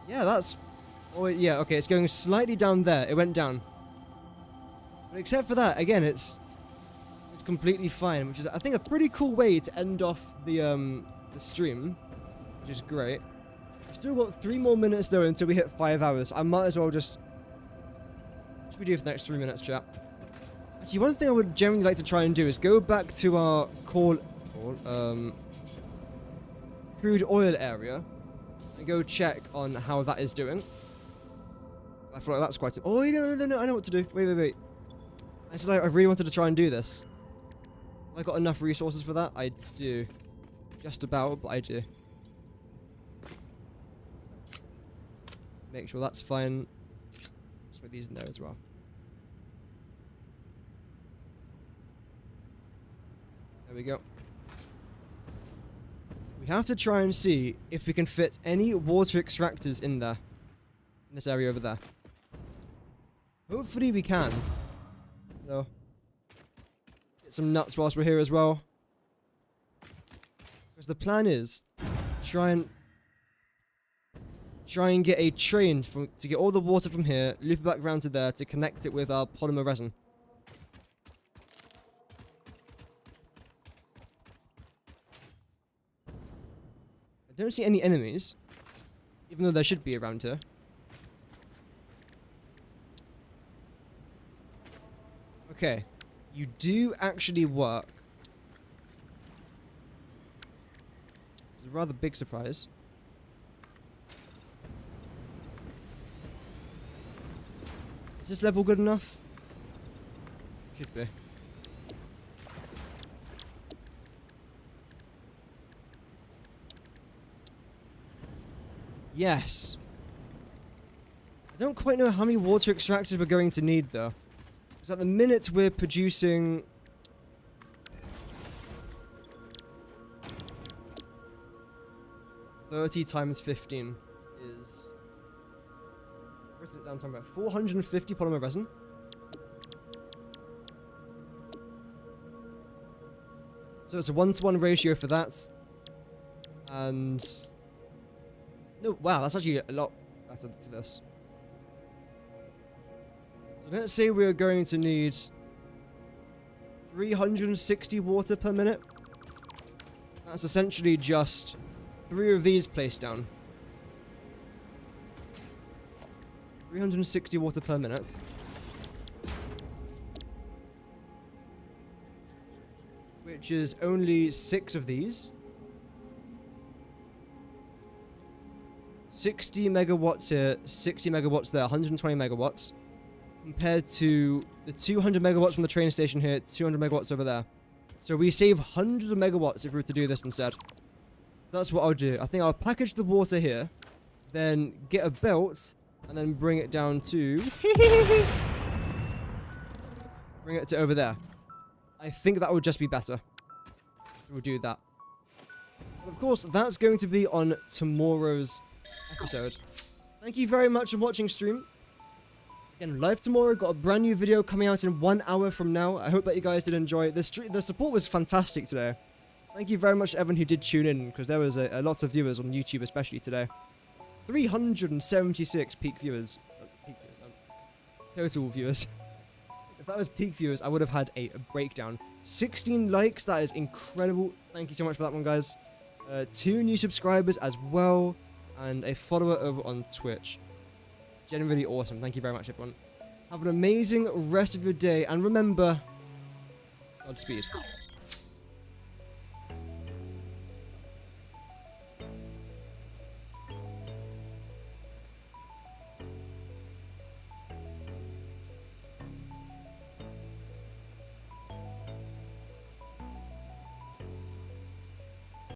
Yeah, that's... Oh, yeah, okay, it's going slightly down there. It went down. But except for that, again, it's completely fine, which is, I think, a pretty cool way to end off the stream, which is great. We've still got 3 more minutes, though, until we hit 5 hours. I might as well just should we do for the next 3 minutes, chat? Actually, one thing I would generally like to try and do is go back to our crude oil area and go check on how that is doing. I feel like that's quite... Oh, no, I know what to do. Wait. Actually, I really wanted to try and do this. Have I got enough resources for that? I do. Just about, but I do. Make sure that's fine. Just put these in there as well. There we go. We have to try and see if we can fit any water extractors in there. In this area over there. Hopefully we can. So, get some nuts whilst we're here as well. Because the plan is try and get a train to get all the water from here, loop it back around to there to connect it with our polymer resin. I don't see any enemies, even though there should be around here. Okay, you do actually work. It's a rather big surprise. Is this level good enough? Should be. Yes. I don't quite know how many water extractors we're going to need though. Because at the minute we're producing... $30 times 15 is... Where's it down? About 450 polymer resin. So it's a 1-to-1 ratio for that. And... No, wow, that's actually a lot better for this. So let's say we're going to need 360 water per minute. That's essentially just 3 of these placed down. 360 water per minute. Which is only 6 of these. 60 megawatts here, 60 megawatts there, 120 megawatts. Compared to the 200 megawatts from the train station here, 200 megawatts over there. So we save hundreds of megawatts if we were to do this instead. So that's what I'll do. I think I'll package the water here, then get a belt, and then bring it down to... bring it to over there. I think that would just be better. We'll do that. But of course, that's going to be on tomorrow's episode. Thank you very much for watching stream. Again, live tomorrow, got a brand new video coming out in 1 hour from now. I hope that you guys did enjoy it. The support was fantastic today. Thank you very much to everyone who did tune in, because there was a lot of viewers on YouTube, especially today. 376 peak viewers. Total viewers. If that was peak viewers, I would have had a breakdown. 16 likes, that is incredible. Thank you so much for that one, guys. 2 new subscribers as well, and a follower over on Twitch. Genuinely awesome. Thank you very much, everyone. Have an amazing rest of your day, and remember, Godspeed.